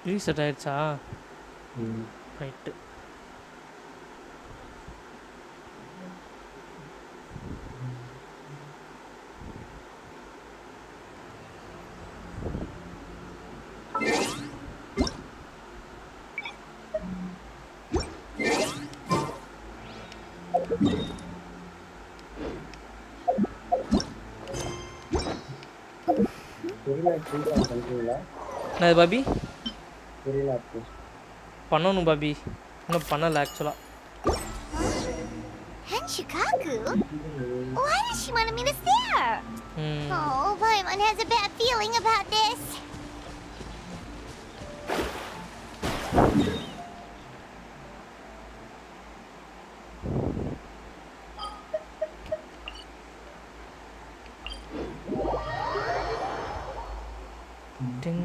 Reset ஆயிடுச்சா? Right. என்னது Bobby? பண்ணணும் பாபி, இன்னும் பண்ணல ஆக்சுவலா. Shikaku? Why does she want to meet us there? Oh, Paimon has a bad feeling about this.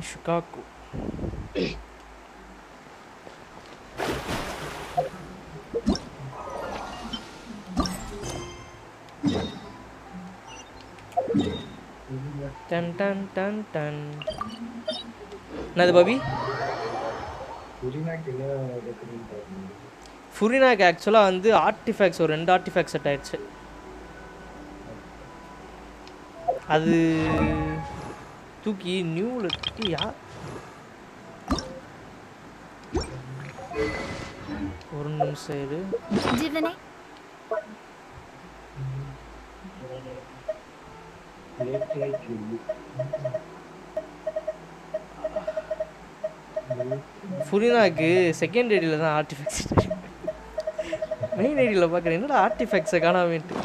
Shikaku. Dun dun dun dun. என்னது Bobby? ஃபுரினாக்கு ஆக்சுவலா வந்து ஆர்டிஃபேக்ட்ஸ் ஒரு 2 ஆர்டிஃபேக்ட் செட் ஆயிடுச்சு. அது தூக்கி நியூல தூக்கியா? ஒரு நிமிஷம் இரு. ஃபுரினாக்கு செகண்ட் ஐடியில் தான் ஆர்டிஃபேக்ட்ஸ், மெயின் ஐடியில் பார்க்குறேன் என்னடா ஆர்டிஃபேக்ட்ஸை காணாமட்டு.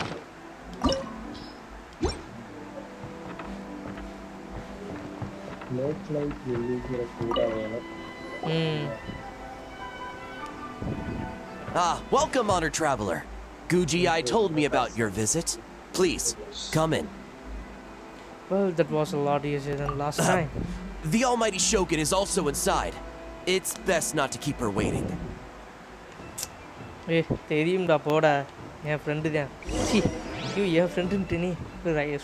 Welcome, honored traveler. Bgmi told me about your visit. Please, come in. Well, that was a lot easier than last time. The almighty Shogun is also inside. It's best not to keep her waiting. தெரியும்டா போடா, என் friend தான். ஐயோ என் ஃப்ரெண்டுன்ட்டு நீ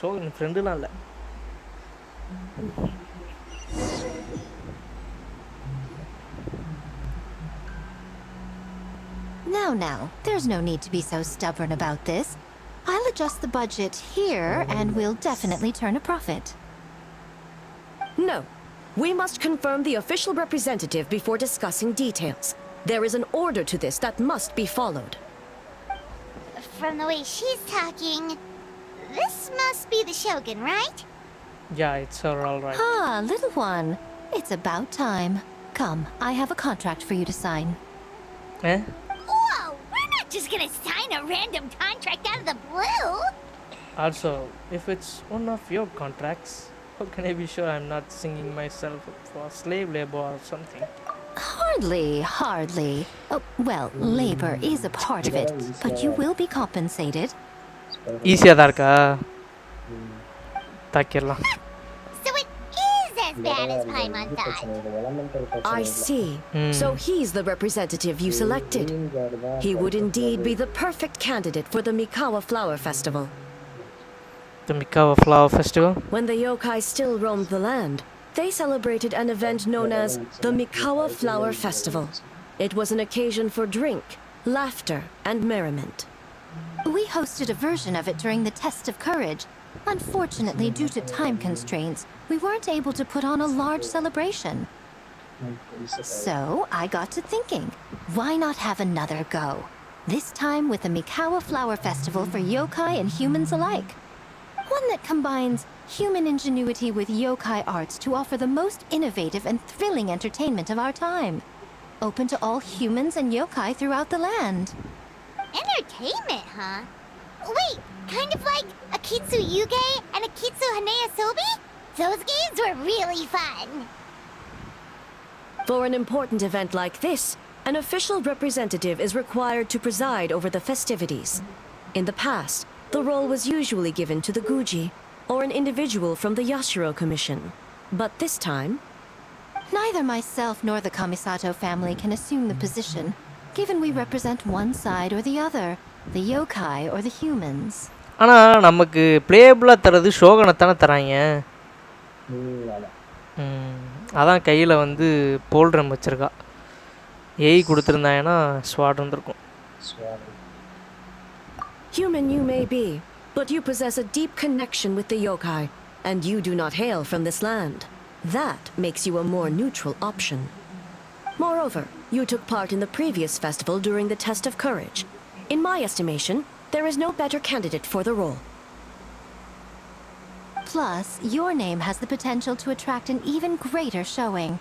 ஷோகன் ஃப்ரெண்டுலாம் இல்லை. Now, there's no need to be so stubborn about this. I'll adjust the budget here and we'll definitely turn a profit. No. We must confirm the official representative before discussing details. There is an order to this that must be followed. From the way she's talking, this must be the Shogun, right? Yeah, it's her all right. Ah, little one. It's about time. Come, I have a contract for you to sign. Eh? Whoa! We're not just gonna sign a random contract out of the blue! Also, if it's one of your contracts, how can I be sure I'm not singing myself for slave labor or something? Hardly. Oh, well, labor is a part of it, but you will be compensated. Easier da irukka? Takirlam. So it is as bad as Paimon thought. I see. So he's the representative you selected. He would indeed be the perfect candidate for the Mikawa Flower Festival. The Mikawa Flower Festival? When the yokai still roamed the land, they celebrated an event known as the Mikawa Flower Festival. It was an occasion for drink, laughter, and merriment. We hosted a version of it during the Test of Courage. Unfortunately, due to time constraints, we weren't able to put on a large celebration. So, I got to thinking, why not have another go? This time with the Mikawa Flower Festival for yokai and humans alike. One that combines human ingenuity with yokai arts to offer the most innovative and thrilling entertainment of our time. Open to all humans and yokai throughout the land. Entertainment, huh? Wait, kind of like Akitsu Yuge and Akitsu Hanea Sobi? Those games were really fun. For an important event like this, an official representative is required to preside over the festivities. In the past, the role was usually given to the Guji, or an individual from the Yashiro Commission. But this time, Neither myself nor the Kamisato family can assume the position, given we represent one side or the other, the yokai or the humans. ஆனா நமக்கு பிளேபிளா தரது ஷோகனத்தான தராங்க. அதான் கையில் வந்து போல்ட்ரம் வச்சிருக்கா. ஏய் கொடுத்துருந்தாங்கன்னா ஸ்வாட் இருந்திருக்கும். human you may be, but you possess a deep connection with the yokai, and you do not hail from this land. That makes you a more neutral option. Moreover, you took part in the previous festival during the test of courage. In my estimation, there is no better candidate for the role. Plus, your name has the potential to attract an even greater showing.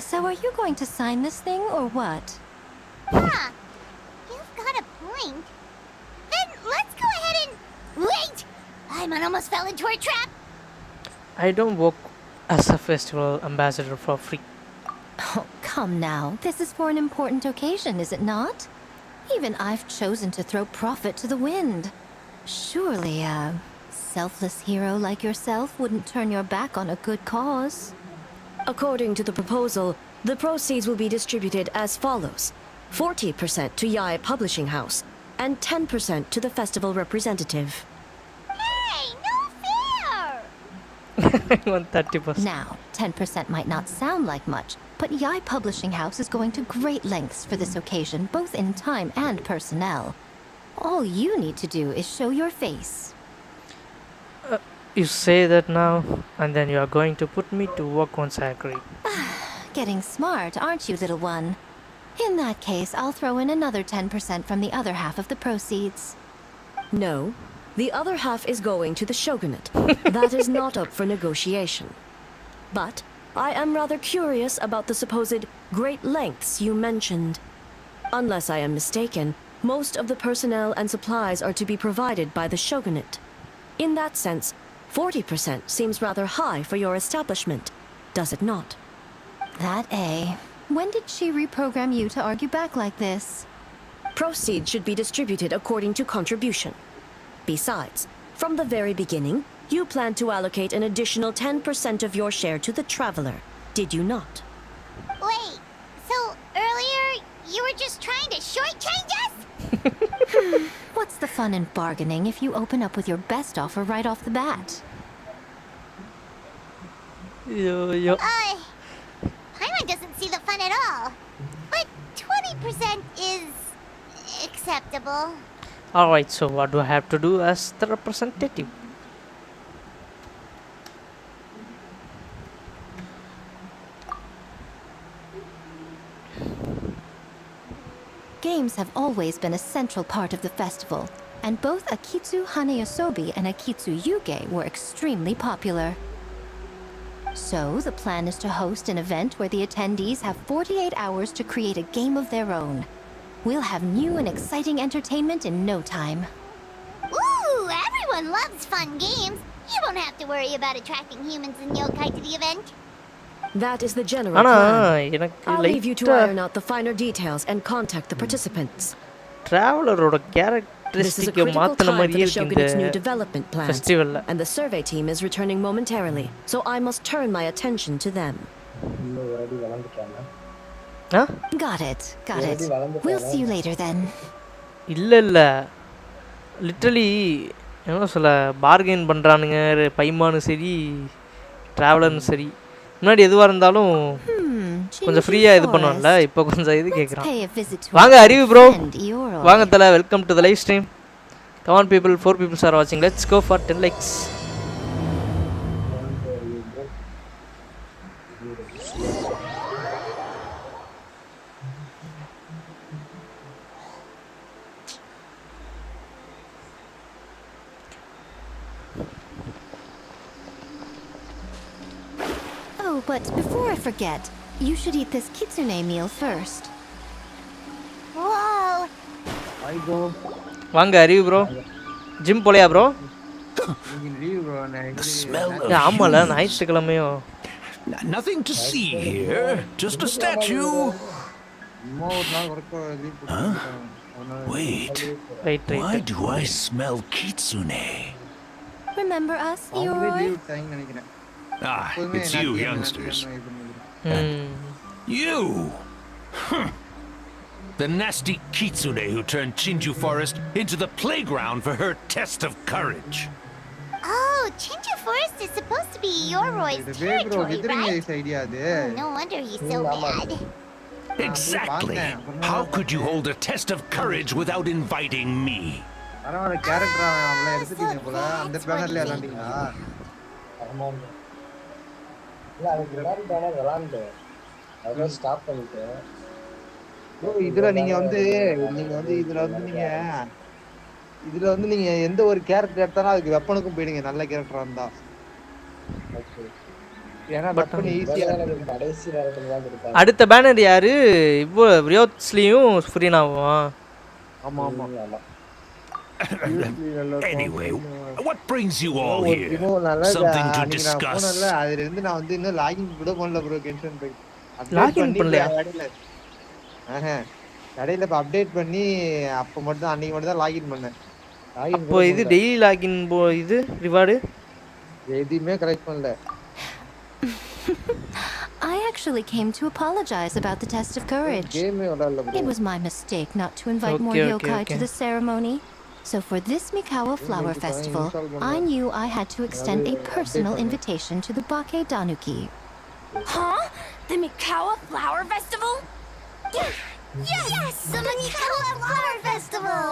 So are you going to sign this thing or what? Huh. You've got a point. Then let's go ahead and... Wait! I almost fell into a trap! I don't work as a festival ambassador for free. Oh, come now. This is for an important occasion, is it not? Even I've chosen to throw profit to the wind. Surely a selfless hero like yourself wouldn't turn your back on a good cause. According to the proposal, the proceeds will be distributed as follows: 40% to Yai Publishing House, and 10% to the festival representative. Hey, no fair! I want 30%. Now, 10% might not sound like much, but Yai Publishing House is going to great lengths for this occasion, both in time and personnel. All you need to do is show your face. You say that now, and then you are going to put me to work once I agree. Getting smart, aren't you, little one? In that case, I'll throw in another 10% from the other half of the proceeds. No, the other half is going to the shogunate. That is not up for negotiation. But I am rather curious about the supposed great lengths you mentioned. Unless I am mistaken, most of the personnel and supplies are to be provided by the shogunate. In that sense, 40% seems rather high for your establishment, does it not? That A. When did she reprogram you to argue back like this? Proceeds should be distributed according to contribution. Besides, from the very beginning, you plan to allocate an additional 10% of your share to the traveler, did you not? Wait, so earlier you were just trying to shortchange us? What's the fun in bargaining if you open up with your best offer right off the bat? Yo. Paimon doesn't see the fun at all. But 20% is... acceptable. Alright, so what do I have to do as the representative? Games have always been a central part of the festival, and both Akitsu Haneyosobi and Akitsu Yuge were extremely popular. So, the plan is to host an event where the attendees have 48 hours to create a game of their own. We'll have new and exciting entertainment in no time. Ooh, everyone loves fun games. You won't have to worry about attracting humans and yokai to the event. That is the general ஆனா plan. எனக்கு I'll leave you to லைட்டா iron out the finer details and contact the participants. டிராவலரோட This is a characteristic critical மாத்தின time for மாதிரியே the இருக்கு Shogunate's new இந்த development plans, ஃபெஸ்டிவல்ல. and the survey team is returning momentarily, so I must turn my attention to them. Ah Got it. We'll see you later then. இல்ல literally என்ன சொல்ல bargain பண்ணுறானுங்க பைமானும் சரி ட்ராவலரும் சரி. முன்னாடி எதுவாக இருந்தாலும் கொஞ்சம் ஃப்ரீயாக இது பண்ணுவோம்ல, இப்போ கொஞ்சம் இது கேட்குறான். Pay a visit to வாங்க our அறிவு ப்ரோ, friend Ioro. வாங்க தல, welcome to the live stream. Come on people, 4 people are watching. Let's go for 10 likes. But before I forget, you should eat this kitsune meal first. Whoa. I go. வாங்க அறிவு bro gym போலையா bro Leave, bro. The smell of ஆமால humans. ஞாயிற்றுக்கிழமையும் Nothing to see here. Just a statue. Wait. Right Why right do I smell kitsune? Remember us, Ioroi? Ah, it's you youngsters. ம் You! Huh. The nasty kitsune who turned Chinju Forest into the playground for her test of courage. Oh, Chinju Forest is supposed to be Yoroi's territory, right? No wonder he's so mad. Exactly. How could you hold a test of courage without inviting me? இதுல நீங்க வந்து நீங்க எந்த ஒரு character எடுத்தாலும் அதுக்கு வெப்பனுக்கும் போயிடுங்க நல்ல கேரக்டரா இருந்தா ஏன்னா வெப்பன் ஈஸியா அடுத்த பேனர் யாரு இப்போ ரியோத்ஸ்லியும் ஃப்ரீனாவும் ஆமா ஆமா Anyway, what brings you all here? Something to discuss. அதுல இருந்து நான் வந்து இன்னும் லாகின் கூட பண்ணல ப்ரோ கென்ஷன் இம்பாக்ட் Login பண்ணலையா? கடையில இப்ப அப்டேட் பண்ணி அப்ப மட்டும் அன்னைக்கு மட்டும் தான் லாகின் பண்ணேன் அப்போ இது டெய்லி லாகின் இது ரிவார்டு எதுவுமே கலெக்ட் பண்ணல I actually came to apologize about the test of courage. கேமே விளையாடல It was my mistake not to invite more Okay, yokai okay. to the ceremony. So for this Mikawa Flower Festival, I knew I had to extend a personal invitation to the Bake Danuki. Huh? The Mikawa Flower Festival? Yes, the Mikawa Flower Festival!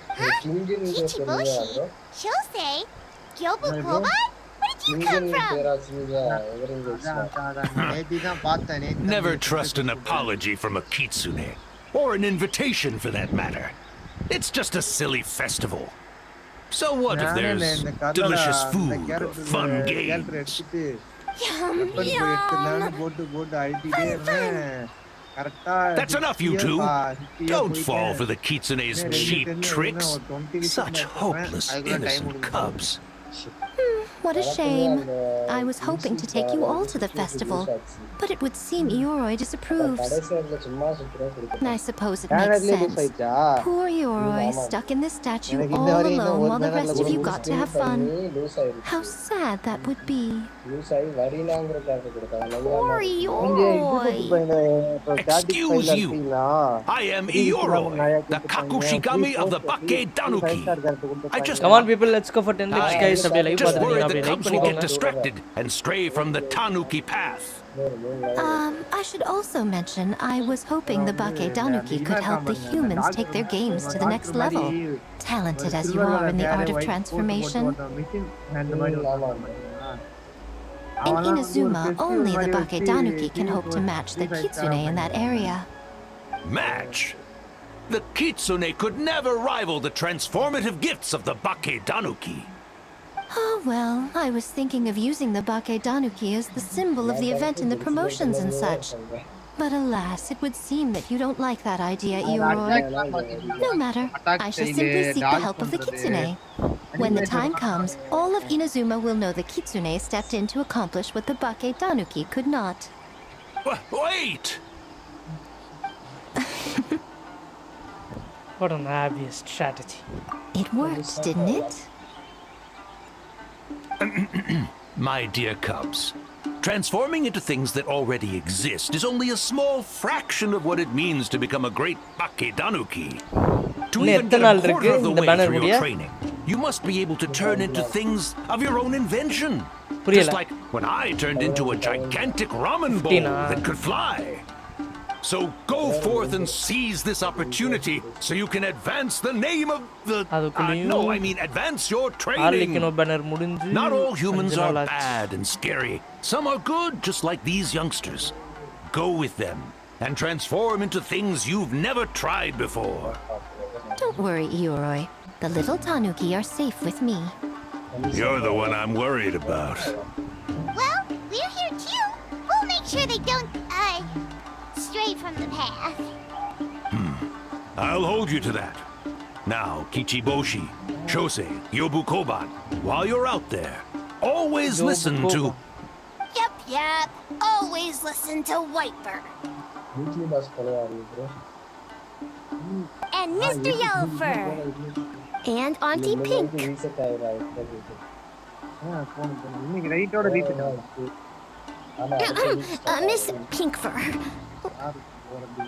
Huh? Kichiboshi, Shosei, Gyobu Koban? Where did you come from? Never trust an apology from a kitsune, or an invitation for that matter. It's just a silly festival. So what if there's delicious food or fun games? Yum, yum. That's enough, you two. Don't fall for the kitsune's cheap tricks. Such hopeless, innocent cubs. What a shame. I was hoping to take you all to the festival, but it would seem Ioroi disapproves. I suppose it makes sense. Poor Ioroi, stuck in this statue all alone while the rest of you got to have fun. How sad that would be. Poor Ioroi. Excuse you. I am Ioroi, the Kakushigami of the Bake Danuki. I just Come on people, let's go for 10 likes guys. அப்படியே live just worry பார்த்துட்டீங்க the அப்படியே like cubs will get பண்ணிக்கோங்க distracted and stray from the Tanuki path. I should also mention I was hoping the Bake Danuki could help the humans take their games to the next level. Talented as you are in the art of transformation, in Inazuma, only the Bake Danuki can hope to match the Kitsune in that area. Match? The Kitsune could never rival the transformative gifts of the Bake Danuki. Oh well, I was thinking of using the Bake Danuki as the symbol of the event in the promotions and such. But alas, it would seem that you don't like that idea, Ioroi. No matter, I shall simply seek the help of the Kitsune. When the time comes, all of Inazuma will know the Kitsune stepped in to accomplish what the Bake Danuki could not. Wait! What an obvious strategy. It worked, didn't it? My dear cubs, transforming into things that already exist is only a small fraction of what it means to become a great Bake Danuki. To இன்னும் even get எத்தனை நாள் a quarter இருக்கு of the இந்த way banner through முடிய? your training, you must be able to turn into things of your own invention. புரியல. Just like when I turned into a gigantic ramen bowl 15 that could fly. So go forth and seize this opportunity so you can advance the name of the... அதுக்குள்ளேயும் no, I mean advance your training. Arlecchino banner முடிஞ்சு Not all humans 5 are நாள் ஆச்சு. bad and scary. Some are good, just like these youngsters. Go with them and transform into things you've never tried before. Don't worry, Ioroi. The little Tanuki are safe with me. You're the one I'm worried about. Well, we're here too. they don't, stray from the path. I'll hold you to that. Now, Kichiboshi, Shosei, Yobukoban, while you're out there, always listen to... Yup. Always listen to Wiper. And Mr. Yellowfur. And Auntie Pink. Miss Pinkfur.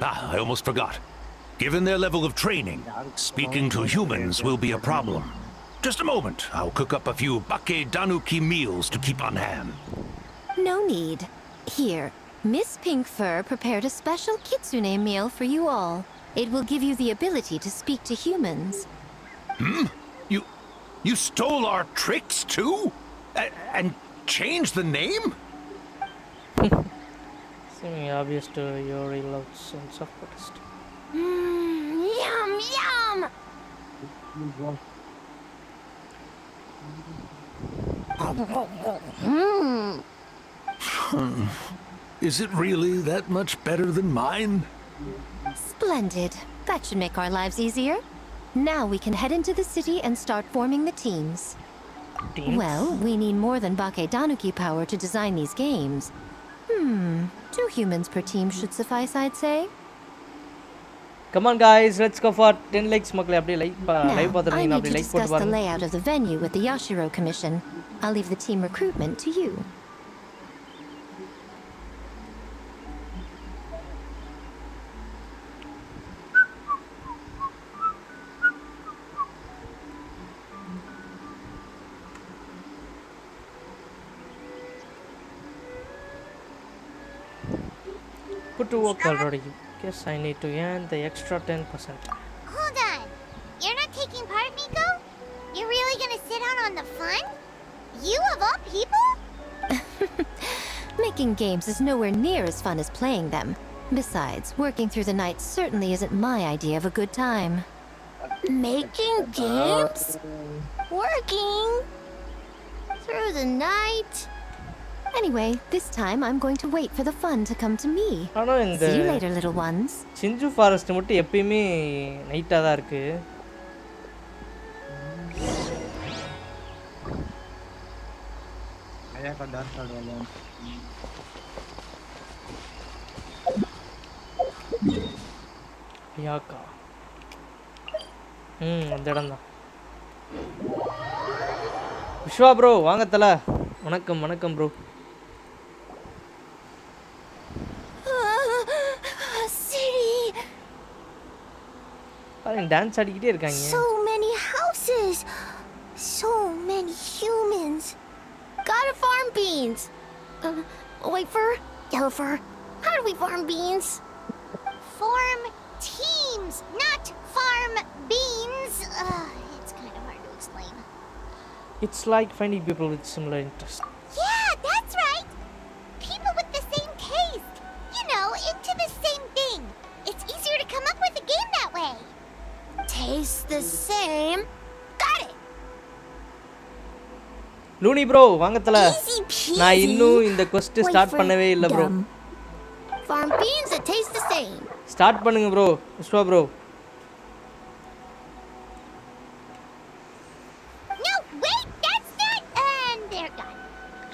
I almost forgot. Given their level of training, speaking to humans will be a problem. Just a moment, I'll cook up a few Bake-danuki meals to keep on hand. No need. Here, Miss Pinkfur prepared a special kitsune meal for you all. It will give you the ability to speak to humans. You stole our tricks too? And changed the name? Seeming obvious to your real sense of protest. Yum, yum! Is it really that much better than mine? Splendid. That should make our lives easier. Now we can head into the city and start forming the teams. Well, we need more than Bake-danuki power to design these games. 2 humans per team should suffice, I'd say. Come on guys, let's go for 10 likes மக்களே அப்படியே like Now, live I பார்த்துட்டீங்கன்னா need அப்படியே to like போட்டு discuss the பாருங்க. layout of the venue with the Yashiro Commission. I'll leave the team recruitment to you. Put to work already. Guess I need to earn the extra 10%. Hold on. You're not taking part, Miko? You're really gonna sit out on the fun? You of all people? Making games is nowhere near as fun as playing them. Besides, working through the night certainly isn't my idea of a good time. Making games? Working? Through the night? Anyway, this time I'm going to wait for the fun to come to me. ஆனா இந்த See you later, little ones. சிஞ்சு forest மட்டும் எப்பயுமே நைட்டா தான் இருக்கு. யாக்கா அந்த இடம் தான். விஸ்வா ப்ரோ வாங்க தல. வணக்கம் வணக்கம் ப்ரோ. City. பாருங்க டான்ஸ் ஆடிக்கிட்டே இருக்காங்க. So many houses. So many humans. Gotta farm beans. Wiper, Yellowfur, how do we farm beans? Form teams, not farm beans. It's kind of hard to explain. It's like finding people with similar interests. Yeah, that's right. People with the same taste. You know, into the same thing. It's easier to come up with a game that way. Taste the same. Got it. Luni bro வாங்க தல. Easy peasy. நான் இன்னும் இந்த quest start பண்ணவே இல்ல bro. Farm beans that taste the same. Start பண்ணுங்க bro. Vishwa bro. No, wait, that's not. And they're gone.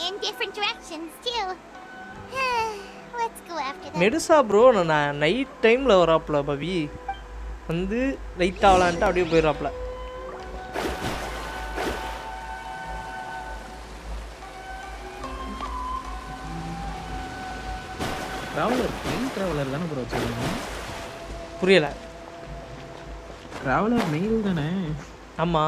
In different directions, too. Let's go after them. Medusa bro நான் night டைம்ல வராப்ல பவி. வந்து light ஆவலான்ட்டு அப்படியே போயிராப்ல. traveler main traveler தான bro சொல்லுங்க. புரியல. traveler mail தானே? ஆமா.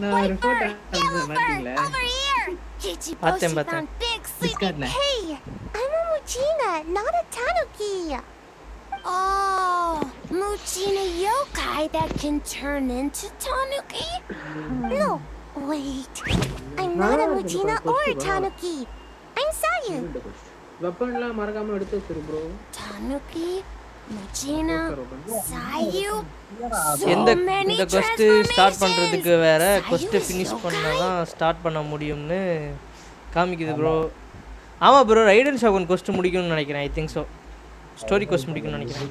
நான் ஒரு போட்டோ பாத்தீங்களா? Over here! Batten. found big sleeping. Discard na. Hey, I'm a Muchina, not a Tanuki. Oh, Muchina yokai that can turn into Tanuki? No, wait. I'm not a Muchina or a Tanuki. I'm Sayu. வெப்பன்லாம் மறக்காம எடுத்து வச்சிரு bro. Tanuki, Muchina, Sayu. இந்த quest start பண்றதுக்கு வேற quest finish பண்ணா தான் start பண்ண முடியும்னு காமிக்குது ப்ரோ. ஆமாம் ப்ரோ, ரைடன் ஷோகன் கொஸ்ட் முடிக்கணும்னு நினைக்கிறேன். I think so. ஸ்டோரி கொஸ்ட் முடிக்கணும்னு நினைக்கிறேன்.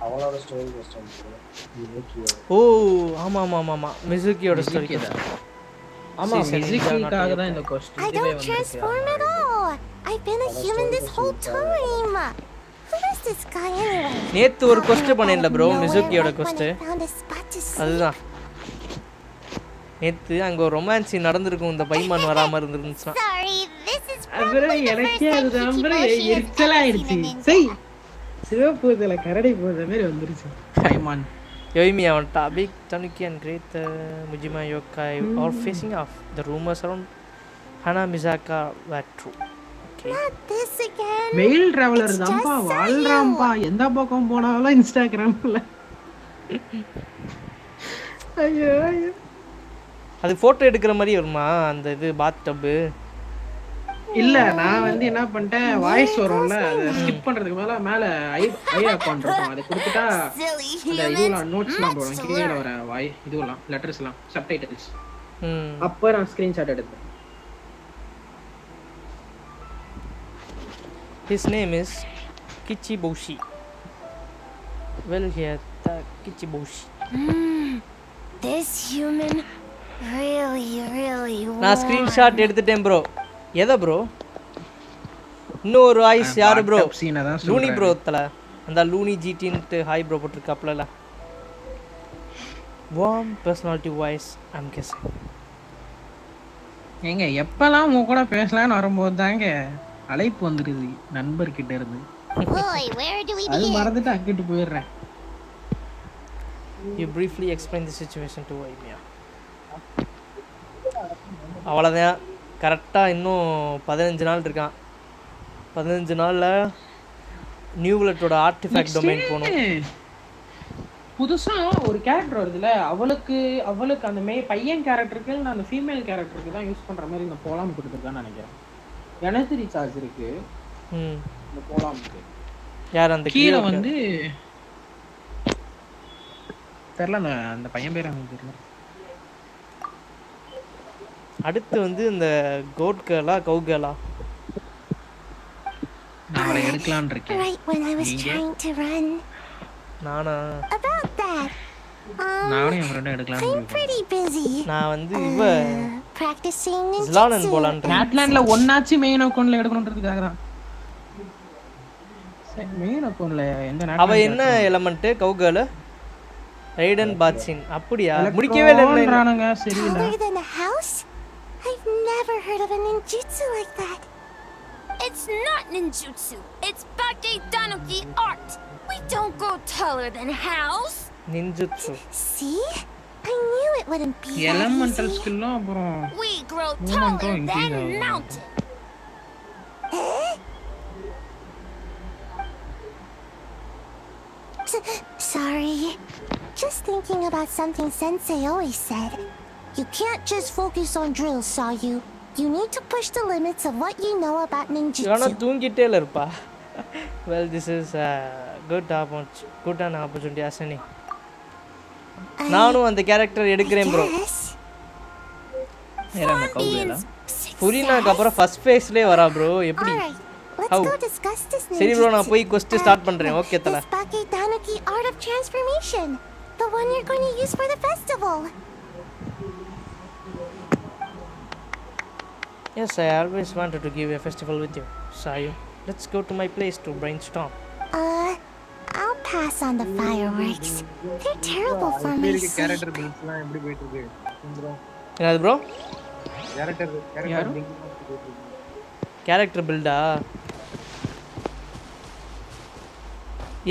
அவளோட ஸ்டோரி கொஸ்டின். ஓ ஆமாம் ஆமாம் ஆமாம் ஆமாம், மிசுக்கியோட ஸ்டோரி. ஆமா, மியூசிக்காக தான் இந்த question I don't transform at all. I've been a human this whole time. Who is this guy anyway? நேற்று ஒரு கொஸ்ட் பண்ணேன்ல bro, மிசுக்கியோட கொஸ்ட். Found a spot to sleep. அதுதான் நேற்று அங்கே ஒரு ரொமான்ஸ் நடந்திருக்கும், இந்த பைமான் வராமல் இருந்துருந்துச்சுன்னா. Sorry, this is அப்புறம் probably the எனக்கே first அது time நம்புற Kimoshi or எரிச்சலாயிடுச்சு. Kimoshi சை சிவப்பு இதுல கரடி போத மாதிரி வந்துருச்சு. பைமான் Yoimi on topic, Tanuki and Great Mujima Yokai are facing off. The rumors around Hana Misaka were true. Okay. Not this again. Mail traveller It's தான்ப்பா, just வாழ்றாம்பா. எந்த பக்கம் போனாலும் இன்ஸ்டாகிராம்ல. ஐயோ ஐயோ. அது ஃபோட்டோ எடுக்கிற மாதிரி வருமா அந்த இது பாத் டப்பு? இல்ல, நான் வந்து என்ன பண்ணிட்டேன், வாய்ஸ் வரும்ல, அதை ஸ்கிப் பண்றதுக்கு பதிலா மேல ஐ அக்கவுண்ட் இருக்கும், அதை கொடுத்துட்டா silly அந்த humans. இதுலாம் நோட்ஸ்லாம் போடும், Much to கீழே learn. வர வாய் இதுவெல்லாம் லெட்டர்ஸ்லாம் சப்டைட்டில்ஸ். ம். அப்போ நான் ஸ்கிரீன்ஷாட் எடுத்தேன். His name is Kichiboshi. Well here, the Kichiboshi. This human really நான் ஸ்கிரீன்ஷாட் எடுத்துட்டேன் ப்ரோ. எதை ப்ரோ? இன்னொரு வாய்ஸ் யாரு ப்ரோ? சீனை தான் லூனி சொல்றேன். ப்ரோ தல, அந்த லூனி ஜிடின்ட்டு ஹாய் ப்ரோ போட்டிருக்காப்ல. Warm personality voice I'm guessing. ஏங்க எப்பெல்லாம் உங்க கூட பேசலாம்னு வரும்போது தாங்க அழைப்பு வந்துடுது நண்பர்கிட்ட இருந்து. Boy, where do we அது begin? மறந்துட்டு அங்கிட்டு போயிடுறேன். You briefly explain the situation to Yoimiya. அவ்வளோதான், கரெக்டாக இன்னும் 15 நாள் இருக்கான். 15 நாளில் நியூவ்லெட்டோட ஆர்டிஃபேக்ட் டொமைன் போகணும். புதுசா ஒரு கேரக்டர் வருதுல, அவளுக்கு அந்த பையன் கேரக்டருக்கு நான் அந்த ஃபீமேல் கேரக்டருக்கு தான் யூஸ் பண்ற மாதிரி இந்த போலாம் கொடுத்துருக்கான்னு நினைக்கிறேன். எனர்ஜி ரீசார்ஜ் இருக்கு இந்த போலாமுக்கு. யார் அந்த கீழே வந்து தெரியல, அந்த பையன் பேர் எனக்கு தெரியல. அடுத்து வந்து இந்த கோட் கேர்லா கவு கேர்லா நான் அவளை எடுக்கலாம்னு இருக்கேன். Right when I was trying to run. நானா? About that. நானும் என் ஃப்ரெண்டும் எடுக்கலாம்னு I'm இருக்கேன். pretty busy. நான் வந்து இவ Practicing ஜிலானன் ninjutsu. போலான்னு. கேட்லாண்ட்ல ஒன்னாச்சு மெயின் அக்கவுண்ட்ல எடுக்கணும்ன்றதுக்காக தான். மெயின் அக்கவுண்ட்ல எந்த அவ என்ன எலமெண்ட் கவு கேர்ல? ரைடன் பாத்சின். அப்படியா? முடிக்கவே இல்ல. சரியில்லை. Taller than a house? I've never heard of a ninjutsu like that. It's not ninjutsu. It's Bgmi Tanuki art. We don't grow taller than a house. Ninjutsu. See? I knew it wouldn't be that elemental easy. ஸ்கில்லும் அப்புறம் We grow taller than mountain. Sorry. Just thinking about something Sensei always said. You can't just focus on drills, saw you. You need to push the limits of what you know about ஆனா ninjutsu. தூங்கிட்டே இருப்பா. Well, this is a good opportunity Asani. நானும் அந்த character எடுக்கிறேன் bro. ஏறாம கவுல புரினாக்கு அப்புறம் first ஃபேஸ்லயே வரா bro. எப்படி? Alright, let's How? go discuss this ninjutsu. சரி ப்ரோ, நான் போய் கொஸ்ட் ஸ்டார்ட் பண்றேன். ஓகே தல. This Bgmi Tanuki art of transformation. The one you're going to use for the festival. Yes, I always wanted to give a festival with you. Sayu, let's go to my place to brainstorm. I'll pass on the fireworks. They're terrible for my sleep. Character பில்ட்ஸ்லாம் எப்படி போயிட்டு இருக்கு? என்னது bro? Character character பில்டா?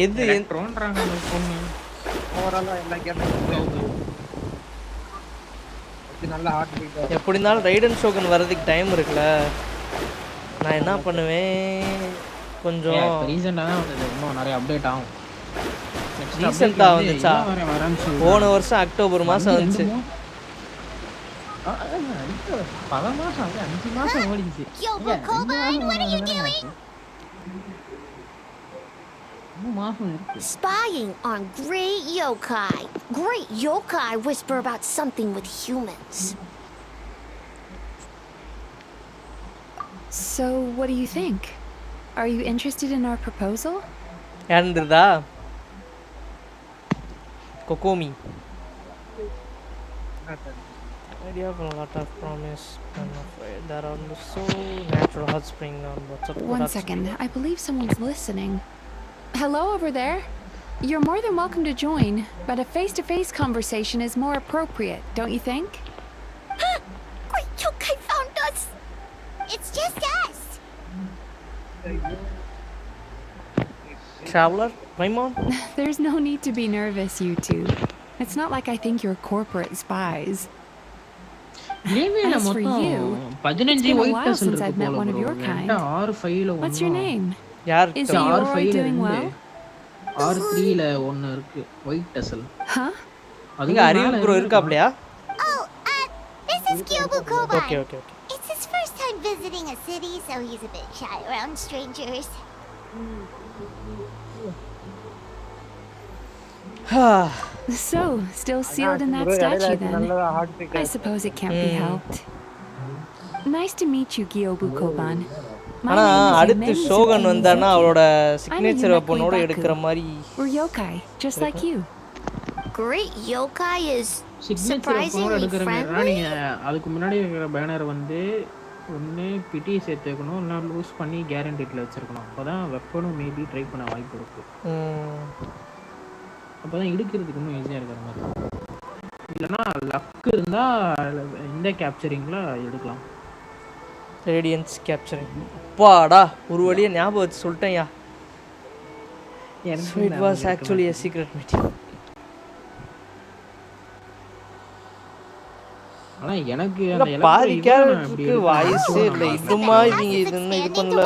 எது ட்ரோன்றாங்க அந்த பொண்ணு. ஓவராலா எல்லா கேரக்டரும் நல்ல ஹார்ட் பீட். எப்படி இருந்தாலும் ரைடன் ஷோகன் வரதுக்கு டைம் இருக்குல்ல. நான் என்ன பண்ணுவேன், கொஞ்சம் ரீசெண்டாக தான் வந்தது, இன்னும் நிறைய அப்டேட் ஆகும். ரீசெண்டாக வந்துச்சா? போன வருஷம் அக்டோபர் மாதம் வந்துச்சு. பல மாதம் 5 மாதம் ஓடிச்சு. Yo, Bokobine, what are you doing? மாதம் இருக்கு. Spying on great yokai. Great yokai whisper about something with humans. So, what do you think? Are you interested in our proposal? யாருன்றதா கொக்கோமி idea of a lot of promise and afraid that on the so natural hot spring on what's up. One second, I believe someone's listening. Hello over there? You're more than welcome to join, but a face-to-face conversation is more appropriate, don't you think? Great yokai found us! It's just us! Traveler, my mom. There's no need to be nervous, you two. It's not like I think you're corporate spies. Leaving As for you, it's been a while since I've met one of your kind. What's your name? Is Aurora doing well? R3 ல ஒன்னு இருக்கு white tassel. Huh? இங்க அறிவு bro இருக்காப்லையா? Oh, this is Kyobu Koban. Okay. It's his first time visiting a city, so he's a bit shy around strangers. So, still sealed in that statue then? I suppose it can't be helped. Nice to meet you, Kyobu Koban. ஆனா அடுத்து ஷோகன் வந்தானா அவளோட signature வெப்பனோட எடுக்கிற மாதிரி We're yokai, just like you. Great yokai is surprisingly friendly. நீங்க அதுக்கு முன்னாடி இருக்கிற பேனர் வந்து ஒன்னு பிடி சேர்த்து வைக்கணும் இல்ல லூஸ் பண்ணி கேரண்டிட்ல வச்சிருக்கணும் அப்பதான் வெப்பனும் மேபி ட்ரை பண்ண வாய்ப்பு இருக்கு அப்பதான் இடுக்கிறதுக்கு இன்னும் ஈஸியா இருக்கிற மாதிரி இல்லனா லக் இருந்தா இந்த கேப்சரிங்ல எடுக்கலாம் ரேடியன்ஸ் கேப்சரிங் அப்பாடா ஒரு வழியா ஞாபகம் வச்சு சொல்லிட்டேன்யா so it was actually a secret meeting ஆனா எனக்கு அந்த பாதி கேரக்டருக்கு வாய்ஸ் இல்ல இதுமா இவங்க இதுன்னு இது பண்ணல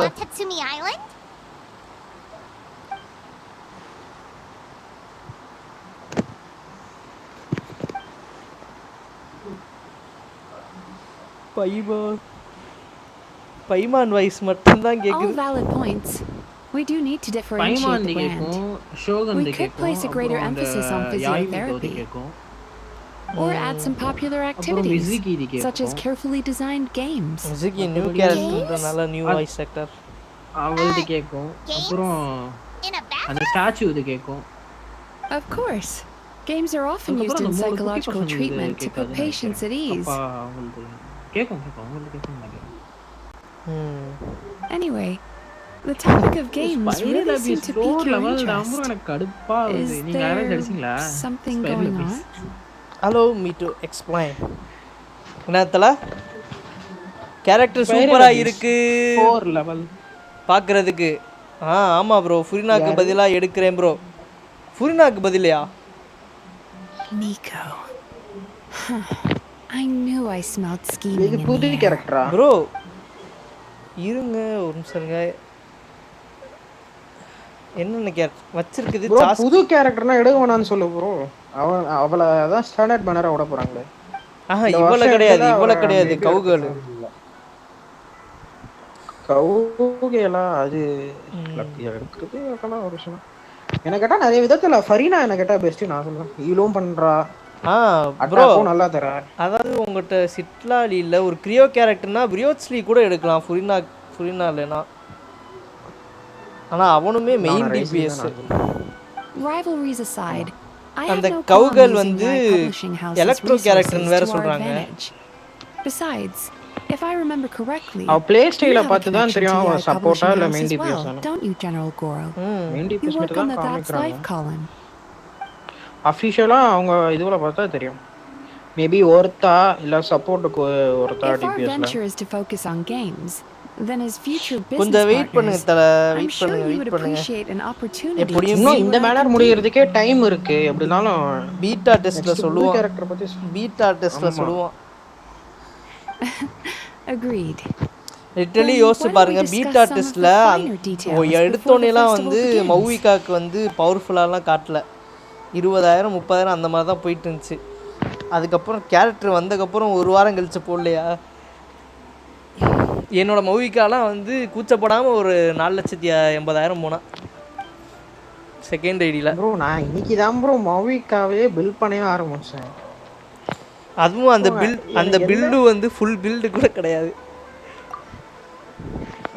பைமான் வாய்ஸ் மட்டும் தான் கேக்குது. All valid points. We do need to differentiate the brand. We could place a greater emphasis on physiotherapy. Or add some popular activities, such as carefully designed games. Miziki new character nalla new voice actor. அவள்து கேக்கும் அப்புறம் அந்த statue இது கேக்கும். Of course. Games are often used in psychological treatment to put patients at ease. Anyway, the topic of games really seemed to pique your interest. Is there something going on? Allow me to explain. என்னத்தல character சூப்பரா இருக்கு 4 level பாக்குறதுக்கு. ஆமா bro ஃபுரினாக்கு பதிலா எடுக்கிறேன் bro. ஃபுரினாக்கு பதிலையா? Nico. I knew I smelled scheming. இது புது கேரக்டரா? ப்ரோ இருங்க ஒரு நிமிஷம் இருங்க. என்னன்னு வச்சிருக்குது புது கேரக்டர்னா எடுக்க வேணாம்னு சொல்லு ப்ரோ. அவள அதான் ஸ்டாண்டர்ட் பேனரா ஓட போறாங்களே. இவள கிடையாது கவுகேல். கவுகேலா அது எடுக்கிறது கணா ஒரு விஷயம். எனக்கு கேட்டா நிறைய விதத்துல ஃபரீனா எனக்கு கேட்டா பெஸ்ட் நான் சொல்றேன். ஈலும் பண்றா. ப்ரோ நல்லா தரா. அதாவது உங்ககிட்ட சிட்லாலி இல்ல ஒரு கிரியோ கேரக்டர்னா பிரியோட்ஸ்லி கூட எடுக்கலாம் ஃபுரினா இல்லனா. ஆனா அவனுமே மெயின் டிபிஎஸ். Rivalries aside, அந்த கவுகேல் வந்து எலக்ட்ரோ கேரக்டர்னு வேற சொல்றாங்க. Besides, if I remember correctly, அவ ப்ளே ஸ்டைல பார்த்து தான் தெரியும் அவ சப்போர்ட்டா இல்ல மெயின் டிபிஎஸ் ஆனா. Don't you, General Goro? Main DPS மட்டும் தான் காமிக்கறாங்க. Officially அவங்க இதுவல பார்த்தா தெரியும். மேபி ஒருத்தா இல்ல சப்போர்ட்டுக்கு ஒருத்தா டிபிஎஸ்ல. If our venture is to focus on games, then as future business கொஞ்சம் வெயிட் பண்ணுங்க தல வெயிட் பண்ணுங்க. எப்படியும் இன்னும் இந்த மேனர் முடியிறதுக்கே டைம் இருக்கு. எப்படினாலும் பீட்டா டெஸ்ட்ல சொல்லுவோம். கேரக்டர் பத்தி பீட்டா டெஸ்ட்ல சொல்லுவோம். Agreed. லிட்டரலி யோசிச்சு பாருங்க பீட்டா டெஸ்ட்ல எடுத்தோனேலாம் வந்து மௌவிகாக்கு வந்து பவர்ஃபுல்லாலாம் காட்டல. 20,000 30,000 அந்த மாதிரி தான் போயிட்டு இருந்துச்சு. அதுக்கப்புறம் கேரக்டர் வந்ததுக்கப்புறம் ஒரு வாரம் கழிச்சு போடலையா. என்னோட மௌவிகாலாம் வந்து கூச்சப்படாமல் ஒரு 4,80,000 போனா செகண்ட் ஐடியில். ப்ரோ நான் இன்னைக்கு தான் ப்ரோ மௌவிகாவே பில்ட் பண்ணவே ஆரம்பிச்சேன். அதுவும் அந்த பில்டு வந்து ஃபுல் பில்டு கூட கிடையாது.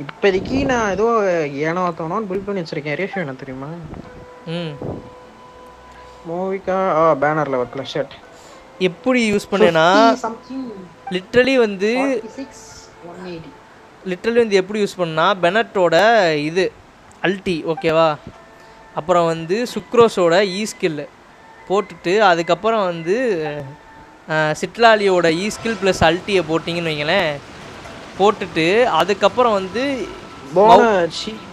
இப்போதைக்கு நான் ஏதோ ஏனோ தோணும் பில்ட் பண்ணி வச்சிருக்கேன். ரேஷியோ என்ன தெரியுமா? மூவிக்கா பேனர்ல ஒர்க்ல ஷர்ட் எப்படி யூஸ் பண்ணேன்னா லிட்ரலி வந்து எப்படி யூஸ் பண்ணா பெனட்டோட இது அல்டி ஓகேவா, அப்புறம் வந்து சுக்ரோஸோட ஸ்கில் போட்டுட்டு அதுக்கப்புறம் வந்து சிட்லாலியோட ஸ்கில் ப்ளஸ் அல்ட்டியை போட்டிங்கன்னு வைங்களேன், போட்டுட்டு அதுக்கப்புறம் வந்து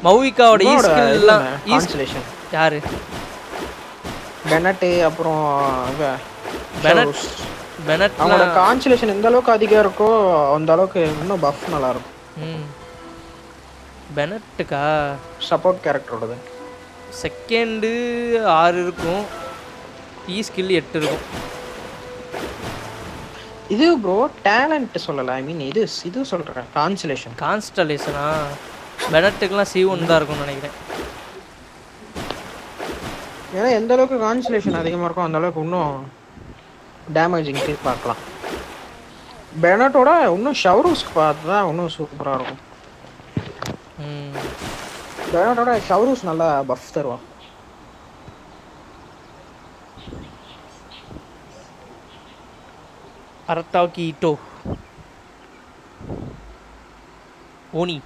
மௌவிகாவோட ஸ்கில்லாம் யாரு பெனட் அப்புறம் பெனட் அவங்களோட கான்சலேஷன் எந்த அளவுக்கு அதிகம் இருக்கோ அந்த அளவுக்கு இன்னும் பஃப் நல்லா இருக்கும். பெனட்டுக்கா சப்போர்ட் கேரக்டரோடது செகண்டு 6 இருக்கும், ஸ்கில் 8 இருக்கும். இது ப்ரோ டேலண்ட் சொல்லல, ஐ மீன் இது சொல்றேன் கான்ஸ்டலேஷனா. பெனட்டுக்குலாம் C1 தான் இருக்கும்னு நினைக்கிறேன். ஏன்னா எந்த அளவுக்கு கான்சலேஷன் அதிகமாக இருக்கும் அந்த அளவுக்கு இன்னும் டேமேஜ் இன்க்ரீஸ் பார்க்கலாம். பெனட்டோட இன்னும் ஷவரூஸ்க்கு பார்த்து தான் இன்னும் சூப்பராக இருக்கும். பெனட்டோட ஷவரூஸ் நல்லா பஃப் தருவான். அரட்டாக்கி இட்டோ ஓனி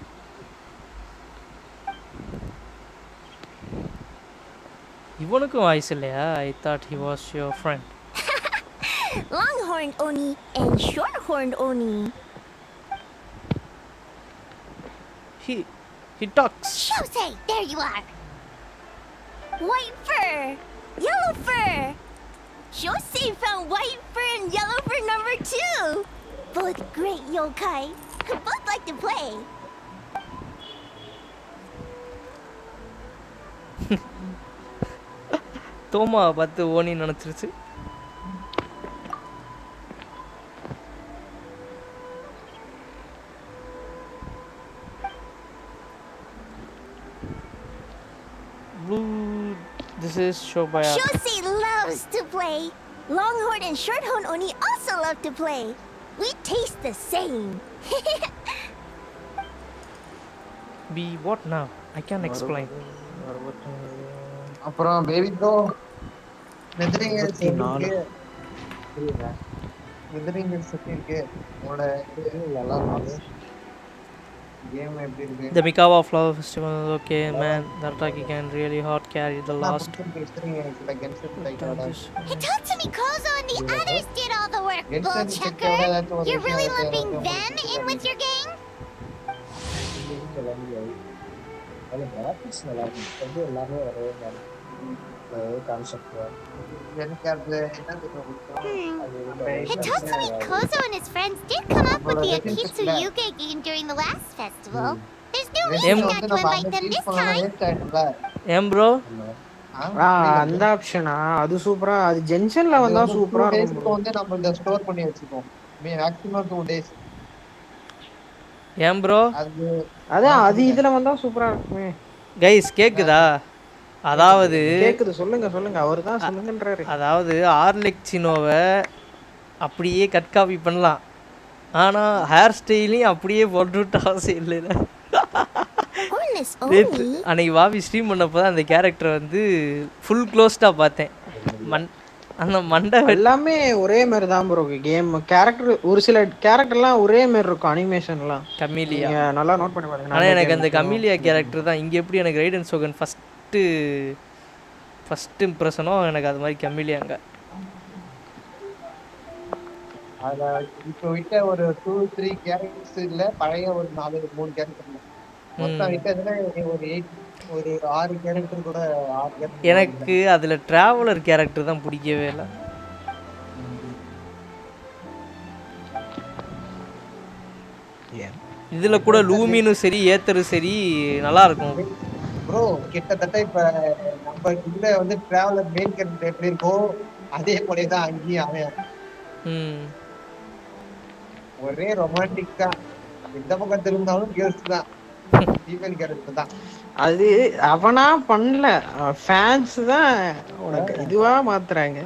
இவனுக்கும் வாய்ஸ் இல்லையா? I thought he was your friend. Longhorned Oni and short-horned Oni. He talks. Shosei, there you are. White fur, yellow fur. Shosei found white fur and yellow fur number 2. Both great yokai. Both like to play. தோமா பார்த்து ஓனி நினைச்சிருச்சு. This is Shobaya. Shosei loves to play. Longhorn and shorthorn Oni also love to play. We taste the same. Be what now? I can't explain. அப்புறம் baby bro weathering இருக்கு. Weathering இருக்கு. உங்களோட இது நல்லா இருக்கு. Game எப்படி இருக்கு? The Mikawa Flower Festival, okay man, that Taki can really hard carry the last. He talked to me Kozo and the others did all the work, bullchecker. You're really lumping them in with your gang? He talked to me Kozo and his friends did come up with the Akitsu Yuge game during the last festival. There's no reason not to invite them this time. Bro? அந்த ஆப்ஷனா அது சூப்பரா, அது ஜென்ஷன்ல வந்தா சூப்பரா இருக்கும். வந்து நம்ம இந்த ஸ்டோர் பண்ணி வச்சுப்போம். Maximum 2 days. ப்ரோ அது இதுல வந்தா சூப்பரா இருக்குமே. கைஸ் கேக்குதா? அதாவது கேக்குது, சொல்லுங்க அவர்தான் சொல்லுங்கன்றாரு. அதாவது ஆர்லெக்சினோவை அப்படியே கட் காப்பி பண்ணலாம், ஆனா ஹேர் ஸ்டைலையும் அப்படியே போட்டுவிட்ட அவசியம் இல்லைல்ல. அன்னைக்கு வாபி ஸ்ட்ரீம் பண்ணப்போ தான் அந்த கேரக்டரை வந்து ஃபுல் க்ளோஸ்டாக பார்த்தேன். அந்த மண்டை எல்லாமே ஒரே மாதிரி தான் ப்ரோ. கேம் கேரக்டர் ஒரு சில கேரக்டர்லாம் ஒரே மாதிரி இருக்கும். அனிமேஷன்லாம் கமீலியா நல்லா நோட் பண்ணி பாருங்க. ஆனால் எனக்கு அந்த கமீலியா கேரக்டர் தான் இங்கே எப்படி எனக்கு ரைடன் சோகன் ஃபஸ்ட்டு இம்ப்ரெஷனோ எனக்கு அது மாதிரி கமீலியாங்க. அதில் இப்போ விட்ட ஒரு 2-3 கேரக்டர்ஸ் இல்லை, பழைய ஒரு 4-3 கேரக்டர் மொத்தம் விட்டதுல ஒரு 6 கேரக்டர் கூட 6 கேரக்டர். எனக்கு அதில் ட்ராவலர் கேரக்டர் தான் பிடிக்கவே இல்லை. இதில் கூட லூமினும் சரி ஏத்தரும் சரி நல்லா இருக்கும் ப்ரோ. கிட்டத்தட்ட இப்போ நம்ம இதுல வந்து ட்ராவலர் மெயின் கேரக்டர் எப்படி இருக்கோ அதே போலே தான் அங்கேயும் அவன் ஒரே ரொமான்டிக்கா எந்த பக்கம் திரும்பினாலும் கேர்ள்ஸ் தான், ஃபீமேல் கேரக்டர் தான். அது அவனா பண்ணல, ஃபேன்ஸ் தான் உனக்கு இதுவா மாத்துறாங்க.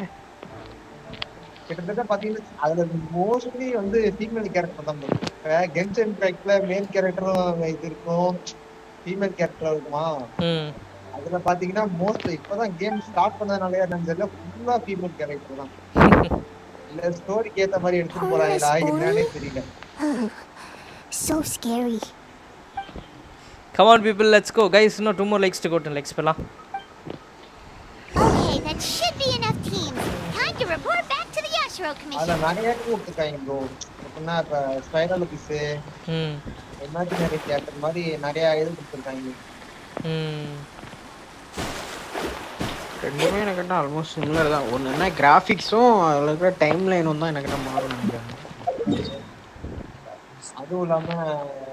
கிட்டத்தட்ட பாத்தீங்கன்னா அதுல மோஸ்ட்லி வந்து ஃபீமேல் கேரக்டர் தான் bro. இப்ப கென்ஷன் இம்பாக்ட்ல மேல் கேரக்டரும் இது இருக்கும், ஃபீமேல் கேரக்டர் இருக்குமா. அதுல பாத்தீங்கன்னா மோஸ்ட் இப்பதான் கேம் ஸ்டார்ட் பண்ணதுனாலயே என்னன்னு தெரியல, ஃபுல்லா ஃபீமேல் கேரக்டர் தான். இல்ல ஸ்டோரிக்கு ஏத்த மாதிரி எடுத்துட்டு போறாங்களா என்னன்னே தெரியல. So scary. Come on people, let's go guys. No 2 more likes to go to likes pelam. Okay, that should be enough teams. Time to report back to the Yashiro Commission. அத நிறைய கொடுத்துருக்காங்க ப்ரோ. எப்படின்னா இப்ப ஸ்பைரலுபிஸ் imaginary theatre மாதிரி நிறைய இது கொடுத்துருக்காங்க. ரெண்டுமே எனக்கு ஆல்மோஸ்ட் சிமிலர் தான். ஒன்று என்ன கிராஃபிக்ஸும் அதில் இருக்கிற டைம் லைனும் தான் எனக்கு மாறும் நினைக்கிறேன். அதுவும் இல்லாம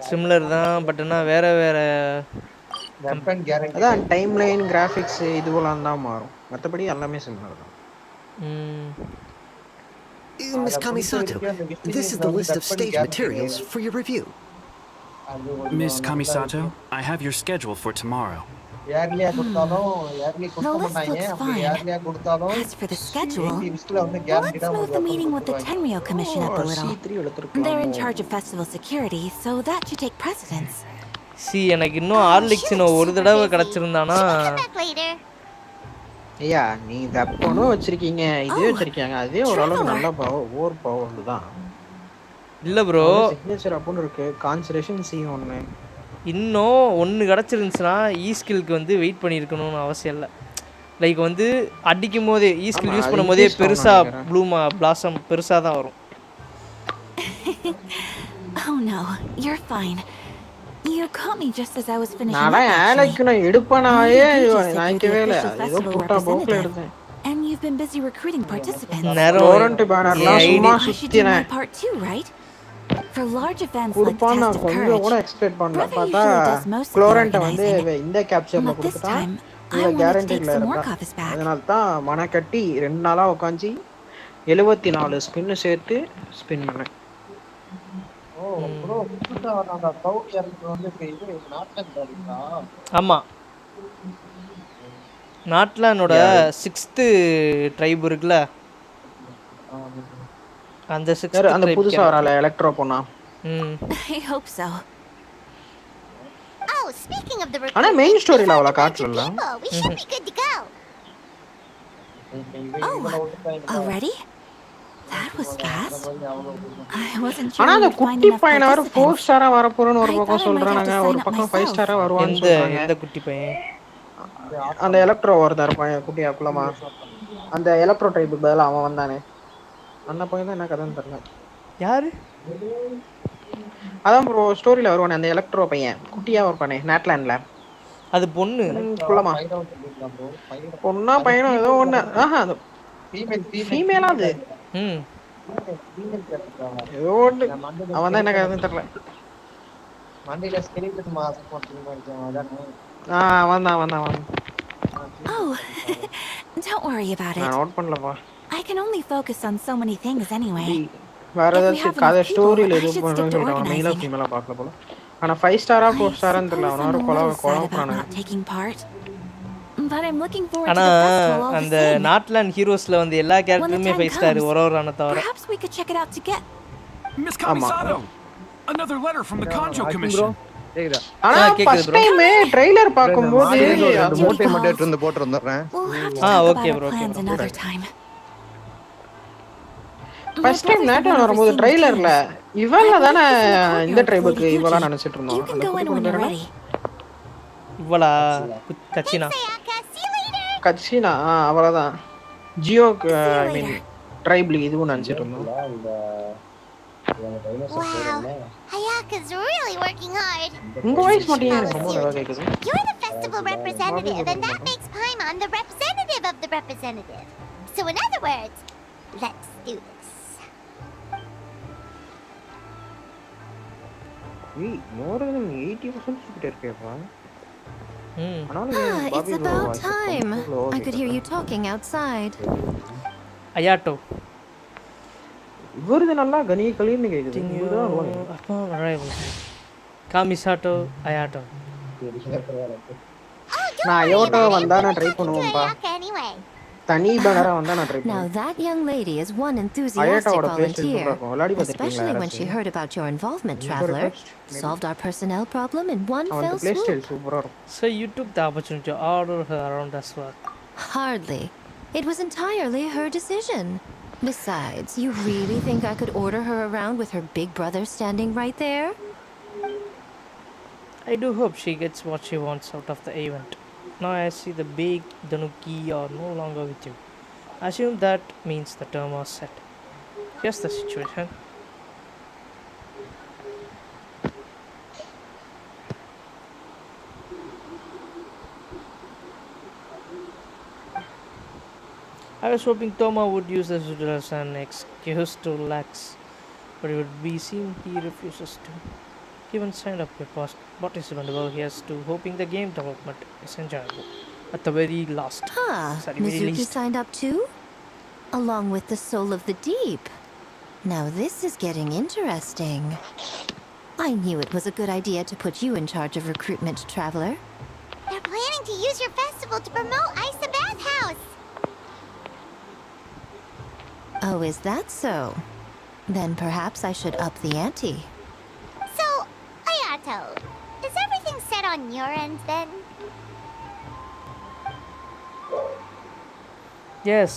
சிமிலர் தான், பட் என்ன வேற வேற வெப்பன் கேரண்டி அதான் டைம் லைன் கிராஃபிக்ஸ் இதுவெல்லாம் தான் மாறும். மற்றபடி எல்லாமே சிமிலர் தான். Miss Kamisato, this is the list of stage materials for your review. Miss Kamisato, I have your schedule for tomorrow. ஏர்லியா கொடுத்தாலும் ஏர்லி கொடுக்க மாட்டாங்க. அப்படி ஏர்லியா கொடுத்தாலும் As for the schedule, வந்து let's move the meeting with the Tenryo Commission up a little. They're in charge of festival security, so that should take precedence. எனக்கு இன்னும் ஆர்லிக்ஸ்னு ஒரு தடவை கிடைச்சிருந்தானா. ஐயா நீ தப்பனும் வச்சிருக்கீங்க, இதே வச்சிருக்கீங்க, அதே ஓரளவுக்கு நல்ல பவர் ஓவர் பவர் தான். இல்ல ப்ரோ, சிக்னேச்சர் அப்பன்னு இருக்கு, கான்சன்ட்ரேஷன் C1. இன்னும் ஒன்று கிடச்சிருந்துச்சுன்னா ஈ ஸ்கில்க்கு வந்து வெயிட் பண்ணியிருக்கணும்னு அவசியம் இல்லை. லைக் வந்து அடிக்கும் போதே ஈ ஸ்கில் யூஸ் பண்ணும் போதே பெருசாக ப்ளூமா பிளாசம் பெருசாக தான் வரும். Oh no, you're fine. You caught me just as I was finishing. நான் ஆலக்கு நான் எடுப்பனாவே நினைக்கவே இல்ல. ஏதோ புட்டா போக்ல எடுத்தேன். And you've been busy recruiting participants. Torrent bannerலாம் சும்மா சுத்தினேன். Part 2, right? For large events like குடுப்பான் நான் கொஞ்சம் கூட எக்ஸ்பெக்ட் பண்ணல. பார்த்தா குளோரண்ட் வந்து இந்த கேப்சர்ல கொடுத்துட்டான். இது கேரண்டில இருந்தா. அதனால தான் மனக்கட்டி 2 நாளா உட்கார்ந்து 74 ஸ்பின் சேர்த்து ஸ்பின் பண்ணேன். ஓ ப்ரோ புதுசா அந்த சவுத் கேரக்டர் வந்து இது நாட்லன் தாரிக்கா. ஆமா, நாட்லனோட 6th ட்ரைப் இருக்குல, அந்த 6th அந்த புதுசா வரல எலக்ட்ரோ போனா. I hope so. Oh, speaking of the ஆனா மெயின் ஸ்டோரில அவள காட்டல. we should be good to go. Oh, already? That was fast. I wasn't sure. ஆனா அந்த குட்டி பையன் வர 4 ஸ்டாரா வர போறன்னு ஒரு பக்கம் சொல்றாங்க, ஒரு பக்கம் 5 ஸ்டாரா வருவான்னு சொல்றாங்க. எந்த குட்டி பையன்? அந்த எலக்ட்ரோ வரதார் பையன் குட்டியா குலமா, அந்த எலக்ட்ரோ டைப் பதிலா அவன் வந்தானே, அந்த பையன் தான் என்ன கதைன்னு தெரியல. யாரு? அதான் ப்ரோ ஸ்டோரியில வருவானே அந்த எலக்ட்ரோ பையன் குட்டியா இருப்பானே நாட்லாண்ட்ல. அது பொண்ணு குலமா பொண்ணா பையனோ ஏதோ ஒண்ணு. ஆஹா அது ஃபீமேலா அது ஏதோ ஒண்ணு. அவன் தான் என்ன கதைன்னு தெரியல. மண்டையில ஸ்கெலிட்டன் மாஸ்க் போட்டுருக்கான் அதானே. வந்தான். Oh, don't worry about it. நான் note பண்ணலப்பா. I can only focus on so many things anyway. வேற ஏதாச்சும் கதை ஸ்டோரியில எது பண்ணனும் சொல்றாங்க, மெயிலா ஃபீமேலா பார்க்கல போல. ஆனா 5 ஸ்டாரா 4 ஸ்டாரான்னு தெரியல. அவன ஒரு கொலை பண்ணானே. But I'm looking forward ஆனா to the festival all the அந்த same. நாட்லாண்ட் ஹீரோஸ்ல வந்து எல்லா கேரக்டருமே 5 ஸ்டார் ஒரு ஆன தவிர. Perhaps we could check it out together. Miss Kamisato, another letter from the Kanjo Commission. ஆனா ஃபர்ஸ்ட் டைம் ட்ரைலர் பாக்கும்போது அந்த மோட்டை மட்டும் எடுத்து வந்து போட்டு வந்துறேன். Okay bro. ஃபர்ஸ்ட் டைம் நாட்லாண்ட் வரும்போது ட்ரைலர்ல இவள தான இந்த ட்ரைபுக்கு இவளா நினைச்சிட்டு இருந்தோம். அந்த குட்டி பேர் இவளா கச்சினா அவளதான் ஜியோ ஐ மீன் ட்ரைப்லி இதுவும் நினைச்சிட்டு இருந்தோம். Wow, Hayaka's really working hard. உங்க வாய்ஸ் மட்டும் ஏன் ரொம்ப நல்லா கேக்குது? You're the festival representative, and that makes Paimon the representative of the representative. So in other words, let's do this. More than 80% கிட்ட இருக்கேப்பா. It's about time. I could hear you talking outside. Ayato. இவரது நல்லா கனி கலின்னு கேக்குது. காமிசாட்டோ அயாட்டோ. நான் iota வந்தா நான் try பண்ணுவேன்பா. Anyway, Now that young lady is one enthusiastic volunteer, especially when she heard about your involvement, Traveler. Solved our personnel problem in one fell swoop. So you took the opportunity to order her around as well? Hardly. It was entirely her decision. Besides, you really think I could order her around with her big brother standing right there? I do hope she gets what she wants out of the event. Now I see the big Danuki are no longer with you. Assume that means the term was set. Here's the situation. I was hoping Toma would use this as an excuse to relax, but it would be seen he refuses to. He even signed up a post, but is wonderful. He has to hoping the game development is enjoyable. At the very last. Sorry, very Mizuki least. signed up too? Along with the Soul of the Deep. Now this is getting interesting. I knew it was a good idea to put you in charge of recruitment, Traveler. They're planning to use your festival to promote Isa Bathhouse. Oh, is that so? Then perhaps I should up the ante. So, Ayato, is everything set on your end then? Yes,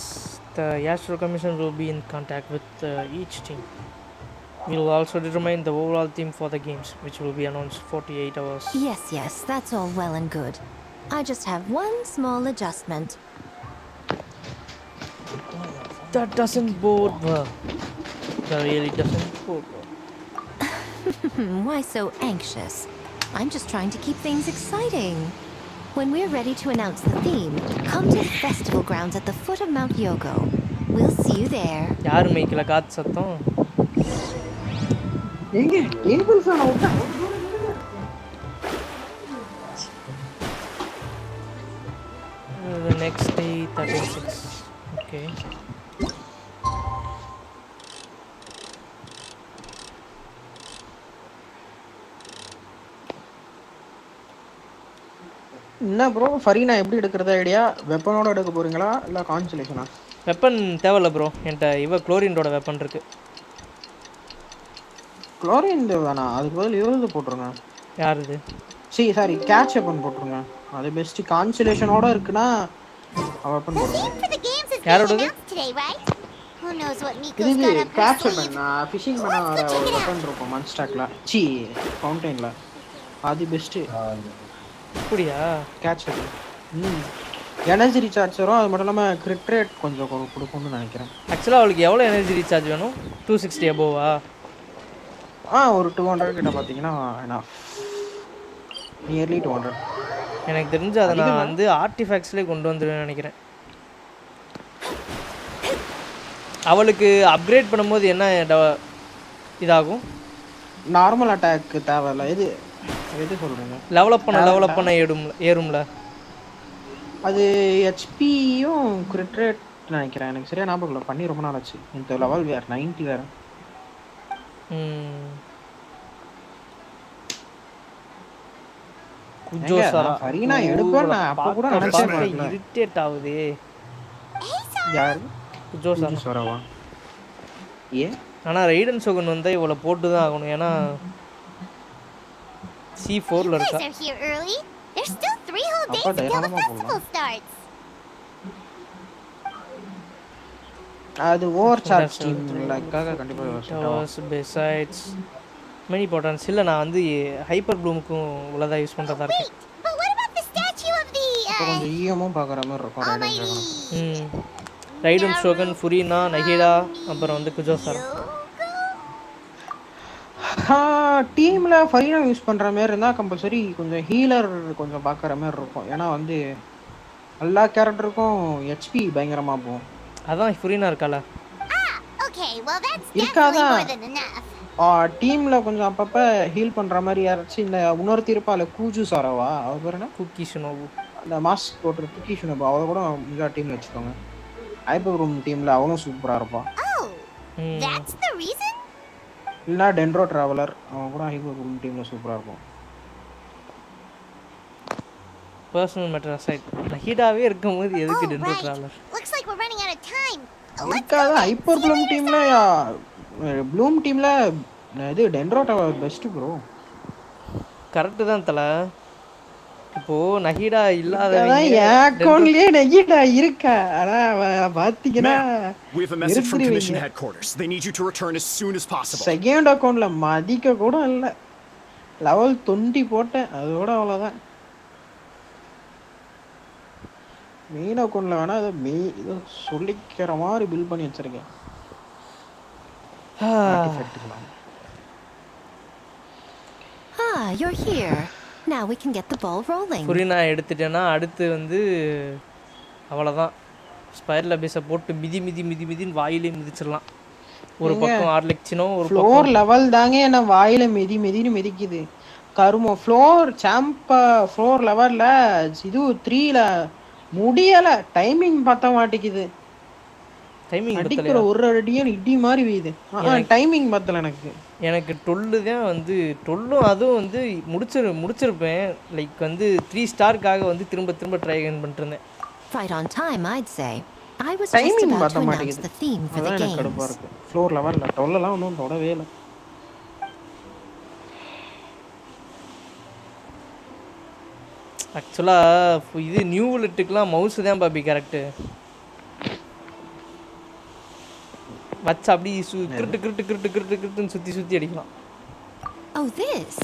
the Yashiro Commission will be in contact with each team. We will also determine the overall theme for the games, which will be announced 48 hours. Yes, that's all well and good. I just have one small adjustment. That doesn't bode well. That really doesn't bode well. Why so anxious? I'm just trying to keep things exciting. When we're ready to announce the theme, come to the festival grounds at the foot of Mount Yogo. We'll see you there. யாரு மைக்கில காத்து சத்தம்? எங்க table fan out? The next day 36. Okay. என்ன bro Fareena எப்படி எடுக்கிறது idea? வெப்பனோட எடுக்க போறீங்களா இல்ல கான்சலேஷனா? வெப்பன் தேவையில்ல ப்ரோ, என்கிட்ட குளோரினோட வெப்பன் இருக்கு. குளோரின் வேணா, அதுக்கு பதில் இவரது போட்டுருங்க. யார் இது? சாரி கேட்ச் வெப்பன் போட்டுருங்க. அது பெஸ்ட். கான்சலேஷனோட இருக்குன்னா வெப்பன் போடுங்க. யாரோடது? இது கேட்ச் வெப்பன். ஃபிஷிங் பண்ண வர வெப்பன் இருக்கும் மன்ஸ்டாக்ல. ஃபவுண்டைன்ல. அது பெஸ்ட். அப்படியா? Catch weapon. எனர்ஜி ரீசார்ஜ் வரும். அது மட்டும் இல்லாமல் கிரிட் ரேட் கொஞ்சம் கொடுக்கும்னு நினைக்கிறேன். ஆக்சுவலாக அவளுக்கு எவ்வளோ எனர்ஜி ரீசார்ஜ் வேணும்? 260 அபோவா? ஒரு 200 கிட்ட பார்த்தீங்கன்னா நியர்லி 200. எனக்கு தெரிஞ்சு அதை நான் வந்து ஆர்டிஃபேக்ட்ஸ்லேயே கொண்டு வந்துடுவேன்னு நினைக்கிறேன். அவளுக்கு அப்கிரேட் பண்ணும்போது என்ன இதாகும்? நார்மல் அட்டாக் தேவையில்ல. எது சொல்கிறீங்க? லெவலப் பண்ண ஏறும்ல. அது ஹெச்பியும் கிரிட் ரேட் நினைக்கிறேன். எனக்கு சரியா ஞாபகம் இல்லை. பண்ணி ரொம்ப நாள் ஆச்சு. இந்த லெவல் வேறு 90 வேறு. ஃபரீனா எடுப்பேன் நான் அப்போ கூட நினைச்சேன். இரிட்டேட் ஆகுது. யார்? குஜோசாரவா? ஆனால் ரைடன் சோகன் வந்து இவளை போட்டு தான் ஆகணும். ஏன்னா C4ல இருக்கா. அது ஓவர் சார்ஜ் டீம்லக்காக கண்டிப்பா. Besides many buttons இல்ல, நான் வந்து ஹைப்பர் ப்ளூமுக்கும் உள்ளதா யூஸ் பண்றதா இருக்கு. கொஞ்சம் ஈயமும் பார்க்குற மாதிரி இருக்கும். ரைடன் ஷோகன், ஃபுரினா, நஹிடா, அப்புறம் வந்து குஜோசாரா. டீமில் ஃபரீனா யூஸ் பண்ணுற மாதிரி இருந்தால் கம்பல்சரி கொஞ்சம் ஹீலர் கொஞ்சம் பார்க்குற மாதிரி இருக்கும். ஏன்னா வந்து எல்லா கேரக்டருக்கும் ஹெச்பி பயங்கரமாக போகும். அதான் ஃபுரினா இருக்கால. இருக்காதான் டீமில் கொஞ்சம் அப்பப்போ ஹீல் பண்ணுற மாதிரி யாராச்சும் இந்த இன்னொருத்தி இருப்பாள் கூஜு சாராவா, அவ பேர் என்ன? குக்கி ஷுனோபு. அந்த மாஸ்க் போட்டு குக்கி ஷுனோபு, அவளை கூட முன்னாடி டீமில் வச்சுக்கோங்க. ஹைப்பர் ரூம் டீமில் அவனும் சூப்பராக இருப்பான். இல்லைனா டென்ட்ரோ ட்ராவலர், அவன் கூட ஹைப்பர் ரூம் டீமில் சூப்பராக இருக்கும். பர்சனல் மேட்டர் அசைட், நஹிடாவே இருக்கும்போது எதுக்கு Dendro traveler? Looks like we're running out of time. அதுக்காக ஹைப்பர் ப்ளூம் டீம்ல ப்ளூம் டீம்ல இது டென்ட்ரோட்டா பெஸ்ட் ப்ரோ. கரெக்ட் தான் தல. இப்போ நஹீடா அதான் என் அக்கவுண்ட்லயே நஹீடா இருக்கா. ஆனா பாத்தீங்கன்னா we have a message from commission headquarters. They need you to return as soon as possible. Second அக்கவுண்ட்ல மதிக்க கூட இல்ல. லெவல் 20 போட்டேன், அதோட அவ்வளவுதான். மெயின் அக்கவுண்ட்ல வேணா இதை சொல்லிக்கிற மாதிரி பில் பண்ணி வச்சிருக்கேன். You're here. Now we can get the ball rolling. புரினா எடுத்துட்டேன்னா அடுத்து வந்து அவ்வளவுதான். ஸ்பைரல் அபிஸை போட்டு மிதின்னு வாயிலே மிதிச்சிடலாம். ஒரு பக்கம் ஆர்லெக்சினோ ஒரு ஃப்ளோர் லெவல் தாங்க என்ன வாயில மிதின்னு மிதிக்குது. கருமோ ஃப்ளோர் ஃப்ளோர் லெவல்ல இது 3ல முடியல. டைமிங் பத்த மாட்டேங்குது. டைமிங் அடிக்கிற ஒரு அடியும் இடி மாதிரி வீது. டைமிங் பத்தல எனக்கு 12 தான் வந்து 12 அதுவும் வந்து முடிச்சிருப்பேன். லைக் வந்து 3 ஸ்டார்க்காக வந்து திரும்ப ட்ரை பண்ணிட்டு இருந்தேன். Right on time, I'd say. I was just about to announce the theme for the game. Floor லெவல்ல 12 எல்லாம் ஒன்றும் தொடவே இல்லை. ஆக்சுவலாக இது நியூ லிட்டுக்கெலாம் மவுஸ் தான் பாப்பி கரெக்டு. வச்சு அப்படி கிருட்டுன்னு சுற்றி அடிக்கலாம். Oh, this.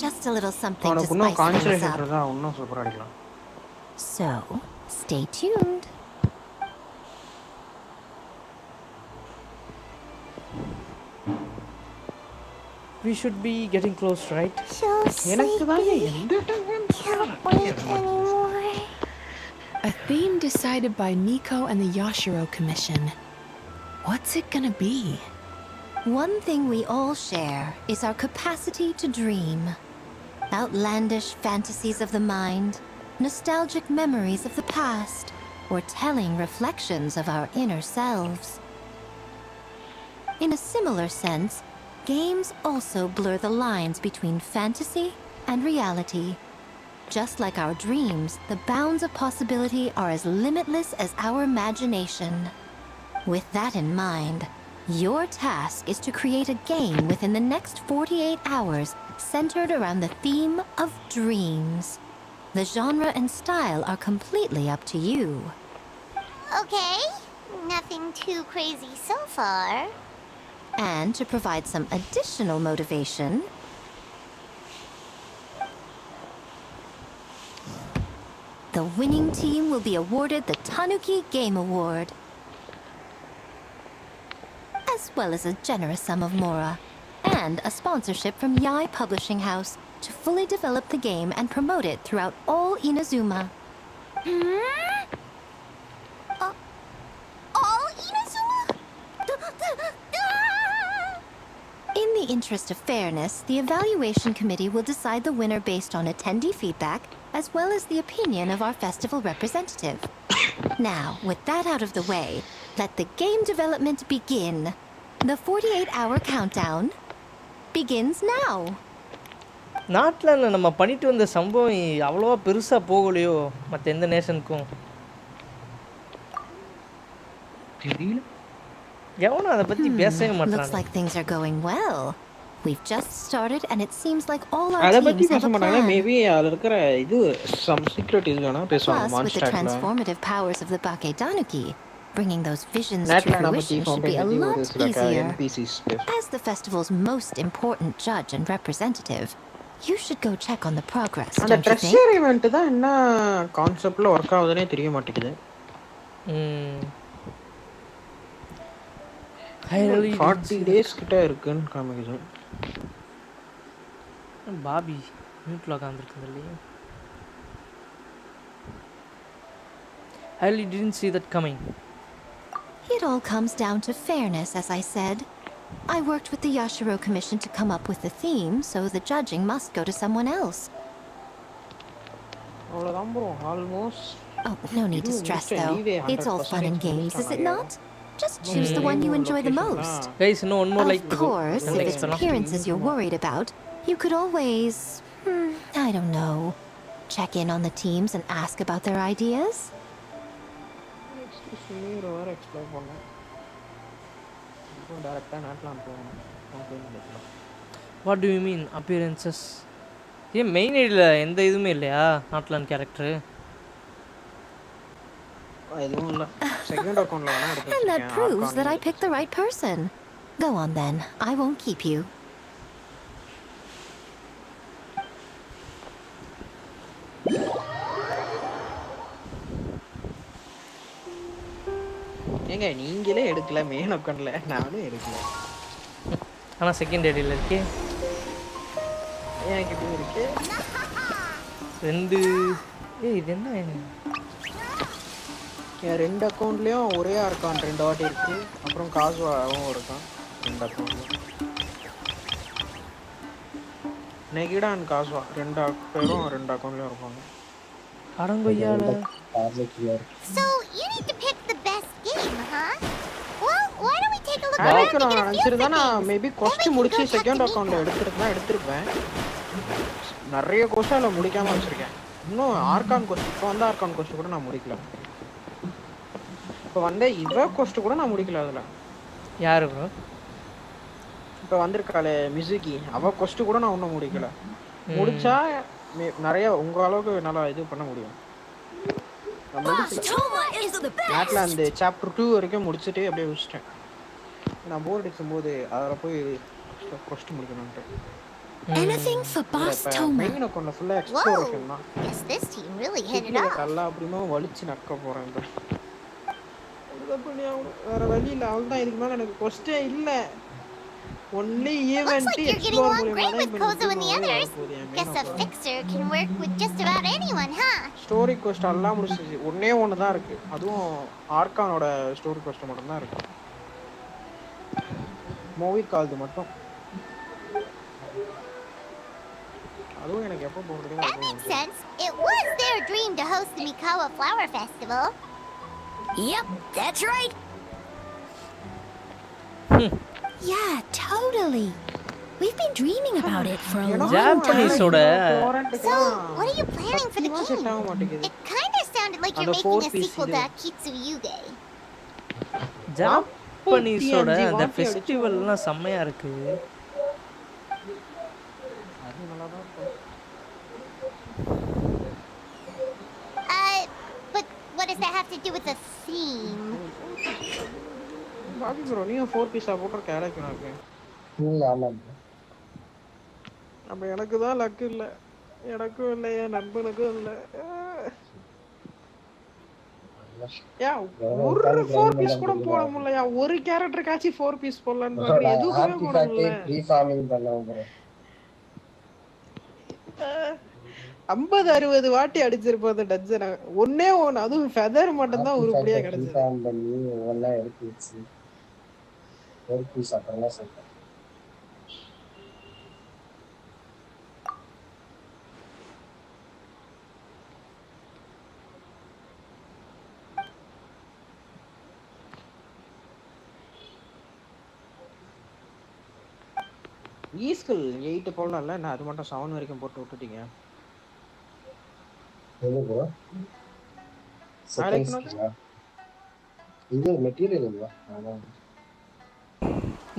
Just a little something to spice things up. இன்னும் சூப்பரா அடிக்கலாம். So, stay tuned. We should be getting close, right? So sleepy. Can't wait anymore. A theme decided by Nico and the Yashiro Commission. What's it gonna be? One thing we all share is our capacity to dream. Outlandish fantasies of the mind, nostalgic memories of the past, or telling reflections of our inner selves. In a similar sense, games also blur the lines between fantasy and reality. Just like our dreams, the bounds of possibility are as limitless as our imagination. With that in mind, your task is to create a game within the next 48 hours centered around the theme of dreams. The genre and style are completely up to you. Okay, nothing too crazy so far. And to provide some additional motivation, the winning team will be awarded the Tanuki Game Award, as well as a generous sum of mora, and a sponsorship from Yai Publishing House to fully develop the game and promote it throughout all Inazuma. All Inazuma? In the interest of fairness, the evaluation committee will decide the winner based on attendee feedback, as well as the opinion of our festival representative. Now, with that out of the way, let the game development begin. The 48-hour countdown begins now. நாட்டில் நம்ம பண்ணிட்டு வந்த சம்பவம் அவ்வளோவா பெருசாக போகலையோ மற்ற எந்த நேஷனுக்கும். தெரியல. எவனும் அதை பற்றி பேசவே மாட்டாங்க. Looks like things are going well. We've just started and it seems like all our அதை teams பத்தி have பேச a மாட்டாங்க. plan. மேபி அதுல இருக்கிற இது some secret இதுனா பேசுவாங்க. Plus, with the transformative powers of the Bakedanuki, bringing those visions to fruition should be a lot easier. As the festival's most important judge and representative, you should go check on the progress, அந்த don't you think? Treasure event தான் என்ன கான்செப்ட்ல work ஆகுதுனே தெரிய மாட்டேங்குது. 40 days கிட்ட இருக்குன்னு காமிக்குது. Bobby மியூட்ல உட்கார்ந்திருக்குது இல்லையா? I really didn't see that coming. It all comes down to fairness, as I said. I worked with the Yashiro Commission to come up with the theme, so the judging must go to someone else. அவ்வளவுதான் bro, almost. Oh, no need to stress though. It's all fun and games, is it not? Just choose the one you enjoy the most. Guys, no one more like to go. Of course, if it's appearances you're worried about, you could always, I don't know, check in on the teams and ask about their ideas. Sameer வேற explore பண்ணேன். இப்போ டைரக்டா நாட்லாம் போகணும். What do you mean appearances? ஏன் main ஐடியில் எந்த இதுவுமே இல்லையா நாட்லான் கேரக்டரு? எதுவும் இல்லை. செகண்ட் அக்கௌண்ட்ல வேணா எடுத்து And that வச்சிருக்கேன். proves that I picked the right person. Go on then. I won't keep you. ஏங்க நீங்களே எடுக்கல மெயின் அக்கௌண்ட்ல, நானும் எடுக்கல. ஆனா செகண்ட் ஐடியில் இருக்கே. எனக்கு இது இருக்கு. ரெண்டு இது என்ன? என் ரெண்டு அக்கௌண்ட்லயும் ஒரே அக்கௌண்ட் 2 வாட்டி இருக்கு. அப்புறம் காசுவாவும் இருக்கான் 2 அக்கௌண்ட்ல. நெகிடா அண்ட் காசுவா 2 பேரும் 2 அக்கௌண்ட்லயும் இருப்பாங்க. அடங்கொய்யால. So you need to pick the best game, huh? Well, why don't we take a look around and get a feel for நினைச்சிருந்தா நான் things? மேபி கொஸ்ட் முடிச்சு செகண்ட் அக்கௌண்ட்ல எடுத்திருப்பேன். நிறைய கொஸ்ட்ல முடிக்காம வச்சிருக்கேன். இன்னும் ஆர்கான் கொஸ்ட் இப்போ வந்து ஆர்கான் கொஸ்ட் கூட நான் முடிக்கல. இப்போ வந்து இவ கொஸ்ட் கூட நான் முடிக்கல. அதுல யாரு ப்ரோ? இப்போ வந்திருக்காளே மிசுகி, அவ கொஸ்ட் கூட நான் இன்னும் முடிக்கல. முடிச்சா நிறைய உங்க அளவுக்கு நல்லா இது பண்ண முடியும். நாட்டில் அந்த சாப்டர் 2 வரைக்கும் முடிச்சுட்டு அப்படியே வச்சுட்டேன். நான் போர்டு அடிக்கும்போது அதில் போய் கொஸ்ட் முடிக்கணும்ட்டு. Anything for Boss Toma. Main அக்கௌண்ட்ல ஃபுல்லா எக்ஸ்ப்ளோரேஷன் தான். Guess this team really hit it off. நல்லா அப்படிமா வலிச்சு நக்க போறேன். வேற வழி இல்ல. அவள்தான் இதுக்கு மேல எனக்கு கொஸ்டே இல்ல. Only event Looks like you're getting along great with Kozo and the others. Guess a fixer can work with just about anyone, huh? Story quest எல்லாம் முடிச்சிச்சு. ஒண்ணு தான் இருக்கு. அதுவும் ஆர்கானோட ஸ்டோரி கொஸ்ட் மட்டும் தான் இருக்கு. மூவி கால்து மட்டும். அதுவும் எனக்கு எப்போ போறதுன்னு That makes sense. It was their dream to host the Mikawa Flower Festival. Yep, that's right. Yeah, totally. We've been dreaming about it for a long Japanese time. oda. So, what are you planning for the game? It kind of sounded like you're making a sequel to Akitsu Yuge. Japanese oda அந்த ஃபெஸ்டிவல்லாம் செமையா இருக்கு. But what does that have to do with the theme? Bobby bro நீங்க 4 பீஸா போட்ற கேலக்கு நாக்கு. ஆமா. அப்ப எனக்கு தான் லக் இல்ல. எனக்கும் இல்ல, என் நண்பனுக்கும் இல்ல. யா ஒரு 4 பீஸ் கூட போட முடியல. யா ஒரு கேரக்டர் காச்சி 4 பீஸ் போடலாம்னு பாக்குறேன். எதுக்குமே போட முடியல. ஃப்ரீ ஃபார்மிங் பண்ணலாம் ப்ரோ. 50-60 வாட்டி அடிச்சிருப்போம் அந்த டஜன். ஒண்ணே அதுவும் ஃபெதர் மட்டும் தான் உருப்படியா கிடைச்சது. ஃபார்ம் பண்ணி எல்லாம் எடுத்து வச்சு ஒரு பீஸ் அப்புறமா சொல்றேன். ஈஸ்கல் 8 போடலாம்ல. நான் அது மட்டும் 7 வரைக்கும் போட்டு விட்டுட்டீங்க. எதுக்கு செகண்ட்ஸ்ல இது மெட்டீரியல் இல்ல. ஆமா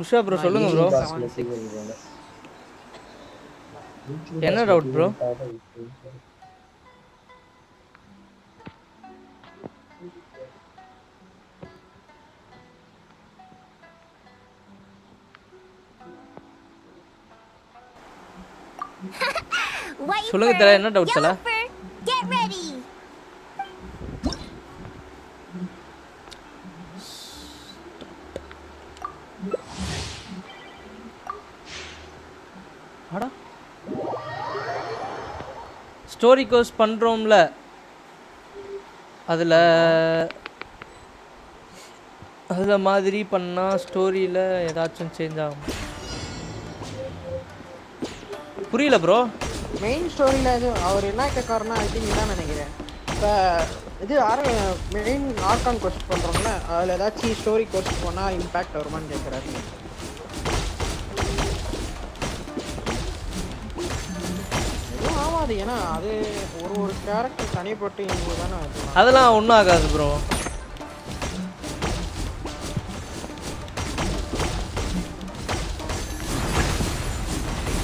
உஷா ப்ரோ சொல்லுங்க ப்ரோ. என்ன டவுட் ப்ரோ? சொல்லுங்க தல, என்ன டவுட் தல? Get ready. அட ஸ்டோரி கோர்ஸ் பண்றோம்ல, அதுல மாதிரி பண்ணா ஸ்டோரியில ஏதாச்சும் சேஞ்ச் ஆகும். புரியல ப்ரோ. மெயின் ஸ்டோரியில அது அவர் என்ன கேட்காருன்னா ஐ திங்க் இதான் நினைக்கிறேன். இப்போ இது மெயின் ஆர்கான் கோர்ஸ் பண்ணுறோம்ல, அதில் ஏதாச்சும் ஸ்டோரி கோர்ஸ் போனால் இம்பேக்ட் வருமானு கேட்குறாரு. எதுவும் ஆகாது, ஏன்னா அது ஒரு கேரக்டர் தனிப்பட்டு இவங்க தானே. அதெல்லாம் ஒன்றும் ஆகாது ப்ரோ.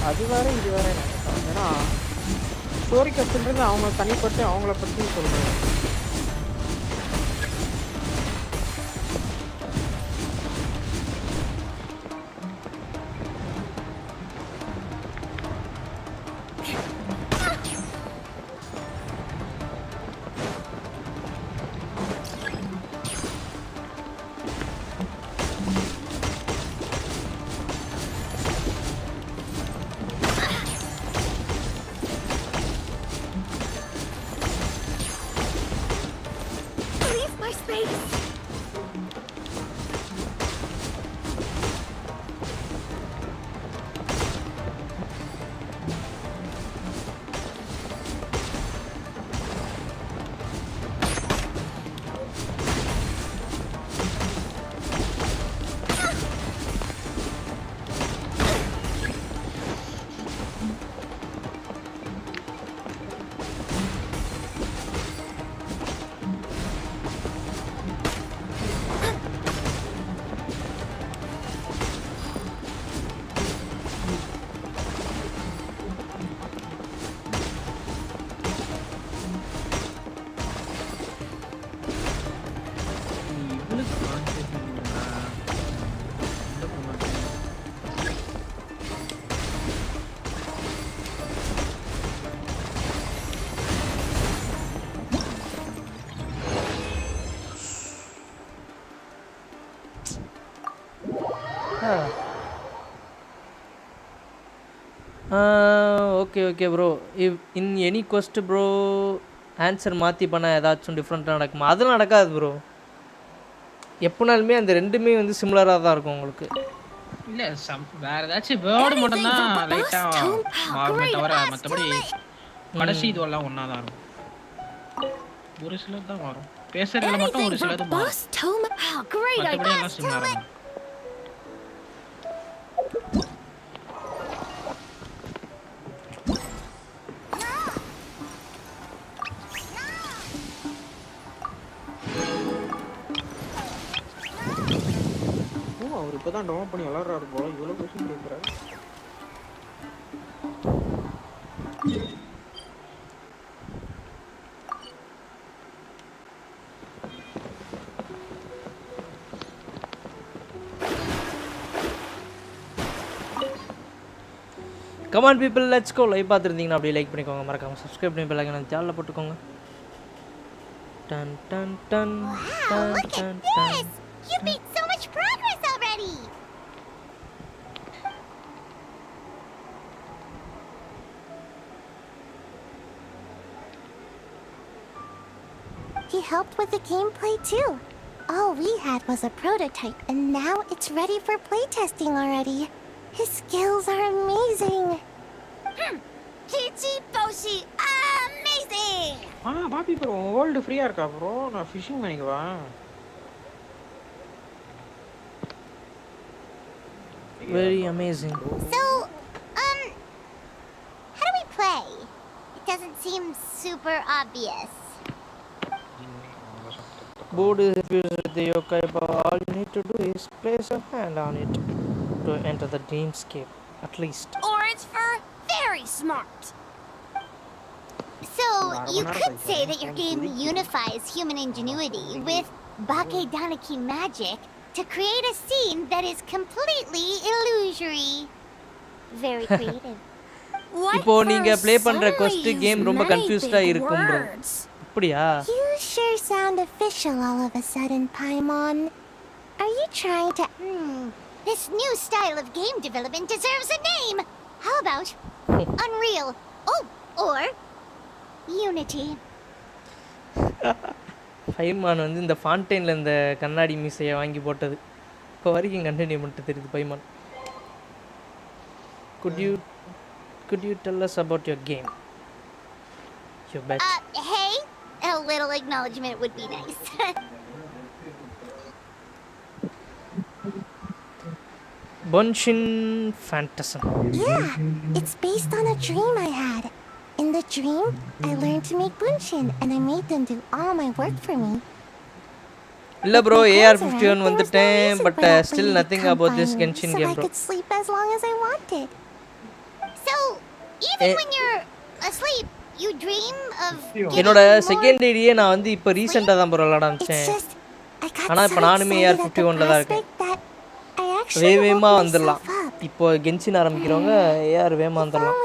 அது வேற இது வேற ஏன்னா ஸ்டோரி கத்துன்றது அவங்க தனிப்பட்டு அவங்கள பற்றி சொல்றாங்க. Okay bro. In any quest bro answer மாற்றி பண்ணால் ஏதாச்சும் டிஃப்ரெண்ட்டாக நடக்குமா? அது நடக்காது ப்ரோ. எப்போனாலுமே அந்த ரெண்டுமே வந்து சிமிலராக தான் இருக்கும் உங்களுக்கு. இல்லை வேறு ஏதாச்சும் வேர்டு மட்டும்தான் லைட்டாக மாறுமே தவிர மற்றபடி கடைசி இதுவெல்லாம் ஒன்றா தான் இருக்கும். ஒரு சிலது தான் வரும், பேசுறதுல மட்டும் ஒரு சிலது மாறும், மற்றபடி எல்லாம் சிமிலராக இருக்கும். அவர் இப்பதான் டவுன் பண்ணி விளையாடுறாரு போல, இவ்வளவு கொஸ்டின் கேட்கிறாரு. Come on people, let's go. Live பார்த்துருந்தீங்கன்னா அப்படியே லைக் பண்ணிக்கோங்க, மறக்காம சப்ஸ்கிரைப் பண்ணி பெல் ஐகானை சேனலில் போட்டுக்கோங்க. Done done done done done done. You made so much progress already! He helped with the gameplay too. All we had was a prototype, and now it's ready for playtesting already. His skills are amazing. Kichi Boshi, amazing! Poppy bro world ஃப்ரீயா இருக்கா bro? நான் phishing பண்ணிக்குவா. Very amazing. So, how do we play? It doesn't seem super obvious. Board is fused with the yokai bar. All you need to do is place your hand on it to enter the dreamscape, at least. Or it's for very smart. So, you could say that your game unifies human ingenuity with Bakedanaki magic to create a scene that is completely illusory. Very creative. இப்போ நீங்க play பண்ற quest game ரொம்ப கன்ஃபியூஸ்டா இருக்கும் bro. அப்படியா? You sure sound official all of a sudden, Paimon. Are you trying to This new style of game development deserves a name. How about Unreal? Oh, or Unity. பைமான் வந்து இந்த ஃபாண்டெயின்ல இந்த கண்ணாடி மீசையை வாங்கி போட்டது இப்போ வரைக்கும் கண்டினியூ பண்ணிட்டு தெரியுது பைமான். Could you tell us about your game? You bet. Hey, a little acknowledgement would be nice. Genshin Phantasm. Yeah, it's based on a dream I had. In the dream, I learned to make Bunshin, and I made them do all my work for me. இல்ல bro, AR-51 வந்துட்டேன், but still nothing about this Genshin game bro. So I could sleep as long as I wanted. So, even when you're asleep, you dream of என்னோட second ஐடியே நான் வந்து இப்போ ரீசெண்டாக தான் bro விளாட ஆரம்பிச்சேன். ஆனால் இப்போ நானுமே AR51 தான் இருக்கேன். வேகமாக வந்துடலாம். இப்போ கென்ஷின் ஆரம்பிக்கிறவங்க AR வேகமாக வந்துடலாம்.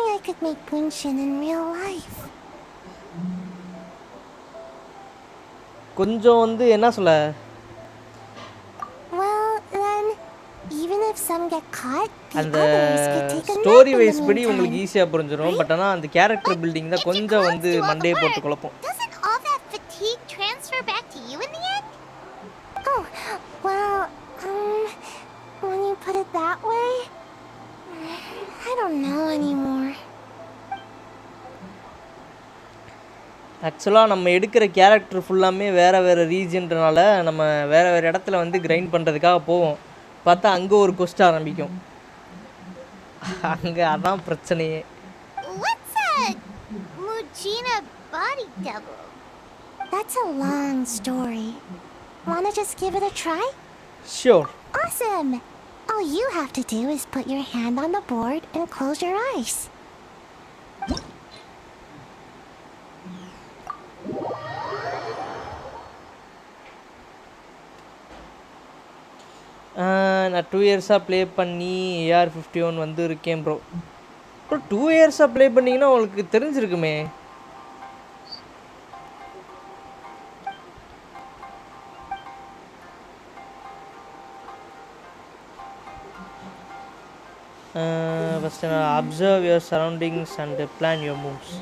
கொஞ்சம் வந்து என்ன சொல்ல, அந்த ஸ்டோரி வைஸ் படி உங்களுக்கு ஈஸியாக புரிஞ்சிடும். பட் ஆனால் அந்த கேரக்டர் பில்டிங் தான் கொஞ்சம் வந்து மண்டையை போட்டு குழப்பம். transfer back to you in the end? Oh, well, when you put it that way, I don't know anymore. ஆக்சுவலாக நம்ம எடுக்கிற கேரக்டர் ஃபுல்லாமே வேறு வேறு ரீஜன்றனால நம்ம வேறு வேறு இடத்துல வந்து கிரைண்ட் பண்ணுறதுக்காக போவோம். பார்த்தா அங்கே ஒரு கொஸ்ட் ஆரம்பிக்கும். அங்கே அதான் பிரச்சனையே. What's a Mujina body double? That's a long story. Wanna just give it a try? Sure. Awesome! All you have to do is put your hand on the board and close your eyes. நான் 2 இயர்ஸாக play பண்ணி AR51 வந்து இருக்கேன் bro. Bro 2 இயர்ஸாக play பண்ணிங்கன்னா உங்களுக்கு தெரிஞ்சிருக்குமே. First observe your surroundings and plan your moves.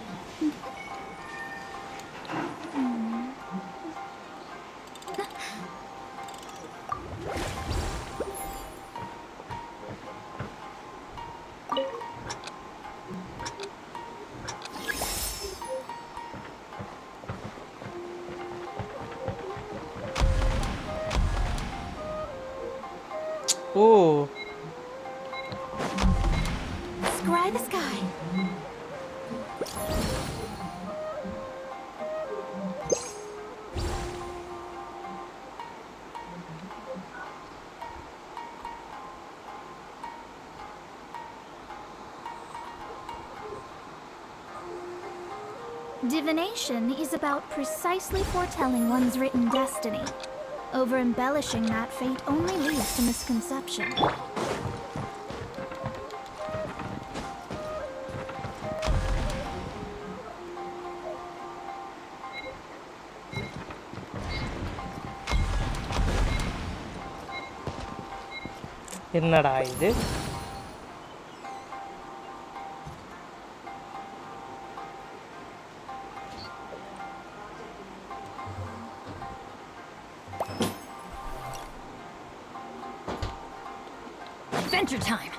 Oh. Scry the sky. Divination is about precisely foretelling one's written destiny. Over-embellishing that fate only leads to misconception. என்னடா இது? Adventure time.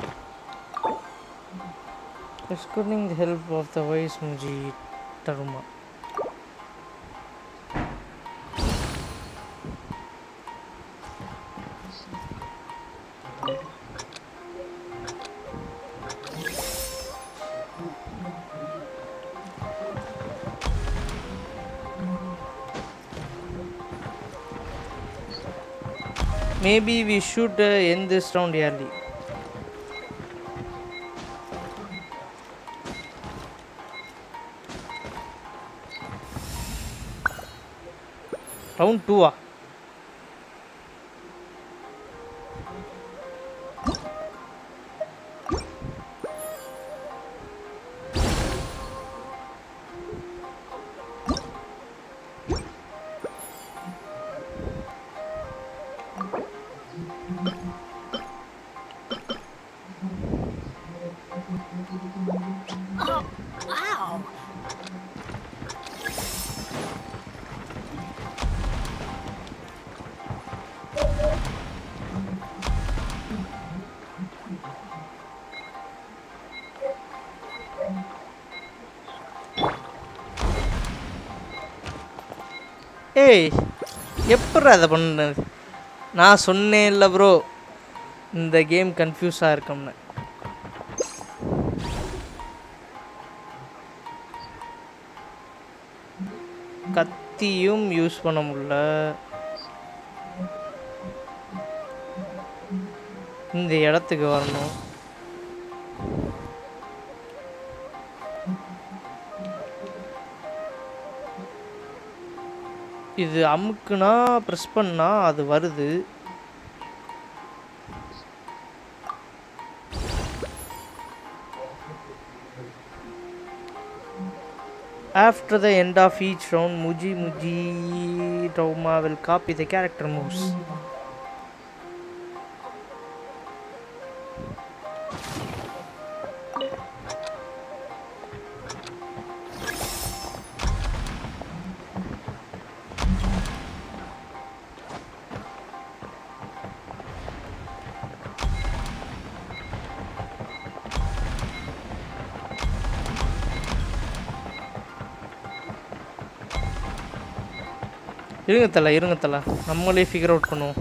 Escorting the help of the wise Muji Taruma. Maybe we should end this round early. Round 2 ஏய் எப்பட்றா அதை பண்ணது? நான் சொன்னேன் இல்லை bro இந்த கேம் கன்ஃபியூஸாக இருக்கும்னு. கத்தியும் யூஸ் பண்ண முடியல. இந்த இடத்துக்கு வரணும். இது அமுக்குனா ப்ரெஸ் பண்ணா அது வருது. After the end of each round, Muji Trauma will copy the character moves. இருங்க தல நம்மளே ஃபிகர் அவுட் பண்ணுவோம்.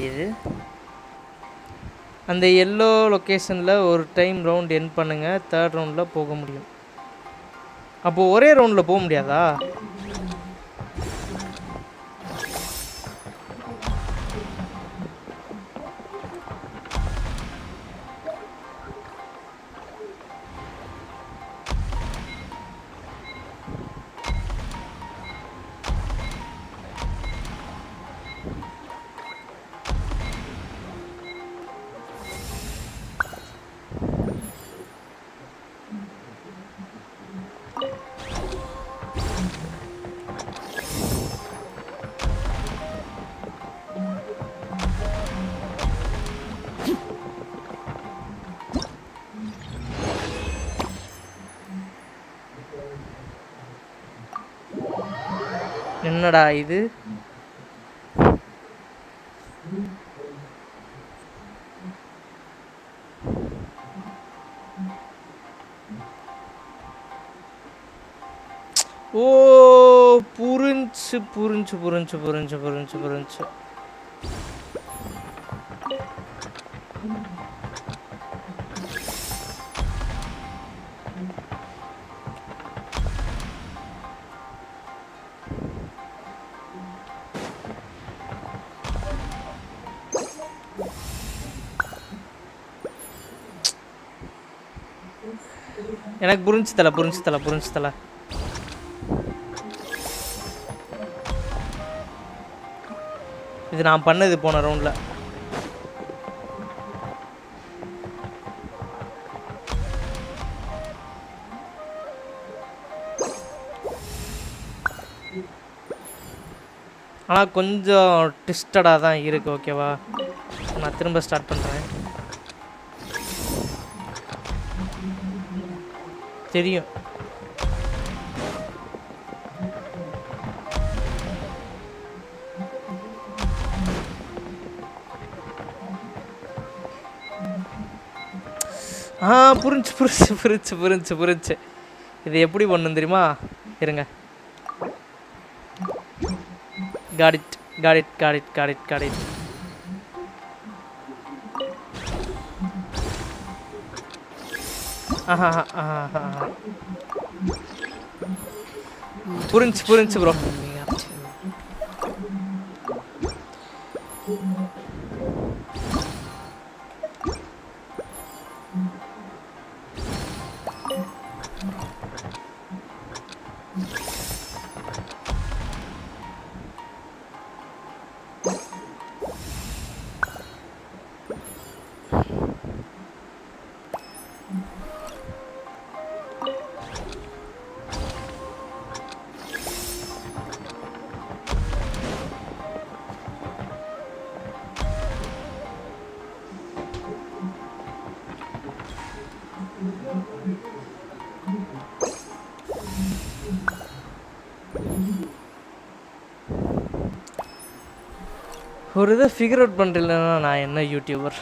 இது அந்த எல்லோ லொகேஷனில் ஒரு டைம் ரவுண்ட் எண்ட் பண்ணுங்க. 3rd ரவுண்டில் போக முடியும். அப்போது ஒரே ரவுண்டில் போக முடியாதா? என்னடா இது? ஓ புரிஞ்சு. எனக்கு புரிஞ்சு தல. இது நான் பண்ணது போன ரவுண்டில். ஆனால் கொஞ்சம் ட்விஸ்டடாக தான் இருக்குது. ஓகேவா, நான் திரும்ப ஸ்டார்ட் பண்ணுறேன். தெரியும். புரிஞ்சு. இது எப்படி பண்ணும் தெரியுமா? இருங்க. Got it. புரிஞ்சு ப்ரோ. ஒரு இதை ஃபிகர் அவுட் பண்ணுறேன்னா நான் என்ன YouTuber.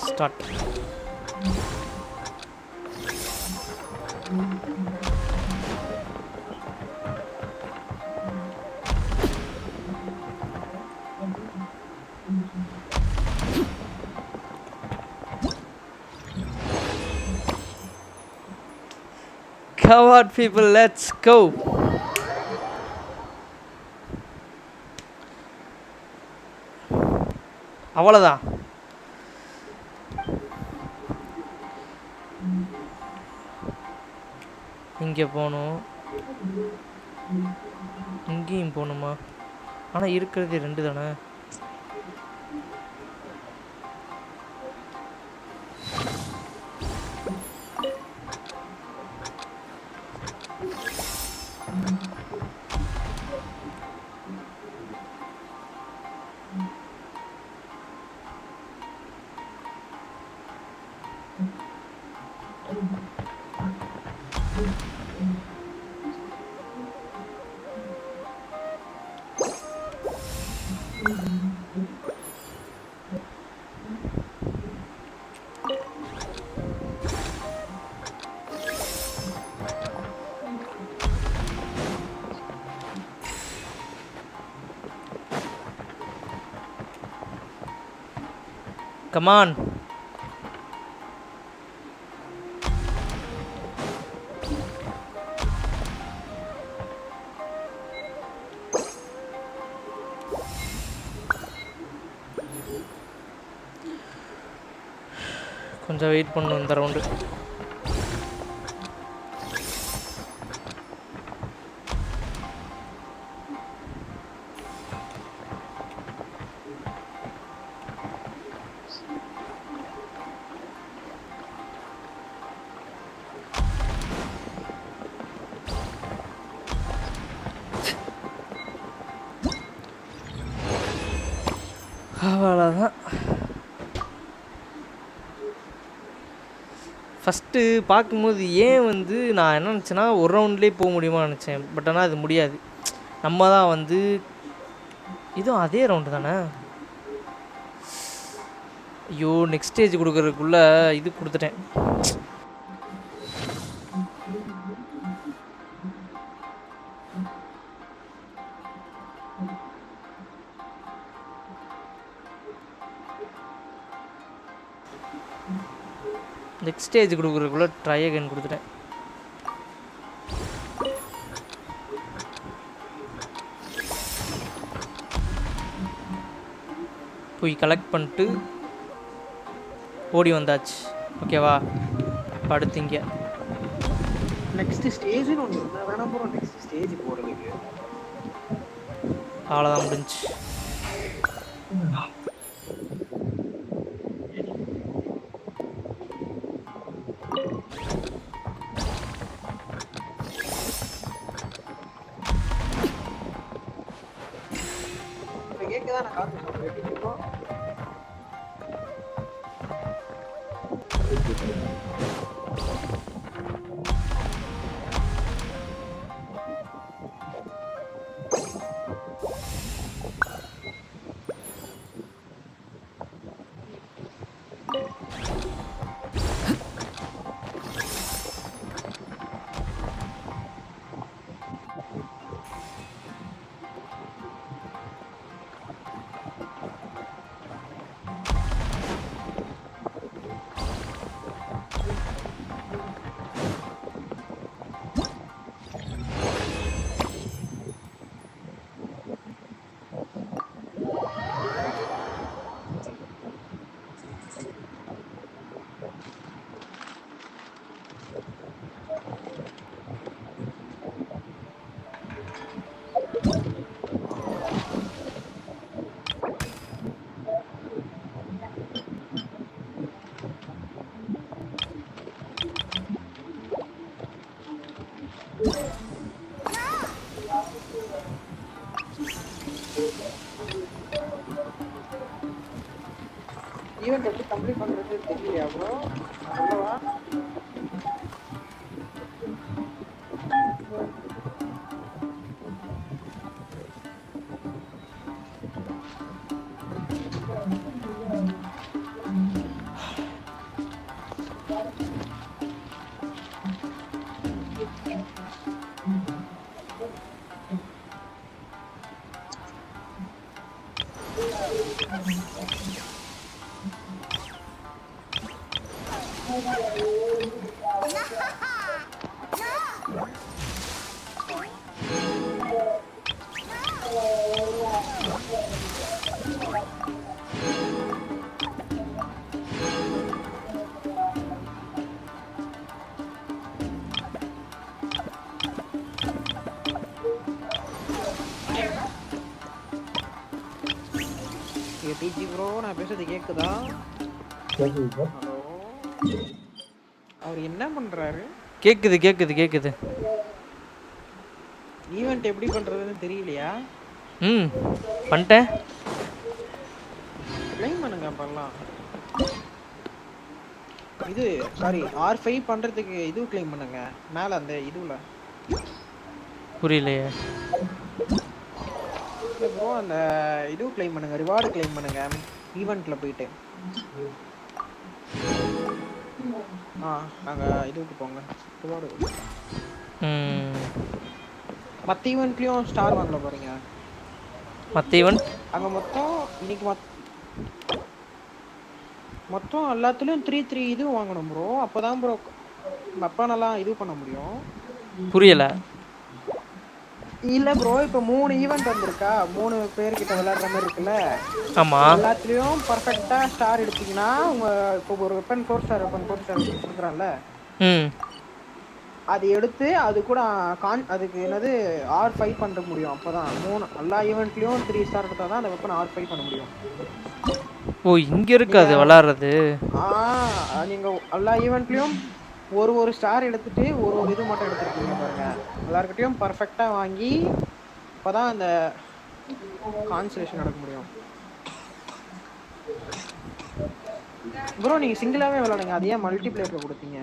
Start. Come on people, let's go. அவ்வளோதான். இங்கே போகணும், இங்கேயும் போகணுமா? ஆனால் இருக்கிறது 2 தானே. Come on. கொஞ்சம் வெயிட் பண்ணணும் இந்த ரவுண்டு. அவ்வளோதான். ஃபஸ்ட்டு பார்க்கும்போது ஏன் வந்து நான் என்ன நினச்சேன்னா ஒரு ரவுண்ட்லேயே போக முடியுமா நினச்சேன். பட் ஆனால் அது முடியாது. நம்ம தான் வந்து இதுவும் அதே ரவுண்டு தானே. ஐயோ, நெக்ஸ்ட் ஸ்டேஜ் கொடுக்கறதுக்குள்ளே இது கொடுத்துட்டேன். நெக்ஸ்ட் ஸ்டேஜ் கொடுக்குறதுக்குள்ளே ட்ரை அகைன் கொடுத்துட்டேன். போய் கலெக்ட் பண்ணிட்டு ஓடி வந்தாச்சு. ஓகேவா? படுத்திங்க. நெக்ஸ்ட் ஸ்டேஜ்னு ஒன்று வேணா போகிறோம். நெக்ஸ்ட் ஸ்டேஜ் போகிறதுக்கு அவ்வளோதான், முடிஞ்சு. ஈவென்ட் எப்படி கம்ப்ளீட் பண்றது தெரியலையா ப்ரோ சொல்லவா டிஜி ப்ரோ நான் பேசுறது கேக்குதா ஹலோ அவர் என்ன பண்றாரு கேக்குது ஈவென்ட் எப்படி பண்றதுன்னு தெரியலையா பண்ணிட்டேன் க்ளைம் பண்ணுங்க அப்பலாம் இது சாரி R5 பண்றதுக்கு இது க்ளைம் பண்ணுங்க மேல அந்த இதுல புரியலையே ப்ரோ அந்த இது க்ளைம் பண்ணுங்க ரிவார்ட் க்ளைம் பண்ணுங்க ஈவென்ட்ல போயிட்டு நாங்க இதுக்கு போங்க ரிவார்ட் மத்த ஈவென்ட்லயும் ஸ்டார் வாங்கல போறீங்க மத்த ஈவென்ட் அங்க மொத்தம் இன்னைக்கு மொத்தம் எல்லாத்துலயும் 3 இது வாங்கணும் ப்ரோ அப்பதான் ப்ரோ மப்பானலாம் இது பண்ண முடியும் புரியல இல்ல ப்ரோ இப்ப 3 ஈவென்ட் வந்திருக்கா 3 பேர் கிட்ட விளையாடுற மாதிரி இருக்குல்ல ஆமா எல்லாத்துலயும் பெர்ஃபெக்ட்டா ஸ்டார் எடுத்தீங்கன்னா உங்க இப்போ ஒரு வெப்பன் 4 ஸ்டார் கொடுக்குறான்ல அது எடுத்து அது கூட அதுக்கு என்னது R5 பண்ண முடியும் அப்பதான் 3 எல்லா ஈவென்ட்லயும் 3 ஸ்டார் எடுத்தா தான் அந்த வெப்பன் R5 பண்ண முடியும் ஓ இங்க இருக்காது விளையாடுறது நீங்க எல்லா ஈவென்ட்லயும் ஒரு ஸ்டார் எடுத்துட்டு ஒரு இது மட்டும் எடுத்துருக்கீங்க பாருங்க எல்லார்கிட்டயும் பர்ஃபெக்ட்டா வாங்கி அப்பதான் அந்த கான்சலேஷன் நடக்க முடியும் ப்ரோ நீங்க சிங்கிளாவே விளையாடுங்க அது ஏன் மல்டிப்ளேயர்ல கொடுத்தீங்க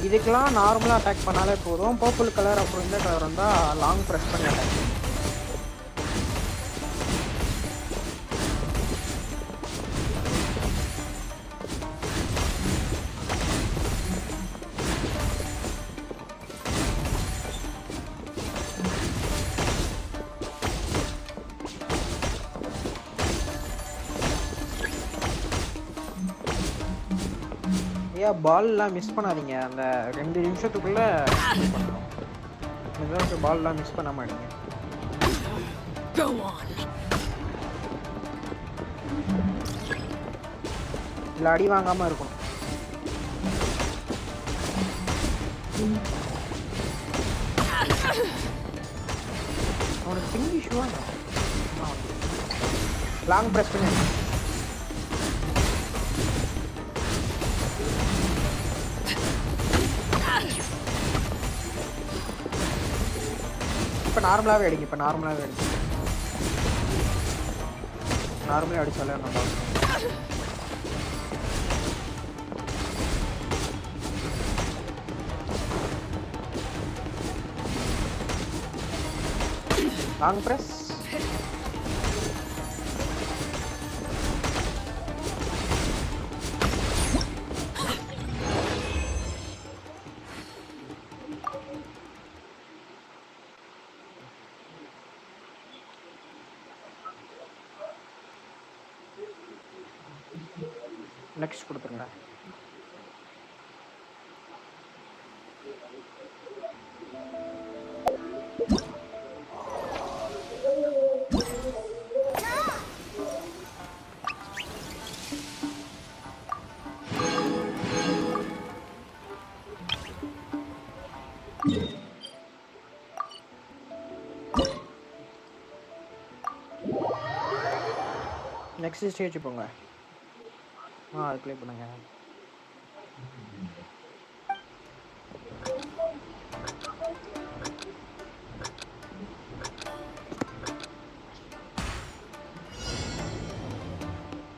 இதுக்கெல்லாம் நார்மலா அட்டாக் பண்ணாலே போதும் பர்பிள் கலர் அப்புறம் இந்த கலர் வந்தா லாங் பிரஸ் பண்ணி அட்டாக் பால்லாம் மிஸ் பண்ணாதீங்க அந்த 2 நிமிஷத்துக்குள்ள பால்லாம் மிஸ் பண்ண மாட்டீங்க இல்ல அடி வாங்காம இருக்கணும் அவனுக்கு பிங்கிஷ் வாங்க லாங் பிரஸ் பண்ணி இப்ப நார்மலாவே அடிங்க நார்மலாவே அடிச்சாலே நல்லா இருக்கும் லாங் பிரஸ் நெக்ஸ்ட் கொடுத்துருங்க நெக்ஸ்ட் ஸ்டேஜ் போங்க அது ப்ளே பண்ணுங்க.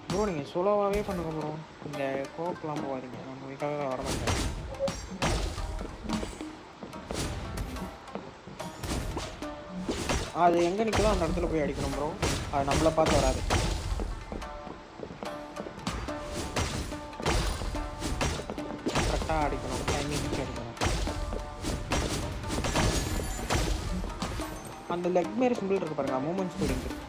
ப்ரோ நீங்கள் சோலோவாகவே பண்ணுங்க ப்ரோ. நீங்கள் கோவப்பெலாம் போகாதீங்க. நான் உங்களுக்காக வர மாட்டேன். அது எங்கே நிற்கலாம் அந்த இடத்துல போய் அடிக்கணும் ப்ரோ. அது நம்மளை பார்த்து வராது. கரெக்டாக அடிக்கணும். டைமிங்க்கு அடிக்கணும். அந்த லெக் மாரி சிம்பிள் இருக்கு பாருங்க. மூமெண்ட் ஸ்பீடிங் இருக்கு.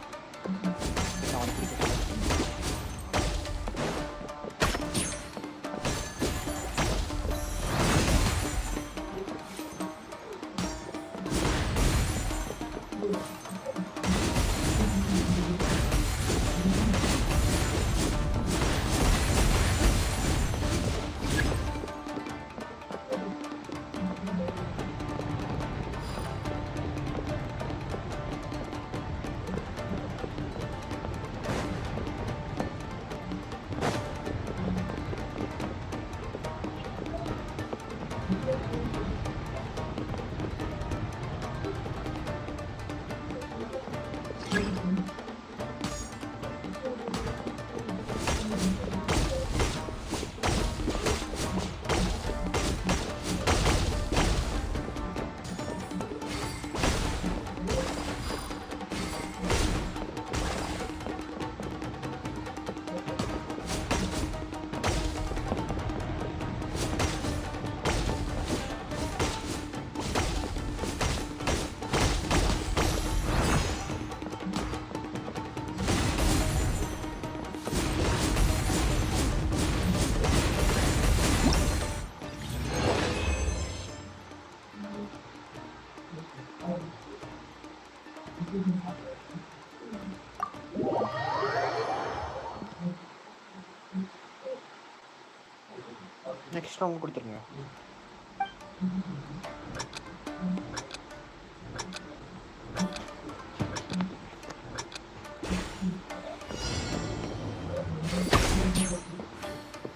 நெக்ஸ்ட் ரவுண்ட் கொடுத்துருங்க.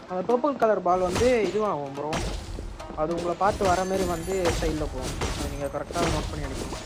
அந்த பர்பிள் கலர் பால் வந்து இதுவாகும் ப்ரோ. அது உங்களை பார்த்து வர மாதிரி வந்து சைடில் போகும். அது நீங்கள் கரெக்டாக நோட் பண்ணி அடிக்கணும்.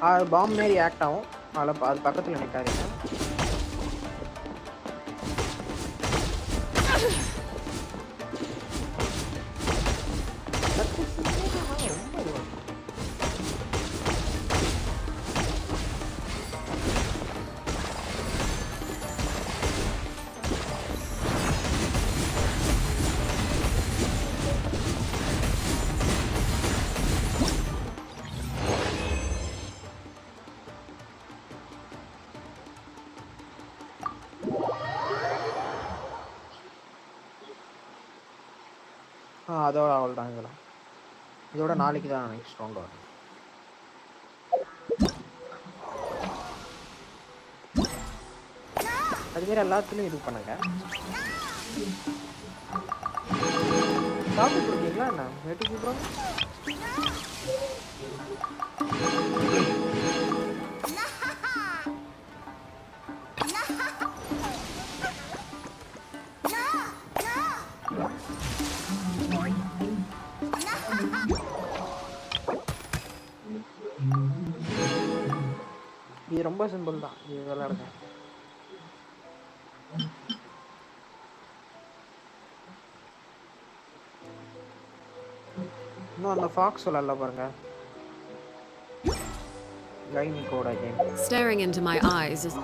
அது பாம்பு மாரி ஆக்ட் ஆகும். அதில் அது பக்கத்தில் நிற்காதீங்க. அதோட அவள் தான். இதோட நாளைக்கு தான் நெக்ஸ்ட் ரவுண்ட் வரும். அதுமாரி எல்லாத்துலேயும் இது பண்ணுங்க. சாப்பிட்டு இருக்கீங்களா என்ன? வெட்டி கூப்பிட்றோம். இது ரொம்ப சிம்பிள் தான். இது விளையாடுங்க. இன்னும் அந்த ஃபாக்ஸ் விளையாடல பாருங்க. கைமி கோட் again. Staring into my eyes is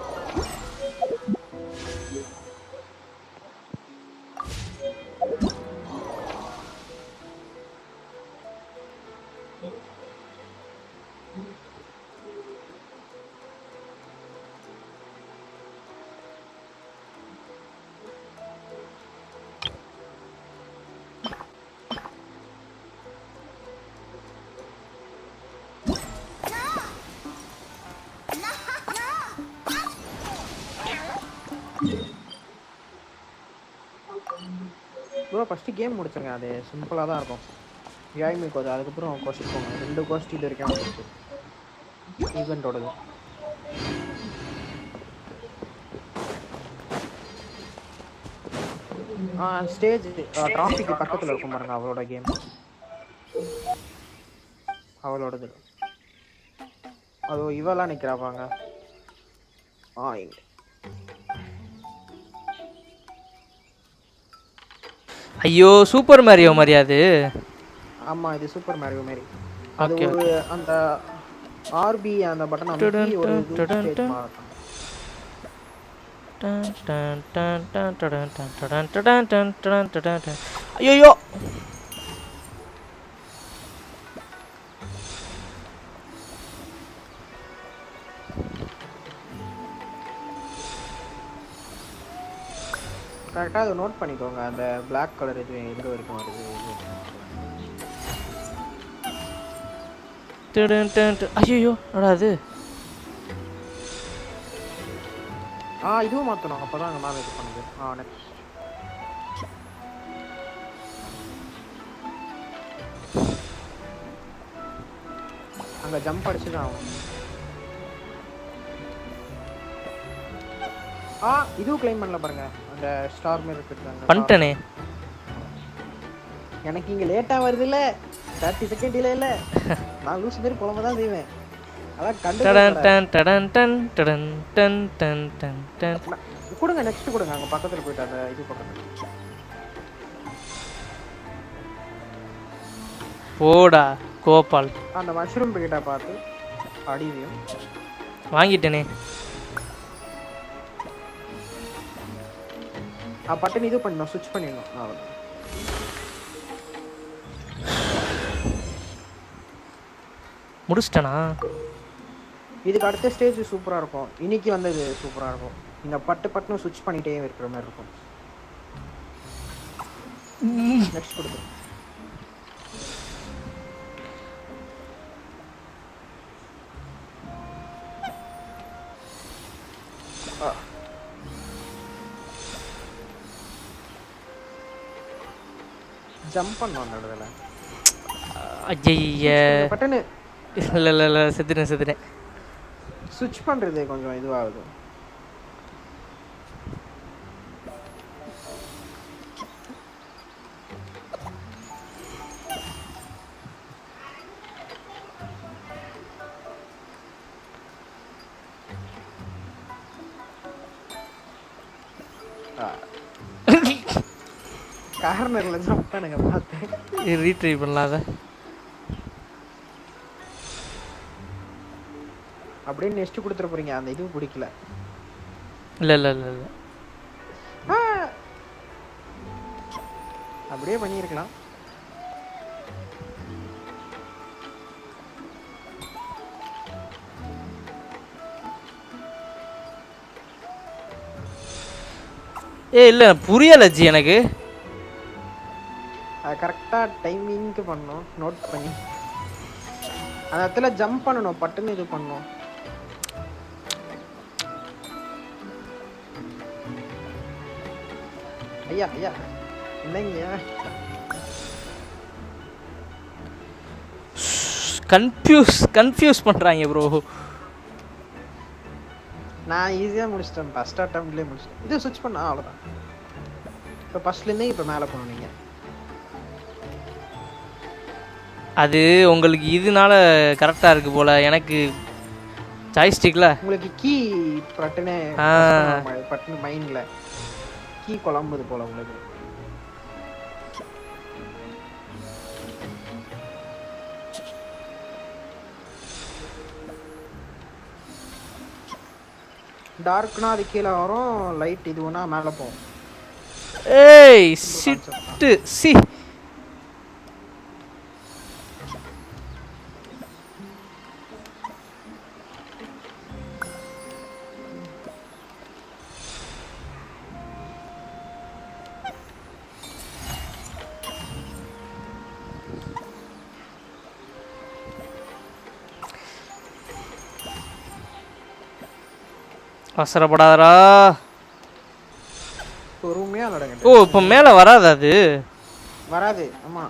bro first game முடிச்சங்க அது சிம்பிளா தான் இருக்கும் Bgmi கோட் அதுக்கு அப்புறம் கோஸ்ட் போங்க 2 கோஸ்ட் இது வரைக்கும் வந்துச்சு ஈவென்ட்டோடது ஸ்டேஜ் டிராஃபிக் பக்கத்துல இருக்கும் பாருங்க அவளோட கேம் அவளோடது அதோ இவெல்லாம் நிக்கிறாங்க ஐயோ சூப்பர் மேரியோ மாதிரி அது ஆமா இது சூப்பர் மேரியோ மாதிரி அது ஒரு அந்த ஆர்பி அந்த பட்டன் அமுக்கி ஒரு ஸ்டேஜ் மாறும் ஐயோ கரெக்டாக அதை நோட் பண்ணிக்கோங்க அந்த பிளாக் கலர் இது எங்க வரைக்கும் வருது ஐயோ அடா அது இதுவும் மாற்றணும் அப்போ தான் அங்கே மேலே இது பண்ணுது நெக்ஸ்ட் அங்கே ஜம்ப் அடிச்சு தான் ஆகும் இதுவும் கிளைம் பண்ணல பாருங்க அந்த ஸ்டார் மாதிரி இருக்குங்க பண்ணிட்டேனே எனக்கு இங்கே லேட்டாக வருது இல்லை 30 செகண்ட் இல்ல நான் லூஸ் மாதிரி புலம்ப தான் செய்வேன் அதான் கொடுங்க நெக்ஸ்ட் கொடுங்க அங்க பக்கத்துல போயிட்டு அந்த இது பக்கத்துல போடா கோபால் அந்த மஷ்ரூம் பிக்கெட்டை பார்த்து அடிவியும் வாங்கிட்டேனே பட்டன் இது பண்ணணும் ஸ்விட்ச் பண்ணிடணும் அவ்வளோ முடிச்சிட்டேனா இதுக்கு அடுத்த ஸ்டேஜ் சூப்பராக இருக்கும் இன்னைக்கு வந்தது சூப்பராக இருக்கும் நீங்கள் பட்டுன்னு ஸ்விட்ச் பண்ணிட்டே இருக்கிற மாதிரி இருக்கும் நெக்ஸ்ட் கொடுத்து ஜம்ப் பண்ணோம் அந்த இடத்துல ஐய பட்டனு இல்லை செத்துட்டேன் ஸ்விட்ச் பண்ணுறது கொஞ்சம் இதுவாகுது கார்னரில் ஜம்ப் பண்ணுங்க பார்த்தேன் ரீட்ரை பண்ணலாத அப்படியே நெக்ஸ்ட் கொடுத்துட போறீங்க அந்த இது பிடிக்கல இல்ல அப்படியே பண்ணியிருக்கலாம் இல்ல புரியல ஜி எனக்கு கரெக்டா டைமிங்க்கு பண்ணணும் நோட் பண்ணி அந்த இடத்துல ஜம்ப் பண்ணணும் பட்டுன்னு இது பண்ணணும் ஐயா இல்லைங்க கன்ஃபியூஸ் பண்றாங்க ப்ரோ நான் ஈஸியா முடிச்சிட்டேன் ஃபர்ஸ்ட் அட்டெம்ப்ட்லயே முடிச்சிட்டேன் இது ஸ்விட்ச் பண்ணா அவ்வளவுதான் இப்போ ஃபர்ஸ்ட்ல இருந்தே இப்போ மேலே போனீங்க அது உங்களுக்கு இதனால கரெக்டா இருக்கு போல எனக்கு ஜாய்ஸ்டிக்ல உங்களுக்கு கீ பட்டனே பட்டன் மைண்ட்ல கீ குழம்புது போல உங்களுக்கு டார்க்னா அது கீழே வரும் லைட் இதுனா மேலே போகும் ஏய் சிட்டு சி அவசரப்படாதடா பொறுமையா நடங்க ஓ இப்போ மேலே வராது அது வராது. ஆமா.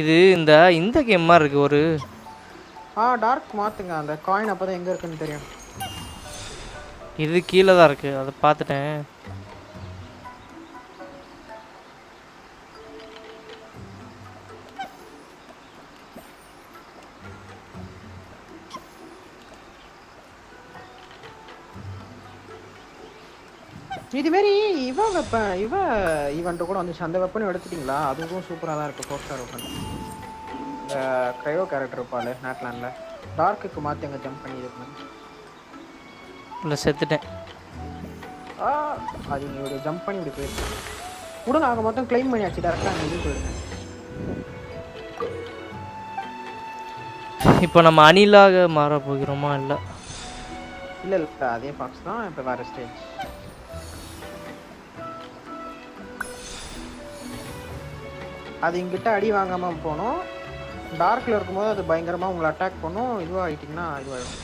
இது இந்த கேம் மாதிரி இருக்கு ஒரு. டார்க் மாத்துங்க அந்த காயின் அப்பதான் எங்க இருக்குன்னு தெரியும். இது கீழே தான் இருக்கு, அதை பார்த்துட்டேன். இது மாதிரி இவ ஈவெண்ட் கூட வந்துச்சு. அந்த வெப்பன் எடுத்துட்டீங்களா? அதுவும் சூப்பரா தான் இருக்கு. 4 ஸ்டார் வெப்பன். இந்த கிரையோ கேரக்டர் இருப்பாளே நாட்லாண்ட்ல டார்க்குக்கு மாத்தி அங்க ஜம்ப் பண்ணி இருக்கு. இல்ல செத்துட்டேன். அது நீ ஒரு ஜம்ப் பண்ணி இப்படி போயிருக்கு. உடனே ஆக மொத்தம் கிளைம் பண்ணியாச்சு. டேரக்டா அங்க இது போயிடுங்க. இப்போ நம்ம அணிலாக மாற போகிறோமா? இல்ல இல்ல அதே பாக்ஸ் தான். இப்போ வேற ஸ்டேஜ். அது இங்கிட்ட அடி வாங்காம போனோம். டார்க்ல இருக்கும்போது அது பயங்கரமா உங்களை அட்டாக் பண்ணும். இதுவாகிட்டீங்கன்னா இதுவாயிடும்.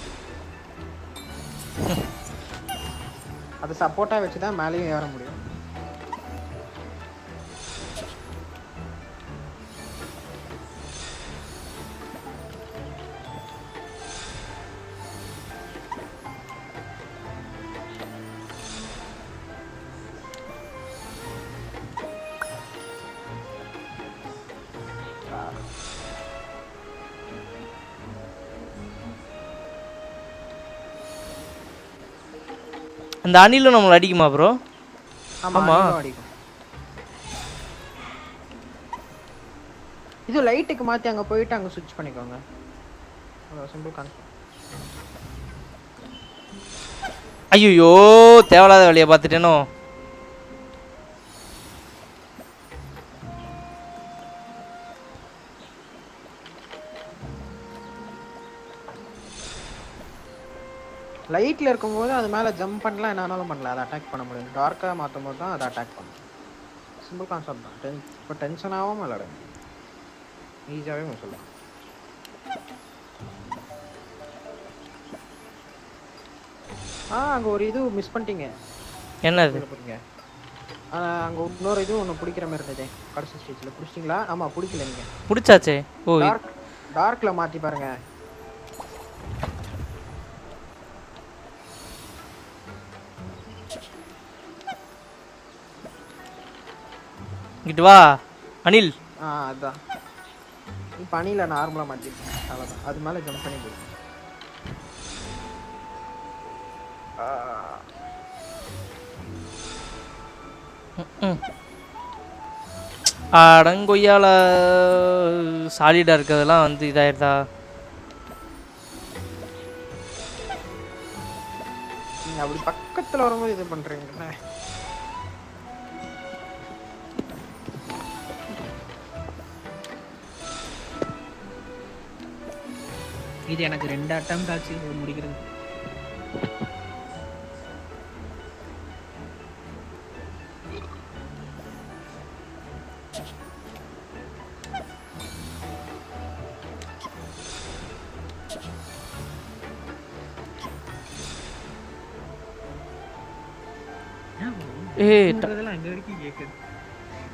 அது சப்போர்ட்டா வச்சு தான் மேலேயும் ஏற முடியும். அந்த அணில நம்மள அடிக்குமா ப்ரோ? ஆமா அடிக்கும். இது லைட்டுக்கு மாத்தி அங்க போயிட்டு அங்க ஸ்விட்ச் பண்ணிக்கோங்க. அத சிம்பிள் கான்செப்ட். ஐயோ தேவலாத வேலையை பார்த்துட்டேனோ. லைட்ல இருக்கும்போது அது மேல ஜம்ப் பண்ணலாம், என்னாலும் பண்ணலாம். அதை அட்டாக் பண்ண முடியும். டார்க்கா மாத்தும் போது தான் அதை அட்டாக் பண்ணும். சிம்பிள் கான்செப்ட் தான். இப்போ டென்ஷன் ஆகாம விளையாடுங்க. ஈஸியாகவே சொல்லலாம். அங்க ஒரு இது மிஸ் பண்ணிட்டீங்க. என்னது? அங்க இன்னொரு இது ஒன்று பிடிக்கிற மாதிரி இருந்தது கடைசி ஸ்டேஜ்ல. பிடிச்சிங்களா? ஆமா பிடிக்கல. நீங்க பிடிச்சாச்சே. ஓ டார்க்ல மாத்தி பாருங்க. இங்கிட்டு வா அனில். அதான் இப்போ அணில நார்மலா மாத்திருக்கேன். அவ்வளோதான். அது மேலே ஜம்ப் பண்ணி போயிடும். அடங்கொய்யால சாலிடா இருக்கிறதெல்லாம் இதாயிருதா? நீங்க அப்படி பக்கத்துல வரும்போது இது பண்றீங்கல்ல. இது எனக்கு 2 அட்டெம்ப்ட் ஆச்சு முடிக்கிறது.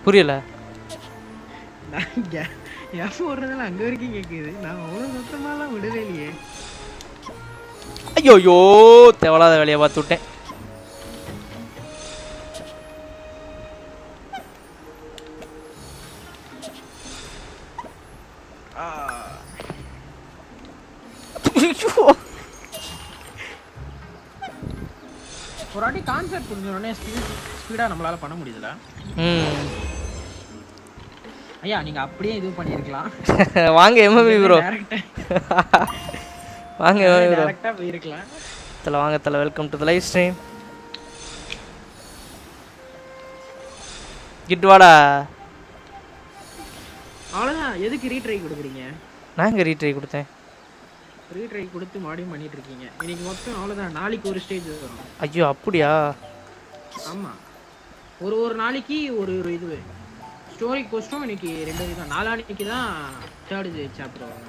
புரியல. அங்க வரைக்கும் கேக்குது. நான் அவ்வளவு மொத்தமாலாம் விடவே இல்லையே. ஐயோ தேவலாத வேலையை பார்த்து விட்டேன். ஒரு வாட்டி கான்செப்ட் புரிஞ்சோடனே ஸ்பீடா நம்மளால பண்ண முடியுதுல. ஐயா நீங்க அப்படியே இது பண்ணிருக்கலாம். வாங்க எம்எம்பி ப்ரோ. வாங்க எம்எம்பி ப்ரோ. டைரக்டா போயிருக்கலாம். தல வாங்க தல. Welcome to the live stream. Kid வாடா. அவ்வளவுதான். எதுக்கு ரீட்ரை கொடுக்குறீங்க? நான் ரீட்ரை கொடுத்தேன். ரீட்ரை கொடுத்து மாடியும் பண்ணிட்டு இருக்கீங்க. இன்னைக்கு மொத்தம் அவ்வளவுதான். நாளைக்கு ஒரு ஸ்டேஜ் வரும். ஐயோ அப்படியா? ஆமா. ஒரு நாளைக்கு ஒரு இது ஸ்டோரி கோஸ்டும் இன்னைக்கு 2 தான். நாளான்னைக்கு தான் 3rd சாப்டர் வரும்.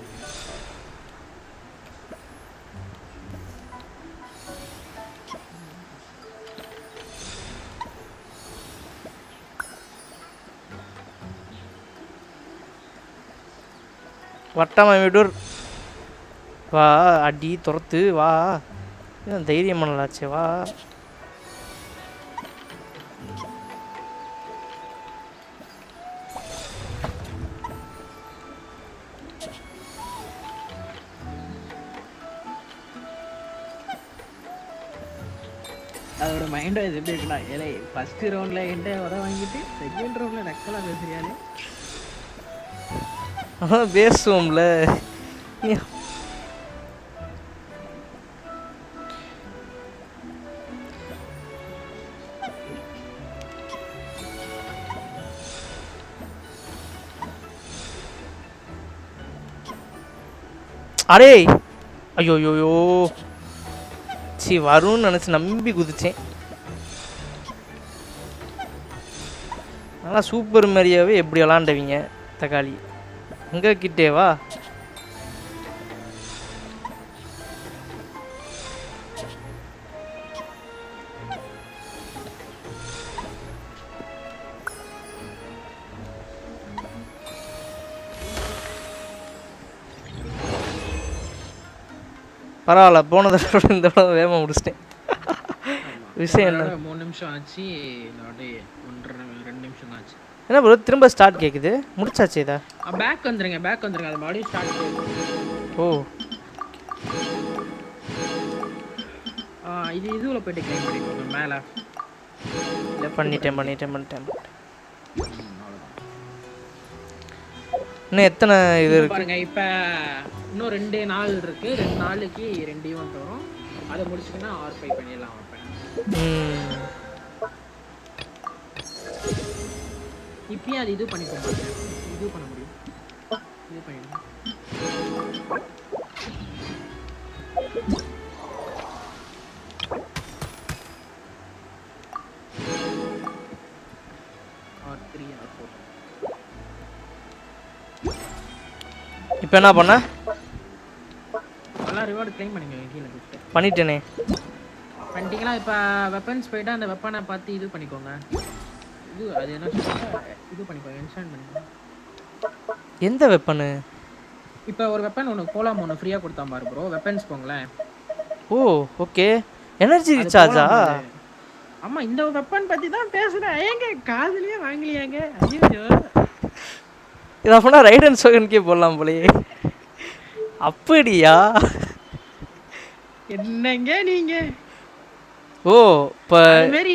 வட்டமா விடூர் வா அடி துரத்து வா தைரியம் பண்ணலாச்சே வா அதோட மைண்ட் வாய்ஸ் எப்படி இருக்குன்னா ஏலே ஃபர்ஸ்ட் ரவுண்ட்ல என்கிட்ட வர வாங்கிட்டு செகண்ட் ரவுண்ட்ல நக்கலா பேசுறியாலே பேசுவோம்ல அடே ஐயோ ஐயோ சி வரும்னு நினச்சி நம்பி குதிச்சேன். ஆனால் சூப்பர் மேரியாவே எப்படி விளாண்டவீங்க தக்காளி எங்கே கிட்டேவா பரவாயில்ல போன தடவை இந்த தடவை வேகமாக முடிச்சிட்டேன். விஷயம் என்ன 3 நிமிஷம் ஆச்சு 2 நிமிஷம் ஆச்சு. என்ன ப்ரோ திரும்ப ஸ்டார்ட் கேட்குது முடிச்சாச்சு இதா பேக் வந்துருங்க அது மறுபடியும் ஸ்டார்ட் ஓ இதுல போயிட்டு கிளைம் பண்ணிக்கோங்க மேலே பண்ணிட்டேன் இன்னும் எத்தனை இது இருக்கு பாருங்க இப்போ இன்னும் 2 நாள் இருக்கு 2 நாளைக்கு 2 ஈவென்ட் வரும் அதை முடிச்சுக்கினா R5 பண்ணிடலாம் இப்பயும் அது இது பண்ணிக்கோங்க இது பண்ண முடியும் இது பண்ணிடுங்க R3 R4 இப்போ என்ன பண்ண நல்லா ரிவார்ட் க்ளைம் பண்ணுங்க கீழ பண்ணிட்டேனே பண்ணிட்டீங்களா இப்போ வெப்பன்ஸ் போய்ட்டு அந்த வெப்பனை பார்த்து இது பண்ணிக்கோங்க இது அது என்ன சொல்றாங்க இது பண்ணிக்கோங்க என்சாண்ட் பண்ணிக்கோங்க எந்த வெப்பன் இப்போ ஒரு வெப்பன் ஒன்று கோலாம் ஒன்று ஃப்ரீயாக கொடுத்தா பாரு ப்ரோ வெப்பன்ஸ் போங்களேன் ஓ ஓகே எனர்ஜி ரீசார்ஜா ஆமாம் இந்த வெப்பன் பற்றி தான் பேசுகிறேன் ஏங்க காதுலயே வாங்கலையாங்க ஐயோ இதை அப்படின்னா ரைட் அண்ட் சோகனுக்கே போடலாம் போலயே அப்படியா என்னங்க நீங்க ஓ இப்போ அது மாதிரி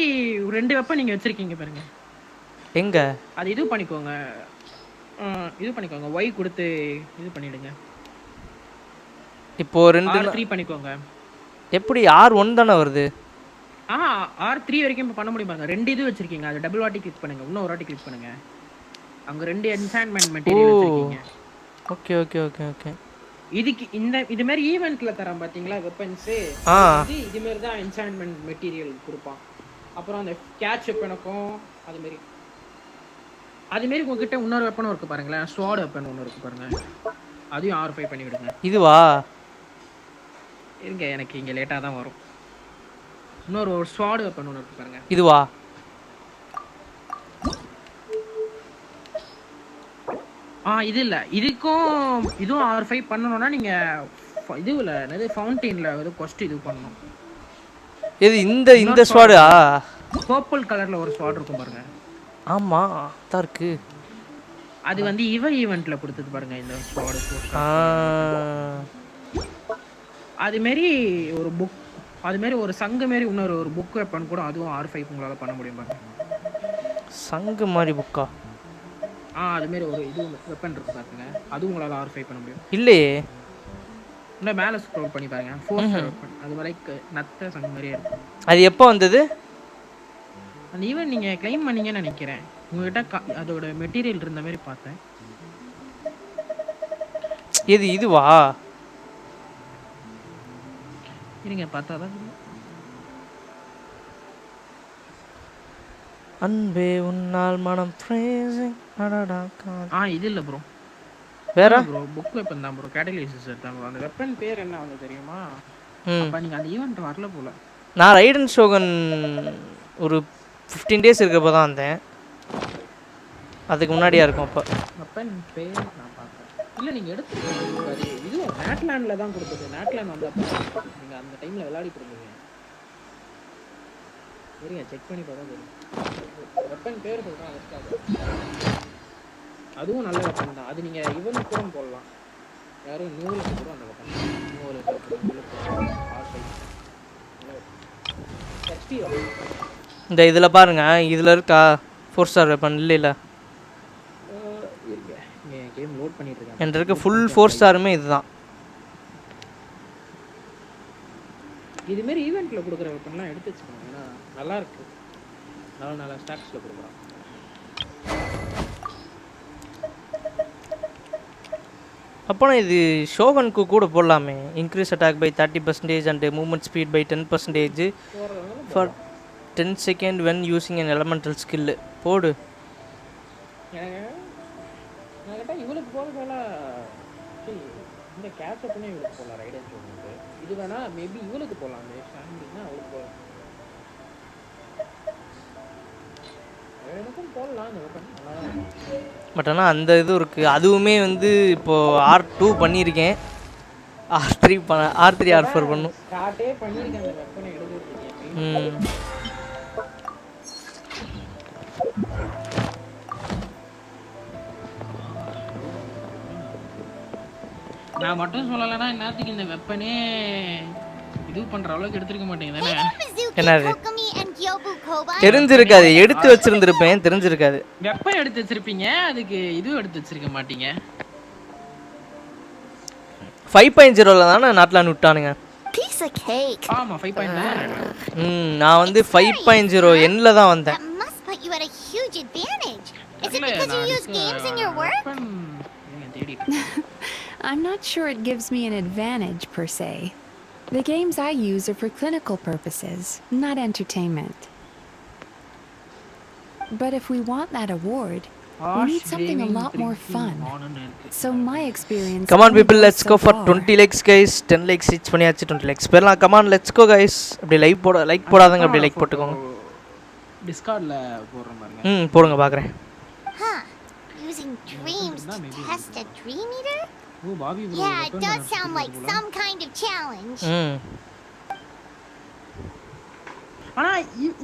2 வெப்பன் நீங்கள் வச்சுருக்கீங்க பாருங்க எங்க அது இது பண்ணிக்கோங்க Y கொடுத்து இது பண்ணிடுங்க இப்போ 2 R3 பண்ணிக்கோங்க எப்படி R1 தானே வருது R3 வரைக்கும் இப்போ பண்ண முடியுமாங்க 2 இது வச்சிருக்கீங்க அது டபுள் வாட்டி கிளிக் பண்ணுங்க இன்னொரு வாட்டி கிளிக் பண்ணுங்க அங்க 2 என்சாண்ட்மென்ட் மெட்டீரியல் வச்சிருக்கீங்க ஓகே ஓகே ஓகே ஓகே இதுக்கு இது மாதிரி ஈவென்ட்ல தரேன் பாத்தீங்களா வெப்பன்ஸ் இது மாதிரி தான் என்சாண்ட்மென்ட் மெட்டீரியல் கொடுப்பான் அப்புறம் அந்த கேட்ச் வெப்பனுக்கும் அது மாதிரி உங்ககிட்ட இன்னொரு வெப்பனும் இருக்கு பாருங்களேன் ஸ்வாட் வெப்பன் ஒன்று இருக்கு பாருங்க அதையும் R5 பண்ணி விடுங்க இதுவா இருங்க எனக்கு இங்க லேட்டா தான் வரும் இன்னொரு ஸ்வாட் வெப்பன் ஒன்று இருக்கு பாருங்க இதுவா இது இல்ல இதுக்கும் இதுவும் R5 பண்ணனும்னா நீங்க இதுல என்னது ஃபவுண்டெயின்ல ஒரு கொஸ்ட் இது பண்ணனும் இது இந்த ஸ்வாடா பர்பிள் கலர்ல ஒரு ஸ்வாட் இருக்கும் பாருங்க ஆமா தான் இருக்கு அது வந்து ஈவென்ட்ல கொடுத்தது பாருங்க இந்த ஸ்வாட் அது மாதிரி ஒரு புக் அது மாதிரி ஒரு சங்கு மாதிரி இன்னொரு ஒரு புக் வெப்பன் கூட அதுவும் R5 உங்களால பண்ண முடியும் பாருங்க சங்கு மாதிரி புக்கா அது மாதிரி ஒரு இது வெப்பன் இருக்கு பாருங்க அது உங்களால R5 பண்ண முடியும் இல்லையே இல்ல மேல ஸ்க்ரோல் பண்ணி பாருங்க 4 ஸ்டார் வெப்பன் அது லைக் நத்த சங்கு மாதிரியே இருக்கு அது எப்போ வந்தது அந்த ஈவென்ட் நீங்க க்ளைம் பண்ணீங்கன்னு நினைக்கிறேன் உங்ககிட்ட அதோட மெட்டீரியல் இருந்த மாதிரி பார்த்தேன் இதுவா இருங்க பார்த்தா தான் அன்பே உன்னால் மனம் ஃப்ரேசிங் அடடா இது இல்ல ப்ரோ வேற ப்ரோ புக் வெப்பன் தான் ப்ரோ கேட்டலிசிஸ் தான் அந்த வெப்பன் பேர் என்ன வந்து தெரியுமா அப்ப நீங்க அந்த ஈவென்ட் வரல போல நான் ரைட் அண்ட் ஷோகன் ஒரு 15 டேஸ் இருக்கப்போ தான் வந்தேன் அதுக்கு முன்னாடியா இருக்கும் அப்ப வெப்பன் பேர் நான் பார்த்தேன் இல்ல நீங்க எடுத்துருக்கீங்க அது இது நாட்லாண்ட்ல தான் கொடுத்தது நாட்லாண்ட் வந்தப்ப நீங்க அந்த டைம்ல விளையாடிட்டு இருந்தீங்க சரிங்க செக் பண்ணி பார்த்தா தெரியும் வெப்பன் பேர் சொல்றேன் அதுக்காக அதுவும் நல்ல வெப்பன் தான் அது நீங்க இவனுக்கு கூட போடலாம் யாரும் நூலுக்கு கூட அந்த வெப்பன் இந்த இதில் பாருங்க இதில் இருக்கா 4 ஸ்டார் வெப்பன் இல்லை கேம் லோட் பண்ணிட்டு இருக்கேன் என்கிட்ட இருக்க ஃபுல் 4 ஸ்டாருமே இதுதான் இது மாதிரி ஈவென்ட்ல கொடுக்குற வெப்பன்லாம் எடுத்து வச்சுக்கோங்க ஏன்னா நல்லா இருக்கு நல்ல ஸ்டாக்ஸ்ல கொடுக்குறாங்க அப்போ இது ஷோகனுக்கு கூட போடலாமே increase attack by 30% and movement speed by 10% for 10 second when using an elemental skill போடு இவளுக்கு போகிறதால இந்த கேட்சப்னே இவளுக்கு போகலாம் ரைடர் சொல்லுங்க இது வேணா மேபி இவளுக்கு போகலாம் ஃபேமிலினா அவளுக்கு போகலாம் எனக்கும் போடலாம் இந்த வெப்பன் பட் ஆனால் அந்த இது இருக்குது அதுவுமே வந்து இப்போது R2 பண்ணியிருக்கேன் R3 R4 பண்ணும் ஸ்டார்ட்டே பண்ணியிருக்கேன் அந்த வெப்பனை எடுத்துருக்கேன் நான் மட்டும் சொல்லலைன்னா என்னத்துக்கு இந்த வெப்பனே இது பண்ற அளவுக்கு எடுத்துருக்க மாட்டேங்க தானே என்னது தெரிஞ்சிருக்காது எடுத்து வச்சிருந்திருப்பேன் தெரிஞ்சிருக்காது வெப்பன் எடுத்து வச்சிருப்பீங்க அதுக்கு இதுவும் எடுத்து வச்சிருக்க மாட்டீங்க 5.0ல தானே நாட்லாண்ட் விட்டானுங்க ஆமா 5.9 நான் வந்து 5.0 எண்ட்ல தான் வந்தேன் I'm not sure it gives me an advantage per se. The games I use are for clinical purposes, not entertainment. But if we want that award, we need something a lot more fun. So my experience... Come on people, let's go for 20 likes guys. 10 likes each பண்ணியாச்சு 20 likes பெறலாம். Come on, let's go guys. அப்படி like போடாதங்க அப்படி like போட்டுக்கோங்க. டிஸ்கார்ட்ல போடுற பாருங்க. போடுங்க பார்க்கறேன். Using dreams to test a dream eater? Yeah, it does sound like some kind of challenge. ஆனா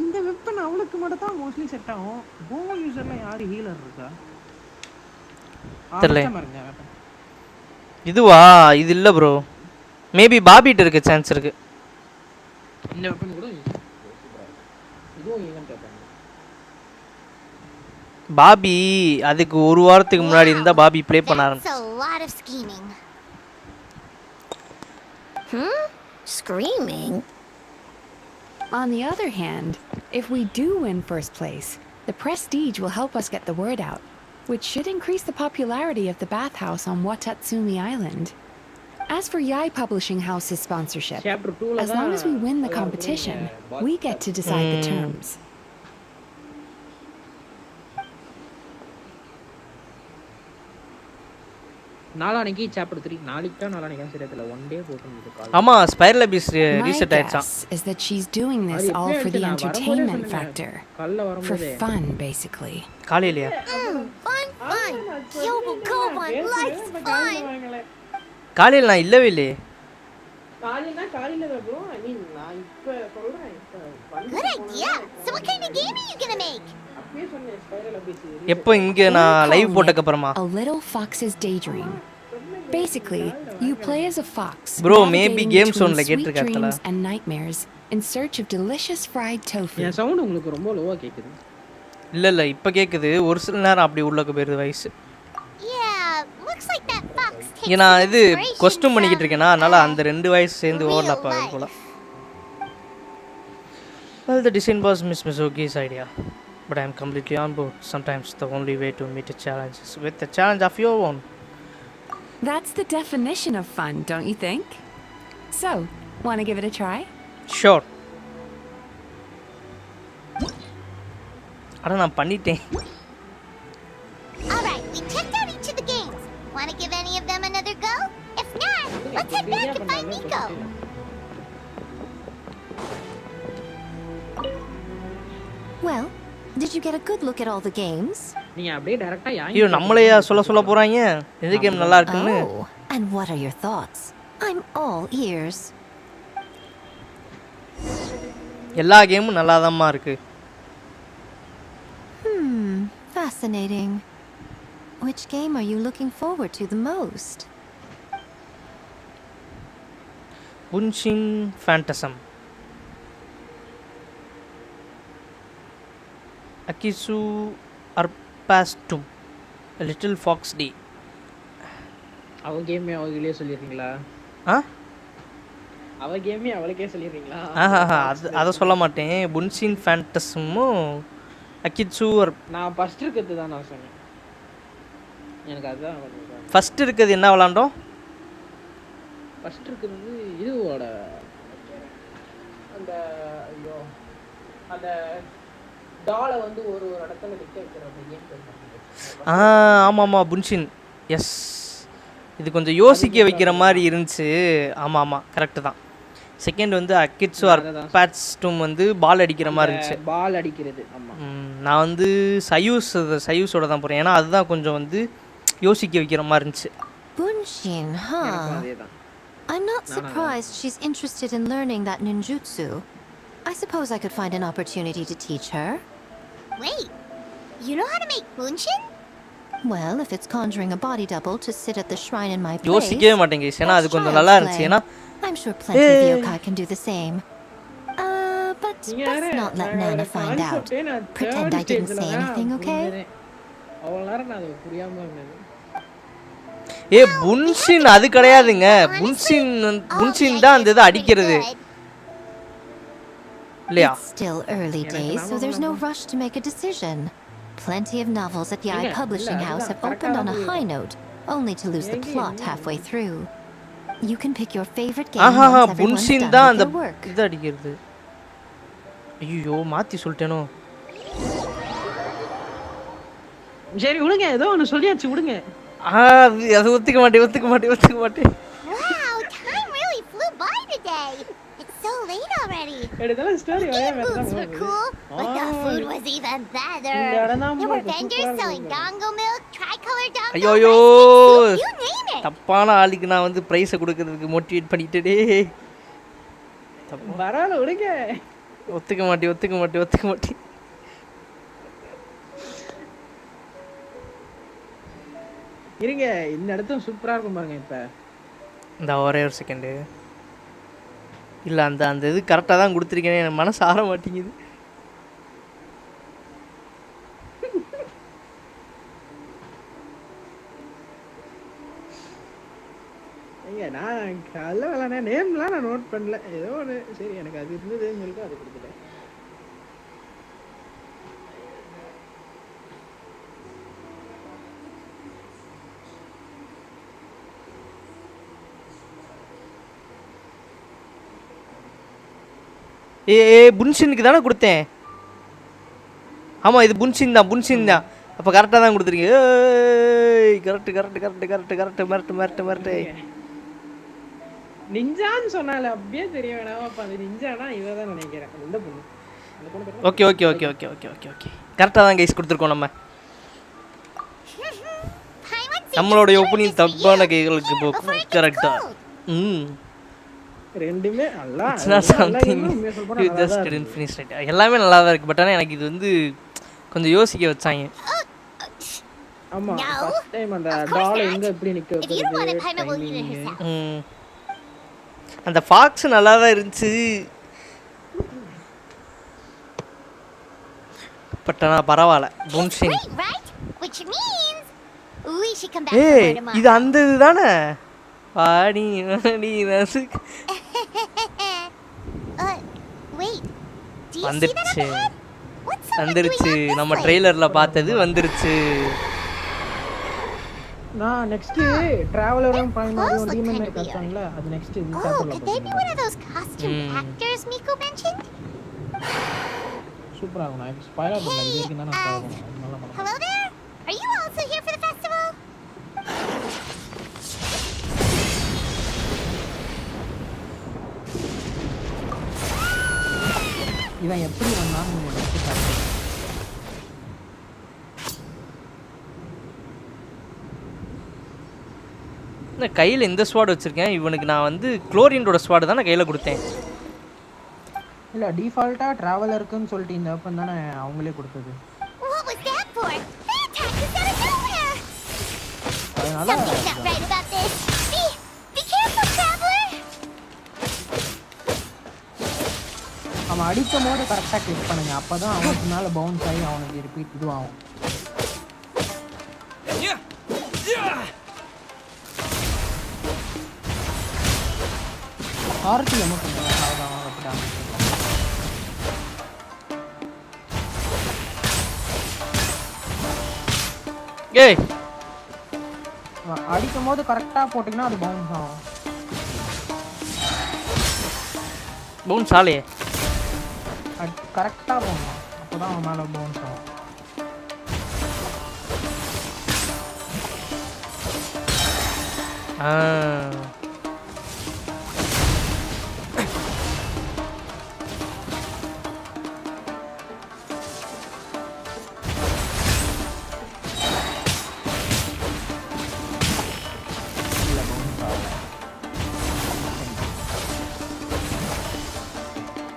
இந்த வெப்பன் அவளுக்கு மட்டும் தான் மோஸ்ட்லி செட் ஆகும் போ யூசர்ல யாரு ஹீலர் இருக்கா தெரியல இதுவா இது இல்ல bro மேபி பாபிட்ட இருக்க சான்ஸ் இருக்கு இந்த வெப்பன் கூட இதுவும் ஈவென்ட் வெப்பன் பாபி அதுக்கு ஒரு வாரத்துக்கு முன்னாடி இருந்தா பாபி ப்ளே பண்ண ஆரம்பிச்சு Screaming? On the other hand, if we do win first place, the prestige will help us get the word out, which should increase the popularity of the bathhouse on Watatsumi Island. As for Yai Publishing House's sponsorship, as long as we win the competition, we get to decide the terms. நாளானைக்கு chapter 3 நாளைக்கு நாளானைக்கு சரியில்லை one day போட்டுது கால் ஆமா spiral abyss reset ஆயிடுச்சாம் is that she's doing this all for the entertainment factor, for fun basically. காலையிலயா fun Yobu Koban likes fun காலையில நான் இல்லவே இல்லையே காலையில தான் bro I mean நான் இப்ப சொல்றேன் good idea so what kind of game are you going to make அப்பவே சொன்னேன் ஸ்பைரல் அபிஸ் எப்போ இங்க நான் லைவ் போட்டக்க அப்புறமா A little fox's daydream. Basically, you play as a fox. Bro, maybe game zone la கேட்டிருக்காதல. Dreams and nightmares in search of delicious fried tofu. N sound உங்களுக்கு ரொம்ப லோவா கேக்குது. இல்ல இப்ப கேக்குது ஒரு சில நேரம் அப்படி உள்ளக்க போயிருது voice. Yeah, looks like that fox takes. ஏனா இது காஸ்டியூம் பண்ணிக்கிட்டு இருக்கேனா அதனால அந்த ரெண்டு வாய்ஸ் சேர்ந்து ஓவர்லாப் ஆகுது போல. Well, the design was Miss Mizuki's idea. But I am completely on board. Sometimes the only way to meet a challenge is with a challenge of your own. That's the definition of fun, don't you think? So, want to give it a try? Sure. அட நான் பண்ணிட்டேன். All right, we checked out each of the games. Want to give any of them another go? If not, let's head back and find Nico. Well, did you get a good look at all the games? நீங்க அப்படியே டைரக்டா ஐயோ நம்மளையா சொல்ல போறாங்க எந்த game நல்லா இருக்குன்னு. Oh, and what are your thoughts? I'm all ears. எல்லா கேமும் நல்லாதாம்மா இருக்கு. Fascinating. Which game are you looking forward to the most? Genshin Phantasm. Akisu Arpastum. A Little Fox D. அவ கேமே அவங்களே சொல்லிருக்கீங்களா? அவ கேமே அவளுக்கே சொல்லிருக்கீங்களா? அத சொல்ல மாட்டேன். Genshin Phantasmமும் அகிட்சு நான் ஃபர்ஸ்ட் இருக்கிறது தான் நான் சொன்னேன். எனக்கு அதுதான் ஃபர்ஸ்ட் இருக்குது என்ன விளையாண்டோம்? ஃபர்ஸ்ட் இருக்குது இதுவோட அந்த ஐயோ அந்த டாலை வந்து ஒரு இடத்துல நிக்க வைக்கிற அந்த கேம் பேர். ஆமாம் புன்ஷின். எஸ் இது கொஞ்சம் யோசிக்க வைக்கிற மாதிரி இருந்துச்சு. ஆமாம் கரெக்டு தான். செகண்ட் வந்து அக்கிட்ஸு அர்பாஸ்டும் வந்து பால் அடிக்கிற மாதிரி இருந்துச்சு. பால் அடிக்கிறது. ஆமாம் நான் வந்து சயூஸோட தான் போகிறேன். ஏன்னா அதுதான் கொஞ்சம் வந்து யோசிக்க வைக்கிற மாதிரி இருந்துச்சு. Bunshin, huh? I'm not surprised she's interested in learning that ninjutsu. I suppose I could find an opportunity to teach her. Wait, you know how to make bunshin? Well, if it's conjuring a body double to sit at the shrine in my place. யோசிக்கவே மாட்டேங்க. ஏன்னா அது கொஞ்சம் நல்லா இருந்துச்சு. ஏன்னா I'm sure plenty of yokai can do the same. But let's not let Nana find out. Pretend I didn't say anything, okay? அவளார நான் அது புரியாம இருந்தது. புன்ஷின் அது கிடையாதுங்க. புன்ஷின் தான் அந்த இத அடிக்கிறது. இல்லையா? It's still early days, so there's no rush to make a decision. Plenty of novels at Yai Publishing House have opened on a high note, only to lose the plot halfway through. You can pick your favorite game once everyone's done with their work. இது அடிக்கிறது. ஐயோ மாத்தி சொல்லிட்டேனோ. சரி விடுங்க, ஏதோ ஒன்னு சொல்லியாச்சு விடுங்க. அது ஒத்துக்க மாட்டேன். Wow, time really flew by today. It's so late already. எடுதல story The game booths were cool, but the food was even better. There were vendors selling dongo milk, tricolor dongo, ஐயோ you name it. தப்பான ஆளுக்கு நான் வந்து price கொடுக்கிறதுக்கு motivate பண்ணிட்டேனே. பரவாயில்ல விடுங்க. ஒத்துக்க மாட்டேன். இருங்க, இந்த இடத்துல சூப்பரா இருக்கும் பாருங்க. இப்ப இந்த ஒரே ஒரு செகண்ட் இல்ல அந்த இது கரெக்டா தான் கொடுத்திருக்கேன். எனக்கு மனசு ஆற மாட்டேங்குது. ஏங்க நான் கல்ல நேம்லாம் நான் நோட் பண்ணல. ஏதோ ஒரு சரி எனக்கு அது இருந்ததுன்னு சொல்லிட்டு அது கொடுத்துட்டேன். புன்ஷினுக்கு தானே கொடுத்தேன். ஆமாம் இது புன்ஷின் தான். அப்போ கரெக்டாக தான் கொடுத்துருக்கீங்க. கரெக்ட். நிஞ்சான்னு சொன்னால அப்படியே தெரிய வேணாமா? அப்போ அது நிஞ்சானா இவ தான் நினைக்கிறேன். இந்த பொண்ணு. ஓகே. கரெக்டாக தான் கைஸ் கொடுத்துருக்கோம். நம்மளுடைய ஒப்பீனியன் தப்பான கைகளுக்கு போகும். கரெக்டா. ரெண்டுமே நல்லா எல்லாமே நல்லா தான் இருக்கு. பட் ஆனால் எனக்கு இது வந்து கொஞ்சம் யோசிக்க வச்சாங்க. ஆமா ஃபர்ஸ்ட் டைம் அந்த டால் எங்க எப்படி நிக்க வைக்கிறது. அந்த ஃபாக்ஸ் நல்லா தான் இருந்துச்சு. பட் ஆனால் பரவாயில்ல. புன்ஷின் இது அந்த இதுதானே. பாடி வந்துருச்சு. நம்ம ட்ரெய்லர்ல பார்த்தது வந்துருச்சு. நான் நெக்ஸ்ட் டிராவலரும் பிரைமரியும் டீமன் மேக் காட்டுறாங்கல, அது நெக்ஸ்ட் இந்த சாப்டர்ல Could they be one of those costume actors Miko mentioned? சூப்பரா இருக்கும். நான் ஸ்பாயிலர் பண்ணல. இது வரைக்கும் நான் பாக்கணும். Hello there. Are you also here for the festival? இவன் எப்படி வந்தான்னு எனக்கு நான் கையில் இந்த ஸ்வாட் வச்சுருக்கேன். இவனுக்கு நான் வந்து குளோரியனோட ஸ்வாட் தான் நான் கையில் கொடுத்தேன். இல்லை டிஃபால்ட்டாக ட்ராவலருக்குன்னு சொல்லிட்டு இந்த வெப்பன் தானே அவங்களே கொடுத்தது. அதனால அவன் அடிக்கும் போது கரெக்டாக கிளிக் பண்ணுங்க. அப்போ தான் அவனுக்கு மேலே பவுன்ஸ் ஆகி அவனுக்கு ரிப்பீட் இதுவாகும். ஆர்டி எமோட் ஏய் அடிக்கும் போது கரெக்டாக போட்டிங்கன்னா அது பவுன்ஸ் ஆகும். பவுன்ஸ் ஆலையே கரெக்டாக போகணும். அப்போ தான் அவன் மேலே பவுன்ஸ் ஆகும்.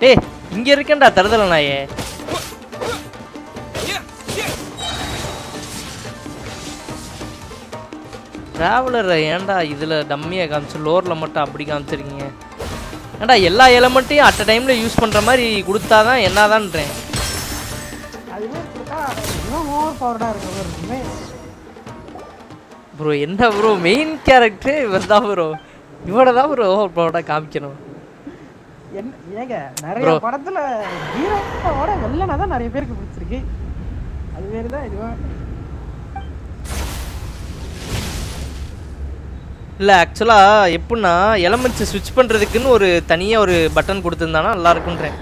ஏய் இங்க இருக்கேன்டா தருதல நாயே. டிராவலர் ஏன்டா இதில் டம்மியாக காமிச்சு லோரில் மட்டும் அப்படி காமிச்சிருக்கீங்க? ஏன்டா எல்லா எலமெண்ட்டையும் அட் அ டைமில் யூஸ் பண்ணுற மாதிரி கொடுத்தா தான் என்னதான்றேன். ப்ரோ என்ன ப்ரோ மெயின் கேரக்டரே இவர் தான் ப்ரோ. இவனை தான் ப்ரோ ஓவர் பவர்டாக காமிக்கணும். ஏங்க நிறைய படத்துல ஹீரோவோட வில்லனா தான் நிறைய பேருக்கு பிடிச்சிருக்கு. அது வேற தான் இதுவா இல்லை ஆக்சுவலாக எப்படின்னா எலமெண்ட்ஸை ஸ்விட்ச் பண்ணுறதுக்குன்னு ஒரு தனியாக ஒரு பட்டன் கொடுத்துருந்தானா நல்லா இருக்குன்றேன்.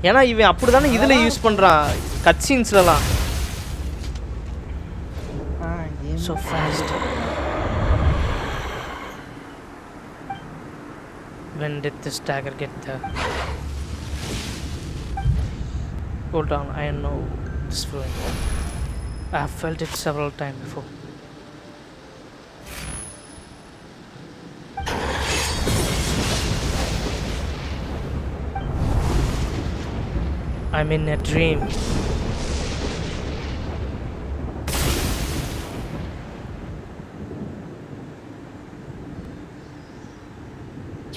ஏன்னா இவன் அப்படி தானே இதில் யூஸ் பண்ணுறான் கட் சீன்ஸ்லலாம். So fast. When did this dagger get there? Hold on, I know this feeling. I have felt it several times before. I'm in a dream.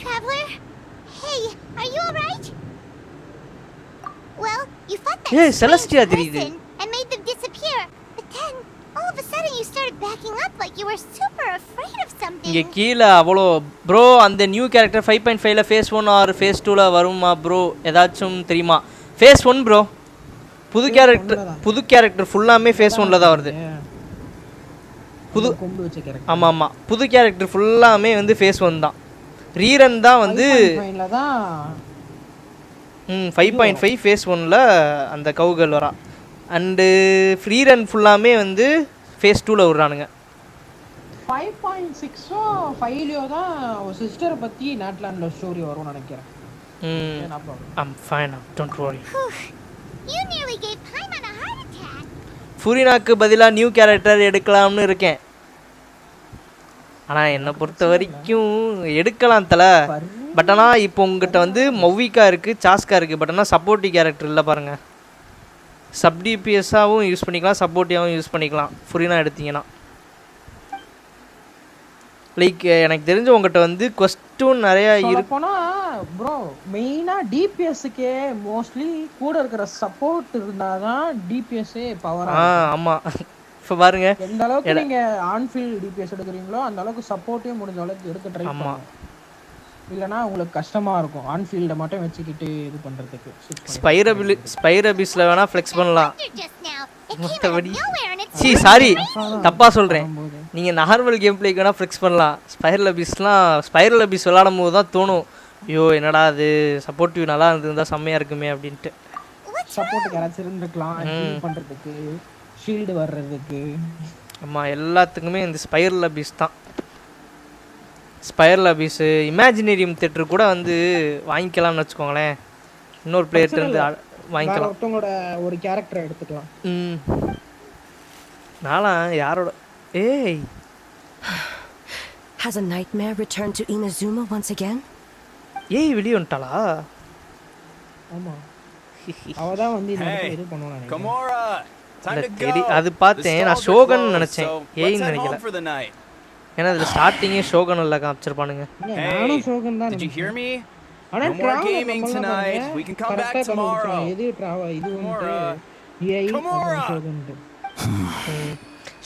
Traveler? Hey, are you alright? Well, you fought that Hey, Celestia தெரியுது. and made them disappear. But then, all of a sudden you started backing up like you were super afraid of something. இங்க கீழ அவ்வளோ bro அந்த new character 5.5ல phase 1 or phase 2ல வருமா bro? ஏதாச்சும் தெரியுமா? Phase 1 bro. புது கேரக்டர் ஃபுல்லாமே ஃபேஸ் 1ல தான் வருது. புது கொம்பு வச்ச கேரக்டர். ஆமா ஆமா. புது கேரக்டர் ஃபுல்லாமே வந்து ஃபேஸ் 1 தான். ரீரன் தான் வந்து 5.5 ஃபேஸ் 1ல அந்த கவுகள் வரா. அண்டு ரீரன் ஃபுல்லாமே வந்து ஃபேஸ் 2ல விடுறானுங்க. 5.6ஓ 5லியோ தான் ஒரு சிஸ்டரை பற்றி நாட்லாண்டில் ஸ்டோரி வரும்னு நினைக்கிறேன். I'm fine, don't worry. You nearly gave Paimon a heart attack. ஃபுரினாக்கு பதிலாக நியூ கேரக்டர் எடுக்கலாம்னு இருக்கேன். ஆனால் என்னை பொறுத்த வரைக்கும் எடுக்கலாம் தலை. பட் ஆனால் இப்போ உங்கள்கிட்ட வந்து மொவிக்கா இருக்குது, சாஸ்கா இருக்குது. பட் ஆனால் சப்போர்ட்டிவ் கேரக்டர் இல்லை பாருங்கள். சப் டிபிஎஸ்ஸாகவும் யூஸ் பண்ணிக்கலாம், சப்போர்ட்டிவாகவும் யூஸ் பண்ணிக்கலாம் ஃபுரினா எடுத்தீங்கன்னா. லைக் எனக்கு தெரிஞ்ச உங்கள்கிட்ட வந்து கொஸ்டின் நிறையா இருக்கு. ப்ரோ மெயினாக டிபிஎஸ்ஸுக்கே மோஸ்ட்லி கூட இருக்கிற சப்போர்ட் இருந்தால் தான் டிபிஎஸ்ஸே பவர். ஆமாம் இப்போ பாருங்க எந்த அளவுக்கு நீங்க ஆன்ஃபீல்ட் டிபிஎஸ் எடுக்கிறீங்களோ அந்த அளவுக்கு சப்போர்ட்டே முடிஞ்ச அளவுக்கு எடுக்க ட்ரை பண்ணுங்க. இல்லனா உங்களுக்கு கஷ்டமா இருக்கும் ஆன்ஃபீல்ட மட்டும் வச்சிக்கிட்டு இது பண்றதுக்கு. ஸ்பைரபிஸ்ல வேணா ஃப்ளெக்ஸ் பண்ணலாம். மத்தபடி சாரி தப்பா சொல்றேன். நீங்க நார்மல் கேம் பிளேக்கு வேணா ஃப்ளெக்ஸ் பண்ணலாம். ஸ்பைரல் அபிஸ் விளையாடும் போது தான் தோணும், ஐயோ என்னடா அது சப்போர்ட்டிவ் நல்லா இருந்திருந்தா செம்மையா இருக்குமே அப்படின்ட்டு. சப்போர்ட் யாராச்சும் இருந்திருக்கலாம் ஹீல் பண்றதுக்கு, ஷீல்டு வர்றதுக்கு. ஆமாம் எல்லாத்துக்குமே இந்த ஸ்பைரல் அபிஸ் தான். ஸ்பைரல் அபிஸு இமேஜினேரியம் தேட்டர் கூட வந்து வாங்கிக்கலாம்னு வச்சுக்கோங்களேன். இன்னொரு பிளேயர்ட்ட இருந்து வாங்கிக்கலாம். ஒருத்தவங்களோட ஒரு கேரக்டரை எடுத்துக்கலாம். நானா யாரோட ஏய் Has a nightmare returned to Inazuma once again? ஏய் வெளிய வந்துட்டாளா? ஆமா. அவ தான் வந்து இந்த இடத்துல இது பண்ணுவானே. Gamora, time to go. அது பார்த்தேன். நான் ஷோகன் நினைச்சேன். ஏய்ன்னு நினைக்கல. ஏன்னா இதுல ஸ்டார்டிங்கே ஷோகன் எல்லாம் காமிச்சிருப்பானுங்க. நானும் ஷோகன் தான். Did you hear me? ஆனா No more gaming tonight. We can come back tomorrow. எது இது வந்து ஏய் ஷோகன்.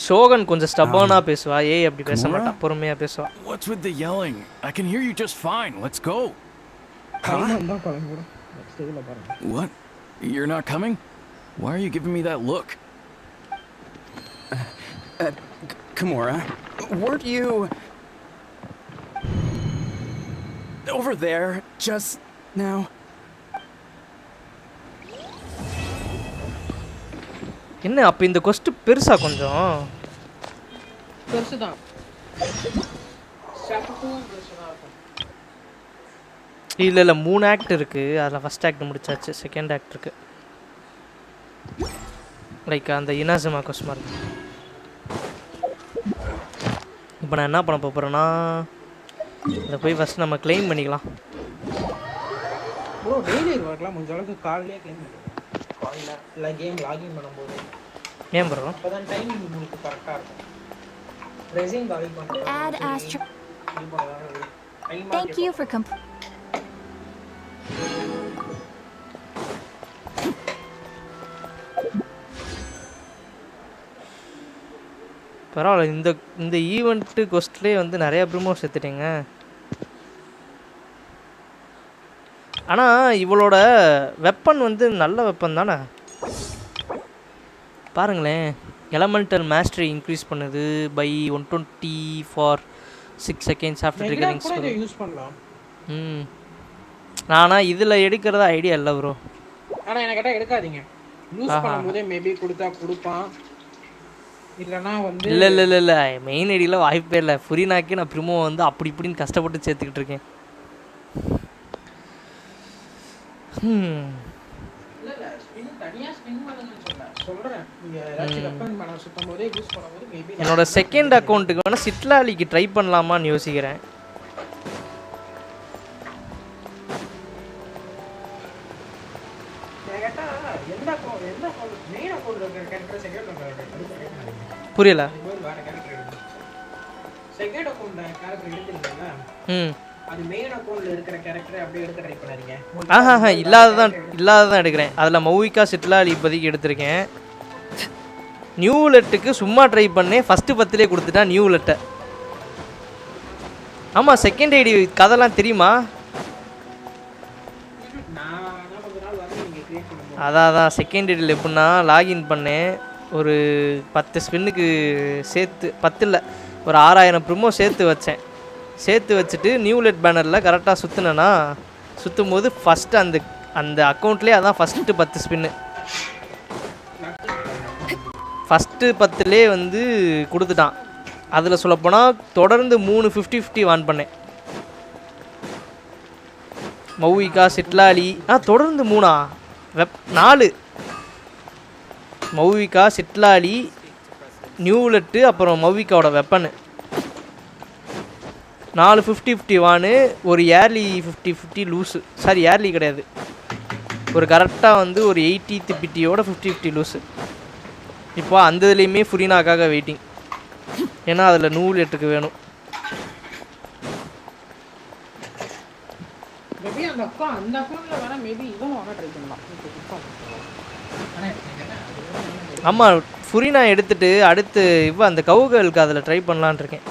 ஷோகன் கொஞ்சம் ஸ்டபர்னா பேசுவா. ஏய் அப்படி பேச மாட்டா. பொறுமையா பேசுவா. What's with the yelling? I can hear you just fine. Let's go. What? You're not coming? Why are you giving me that look? Gamora, weren't you over there just now? என்ன அப்ப இந்த கொஸ்ட் பெருசா கொஞ்சம் பெருசுதான். ஸ்டாப்பும் பெருசுதான் இருக்கும். இல்ல 3 ஆக்ட் இருக்கு. அதுல first act முடிச்சாச்சு. செகண்ட் ஆக்ட் இருக்கு. லைக் அந்த இனாசுமா கொஸ்ட் மாதிரி. இப்போ நான் என்ன பண்ண போறேன்னா இத போய் ஃபர்ஸ்ட் நம்ம க்ளைம் பண்ணிக்கலாம். ப்ரோ டெய்லி வரலாம் முடிஞ்ச அளவுக்கு காலையிலே க்ளைம் பண்ணிடுங்க. காலையில இல்ல கேம் லாகின் பண்ணும்போது. ஏன் ப்ரோ? அப்பதான் டைமிங் உங்களுக்கு கரெக்ட்டா இருக்கும். ரெசிங் காலி பண்ணுங்க. Add Astro. Thank you for பரவாயில்ல. இந்த ஈவெண்ட் கொஸ்ட்லேயே வந்து நிறைய ப்ரிமோ சேர்த்துட்டீங்க. ஆனால் இவளோட வெப்பன் வந்து நல்ல வெப்பன் தானே. பாருங்களேன், எலமெண்டல் மாஸ்டரி இன்க்ரீஸ் பண்ணுது by 120 for 6 seconds after triggerings. Use பண்ணலாம். நானா இதில் எடுக்கிறதா ஐடியா இல்லை ப்ரோ. ஆனால் எனக்கு கேட்டால் எடுக்காதீங்க. யூஸ் பண்ணும்போதே மேபி கொடுப்பான். இல்லைனா வந்து இல்லை மெயின் ஐடியில் வாய்ப்பே இல்லை. ஃபுரினாக்கே நான் ப்ரிமோ வந்து அப்படி இப்படின்னு கஷ்டப்பட்டு சேர்த்துக்கிட்டு இருக்கேன். என்னோட செகண்ட் அக்கௌண்ட்டுக்கு வேணா சிட்லாலிக்கு ட்ரை பண்ணலாமான்னு யோசிக்கிறேன். புரியல. செகண்ட் அக்கவுண்ட்ல கேரக்டர் எடுத்துட்டீங்கல. அது மெயின் அக்கவுண்ட்ல இருக்கிற கேரக்டரை அப்படியே எடுத்து ட்ரை பண்ணாதீங்க. இல்லாததான் எடுக்கிறேன். அதில் மௌவிகா சிட்லாலி இப்போதைக்கு எடுத்திருக்கேன். நியூ லெட்டுக்கு சும்மா ட்ரை பண்ணேன். ஃபஸ்ட்டு 10லே கொடுத்துட்டா நியூ லெட்டை. ஆமாம், செகண்ட் ஐடி கதைலாம் தெரியுமா? அதான் செகண்ட் ஐடியில் எப்படின்னா லாகின் பண்ணேன். ஒரு 10 ஸ்பின்னுக்கு சேர்த்து 10 இல்லை ஒரு 6000 ப்ரிமோ சேர்த்து வச்சுட்டு நியூ லெட் பேனரில் கரெக்டாக சுற்றுனேன்னா சுற்றும் போது ஃபஸ்ட்டு அந்த அக்கௌண்ட்லேயே அதான் ஃபஸ்ட்டு 10 ஸ்பின்னு. ஃபஸ்ட்டு 10லே வந்து கொடுத்துட்டான். அதில் சொல்லப்போனால் தொடர்ந்து 3 50-50 வான் பண்ணேன். மௌவிகா சிட்லாலி தொடர்ந்து 4 மௌவிகா சிட்லாலி நியூ லெட்டு அப்புறம் மௌவிகாவோட வெப்பனு 4 50-50 வானு. ஒரு ஏர்லி 50-50 லூஸு. சாரி ஏர்லி கிடையாது, ஒரு கரெக்டாக வந்து ஒரு 80th பிட்டியோட 50-50 லூஸு. இப்போ அந்த இதுலேயுமே ஃபுரினாக்காக வெயிட்டிங். ஏன்னா அதில் 100 லெட்டுக்கு வேணும். ஆமாம், ஃபுரினா எடுத்துட்டு அடுத்து அந்த கவுகேர்ளுக்கு அதில் ட்ரை பண்ணலான் இருக்கேன்.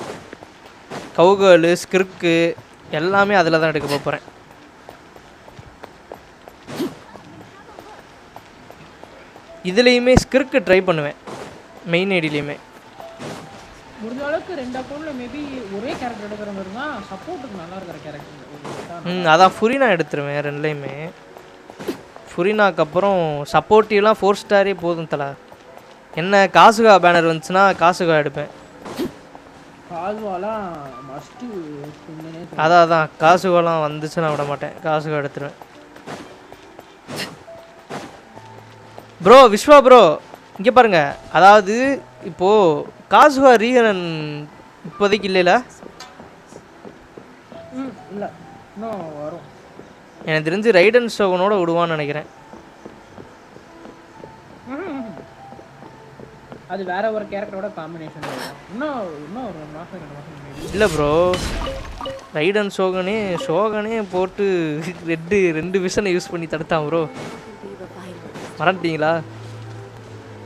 கவுகேர்ளு ஸ்கிர்க்கு எல்லாமே அதில் தான் எடுக்க போகிறேன். இதுலேயுமே ஸ்கிர்க்கு ட்ரை பண்ணுவேன் மெயின் ஐடியிலையுமே. முடிஞ்ச அளவுக்கு 2 அக்கௌண்ட்ல மேபி ஒரே கேரக்டர் எடுக்கிற மாதிரி தான் சப்போர்ட்டுக்கு நல்லா இருக்கிற கேரக்டர். அதான் ஃபுரினா எடுத்துருவேன் ரெண்டுலேயுமே. ஃபுரினாக்கு அப்புறம் சப்போர்ட்டிவ்லாம் 4 ஸ்டாரே போதும் தலை. என்ன காசுகா பேனர் வந்துச்சுன்னா காசுகா எடுப்பேன். அதான் காசுகாலாம் வந்துச்சுன்னா விட மாட்டேன், காசுகா எடுத்துருவேன். ப்ரோ விஸ்வா ப்ரோ இங்கே பாருங்க, அதாவது இப்போது காசுகா ரீகன் இப்போதைக்கு இல்லைல்ல. இல்ல இன்னும் வரும். எனக்கு தெரிஞ்சு ரைடன் ஷோகனோட விடுவான்னு நினைக்கிறேன். அது வேற ஒரு கேரக்டரோட காம்பினேஷன் வரும். இன்னும் ஒரு மாசம் 2 மாசம் இல்லை ப்ரோ, ரைடன் ஷோகனே போட்டு ரெண்டு விஷனை யூஸ் பண்ணி தடுத்தான் ப்ரோ. மறந்துட்டீங்களா?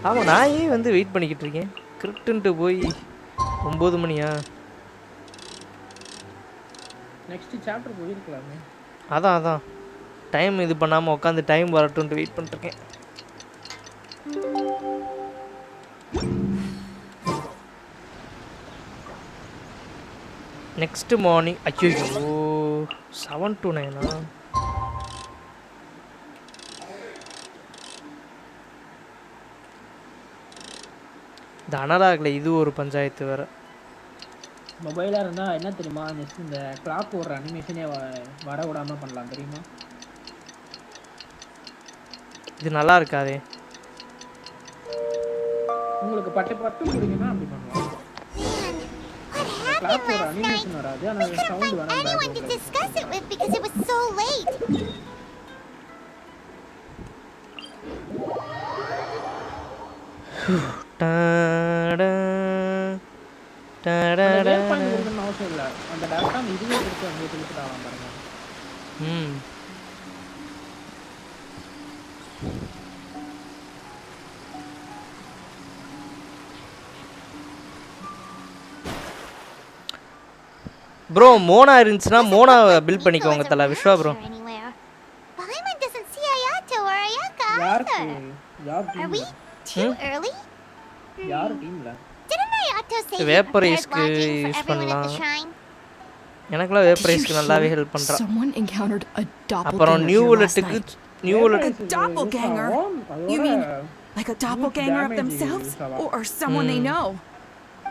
ஆமாம், நான் ஏன் வந்து வெயிட் பண்ணிக்கிட்டு இருக்கேன். கிரிப்டுன்ட்டு போய் 9 மணியா? நெக்ஸ்ட் சாப்டர் போயிருக்கலாமே. அதான் டைம் இது பண்ணாமல் உட்காந்து டைம் வரட்டும்ட்டு வெயிட் பண்ணிருக்கேன். Next morning. ஐயோ 7 to 9 இந்த அனலாகில் இது ஒரு பஞ்சாயத்து வேறு. மொபைலாக இருந்தால் என்ன தெரியுமா, நெக்ஸ்ட் இந்த கிளாக் ஓடுற அனிமேஷனே வர விடாமல் பண்ணலாம் தெரியுமா? இது நல்லா இருக்காதே. உங்களுக்கு பட்டு முடியுமா அப்படி பண்ணலாம். கிளாக் ஓடுற அனிமேஷன் வராது, ஆனால் சவுண்ட் வேணாம். Anyone to discuss it with because it was so late. அவசியம் இல்லை, அந்த டேரக்டா இதுவே கொடுத்து அங்கே கொடுத்துட்டாங்க பாருங்க. ப்ரோ மோனா இருந்துச்சுன்னா மோனா பில்ட் பண்ணிக்கோங்க தல. Viswa bro. Paimon doesn't see Ayato or Ayaka either. Are we too early? யார் டீம்ல? Didn't Ayato say வேப்பரைஸ்க்கு யூஸ் பண்ணலாம். எனக்குலாம் வேப்பரைஸ்க்கு நல்லாவே ஹெல்ப் பண்றா. Someone encountered a அப்புறம் new doppelganger. You mean like a doppelganger of themselves or someone they know?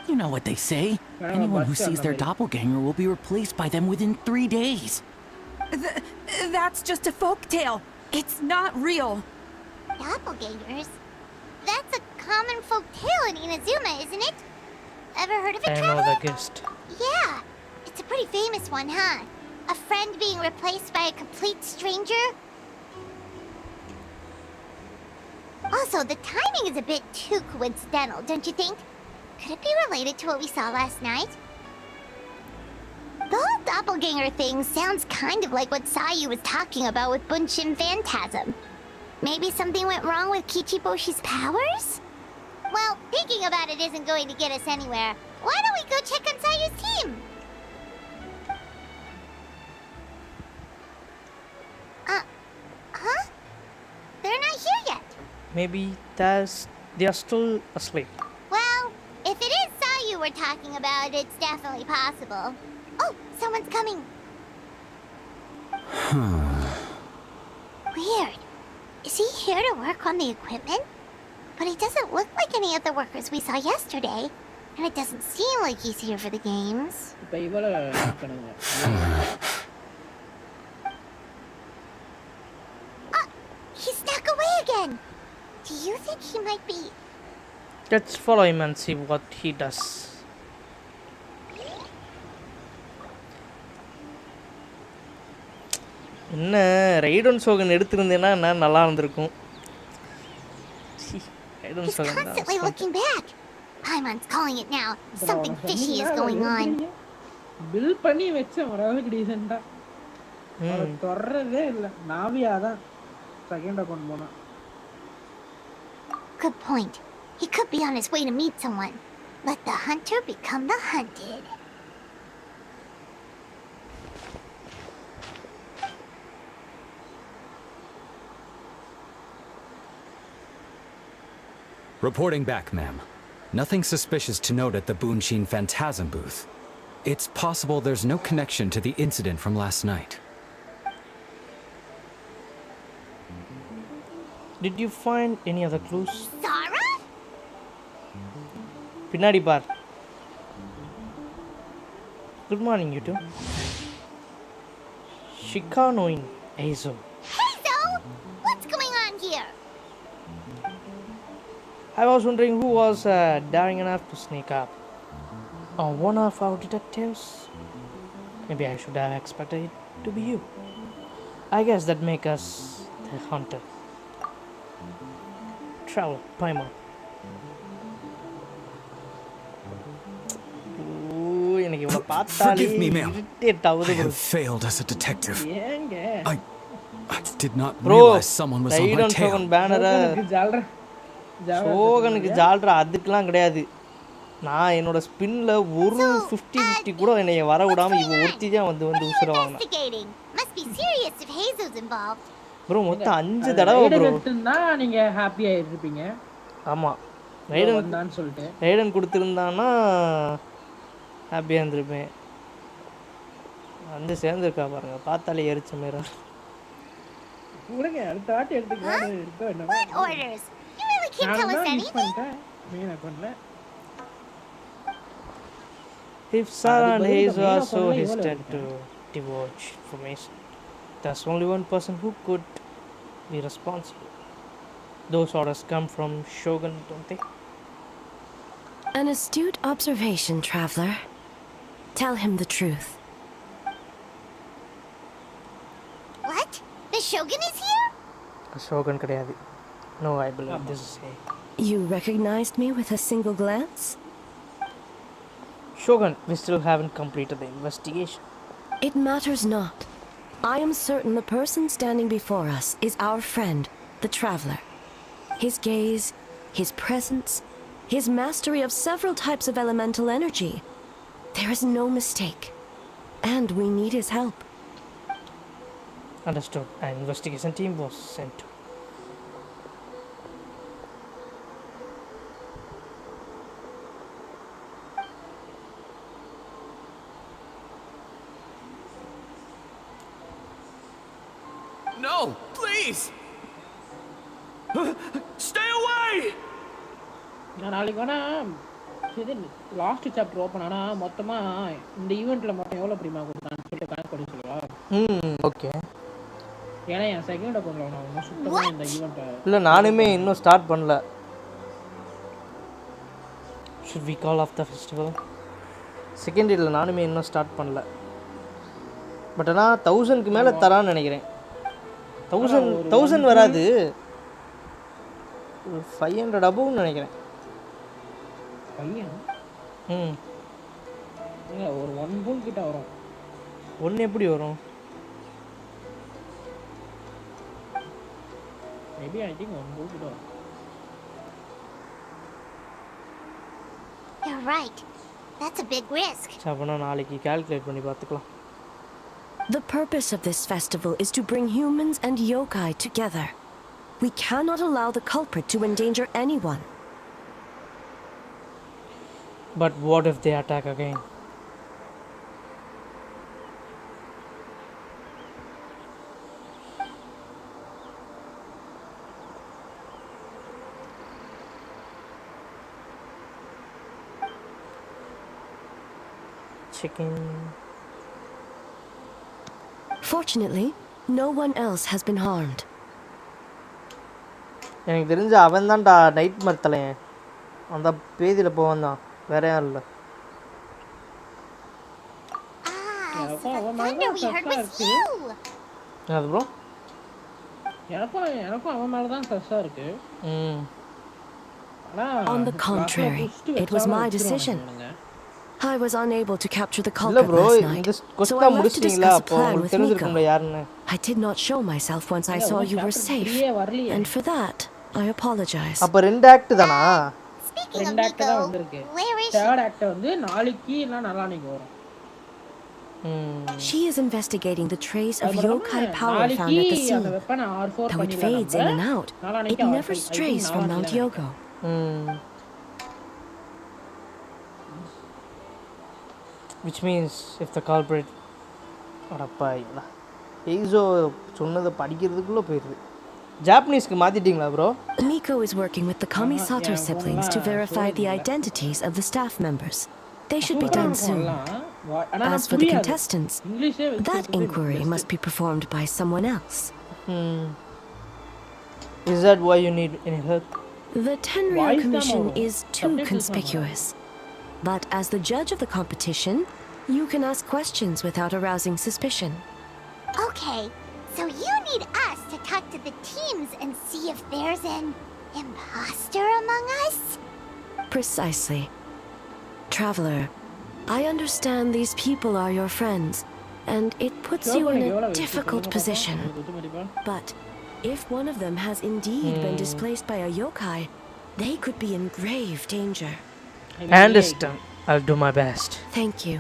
You know what they say. Anyone who sees their doppelganger will be replaced by them within 3 days. That's just a folk tale. It's not real. Doppelgangers? That's a common folk tale in Inazuma, isn't it? Ever heard of it, I know the guest. Yeah. It's a pretty famous one, huh? A friend being replaced by a complete stranger? Also, the timing is a bit too coincidental, don't you think? Could it be related to what we saw last night? The whole doppelganger thing sounds kind of like what Sayu was talking about with Bunshin Phantasm. Maybe something went wrong with Kichiboshi's powers? Well, thinking about it isn't going to get us anywhere. Why don't we go check on Sayu's team? Huh? They're not here yet. Maybe they are still asleep. Well, if it is Sayu we're talking about, it's definitely possible. Oh, someone's coming. Weird. Is he here to work on the equipment? But he doesn't look like any of the workers we saw yesterday. And it doesn't seem like he's here for the games. He snuck away again. Do you think he might be... Let's follow him and see what he does. என்ன ரைடன் சோகன் எடுத்திருந்தேன்னா நான் நல்லா இருந்திருக்கும். ரைடன் He's constantly looking back. Paimon's calling it now. Something fishy is going on. Bill பண்ணி வெச்சேன் ஓரளவுக்கு டீசென்ட்டா. அவ தொடறதே இல்ல. நாவியா தான் second account போனா. Good point. He could be on his way to meet someone. Let the hunter become the hunted. Reporting back, ma'am. Nothing suspicious to note at the Bunshin Phantasm booth. It's possible there's no connection to the incident from last night. Did you find any other clues? Zara? பின்னாடி பார். Good morning, you two. Shikanoin Eizo. Heizo! What's going on here? I was wondering who was daring enough to sneak up on one of our detectives. Maybe I should have expected it to be you. I guess that make us the hunter. Travel, Paimon. Forgive me, ma'am. I have failed as a detective. I did not realize someone was on my tail. ஷோகனுக்கு ஜால்ரா அதுக்கெல்லாம் கிடையாது. நான் என்னோட ஸ்பின்ல ஒரு 50-50 கூட என்னை வர விடாம இவ ஒருத்தி தான் வந்து உசுர வாங்கினா. ப்ரோ மொத்தம் 5 தடவை ப்ரோ. நீங்க ஹாப்பியா இருப்பீங்க. ஆமா. ரைடன் சொல்லிட்டு ரைடன் கொடுத்திருந்தானா ஹாப்பியா இருந்திருப்பேன். வந்து சேர்ந்துருக்கா பாருங்க. பார்த்தாலே எரிச்ச மேரா. உலக அடுத்த வாட்டி எடுத்துக்கலாம் இருக்கோ என்ன. What orders? You really can't tell us anything. Meena பண்ணல. If Sarah and Hayes are so hesitant to divulge information, there's only one person who could be responsible. Those orders come from Shogun, don't they? An astute observation, traveler. Tell him the truth. What? The Shogun is here? Shogun கிடையாது. No, I believe this is Hay. You recognized me with a single glance? Shogun, we still haven't completed the investigation. It matters not. I am certain the person standing before us is our friend, the traveler. His gaze, his presence, his mastery of several types of elemental energy. There is no mistake. And we need his help. Understood. An investigation team was sent to. No, please! Stay away! நான் நாளைக்கு வேணா இது last chapter open ஆனா மொத்தமா இந்த ஈவென்ட்ல மட்டும் எவ்வளவு பிரிமா கொடுத்தான்னு சொல்லிட்டு கணக்கு பண்ணி சொல்லுவா. ஓகே. ஏன்னா என் செகண்ட் அக்கவுண்ட்ல நான் சுத்தமா இந்த ஈவென்ட் இல்ல நானுமே இன்னும் ஸ்டார்ட் பண்ணல. Should we call off the festival? Second இல்ல நானுமே இன்னும் ஸ்டார்ட் பண்ணல. பட் ஆனா 1000க்கு மேல தரான்னு நினைக்கிறேன். 1000 வராது. 500 above நினைக்கிறேன். 500 இல்ல ஒரு 1 பூல் கிட்ட வரும். 1 எப்படி வரும்? Maybe I think 1 பூல் கிட்ட வரும். You're right. That's a big risk. அப்பனா நாளைக்கு கால்குலேட் பண்ணி பார்த்துக்கலாம். The purpose of this festival is to bring humans and yokai together. We cannot allow the culprit to endanger anyone. But what if they attack again? Chicken. Fortunately, no one else has been harmed. எனக்கு தெரிஞ்ச அவன் தான்டா night மர்த்தலையன். அந்த பேதியில் போவான் தான், வேற யாரும் இல்லை. அது ப்ரோ எனக்கும் அவன் மேல தான் ஸ்ட்ரெஸ்ஸா இருக்கு. On the contrary, it was my decision. I was unable to capture the culprit last night, so I left to discuss a plan with Miko. I did not show myself once I saw you were safe, and for that, I apologize. அப்ப ரெண்டு act தானா? ரெண்டு act தான் வந்திருக்கு. Third act வந்து நாளைக்கு இல்ல நாளான்னைக்கு வரும். She is investigating the trace of yokai power found at the scene. Though it fades in and out, it never strays from Mount Yogo. Which means if the culprit அடப்பா இல்ல ஏய்சோ சொன்னதை படிக்கிறதுக்குள்ள போயிடுது. ஜாப்பனீஸ்க்கு மாத்திட்டீங்களா bro? Miko is working with the Kamisato siblings to verify the identities of the staff members. They should be done soon. As for the contestants, that inquiry must be performed by someone else. Is that why you need any help? The Tenryou Commission is too conspicuous. But as the judge of the competition, You can ask questions without arousing suspicion. Okay, so you need us to talk to the teams and see if there's an imposter among us? Precisely. Traveler, I understand these people are your friends, and it puts you in a difficult position. But if one of them has indeed been displaced by a yokai, they could be in grave danger. I understand. I'll do my best. Thank you.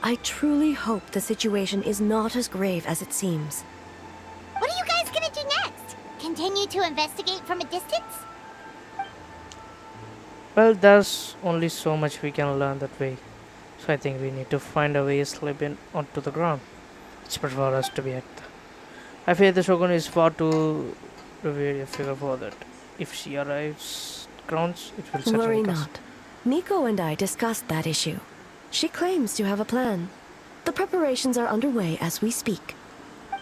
I truly hope the situation is not as grave as it seems. What are you guys gonna do next? Continue to investigate from a distance? Well, there's only so much we can learn that way. So I think we need to find a way to slip in onto the ground. It's better for us to be at. I fear the Shogun is far too revered a figure for that. If she arrives grounds, it will certainly Worry cause. not. Miko and I discussed that issue. She claims to have a plan. The preparations are underway as we speak.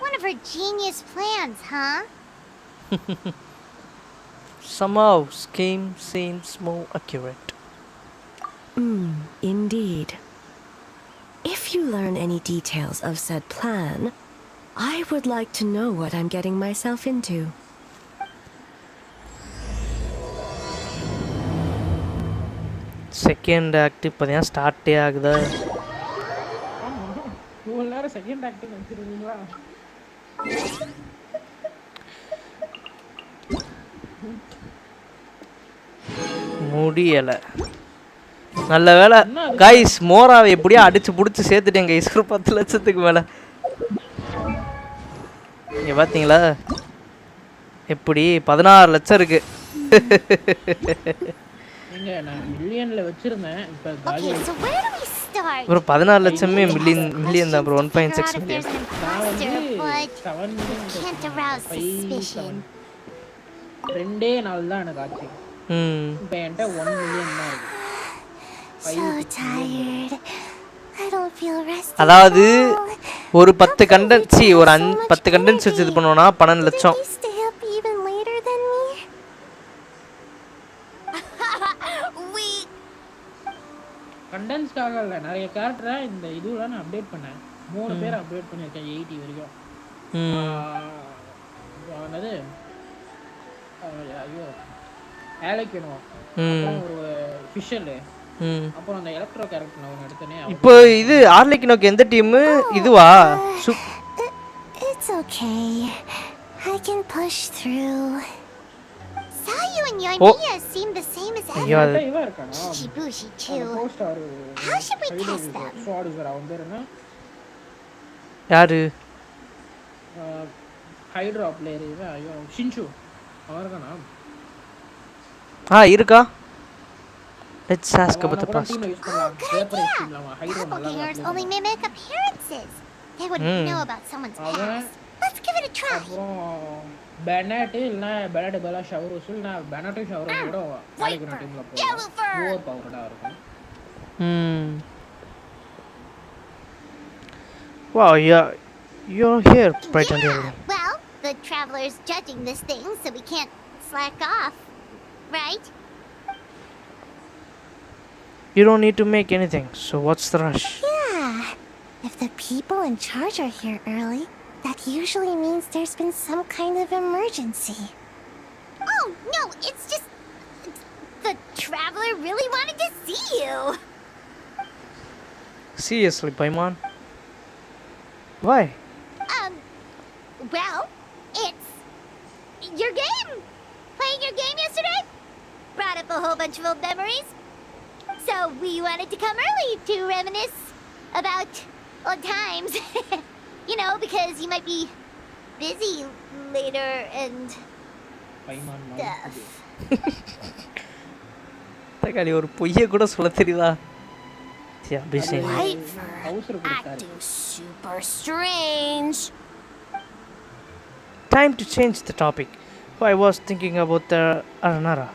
One of her genius plans, huh? Somehow, scheme seems more accurate. Indeed. If you learn any details of said plan, I would like to know what I'm getting myself into. Second act இப்பதான் start ஆகுதா? இவ்வளவு நேரம் second act வச்சிருக்கீங்களா? முடியல. நல்ல வேளை guys, மோராவை எப்படியோ அடிச்சு புடிச்சு சேர்த்துட்டேன் கைஸ். ஒரு 10 லட்சத்துக்கு மேல. இங்க பாத்தீங்களா? எப்படி 16 லட்சம் இருக்கு. நீங்க நான் மில்லியன்ல வச்சிருந்தேன். இப்ப காலி ஒரு 14 லட்சமே மில்லியன் தான் ப்ரோ. 1.6 மில்லியன். நான் வந்து 7 மில்லியன் ரெண்டே நாள் தான் எனக்கு ஆச்சு. இப்போ என்கிட்ட 1 மில்லியன் தான் இருக்கு. அதாவது ஒரு 10 கண்டென்ஸ் ஒரு 10 கண்டென்ஸ் வச்சு இது பண்ணுவோம்னா 12 லட்சம். கண்டென்ஸ்க்காக இல்லை, நிறைய கேரக்டரை இந்த இதுல நான் அப்டேட் பண்ணேன். 3 பேர் அப்டேட் பண்ணியிருக்கேன் 80 வரைக்கும். என்னது ஐயோ ஆலக்கினோ, ஒரு ஃபிஷல், அப்புறம் அந்த எலக்ட்ரோ கேரக்டர் நான் எடுத்தனே. இப்போ இது ஆர்லிக்கினோக்கு எந்த டீம் இதுவா? It's okay. I can push through. Sayu and Yoimiya seem the same as ever. Shibushi too. How should we test them? யாரு? ஹைட்ரா பிளேயர் இவன். ஐயோ ஷின்சு அவர்தானா? இருக்கா? Let's ask about the past. Doppelgangers only mimic appearances. They wouldn't know about someone's past. Let's give it a try. Bennett இல்ல Bennett பல ஷவரோஸ் இல்ல Bennett ஷவரோஸ் கூட ஆலிகன டீம்ல போகும். ஓவர் பவர்டா இருக்கும். Wow, you're here, bright and early. Well, the traveler's judging this thing, so we can't slack off, right? You don't need to make anything, so what's the rush? Yeah. If the people in charge are here early, that usually means there's been some kind of emergency. Oh, no, it's just... The traveler really wanted to see you. Seriously, Paimon? Why? Well, it's... your game! Playing your game yesterday? Brought up a whole bunch of old memories. So we wanted to come early to reminisce about old times. You know, because you might be busy later and stuff. தக்காளி ஒரு பொய்யை கூட சொல்ல தெரியுதா? Acting super strange. Time to change the topic. I was thinking about the Aranara.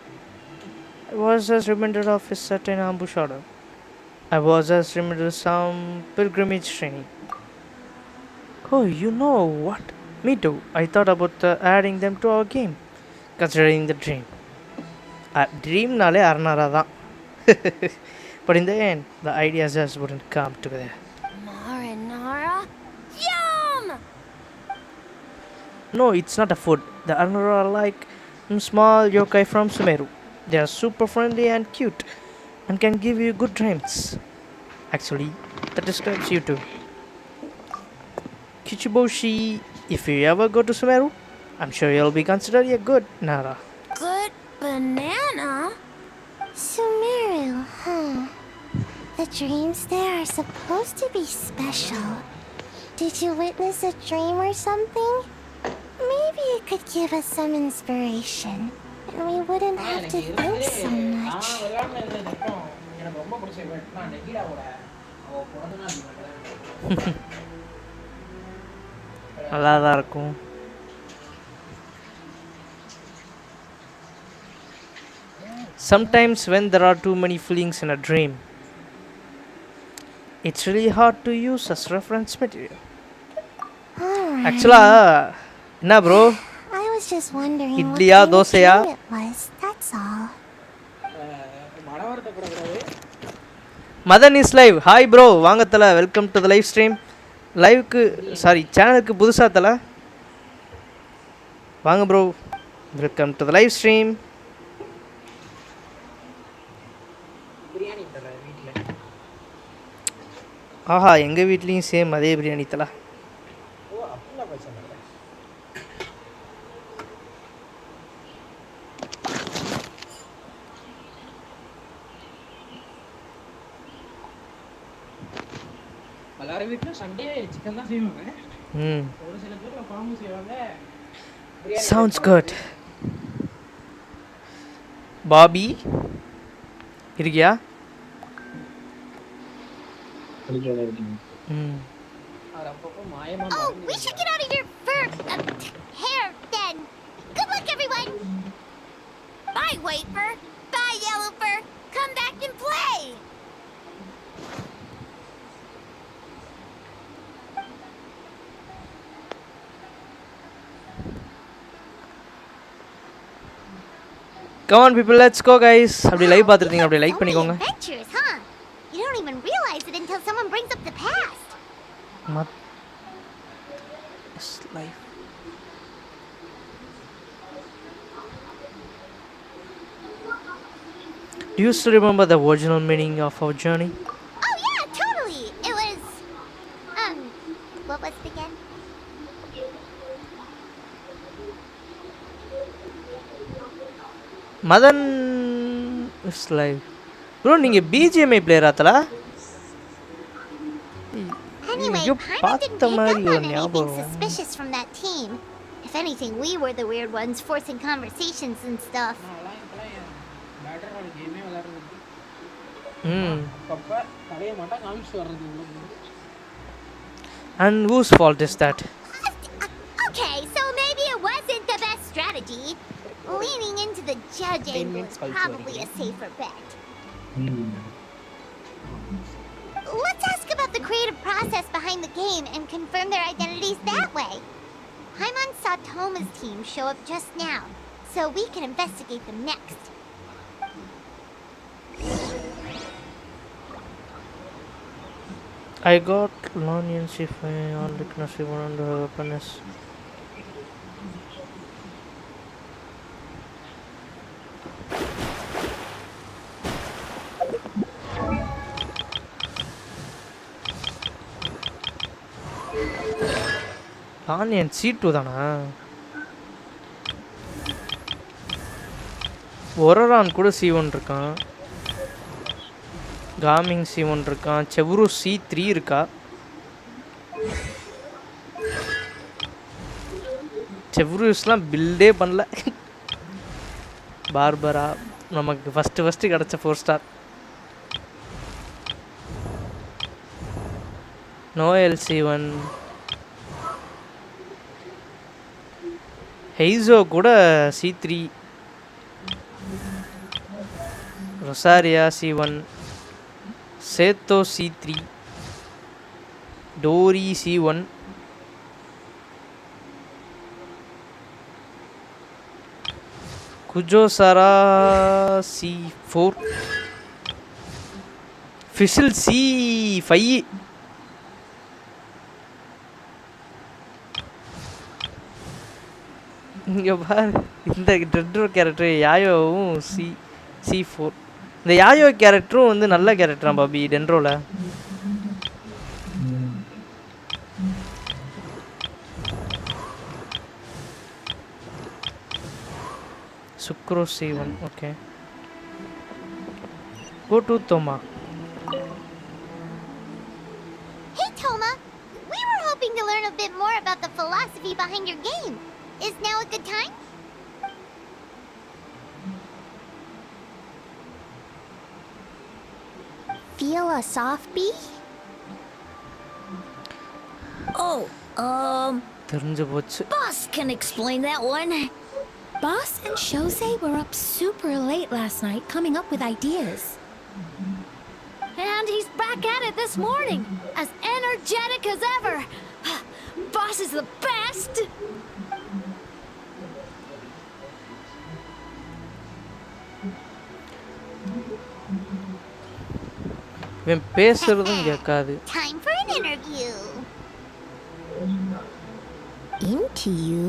I was just reminded of a certain ambush order. I was just reminded of some pilgrimage training. Oh, you know what? Me too. I thought about adding them to our game, considering the dream. Dream nale Aranara da. But in the end, the ideas just wouldn't come together. Marinara? Yum! No, it's not a food. The Anara are like small yokai from Sumeru. They are super friendly and cute and can give you good dreams. Actually, that describes you too. Kichiboshi, if you ever go to Sumeru, I'm sure you'll be considered a good Nara. Good banana? Sumeru, huh? The dreams there are supposed to be special. Did you witness a dream or something? Maybe it could give us some inspiration, and we wouldn't have to think so much. நல்லாதான் இருக்கும். Sometimes when there are too many feelings in a dream, it's really hard to use as reference material. Actually, என்ன bro? I was just wondering what இட்லியா kind of தோசையா? dream it was, that's all. Madan is live. Hi bro, வாங்க தல, welcome to the live stream. லைவுக்கு sorry சேனலுக்கு புதுசாக தல, வாங்க bro, welcome to the live stream. ஆஹா, எங்கள் வீட்லேயும் சேம் அதே பிரியாணி தல. எல்லாரும் வீட்டிலும் சண்டே சிக்கன் தான் செய்வாங்க. ஒரு சில பேர் குழம்பு செய்வாங்க. Sounds good. பாபி இருக்கியா? Oh, we should get out of your hair then. Good luck, everyone. Bye, white fur. Bye, yellow fur. Come back and play. Come on people, let's go guys. அப்படி live பார்த்துருந்தீங்க, அப்படி like பண்ணிக்கோங்க. Adventures, huh? You don't even realize it until someone brings up the past. It's life. Do you still remember the original meaning of our journey? Oh yeah, totally. It was what was it again? Madan is live. Bro நீங்க BGMI பிளேயரா தல? Anyway, Paimon didn't pick up on anything suspicious from that team. If anything, we were the weird ones forcing conversations and stuff. And whose fault is that? Okay, so maybe it wasn't the best strategy. Leaning into the judge angle is probably a safer bet. Let's ask about the creative process behind the game and confirm their identities that way. Paimon saw Toma's team show up just now, so we can investigate them next. I got Lonian Sifai on the Knasiv and weapons. Lonian C2 தானா? ஒரரான் கூட C1 இருக்கான், calming C1 இருக்கான், செவ்ரு C3 இருக்கா. செவ்ருஸ்லாம் பில்டே பண்ணல. Barbara நமக்கு first கிடச்ச 4 star. Noel C1, Heizou கூட C3, Rosaria C1, Sethos C3, Dori C1, Kujou Sara C4, Fizzle C5. இங்க பாரு இந்த ரெட்ரோ கேரக்டர் யாயோவும் C4. இந்த யாயோ கேரக்டரும் வந்து நல்ல கேரக்டரா Bobby டென்ட்ரோல. Sucro C1, okay. Go to Toma. Hey Toma, we were hoping to learn a bit more about the philosophy behind your game. Is now a good time? Feel a soft bee? Oh, தெரிஞ்சு போச்சு. Boss can explain that one. Boss and Shosei were up super late last night coming up with ideas. And he's back at it this morning, as energetic as ever. Boss is the best. இவன் பேசுறதும் கேட்காது. Time for an interview. Into you?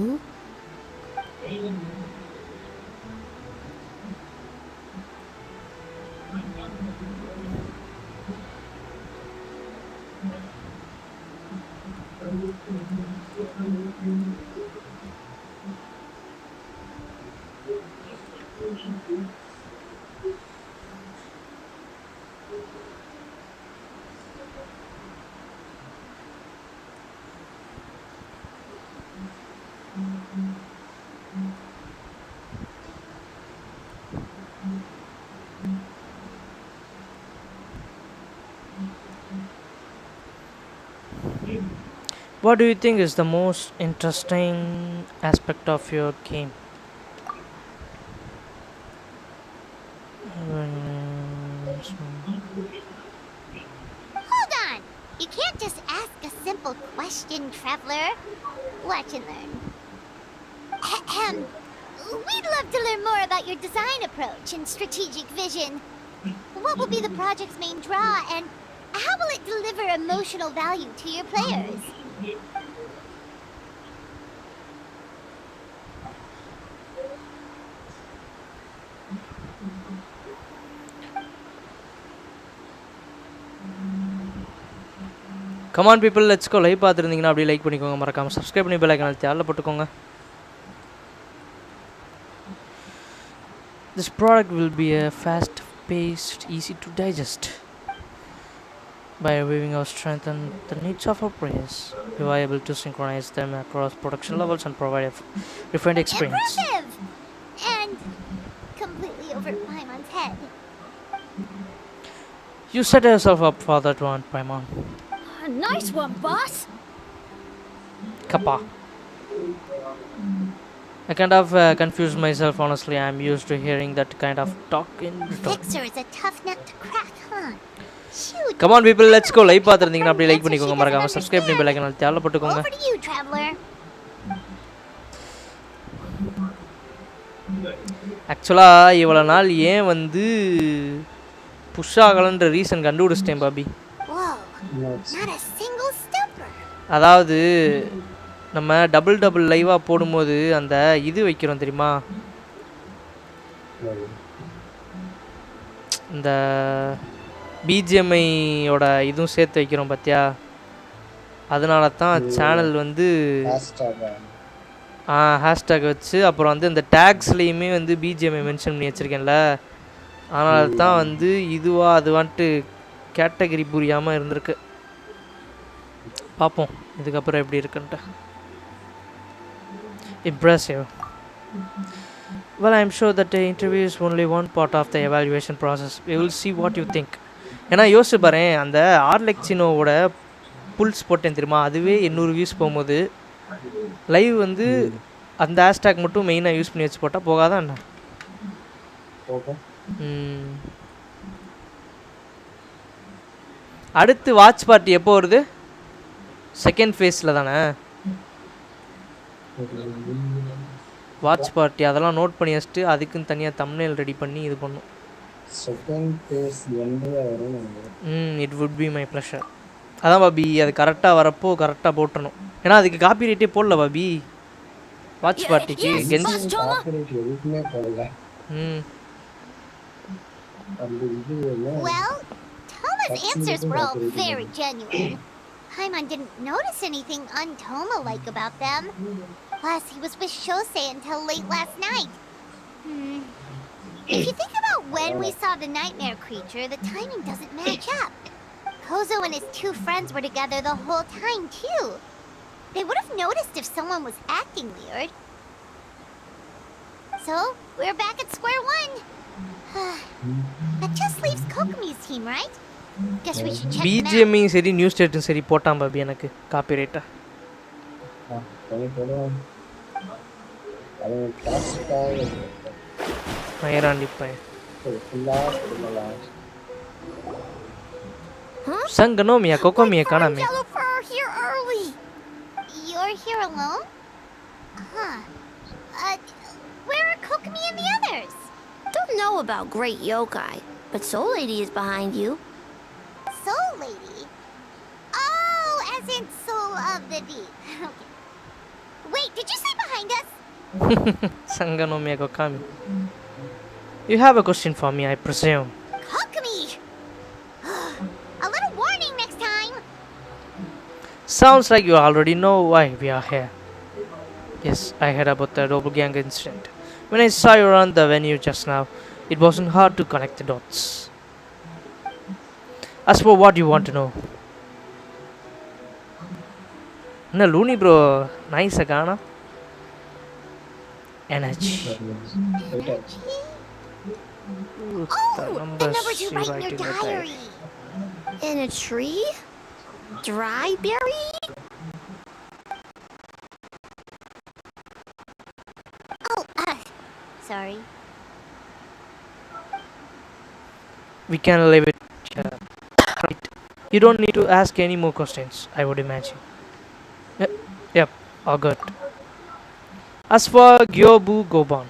What do you think is the most interesting aspect of your game? Hold on! You can't just ask a simple question, traveler. Watch and learn. Ahem. We'd love to learn more about your design approach and strategic vision. What will be the project's main draw, and how will it deliver emotional value to your players? Come on people, let's go. Live பார்த்திருந்தீங்கன்னா அப்படியே like பண்ணிக்கோங்க, மறக்காம subscribe பண்ணி bell icon அழுத்தி ஆல்ல போட்டுக்கோங்க. This product will be a fast-paced, easy to digest. By reviewing our strength and the needs of our players, we are able to synchronize them across production levels and provide a refined experience. Impressive! And completely over Paimon's head. You set yourself up for that one, Paimon. Nice one, boss. Kappa. I kind of confused myself, honestly. I'm used to hearing that kind of talk in return. Fixer is a tough nut to crack, huh? Shoot. Come on people, let's go. Live பார்த்திருந்தீங்கன்னா அப்படியே like பண்ணிக்கோங்க, மறக்காம subscribe பண்ணி bell icon அழுத்தி ஆல்ல போட்டுக்கோங்க. Over to you, traveler. ஆக்சுவலா இவ்வளோ நாள் ஏன் வந்து புஷ் ஆகலன்ற ரீசன் கண்டுபிடிச்சிட்டேன் Bobby. Whoa. Not a single stepper. அதாவது நம்ம டபுள் லைவாக போடும்போது அந்த இது வைக்கிறோம் தெரியுமா, இந்த பிஜிஎம்ஐயோட இதுவும் சேர்த்து வைக்கிறோம் பார்த்தியா, அதனால தான் சேனல் வந்து ஹேஷ்டேக் வச்சு அப்புறம் வந்து இந்த டேக்ஸ்லேயுமே வந்து பிஜிஎம்ஐ மென்ஷன் பண்ணி வச்சுருக்கேன்ல, அதனால தான் வந்து இதுவா அதுவான்ட்டு கேட்டகரி புரியாமல் இருந்திருக்கு. பார்ப்போம் இதுக்கப்புறம் எப்படி இருக்குன்ட்டு. Impressive. Well, I'm sure that the interview is only one part of the evaluation process. We will see what you think. ஏன்னா யோசிச்சு பாரு, அந்த ஆர்லெக்சினோவோட புல்ஸ் போட்டேன் தெரியுமா, அதுவே 800 வியூஸ் போகும்போது லைவ் வந்து அந்த ஹேஷ்டேக் மட்டும் மெயினாக யூஸ் பண்ணி வச்சு போட்டால் போகாதான் என்ன? அடுத்து வாட்ச் பார்ட்டி எப்போ வருது? செகண்ட் ஃபேஸில் தானே வாட்ச் பார்ட்டி. அதெல்லாம் நோட் பண்ணி வச்சுட்டு அதுக்குன்னு தனியாக தம்ப்நெயில் ரெடி பண்ணி இது பண்ணும். Second phase it would be my pleasure. அதான் பாபி அது கரெக்டாக வரப்போ கரெக்டாக போட்டணும். ஏன்னா அதுக்கு காப்பி ரேட்டே போடல பாபி வாட்ச் பார்ட்டிக்கு. Well, Toma's answers were all very genuine. Paimon didn't notice anything un-Toma-like about them. Plus, he was with Shosei until late last night. If you think about when we saw the nightmare creature, the timing doesn't match up. Kozo and his two friends were together the whole time, too. They would have noticed if someone was acting weird. So, we're back at square one. That just leaves Kokomi's team, right? Guess we should check them out. Bgmi சரி news ஸ்டேட்டும் சரி போட்டான் Bobby எனக்கு copy ரேட்டா. Sanganomiya, Kokomiya kaname. Here early. You're here alone? Huh. Where are Kokomi and the others? Don't know about Great Yokai, but Soul Lady is behind you. Soul Lady? Oh, as in Soul of the Deep. Okay. Wait, did you say behind us? Sanganomiya Kokami. You have a question for me, I presume. Kokomi! A little warning next time. Sounds like you already know why we are here. Yes, I heard about the doppelganger incident. When I saw you around the venue just now, it wasn't hard to connect the dots. As for what you want to know. No, Looney bro, nice agana. Energy. The numbers you write in your diary. In a tree? Dry berry? Oh, sorry. We can leave it here. Right. You don't need to ask any more questions, I would imagine. Yep, all good. As for Gyobu Goban,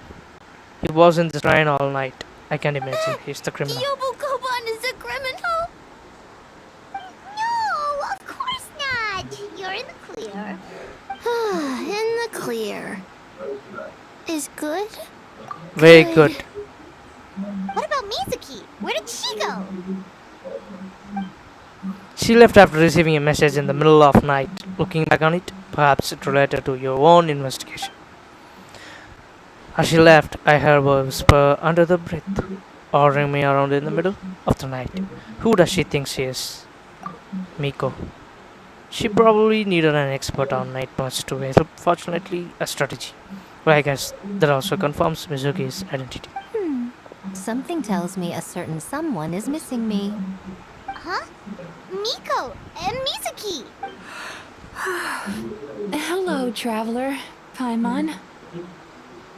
he was in the shrine all night. I can imagine he's the criminal. Gyobu Goban is a criminal? No, of course not. You're in the clear. In the clear. Is good? Very good. What about Mizuki? Where did she go? She left after receiving a message in the middle of night. Looking back on it, perhaps it related to your own investigation. As she left, I heard a whisper under the breath, ordering me around in the middle of the night. Who does she think she is? Miko. She probably needed an expert on night march to help, fortunately, a strategy. But I guess that also confirms Mizuki's identity. Something tells me a certain someone is missing me. Huh? Miko and Mizuki! Hello, traveler. Paimon.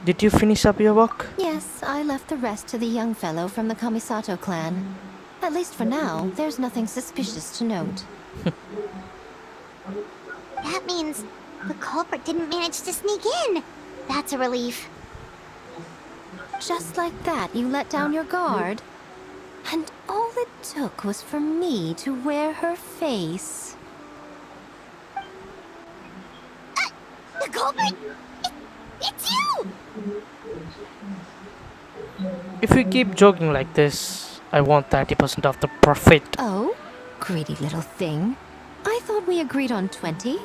Did you finish up your work? Yes, I left the rest to the young fellow from the Kamisato clan. At least for now, there's nothing suspicious to note. That means the culprit didn't manage to sneak in. That's a relief. Just like that, you let down your guard? And all it took was for me to wear her face. The culprit? It's you! If you keep joking like this, I want 30% of the profit. Oh? Greedy little thing. I thought we agreed on 20.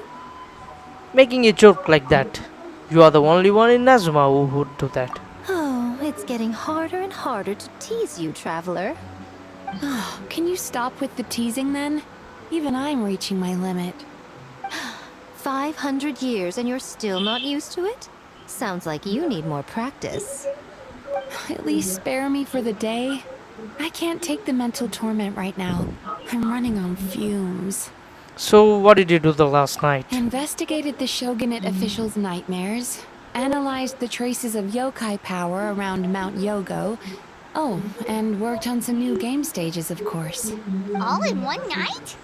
Making a joke like that. You are the only one in Nazuma who would do that. Oh, it's getting harder and harder to tease you, traveler. Can you stop with the teasing then? Even I'm reaching my limit. 500 years and you're still not used to it? Sounds like you need more practice. At least spare me for the day. I can't take the mental torment right now. I'm running on fumes. So, what did you do the last night? Investigated the shogunate officials' nightmares, analyzed the traces of yokai power around Mount Yogo. Oh, and worked on some new game stages, of course. All in one night?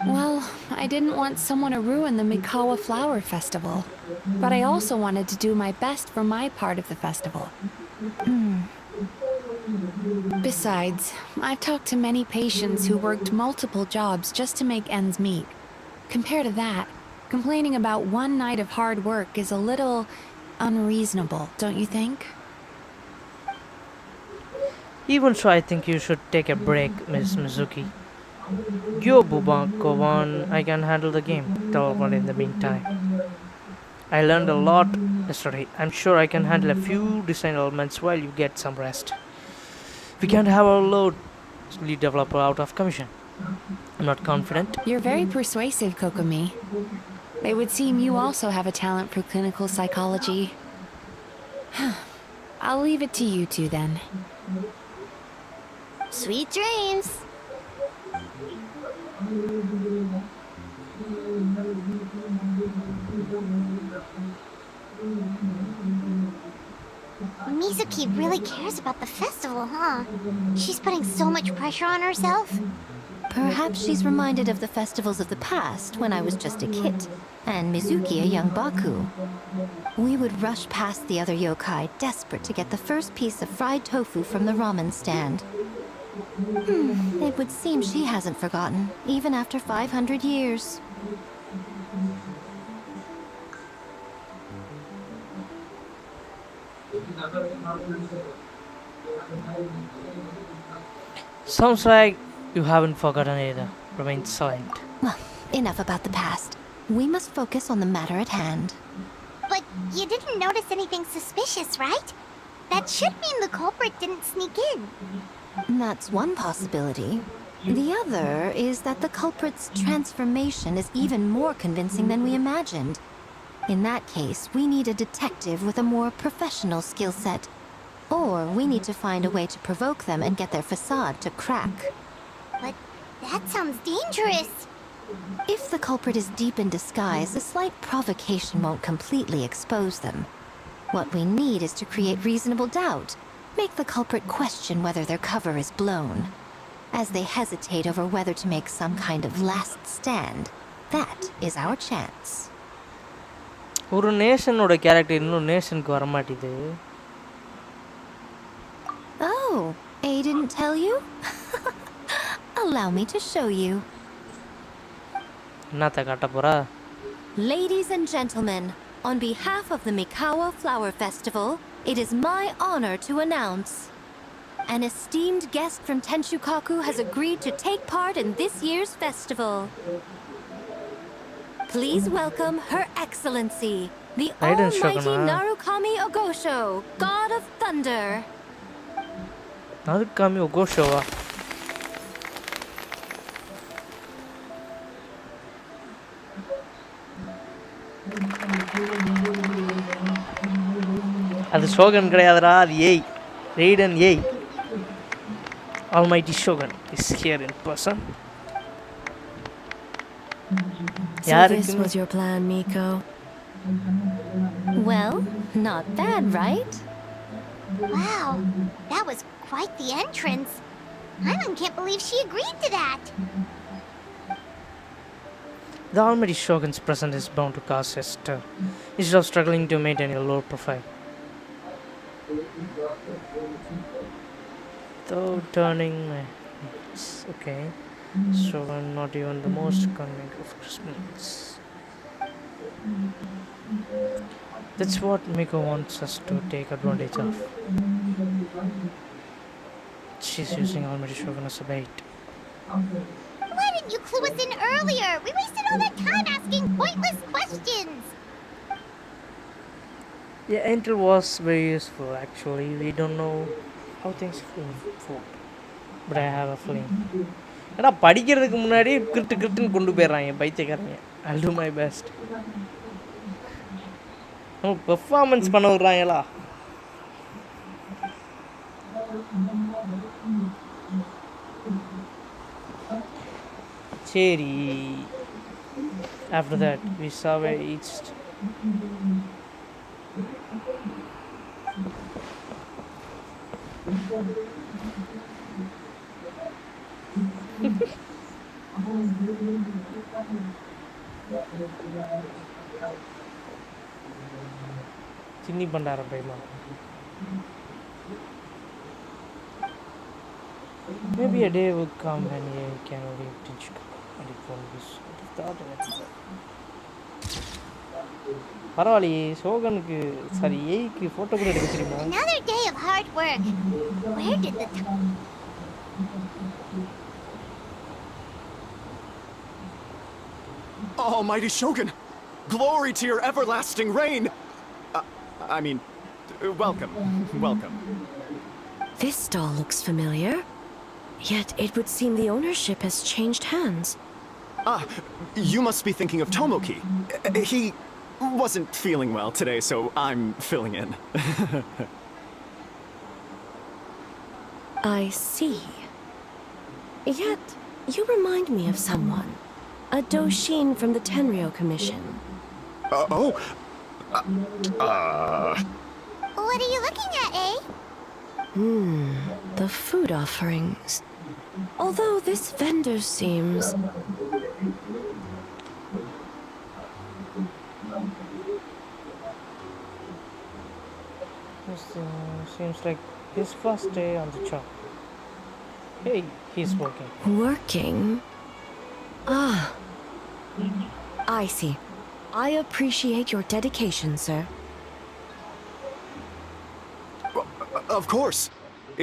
Well, I didn't want someone to ruin the Mikawa Flower Festival. But I also wanted to do my best for my part of the festival. Besides, I've talked to many patients who worked multiple jobs just to make ends meet. Compared to that, complaining about one night of hard work is a little unreasonable, don't you think? Even so, I think you should take a break, Miss Mizuki. Yo, Bubba, go on. I can handle the game. Tell one in the meantime. I learned a lot yesterday. I'm sure I can handle a few design elements while you get some rest. We can't have our lead developer out of commission. I'm not confident. You're very persuasive, Kokomi. It would seem you also have a talent for clinical psychology. I'll leave it to you two then. Sweet dreams. Mizuki really cares about the festival, huh? She's putting so much pressure on herself. Perhaps she's reminded of the festivals of the past when I was just a kid, and Mizuki a young Baku. We would rush past the other yokai, desperate to get the first piece of fried tofu from the ramen stand. It would seem she hasn't forgotten, even after 500 years. Sounds like you haven't forgotten either. Remain silent. Well, enough about the past. We must focus on the matter at hand. But you didn't notice anything suspicious, right? That should mean the culprit didn't sneak in. That's one possibility. The other is that the culprit's transformation is even more convincing than we imagined. In that case, we need a detective with a more professional skill set. Or we need to find a way to provoke them and get their facade to crack. But that sounds dangerous. If the culprit is deep in disguise, a slight provocation won't completely expose them. What we need is to create reasonable doubt. Make the culprit question whether their cover is blown. As they hesitate over whether to make some kind of last stand, that is our chance. ஒரு நேஷனோட character இன்னும் நேஷனுக்கு வர மாட்டேது. Oh, A didn't tell you? Allow me to show you. என்னத்த காட்ட போறா? Ladies and gentlemen, on behalf of the Mikawa Flower Festival, it is my honor to announce an esteemed guest from Tenshukaku has agreed to take part in this year's festival. Please welcome Her Excellency, the Almighty Narukami Ogosho, God of Thunder. Narukami Ogosho. அது ஷோகன் கிடையாதுடா, அது ஏய். Raiden ஏய். Almighty Shogun is here in person. So this was your plan, Miko? Well, not bad, right? Wow, that was quite the entrance. I can't believe she agreed to that. The Almighty Shogun's presence is bound to cause a stir, instead of struggling to maintain a low profile. Though turning my heads, okay, so I'm not even the most convenient of Christmas. That's what Miko wants us to take advantage of. She's using Almighty Shogun as a bait. Why didn't you clue us in earlier? We wasted all that time asking pointless questions. Yeah, Intel was very useful actually. We don't know how things go, but I have a feeling. ஏன்னா படிக்கிறதுக்கு முன்னாடி கிருட்டுன்னு கொண்டு போயிடுறாங்க பைத்தியக்காரங்க. I'll do my best. Performance பண்ண விடுறாங்களா? சரி. After that, we survey each. Chinni Pandaram பைமா. Maybe a day will come when you can live in Chicago and it won't be so difficult. பரவாயில்லையே சோகனுக்கு sorry ஏய்க்கு photo கூட எடுக்க தெரியுமா? Another day of hard work. Where did the Almighty Shogun! Glory to your everlasting reign! I mean, welcome. Welcome. This stall looks familiar. Yet it would seem the ownership has changed hands. Ah, you must be thinking of Tomoki. He wasn't feeling well today, so I'm filling in. I see. Yet, you remind me of someone. A Doshin from the Tenryo Commission. What are you looking at, eh? The food offerings. Although this vendor seems... This seems like his first day on the job. Hey, he's working. Working? Ah. I see. I appreciate your dedication, sir. Of course.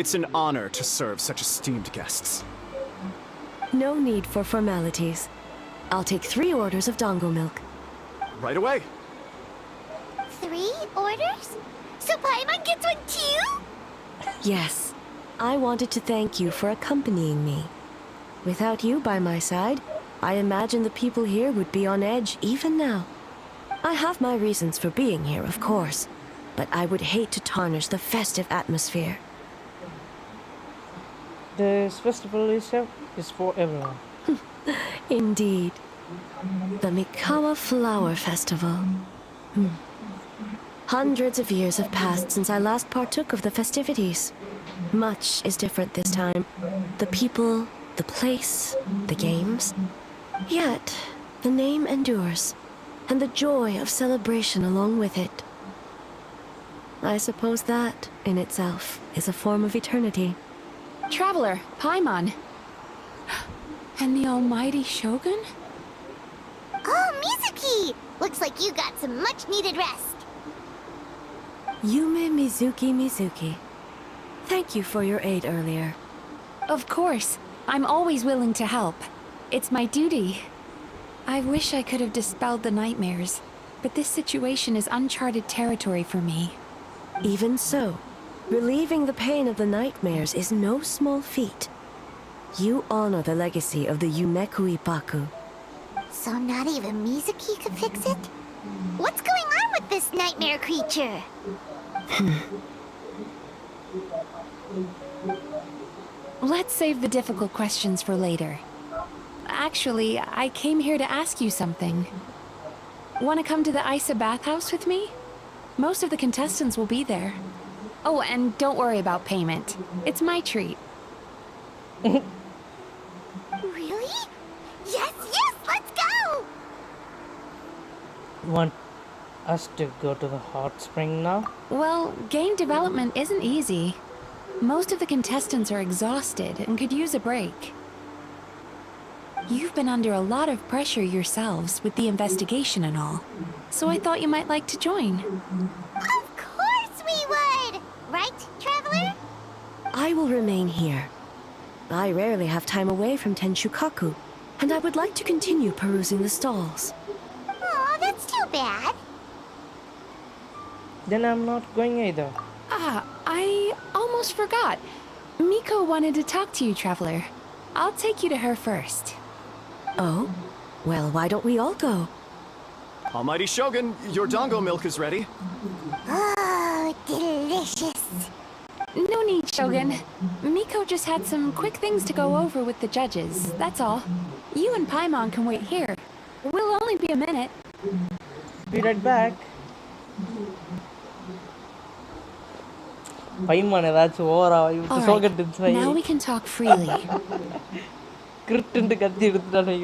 It's an honor to serve such esteemed guests. No need for formalities. I'll take 3 orders of dango milk. Right away. 3 orders? So Paimon gets one too? Yes. I wanted to thank you for accompanying me. Without you by my side, I imagine the people here would be on edge even now. I have my reasons for being here, of course, but I would hate to tarnish the festive atmosphere. This festival is for everyone. Indeed. The Mikawa Flower Festival. Hundreds of years have passed since I last partook of the festivities. Much is different this time. The people, the place, the games. Yet, the name endures, and the joy of celebration along with it. I suppose that, in itself, is a form of eternity. Traveler, Paimon. And the almighty Shogun? Oh, Mizuki! Looks like you got some much-needed rest. Yume Mizuki. Thank you for your aid earlier. Of course. I'm always willing to help. It's my duty. I wish I could have dispelled the nightmares, but this situation is uncharted territory for me. Even so, relieving the pain of the nightmares is no small feat. You honor the legacy of the Yumeku Ippaku. So not even Mizuki could fix it? What's going on with this nightmare creature? Let's save the difficult questions for later. Actually, I came here to ask you something. Want to come to the Isa bathhouse with me? Most of the contestants will be there. Oh, and don't worry about payment. It's my treat. Really? Yes, let's go! Want us to go to the hot spring now? Well, game development isn't easy. Most of the contestants are exhausted and could use a break. You've been under a lot of pressure yourselves with the investigation and all, so I thought you might like to join. Of course we would! Right, Traveler? I will remain here. I rarely have time away from Tenshukaku, and I would like to continue perusing the stalls. Aw, that's too bad. Then I'm not going either. I almost forgot. Miko wanted to talk to you, Traveler. I'll take you to her first. Oh? Well, why don't we all go? Almighty Shogun, your dango milk is ready. Oh, delicious. No need, Shogun. Miko just had some quick things to go over with the judges, that's all. You and Paimon can wait here. We'll only be a minute. Be right back. Paimon ஏதாச்சும் ஓவரா சோகட்டு now we can talk freely. கிரிட்டுன்னு கத்தி எடுத்துட்டானே.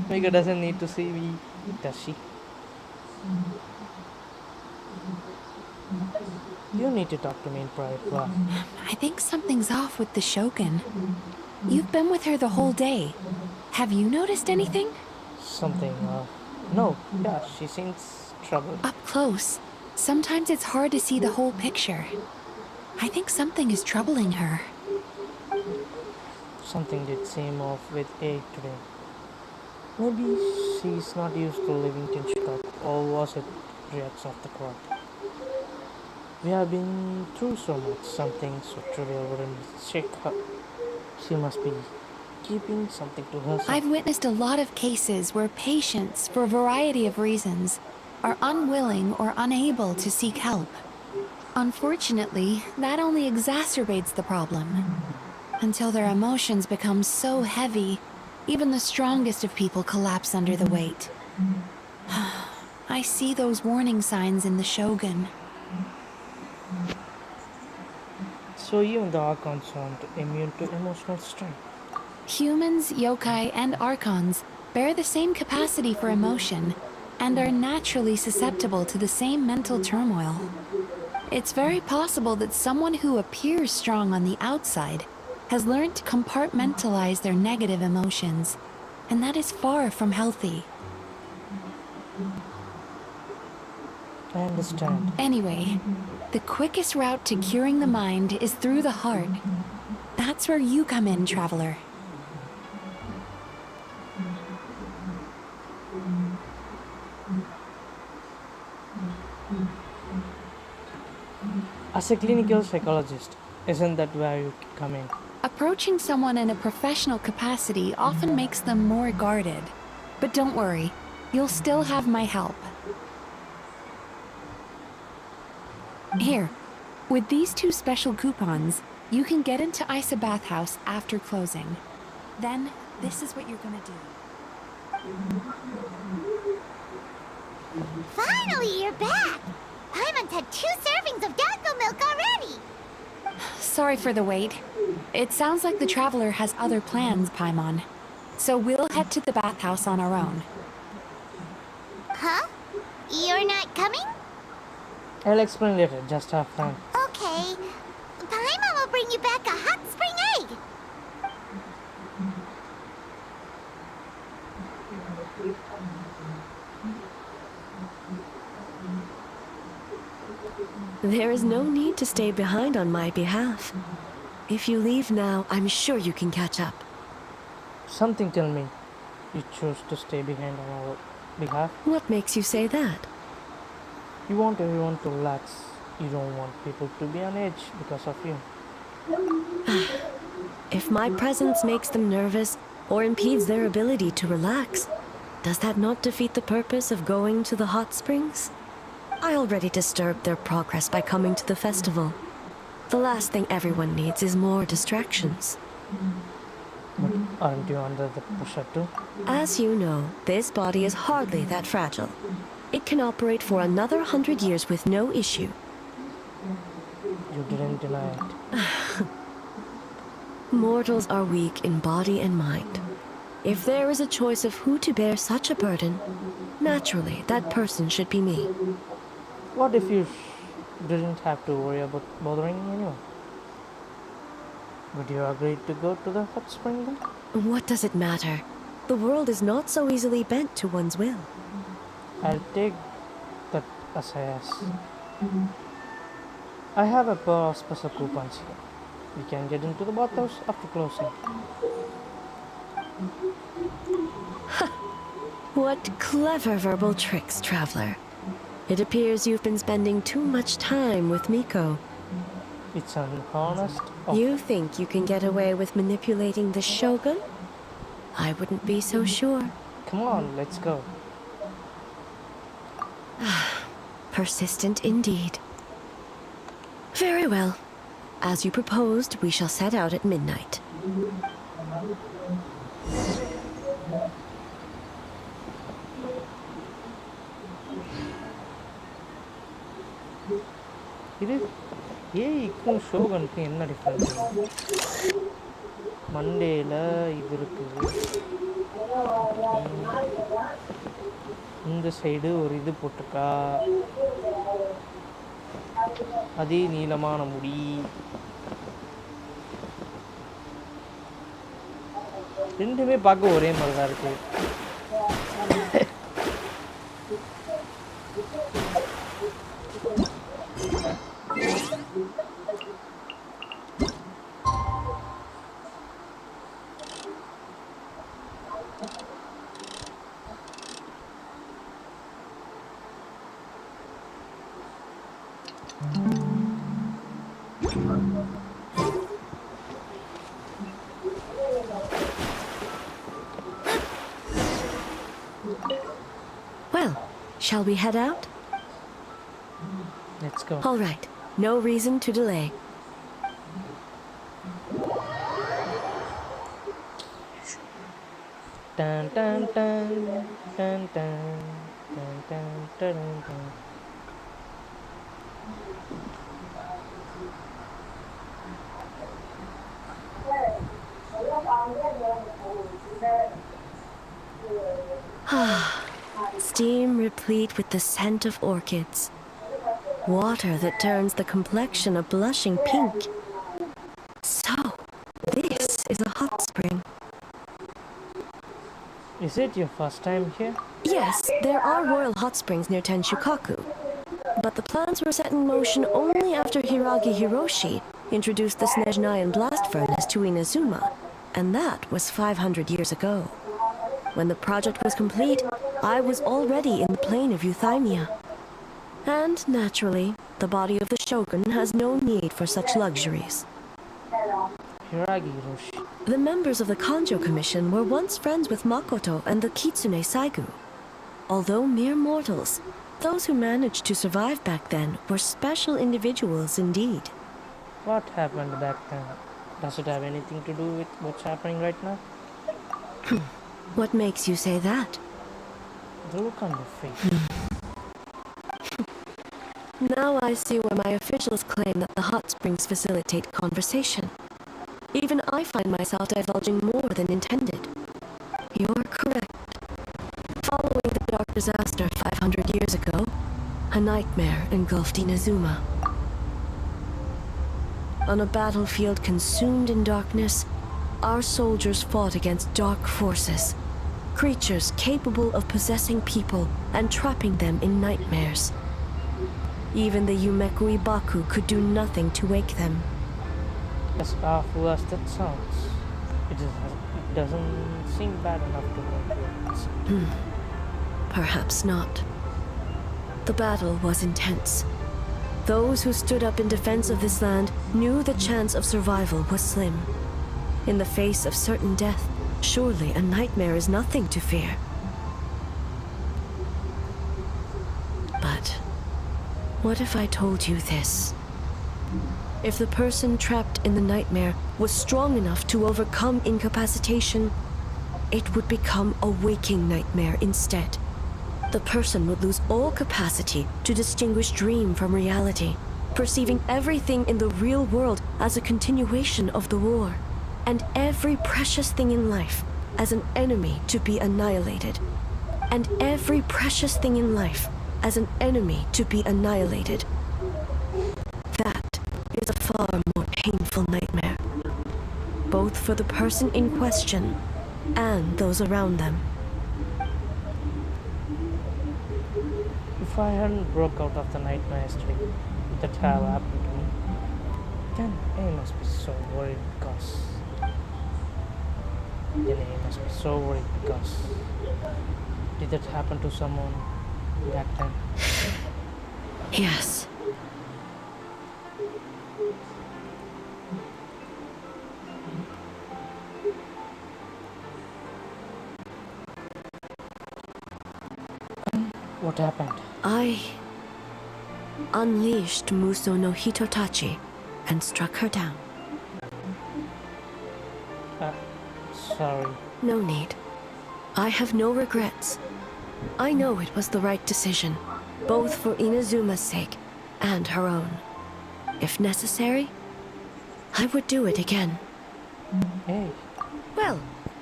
Mika doesn't need to see me, does she? You need to talk to me in private. Wow. I think something's off with the Shogun. You've been with her the whole day. Have you noticed anything? Something, no. Yeah, she seems troubled. Up close, sometimes it's hard to see the whole picture. I think something is troubling her. Something did seem off with A today. Maybe she's not used to living tension, or was it reaction of the crowd? We have been through so much, something so trivial wouldn't shake her. She must be keeping something to herself. I've witnessed a lot of cases where patients, for a variety of reasons, are unwilling or unable to seek help. Unfortunately, that only exacerbates the problem. Until their emotions become so heavy, even the strongest of people collapse under the weight. I see those warning signs in the Shogun. So even the Archons aren't immune to emotional strain. Humans, yokai, and archons bear the same capacity for emotion and are naturally susceptible to the same mental turmoil. It's very possible that someone who appears strong on the outside has learned to compartmentalize their negative emotions, and that is far from healthy. I understand. Anyway, the quickest route to curing the mind is through the heart. That's where you come in, traveler. As a clinical psychologist, isn't that where you come in? Approaching someone in a professional capacity often makes them more guarded. But don't worry, you'll still have my help. Here, with these 2 special coupons, you can get into Isa Bathhouse after closing. Then, this is what you're gonna do. Finally, you're back! Paimon's had 2 servings of Dango milk already! Sorry for the wait. It sounds like the traveler has other plans, Paimon. So we'll head to the bathhouse on our own. Huh? You're not coming? I'll explain later, just have time. Okay. Paimon will bring you back a hot spring egg! There is no need to stay behind on my behalf. If you leave now, I'm sure you can catch up. Something tell me you choose to stay behind on our behalf. What makes you say that? You want everyone to relax. You don't want people to be on edge because of you. If my presence makes them nervous or impedes their ability to relax, does that not defeat the purpose of going to the hot springs? I already disturbed their progress by coming to the festival. The last thing everyone needs is more distractions. But aren't you under the pressure too? As you know, this body is hardly that fragile. It can operate for another 100 years with no issue. You didn't deny it. Mortals are weak in body and mind. If there is a choice of who to bear such a burden, naturally that person should be me. What if you didn't have to worry about bothering anyone? Would you agree to go to the hot spring then? What does it matter? The world is not so easily bent to one's will. I'll take that as I ask. I have a pair of special coupons here. We can get into the bathhouse after closing. What clever verbal tricks, traveler. It appears you've been spending too much time with Miko. It's an honest offer. You think you can get away with manipulating the Shogun? I wouldn't be so sure. Come on, let's go. Persistent indeed. Very well. As you proposed, we shall set out at midnight. இது ஏக்கும் ஷோகனுக்கும் என்ன difference? மண்டேல இது இருக்குது, இந்த side ஒரு இது போட்டிருக்கா. அதே நீளமான முடி. ரெண்டுமே பார்க்க ஒரே மாதிரி தான் இருக்கு. Well, shall we head out? Let's go. All right. No reason to delay. Dun dun dun dun dun dun dun dun dun. Steam replete with the scent of orchids. Water that turns the complexion a blushing pink. So, this is a hot spring. Is it your first time here? Yes, there are royal hot springs near Tenshukaku. But the plans were set in motion only after Hiragi Hiroshi introduced the Snezhnayan blast furnace to Inazuma, and that was 500 years ago. When the project was complete, I was already in the plain of Euthymia. And naturally, the body of the shogun has no need for such luxuries. Hiragi Hiroshi. The members of the Kanjo Commission were once friends with Makoto and the Kitsune Saigu. Although mere mortals, those who managed to survive back then were special individuals indeed. What happened back then? Does it have anything to do with what's happening right now? What makes you say that? The look on your face. Now I see why my officials claim that the hot springs facilitate conversation. Even I find myself divulging more than intended. You're correct. Following the dark disaster 500 years ago, a nightmare engulfed Inazuma. On a battlefield consumed in darkness, our soldiers fought against dark forces, creatures capable of possessing people and trapping them in nightmares. Even the Yumekui Baku could do nothing to wake them. As awful as that sounds, it doesn't seem bad enough to wake. Perhaps not. The battle was intense. Those who stood up in defense of this land knew the chance of survival was slim. In the face of certain death, surely a nightmare is nothing to fear. But what if I told you this? If the person trapped in the nightmare was strong enough to overcome incapacitation, it would become a waking nightmare instead. The person would lose all capacity to distinguish dream from reality, perceiving everything in the real world as a continuation of the war, and every precious thing in life as an enemy to be annihilated, and every precious thing in life as an enemy to be annihilated. That is a far more painful nightmare, both for the person in question and those around them. If I hadn't broke out of the nightmare yesterday, would that have happened to me? Then I must be so worried because... Did that happen to someone back then? Yes. What happened? I unleashed Muso no Hitotachi and struck her down. Sorry. No need. I have no regrets. I know it was the right decision, both for Inazuma's sake and her own. If necessary, I would do it again. Hey. Well,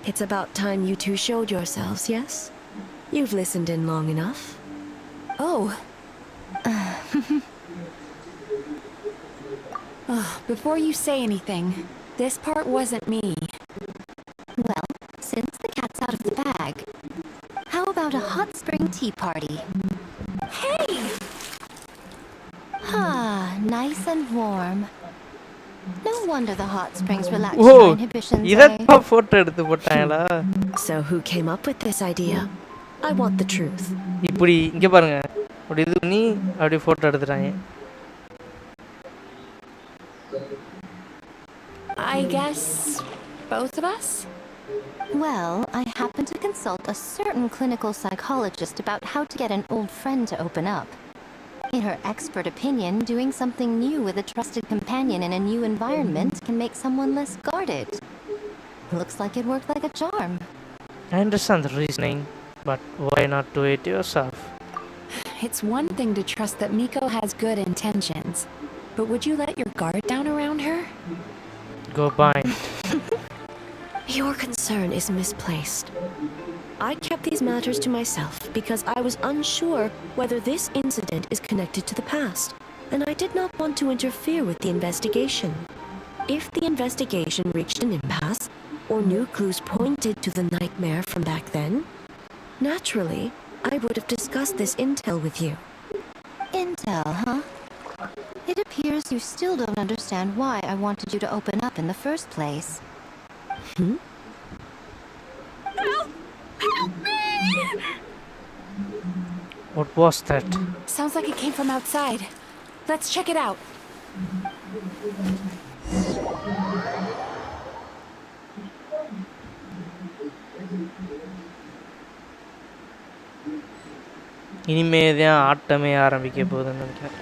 it's about time you two showed yourselves, yes? You've listened in long enough. Oh. Before you say anything, this part wasn't me. Well, since the cat's out of the bag, how about a hot spring tea party? Hey! Nice and warm. No wonder the hot springs relax Whoa, your inhibitions. இதப்பா photo எடுத்து போட்டாங்களா? So who came up with this idea? I want the truth. இப்படி இங்க பாருங்க. அப்படி இது பண்ணி அப்படி photo எடுத்துறாங்க. I guess both of us? Well, I happened to consult a certain clinical psychologist about how to get an old friend to open up. In her expert opinion, doing something new with a trusted companion in a new environment can make someone less guarded. Looks like it worked like a charm. I understand the reasoning, but why not do it yourself? It's one thing to trust that Miko has good intentions, but would you let your guard down around her? Go bind. Your concern is misplaced. I kept these matters to myself because I was unsure whether this incident is connected to the past, and I did not want to interfere with the investigation. If the investigation reached an impasse, or new clues pointed to the nightmare from back then, naturally, I would have discussed this intel with you. Intel, huh? It appears you still don't understand why I wanted you to open up in the first place. Help me! What was that? Sounds like it came from outside. Let's check it out. இனிமேதான் ஆட்டமே ஆரம்பிக்க போகுதுன்னு நினைக்கிறேன்.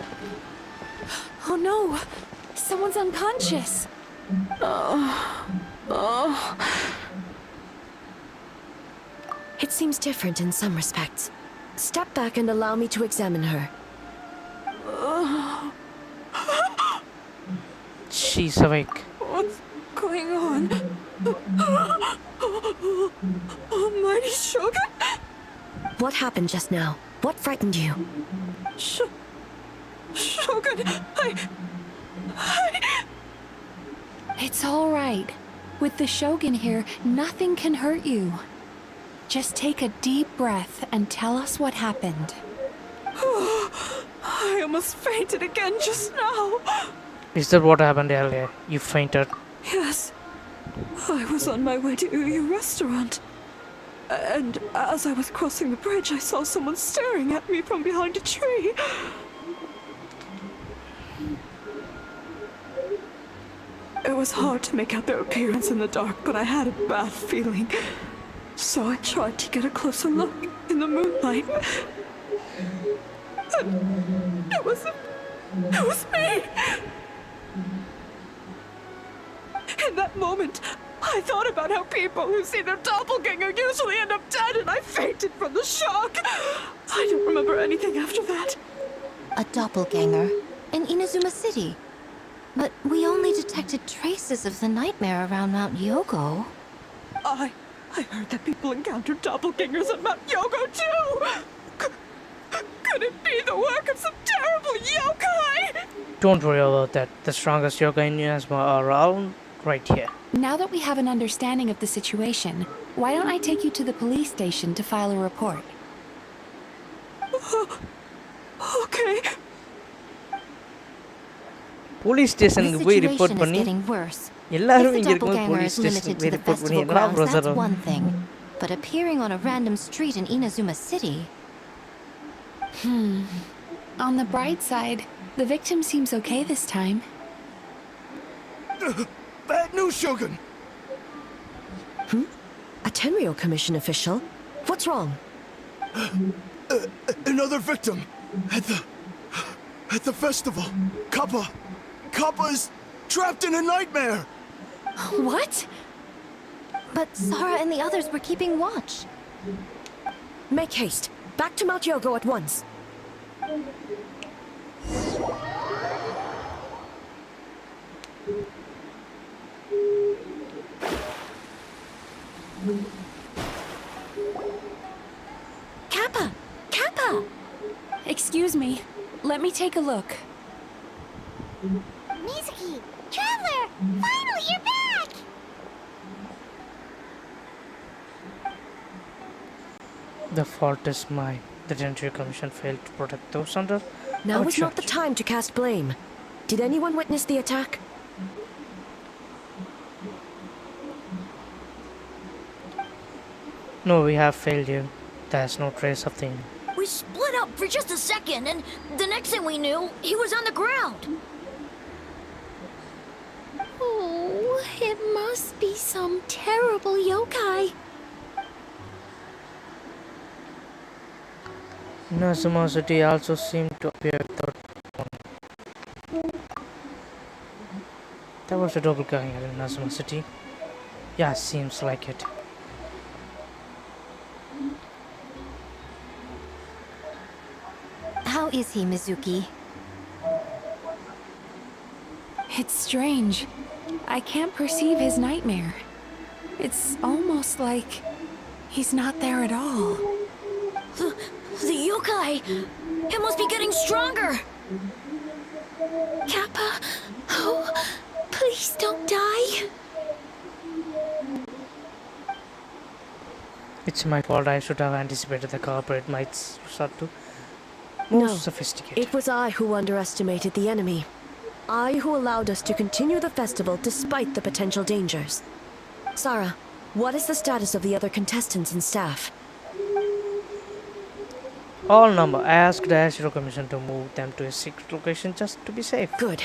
Oh no! Someone's unconscious. It seems different in some respects. Step back and allow me to examine her. She's awake. What's going on? Almighty Shogun? What happened just now? What frightened you? Shogun, It's all right. With the Shogun here, nothing can hurt you. Just take a deep breath and tell us what happened. I almost fainted again just now. Is that what happened earlier? You fainted? Yes. I was on my way to Uyu restaurant. And as I was crossing the bridge, I saw someone staring at me from behind a tree. It was hard to make out their appearance in the dark, but I had a bad feeling. So I tried to get a closer look in the moonlight. And it was me! In that moment, I thought about how people who see their doppelganger usually end up dead, and I fainted from the shock. I don't remember anything after that. A doppelganger in Inazuma City. But we only detected traces of the nightmare around Mount Yogo. I heard that people encountered doppelgangers at Mount Yogo too! Could it be the work of some terrible yokai? Don't worry about that. The strongest yokai in Inazuma are around right here. Now that we have an understanding of the situation, why don't I take you to the police station to file a report? Okay. Police station க்கு போய் report பண்ணி எல்லாரும் இங்க இருக்கும்போது police station போய் report பண்ணி என்னடா Prosser? That's one thing, but appearing on a random street in Inazuma City. On the bright side, the victim seems okay this time. Bad news, Shogun! A Tenryo Commission official? What's wrong? Another victim at the festival. Kappa is trapped in a nightmare. What? But Sara and the others were keeping watch. Make haste. Back to Mount Yogo at once. Kappa! Kappa! Excuse me. Let me take a look. Mizuki, The fault is mine. The Genshin Commission failed to protect those under Now our is not the charge. time to cast blame. Did anyone witness the attack? No, we have failed you. There's no trace of the enemy. We split up for just a second, and the next thing we knew, he was on the ground. Oh, it must be some terrible yokai. Inazuma City also seemed to appear without one. There was a doppelganger in Inazuma City. Yeah, seems like it. How is he, Mizuki? It's strange. I can't perceive his nightmare. It's almost like he's not there at all. The yokai! It must be getting stronger! Kappa, oh, please don't die. It's my fault. I should have anticipated the corporate might start to more sophisticated. It was I who underestimated the enemy. I who allowed us to continue the festival despite the potential dangers. Sarah, what is the status of the other contestants and staff? All number. I asked the Ashiro Commission to move them to a secret location just to be safe. Good.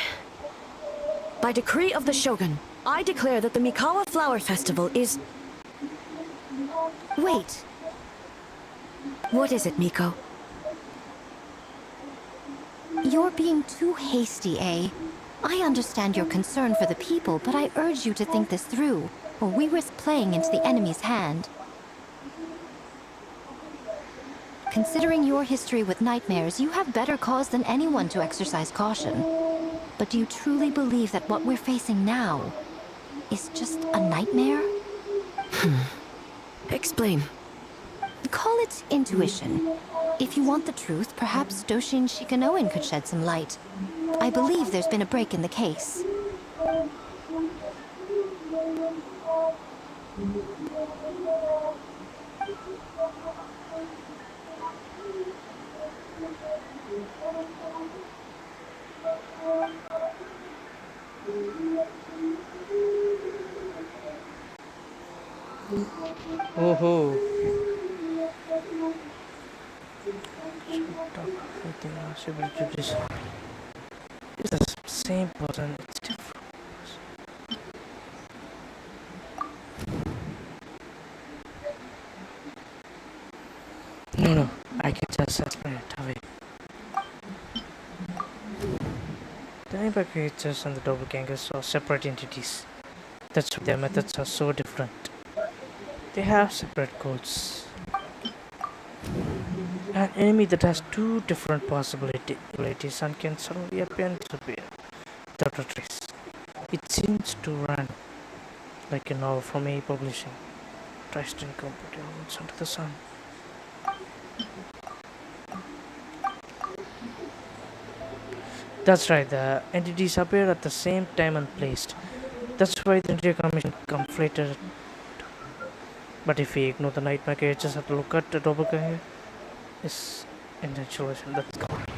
By decree of the Shogun, I declare that the Mikawa Flower Festival is... Wait. What is it, Miko? You're being too hasty, eh? I understand your concern for the people, but I urge you to think this through, or we risk playing into the enemy's hand. Considering your history with nightmares, you have better cause than anyone to exercise caution. But do you truly believe that what we're facing now is just a nightmare? Explain. Call it intuition. If you want the truth, perhaps Doshin Shikanoin could shed some light. I believe there's been a break in the case. Oh. It's the same person, it's different. No, I can just explain it away. The Impact creatures and the doppelgangers are separate entities. That's why their methods are so different. They have separate goals. An enemy that has two different possibilities and can suddenly appear and disappear without a trace. It seems to run like a novel from A Publishing. Tries to incorporate elements under the sun. That's right, the entities appear at the same time and placed. That's why the entire commission conflated. But if we ignore the nightmare creatures and look at the doppelganger, is intentionalization. That's correct.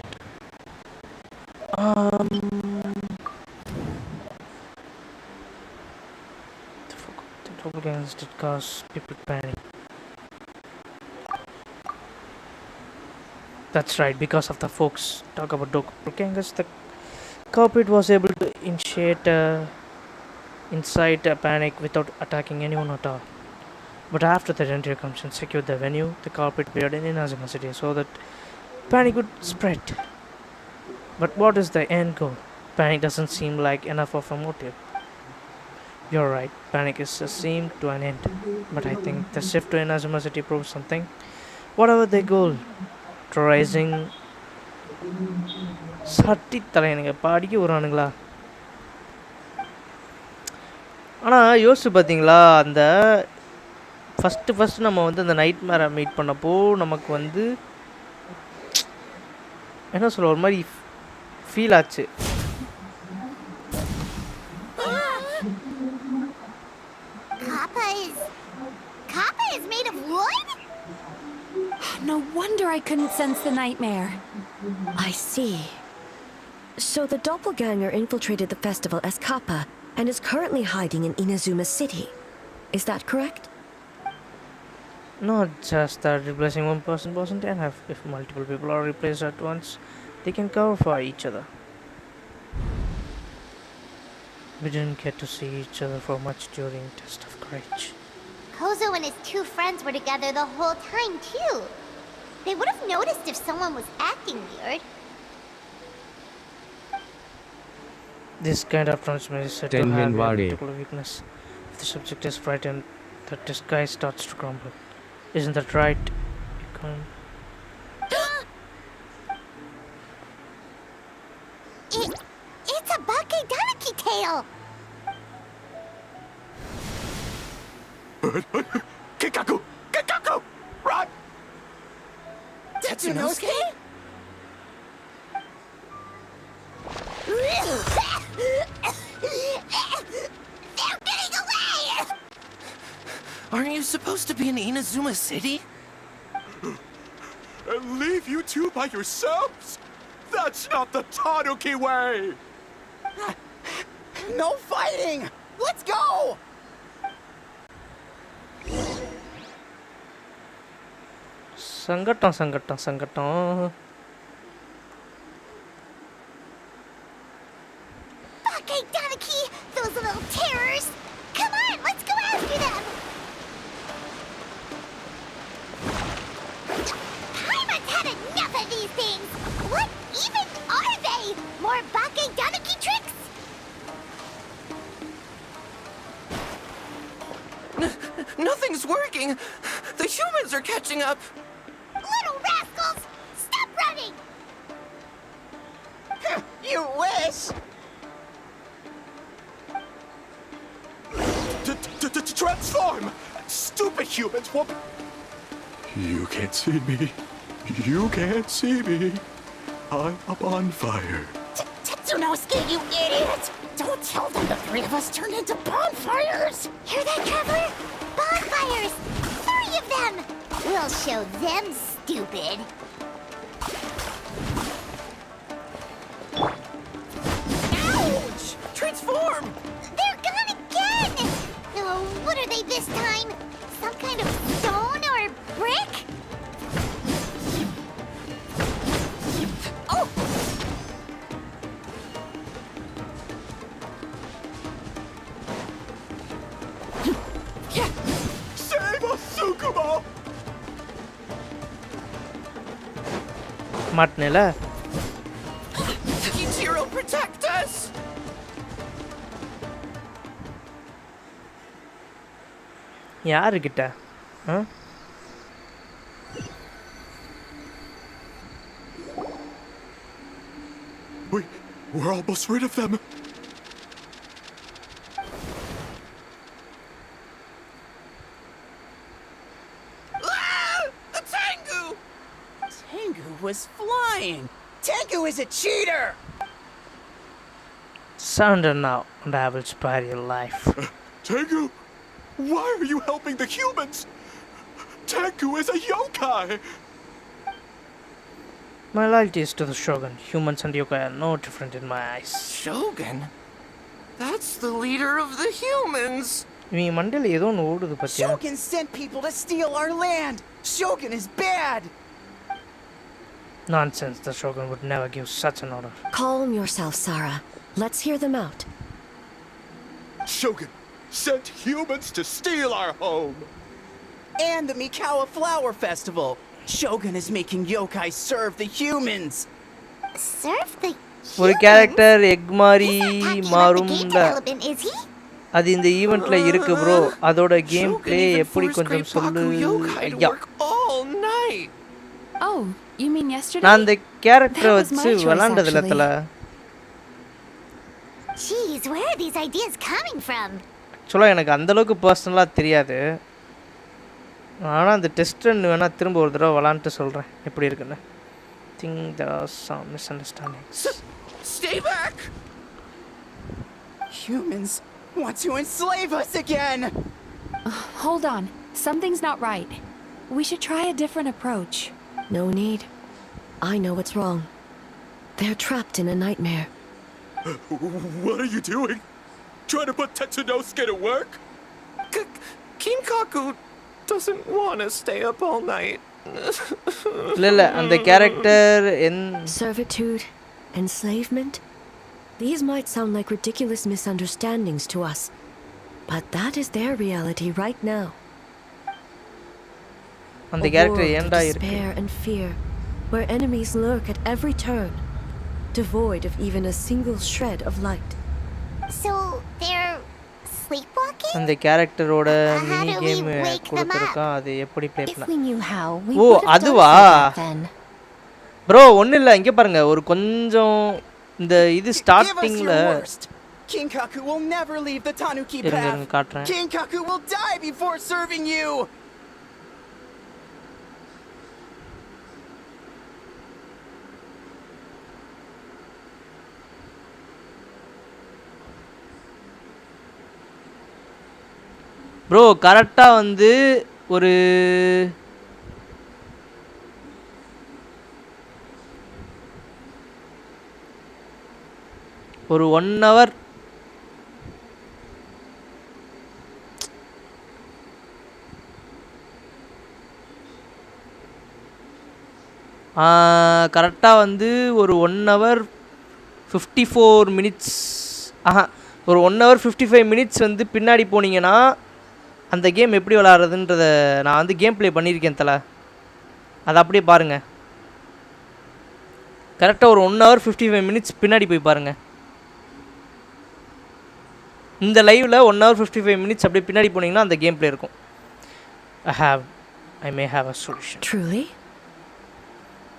The doppelgangers did cause people panic. That's right, because of the folks talk about doppelgangers, the culprit was able to incite a panic without attacking anyone at all. But after the entire commission secured the venue, the culprit appeared in Inazuma City so that panic would spread. But what is the end goal? Panic doesn't seem like enough of a motive. You're right, panic is a seem to an end. But I think the shift to Inazuma City proves something. Whatever their goal, terrorizing சட்டி தலையனுங்க பாடிக்க விடுறானுங்களா. ஆனால் யோசிச்சு பார்த்தீங்களா, அந்த first நம்ம வந்து அந்த night மேரை meet பண்ணப்போ நமக்கு வந்து என்ன சொல்ல ஒரு மாதிரி ஃபீல் ஆச்சு. Kappa is made of wood? No wonder I couldn't sense the nightmare. I see. So the doppelganger infiltrated the festival as Kappa and is currently hiding in Inazuma City. Is that correct? Not just that replacing one person wasn't enough. If multiple people are replaced at once, they can cover for each other. We didn't get to see each other for much during Test of Courage. Kozo and his two friends were together the whole time, too. They would have noticed if someone was acting weird. This kind of transmission is said to have a particular weakness. If the subject is frightened, the disguise starts to crumble. Isn't that right? You can't... It's a Bakedaniki tail! Kikaku! Kikaku! Run! Tetsunosuke? They're getting away! Aren't you supposed to be in Inazuma City? And leave you two by yourselves? That's not the Tanuki way! No fighting! Let's go! சங்கட்டம் Bakedaniki! Those little terrors! Come on, let's go after them! Paimon's had enough of these things! What even are they? More Bakedaniki tricks? Nothing's working! The humans are catching up! Little rascals! Stop running! You wish! Transform! Stupid humans won't... You can't see me. You can't see me. I'm up on fire. Tetsunosuke, you idiot! Don't tell them the three of us turned into bonfires! Hear that, Traveler? Bonfires! 3 of them! We'll show them, stupid! Ouch! Transform! They're gone again! Oh, what are they this time? Some kind of stone or brick? Oh! Save us, Tsukumo! மாட்டினேல Kichiro, protect us! யாருக்கிட்ட We're almost rid of them. A Tengu! Tengu was flying! Tengu is a cheater! Surrender now, and I will spare your life. Tengu! Why are you helping the humans? Tengu is a yokai! My loyalty is to the Shogun. Humans and yokai are no different in my eyes. Shogun? That's the leader of the humans! இவங்க மண்டையில் ஏதோ ஒன்று ஓடுது பத்தியா Shogun sent people to steal our land! Shogun is bad! Nonsense, the Shogun would never give such an order. Calm yourself, Sara. Let's hear them out. Shogun sent humans to steal our home! And the Mikawa Flower Festival! Shogun is making yokai serve the humans! Serve the ஒரு character egg மாதிரி மாறும்ல is he? அது இந்த ஈவெண்ட்ல இருக்கு bro அதோட game play எப்படி கொஞ்சம் சொல்லு ஐயா all night. Oh, you mean yesterday? நான் அந்த கேரக்டரை வச்சு விளையாண்டதுல தல Jeez, where are these ideas coming from? ஆக்சுவலாக எனக்கு அந்த அளவுக்கு பர்சனலாக தெரியாது ஆனால் அந்த டெஸ்ட் ரன் வேணால் திரும்ப ஒரு தடவை விளாண்டுட்டு சொல்கிறேன் எப்படி இருக்குன்னு think there are some misunderstandings. Stay back! Humans want to enslave us again! Hold on. Something's not right. we should try a different approach. No need. I know what's wrong. They're trapped in a nightmare. What are you doing? Trying to put Tetsunosuke to work? Kinkaku doesn't want to stay up all night. And the character in servitude, enslavement. These might sound like ridiculous misunderstandings to us, but that is their reality right now. And the character of despair and fear, where enemies lurk at every turn, devoid of even a single shred of light. So they're sleepwalking? And the character oda mini game கொடுத்திருக்கா அது எப்படி play If we knew how, we oh would have அதுவா done so then. bro ஒண்ணு இல்ல இங்க பாருங்க ஒரு கொஞ்சம் இந்த இது ஸ்டார்டிங்ல Kinkaku will never leave the Tanuki path. Kinkaku will die before serving you. bro கரெக்ட்டா வந்து ஒரு ஒரு 1 hour கரெக்ட்டா வந்து ஒரு 1 hour 54 minutes ஒரு 1 hour 55 minutes வந்து பின்னாடி போனீங்கனா அந்த கேம் எப்படி விளையாடுறதுன்றத நான் வந்து கேம் ப்ளே பண்ணியிருக்கேன் தல அது அப்படியே பாருங்க கரெக்டாக ஒரு 1 hour 55 minutes பின்னாடி போய் பாருங்க இந்த லைவில் 1 hour 55 minutes அப்படியே பின்னாடி போனீங்கன்னா அந்த கேம் ப்ளே இருக்கும் I may have a solution. Truly?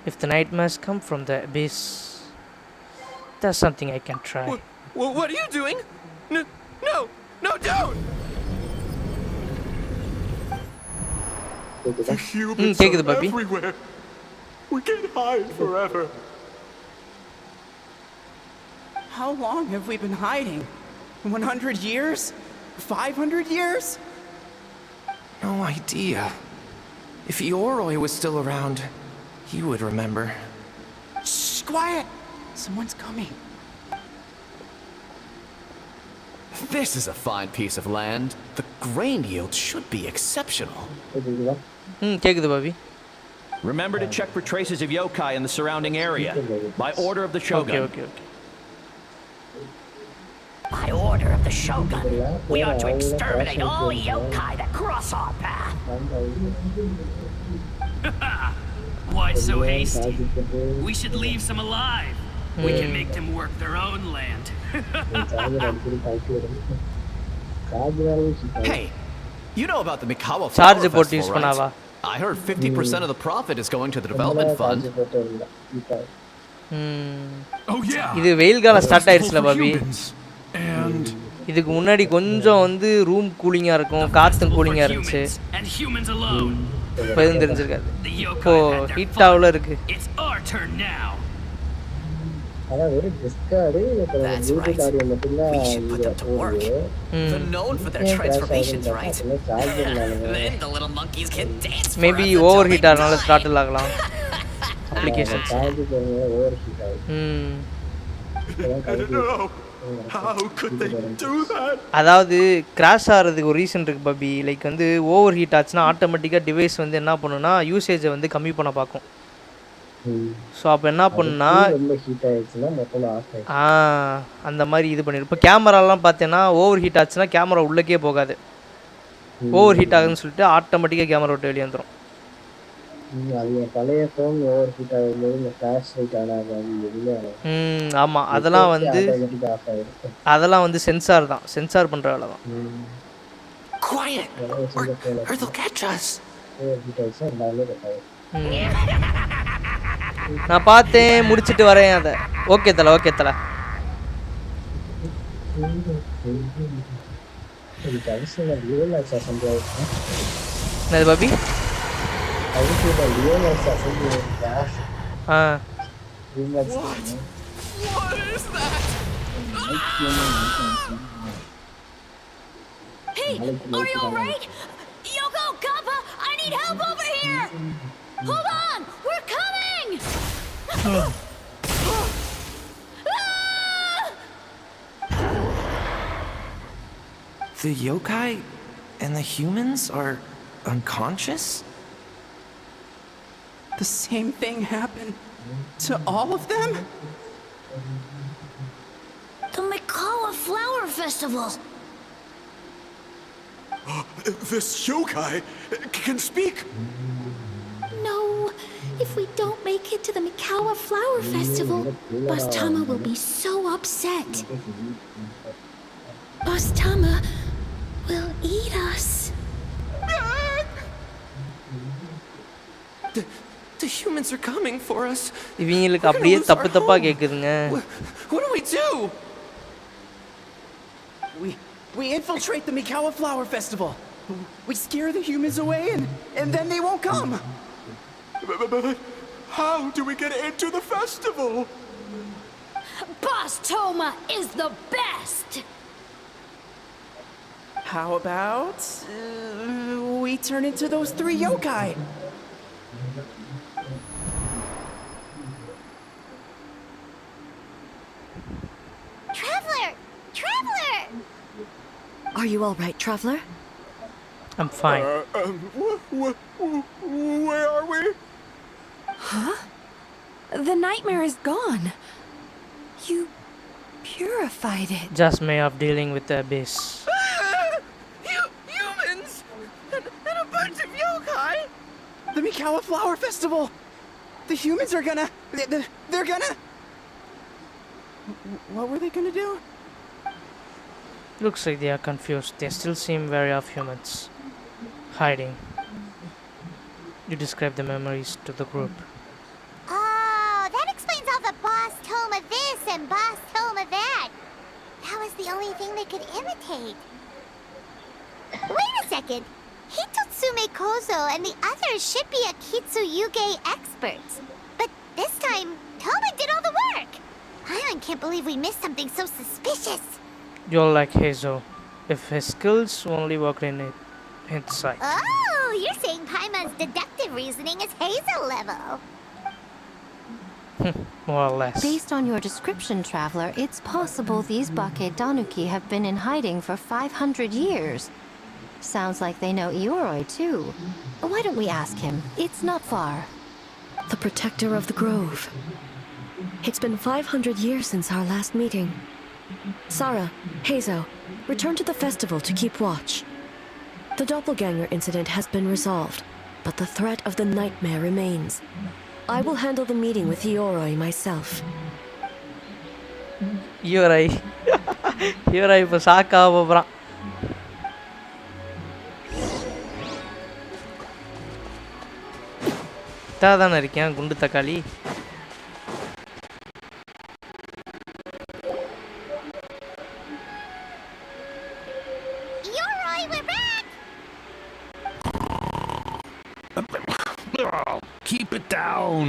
If the nightmares come from the abyss, there's something I can try. What are you doing? No, don't! The humans are everywhere. We can't hide forever. How long have we been hiding? 100 years? 500 years? No idea. If Ioroi was still around, he would remember. Shh, quiet! Someone's coming. This is a fine piece of land. The grain yield should be exceptional. கேக்குது Bobby Remember to check for traces of yokai in the surrounding area by order of the shogun. Okay. By order of the shogun, we are to exterminate all yokai that cross our path. Why so hasty? We should leave some alive. We can make them work their own land. Hey, you know about the Mikawa Charge Flower port use Festival, பண்ணாவா right? I heard 50% of the profit is going to the development fund. Oh yeah. இது வெயில் காலம் start ஆயிருச்சுல Bobby And இதுக்கு முன்னாடி கொஞ்சம் வந்து room கூலிங்கா இருக்கும் காத்து கூலிங்கா இருந்துச்சு And humans alone. இப்போ எதுவும் தெரிஞ்சிருக்காது இப்போ ஹீட் ஆவல இருக்கு It's our turn now. That's right. We should put them to work. They're known for their transformations, right? Then the little monkeys can dance for maybe us over until heat they ஆகறனால start ஆகலாம் applications I don't know. How could they do that? அதாவது crash ஆகிறதுக்கு ஒரு reason இருக்குது பாபி like வந்து over heat ஆச்சுன்னா ஆட்டோமேட்டிக்காக டிவைஸ் வந்து என்ன பண்ணுன்னா யூசேஜை வந்து கம்மி பண்ண பார்க்கும் ஸோ அப்போ என்ன பண்ணுன்னா அந்த மாதிரி இது பண்ணிடும் இப்போ கேமராலாம் பார்த்தீங்கன்னா ஓவர் ஹீட் ஆச்சுன்னா கேமரா உள்ளக்கே போகாது ஓவர் ஹீட் ஆகுதுன்னு சொல்லிட்டு ஆட்டோமேட்டிக்காக கேமரா விட்டு வெளியே வந்துடும் ஆமாம் அதெல்லாம் வந்து சென்சார் தான் சென்சார் பண்ணுற வேலை தான் Quiet, or they'll catch us. நான் பார்த்தேன் முடிச்சிட்டு வரேன் அதை ஓகே தல என்னது Bobby What is that? Hey, are you alright? Yoko, Kappa, I need need help over here! Hold on! We're coming! The yokai and the humans are unconscious? The same thing happened to all of them? The Mikawa Flower Festival! This yokai can speak! No, if we don't make it to the Mikawa Flower Festival, Boss Tama will be so upset. Boss Tama will eat us. The humans are coming for us. இவங்களுக்கு அப்படியே தப்பு தப்பா கேக்குதுங்க. What do we do? We infiltrate the Mikawa Flower Festival. We scare the humans away and then they won't come. But how do we get into the festival? Boss Toma is the best! How about we turn into those 3 yokai? Traveler! Traveler! Are you all right, Traveler? I'm fine. Where are we? Huh? The nightmare is gone. You purified it. Just way of dealing with the abyss. Humans! And a bunch of yokai! The Mikawa Flower Festival! The humans are gonna... They're gonna... What were they gonna do? Looks like they are confused. They still seem wary of humans. Hiding. You describe the memories to the group. Oh, that explains all the Boss Toma this and Boss Toma that. That was the only thing they could imitate. Wait a second. Hitotsume Kozo and the others should be Akitsu Yuge experts. But this time, Toma did all the work. I can't believe we missed something so suspicious. You're like Heizo. If his skills only worked in hindsight. Oh, you're saying Paimon's deductive reasoning is Hazel level. More or less. Based on your description, Traveler, it's possible these Bake Danuki have been in hiding for 500 years. Sounds like they know Ioroi, too. Why don't we ask him? It's not far. The protector of the grove. It's been 500 years since our last meeting. Sarah, Heizo, return to the festival to keep watch. The doppelganger incident has been resolved, but the threat of the nightmare remains. I will handle the meeting with Ioroi myself. Ioroi இப்ப சாக்கா போறான். தாதான இருக்கேன் குண்டு தக்காளி. Keep it down.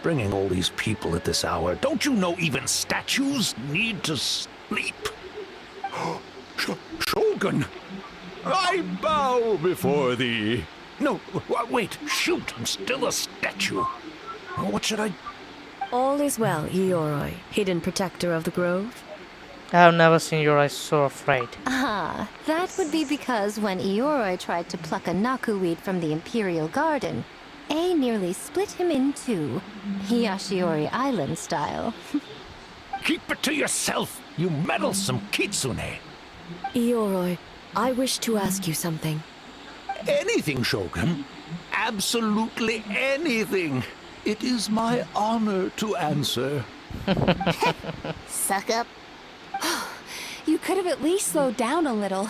Bringing all these people at this hour. Don't you know even statues need to sleep? Shogun, I bow before thee. No, wait, shoot, I'm still a statue. What should I... All is well, Ioroi, hidden protector of the grove. I have never seen your eyes so afraid. Ah, that would be because when Ioroi tried to pluck a nakuweed from the Imperial Garden, A nearly split him in two, Hiyashiori Island style. Keep it to yourself, you meddlesome kitsune. Ioroi, I wish to ask you something. Anything, Shogun. Absolutely anything. It is my honor to answer. Suck up. You could have at least slowed down a little.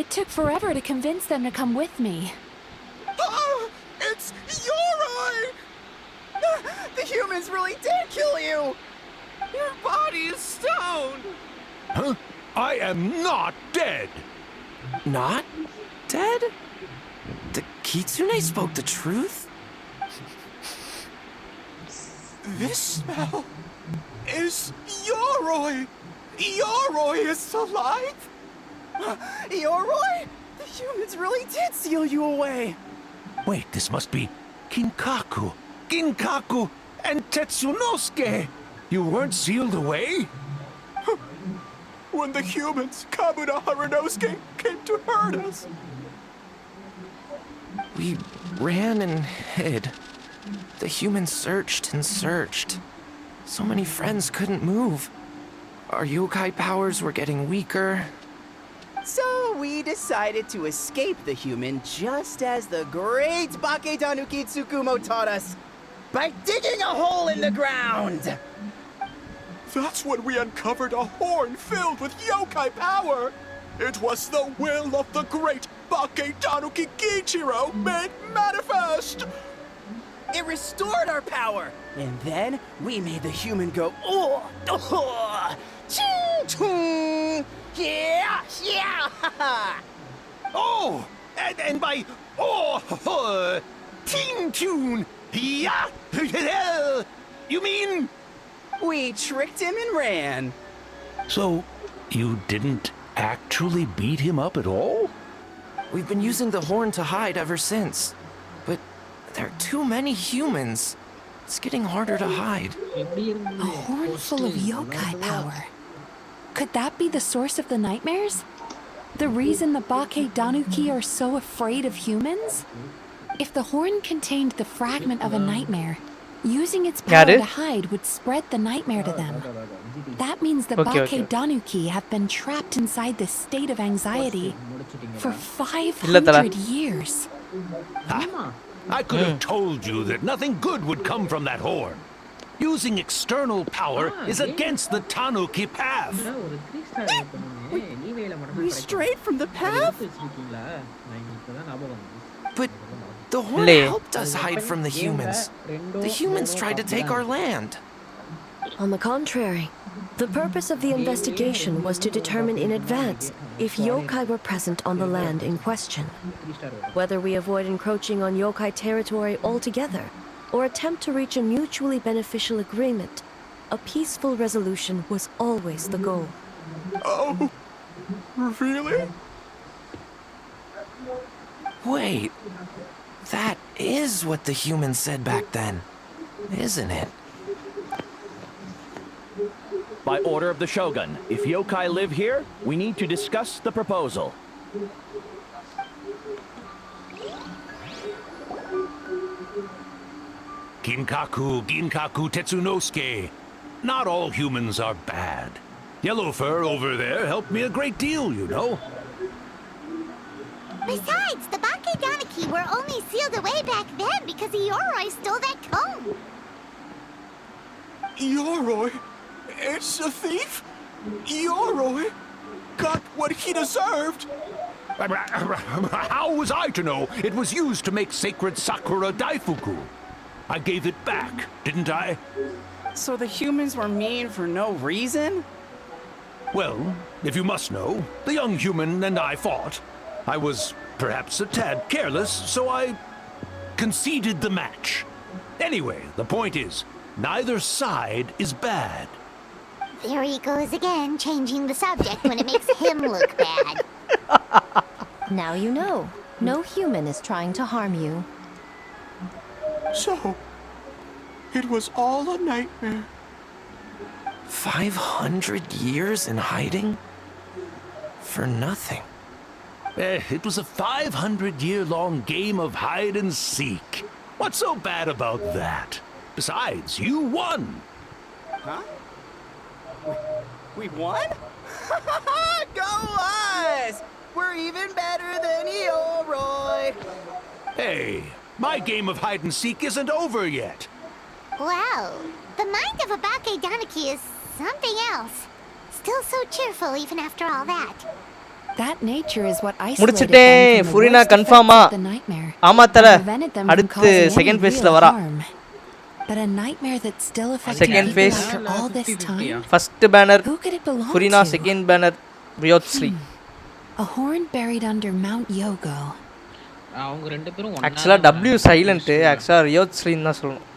It took forever to convince them to come with me. Oh, it's Ioroi! The humans really did kill you! Your body is stone! Huh? I am not dead! Not dead? The Kitsune spoke the truth? This smell is Ioroi! Ioroi is alive? Ioroi? The humans really did seal you away! Wait, this must be Kinkaku. Ginkaku and Tetsunosuke. You weren't sealed away? When the humans, Kabuna Harunosuke, came to hurt us. We ran and hid. The humans searched and searched. So many friends couldn't move. Our yokai powers were getting weaker. So we decided to escape the human just as the great Bakedanuki Tsukumo taught us, by digging a hole in the ground! That's when we uncovered a horn filled with yokai power! It was the will of the great Bakedanuki Gichiro made manifest! It restored our power! And then we made the human go, oh, oh, ching, ching, yeah, yeah! Oh, and by Ting Tune, yeah, you mean? We tricked him and ran. So, you didn't actually beat him up at all? We've been using the horn to hide ever since. But there are too many humans. It's getting harder to hide. A horn full of yokai power. Could that be the source of the nightmares? The reason the Bakedanuki are so afraid of humans? If the horn contained the fragment of a nightmare, using its power to hide would spread the nightmare to them. That means the Bakedanuki have been trapped inside this state of anxiety for 500 years. I could have told you that nothing good would come from that horn. Using external power is against the Tanuki path. We strayed from the path? But the horn helped us hide from the humans. The humans tried to take our land. On the contrary, the purpose of the investigation was to determine in advance if yokai were present on the land in question. Whether we avoid encroaching on yokai territory altogether, or attempt to reach a mutually beneficial agreement, a peaceful resolution was always the goal. Oh, really? Wait, that is what the humans said back then, isn't it? By order of the Shogun, if yokai live here, we need to discuss the proposal. Ginkaku Tetsunosuke. Not all humans are bad. Yellowfur over there helped me a great deal, you know. Besides, the Bakedanuki were only sealed away back then because Yoroi stole that comb. Yoroi? It's a thief? Yoroi got what he deserved! How was I to know it was used to make sacred Sakura Daifuku? I gave it back, didn't I? So the humans were mean for no reason? Well, if you must know, the young human and I fought. I was perhaps a tad careless, so I conceded the match. Anyway, the point is, neither side is bad. There he goes again, changing the subject when it makes him look bad. Now you know. No human is trying to harm you. So, it was all a nightmare. 500 years in hiding? For nothing. It was a 500-year-long game of hide and seek. What's so bad about that? Besides, you won. Huh? We won? Go us! We're even better than Yoroi! Hey, my game of hide and seek isn't over yet. Wow, the mind of a Bakedanuki is something else. Still so cheerful even after all that. That nature is what isolated முடிச்சிட்டேன் them from the ஃபுரினா worst கன்ஃபார்மா effects of the nightmare ஆமா தல and prevented them from அடுத்து causing any second ஃபேஸ்ல real வரா harm. But a nightmare that's still affecting second people phase after all this time? First banner Who could it belong Furina to? Second banner ரியோத்ஸ்லி A horn buried under Mount Yogo. அவங்க ரெண்டு பேரும் ஆக்சுவலா W silent ஆக்சுவலா ரியோத்ஸ்லின்னு தான் சொல்லணும்.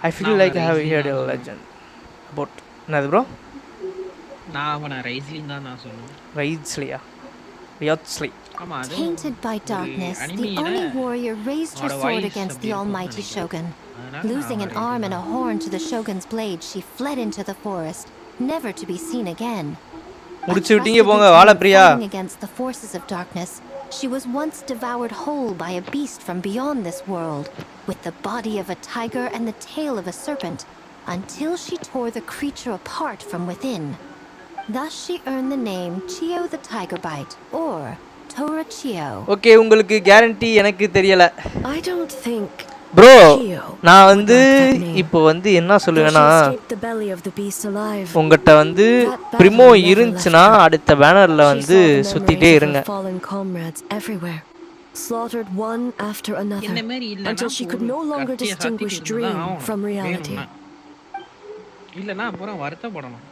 I feel like I have heard a legend about என்னது bro? நான் அவனை ரைஸ்லிங் தான் நான் சொன்னேன். ரைஸ்லியா ரியோத்ஸ்லி Tainted by darkness, the Oni warrior raised her sword against the almighty shogun. Losing an arm and a horn to the shogun's blade, she fled into the forest, never to be seen again. Fighting against the forces of darkness, she was once devoured whole by a beast from beyond this world, with the body of a tiger and the tail of a serpent, until she tore the creature apart from within. Thus she earned the name Chio the Tiger Bite, or Tora Chio. Okay, உங்களுக்கு guarantee எனக்கு தெரியல. I don't think bro நான் வந்து இப்போ வந்து என்ன சொல்லுவேனா உங்கட்ட வந்து பிரிமோ இருந்துச்சுனா அடுத்த பேனர்ல வந்து சுத்திட்டே இருங்க. Slaughtered one after another until she could no longer distinguish dream from reality. இல்லனா அப்புறம் வருத்தப்படணும்.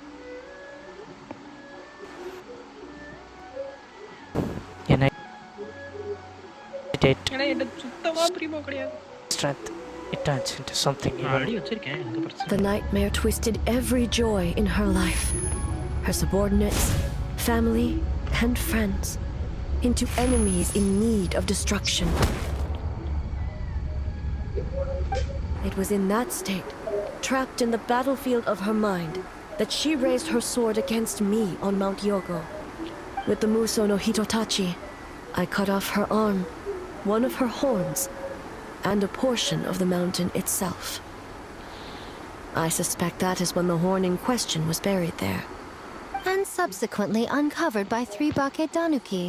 Strength. It turns into something evil. The nightmare twisted every joy in her life, her subordinates, family, and friends, into enemies in need of destruction. It was in that state, trapped in the battlefield of her mind, that she raised her sword against me on Mount Yogo. With the Muso no Hitotachi, I cut off her arm, one of her horns, and a portion of the mountain itself. I suspect that is when the horn in question was buried there. And subsequently uncovered by 3 Bake Danuki.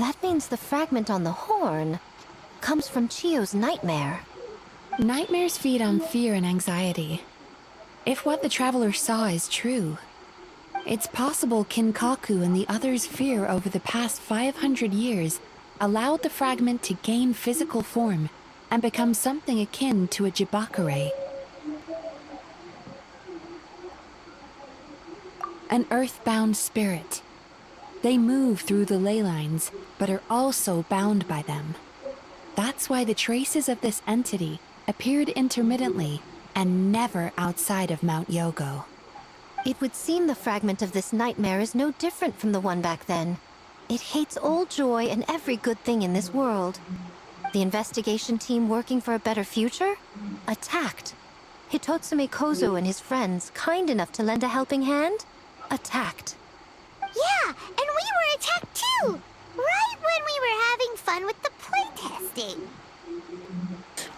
That means the fragment on the horn comes from Chio's nightmare. Nightmares feed on fear and anxiety. If what the traveler saw is true, it's possible Kinkaku and the others' fear over the past 500 years allowed the fragment to gain physical form and become something akin to a jibakure. An earthbound spirit. They move through the ley lines, but are also bound by them. That's why the traces of this entity appeared intermittently and never outside of Mount Yogo. It would seem the fragment of this nightmare is no different from the one back then. It hates all joy and every good thing in this world. The investigation team working for a better future? Attacked. Hitotsume Kozo and his friends, kind enough to lend a helping hand? Attacked. Yeah, and we were attacked too! Right when we were having fun with the playtesting.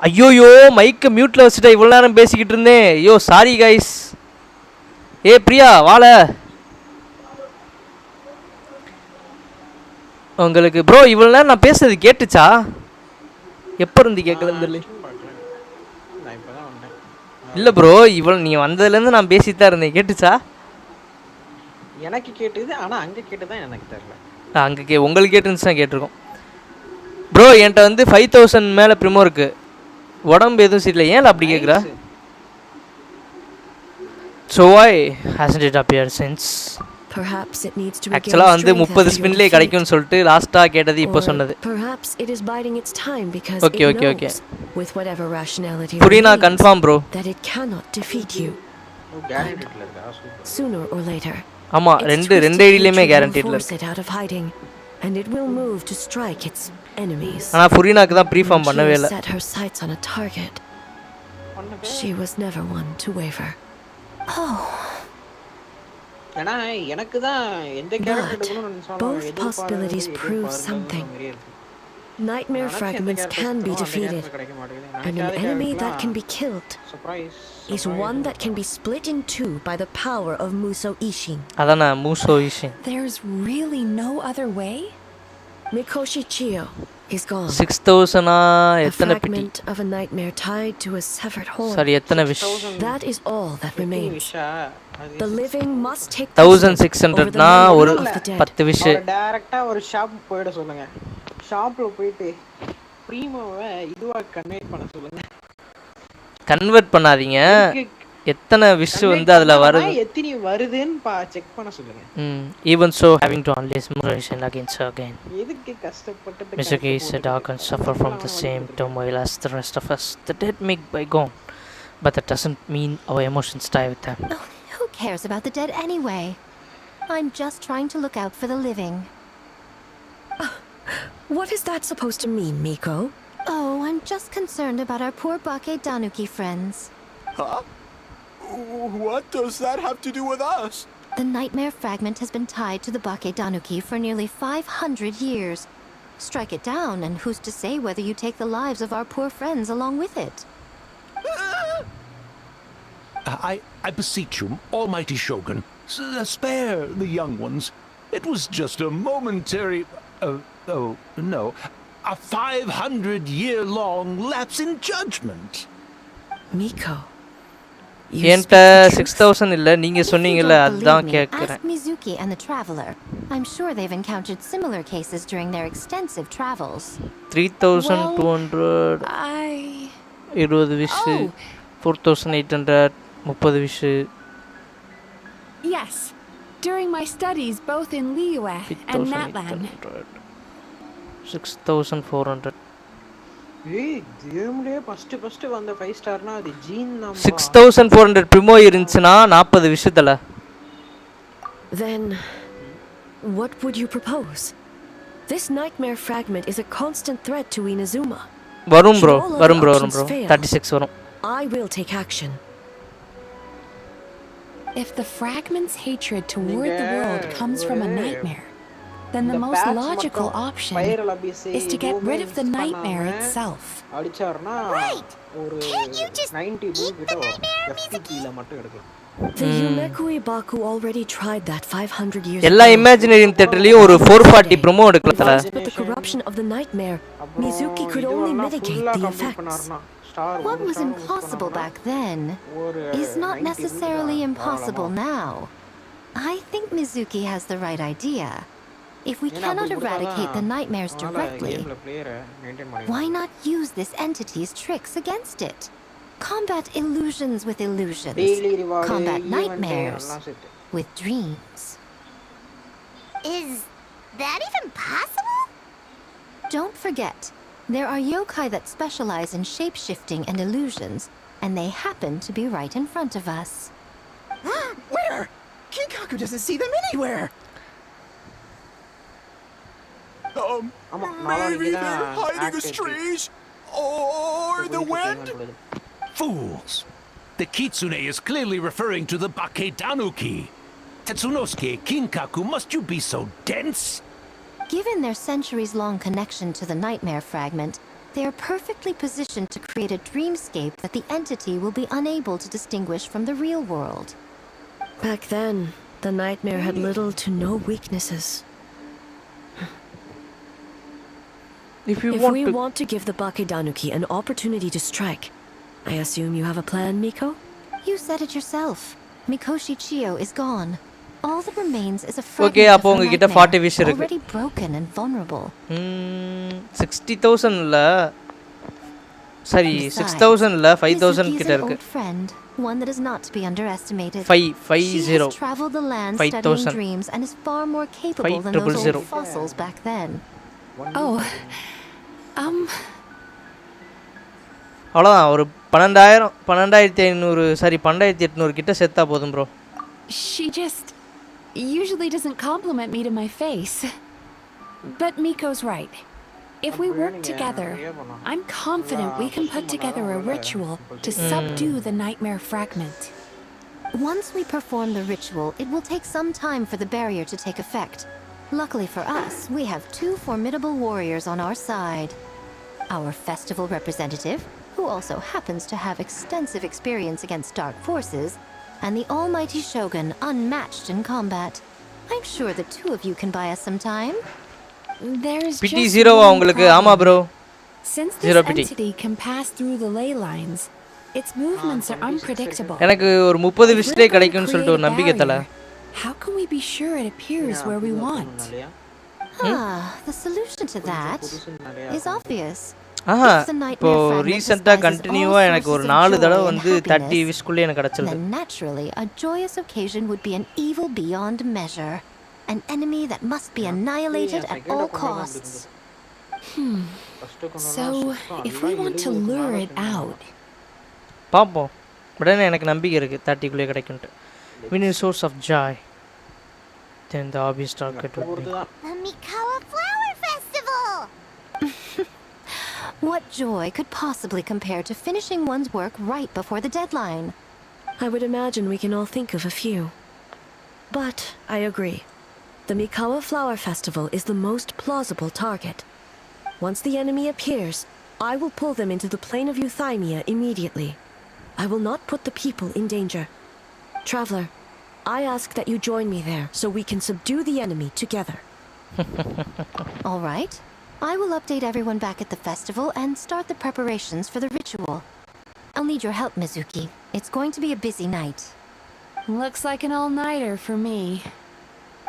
ஐயோயோ மைக்க மியூட்ல வச்சுட்டா இவ்வளவு நேரம் பேசிக்கிட்டு இருந்தேன். ஐயோ sorry guys. ஏ பிரியா வாள. உங்களுக்கு bro இவ்வளவு நேரம் நான் பேசுறது கேட்டுச்சா? எப்ப இருந்து கேட்கலன்னு தெரியல. இல்ல ப்ரோ இவ்வளவு நீ வந்ததுல இருந்து நான் பேசிட்டு தான் இருந்தேன். கேட்டுச்சா? எனக்கு கேட்டது ஆனா அங்க கேட்டதான் எனக்கு தெரியல. அங்க உங்களுக்கு கேட்டுச்சுனா கேட்டிருக்கோம். ப்ரோ என்கிட்ட வந்து 5000 மேல பிரிமோ இருக்கு. உடம்பு எதுவும் சரியில்லை. ஏன் அப்படி கேக்குற? So why hasn't it appeared since? Perhaps it needs to regain actually வந்து 30 ஸ்பின்லயே கிடைக்கும்னு சொல்லிட்டு லாஸ்டா கேட்டது இப்போ சொன்னது. Perhaps it is biding its time because okay, it okay, knows okay. with whatever rationality Purina confirm bro that it cannot defeat you. Sooner or later. ஆமா ரெண்டு ஐடிலயுமே கேரண்டிட்ல இருக்கு. And it will move to strike its enemies. ஆனா புரினாக்கு தான் ப்ரீஃபார்ம் பண்ணவே இல்ல. Set her sights on a target. She was never one to waver. Oh. Both possibilities prove something. Nightmare fragments can be defeated, and an enemy that can be killed is one that can be split in two by the power of Muso Ishin. Adana Muso Ishin. There's really no other way? Mikoshi Chio is gone. 6000 a fragment of a nightmare tied to a severed horn. Sorry, ettana wish. That is all that remains. The living must take 1600 na oru 10 wish. டைரக்ட்டா ஒரு shop போய்ட சொல்லுங்க. ஷாப்ல போய்ட்டு பிரீமோவை இதுவா convert பண்ண சொல்லுங்க. Convert பண்ணாதீங்க. எத்தனை விஷ் வந்து அதுல வருது எத்தனை வருதுன்னு செக் பண்ண சொல்லுங்க. Even so having to unleash motion against her again. எதுக்கு கஷ்டப்பட்டு Misugi is a dark and suffer from the same turmoil as the rest of us. The dead make bygone, but that doesn't mean our emotions die with them. Oh, who cares about the dead anyway? I'm just trying to look out for the living. What is that supposed to mean, Miko? Oh, I'm just concerned about our poor Bake Tanuki friends. Huh? What does that have to do with us? The nightmare fragment has been tied to the Bake Tanuki for nearly 500 years. Strike it down, and who's to say whether you take the lives of our poor friends along with it? I beseech you, Almighty Shogun, spare the young ones. It was just a momentary... no. A 500-year-long lapse in judgment. Miko. என்கிட்ட 6000 இல்ல நீங்க சொன்னீங்கல அதான் கேக்குறேன். Ask Mizuki and the traveler. I'm sure they've encountered similar cases during their extensive travels. 3200 20 wish 4800 30 wish. Yes. During my studies both in Liyue and Natlan. 6400. ஏய் கேம்லயே first வந்த 5 ஸ்டார்னா அது gene நம்ம 6400 primo இருந்துச்சுனா 40 விஷயத்துல. Then what would you propose? This nightmare fragment is a constant threat to Inazuma. வரும் bro 36 வரும். I will take action. If the fragment's hatred toward the world comes from a nightmare, then the most logical option is to get rid of the nightmare itself. Right! Can't you just eat the nightmare, Mizuki? The Yumekui Baku already tried that 500 years எல்லா imaginary theaterலயும் ஒரு 440 promo எடுக்கலல. But the corruption of the nightmare, Mizuki could only mitigate the effects. What was impossible back then is not necessarily impossible now. I think Mizuki has the right idea. If we cannot eradicate the nightmares directly, why not use this entity's tricks against it? Combat illusions with illusions. Combat nightmares with dreams. Is that even possible? Don't forget, there are yokai that specialize in shape-shifting and illusions, and they happen to be right in front of us. Where? Kinkaku doesn't see them anywhere! Maybe they're hiding as trees? Or the wind? Fools! The kitsune is clearly referring to the Bake Tanuki. Tetsunosuke, Kinkaku, must you be so dense? Given their centuries-long connection to the nightmare fragment, they are perfectly positioned to create a dreamscape that the entity will be unable to distinguish from the real world. Back then, the nightmare had little to no weaknesses. If we want to give the Bake Tanuki an opportunity to strike, I assume you have a plan, Miko? You said it yourself. Mikoshi Chiyo is gone. All that remains is a Okay, fragment அப்போ of a உங்ககிட்ட nightmare 40 wish இருக்கு. already broken and vulnerable. 60000 இல்ல சரி 6000 இல்ல 5000 கிட்ட இருக்கு. Old friend, one that is not to be underestimated. 550 She has traveled the land studying dreams and is far more capable than those old fossils back then. Oh, அவ்வளவுதான் ஒரு 12500 sorry 12800 கிட்ட செத்தா போதும் bro. She just usually doesn't compliment me to my face. But Miko's right. If we work together, I'm confident we can put together a ritual to subdue the nightmare fragment. Once we perform the ritual, it will take some time for the barrier to take effect. Luckily for us, we have two formidable warriors on our side. Our festival representative, who also happens to have extensive experience against dark forces, and the almighty Shogun, unmatched in combat. I'm sure the two of you can buy us some time. There's PT just 0 one உங்களுக்கு problem. ஆமா bro. Since this 0 PT. entity can pass through the ley lines, its movements are unpredictable. எனக்கு ஒரு 30 விஷலே கிடைக்கும்னு சொல்லிட்டு ஒரு நம்பிக்கை தல. How can we be sure it appears where we want? The solution to that is obvious. இப்போ ரீசெண்டா கண்டினியூவா எனக்கு ஒரு 4 தடவை வந்து 30 விஷக்குள்ளே எனக்கு கிடைச்சிருது. Then naturally a joyous occasion would be an evil beyond measure, an enemy that must be annihilated at all costs. So if we want to lure it out, பாப்போம். உடனே எனக்கு நம்பிக்கை இருக்கு 30 குள்ளே கிடைக்கும்ட்டு. Win a source of joy. Then the obvious target would be The Mikawa Flower Festival! What joy could possibly compare to finishing one's work right before the deadline? I would imagine we can all think of a few. But I agree. The Mikawa Flower Festival is the most plausible target. Once the enemy appears, I will pull them into the plain of Euthymia immediately. I will not put the people in danger. Traveler, I ask that you join me there so we can subdue the enemy together. All right. I will update everyone back at the festival and start the preparations for the ritual. I'll need your help, Mizuki. It's going to be a busy night. Looks like an all-nighter for me.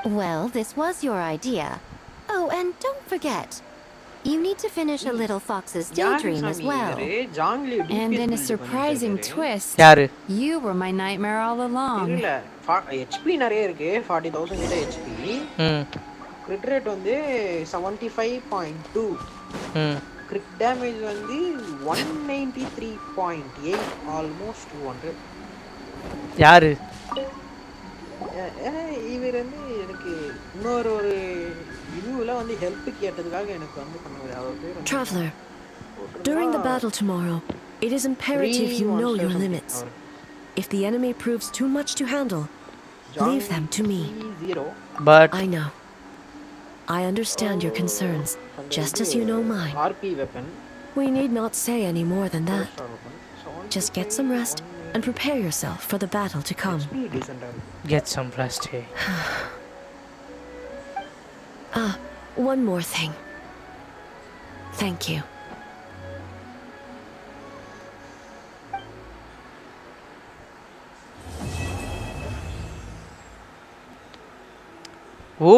Well, this was your idea. Oh, and don't forget, you need to finish a little fox's daydream as well. And in a surprising twist, you were my nightmare all along. HP நிறைய இருக்கு 40000 கிட்ட HP. Crit rate வந்து 75.2. Crit damage வந்து 193.8, almost 200. யாரு? இவர் வந்து எனக்கு இன்னொரு இதுல வந்து ஹெல்ப் கேட்டதுக்காக எனக்கு வந்து பண்ணாரு அவர் பேர். Traveler, during the battle tomorrow, it is imperative you know your limits. If the enemy proves too much to handle, leave them to me. But I know. I understand your concerns, just as you know mine. RP weapon. We need not say any more than that. Just get some rest and prepare yourself for the battle to come. Get some rest, hey. One more thing. Thank you. ஓ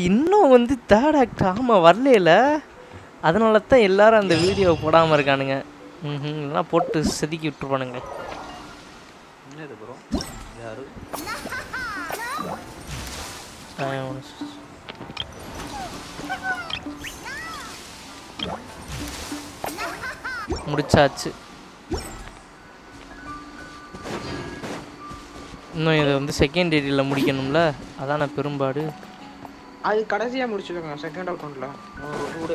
இன்னும் வந்து third act ஆமாம் வரல. அதனால தான் எல்லாரும் அந்த video போடாமல் இருக்கானுங்க. இல்லைனா போட்டு செதுக்கி விட்டுருப்பானுங்க. முடிச்சாச்சு. இன்னும் இதை வந்து செகண்ட் ஏரியில் முடிக்கணும்ல, அதான் நான் பெரும்பாடு. அது கடைசியாக முடிச்சுக்கோங்க செகண்ட் அக்கௌண்ட்டில்.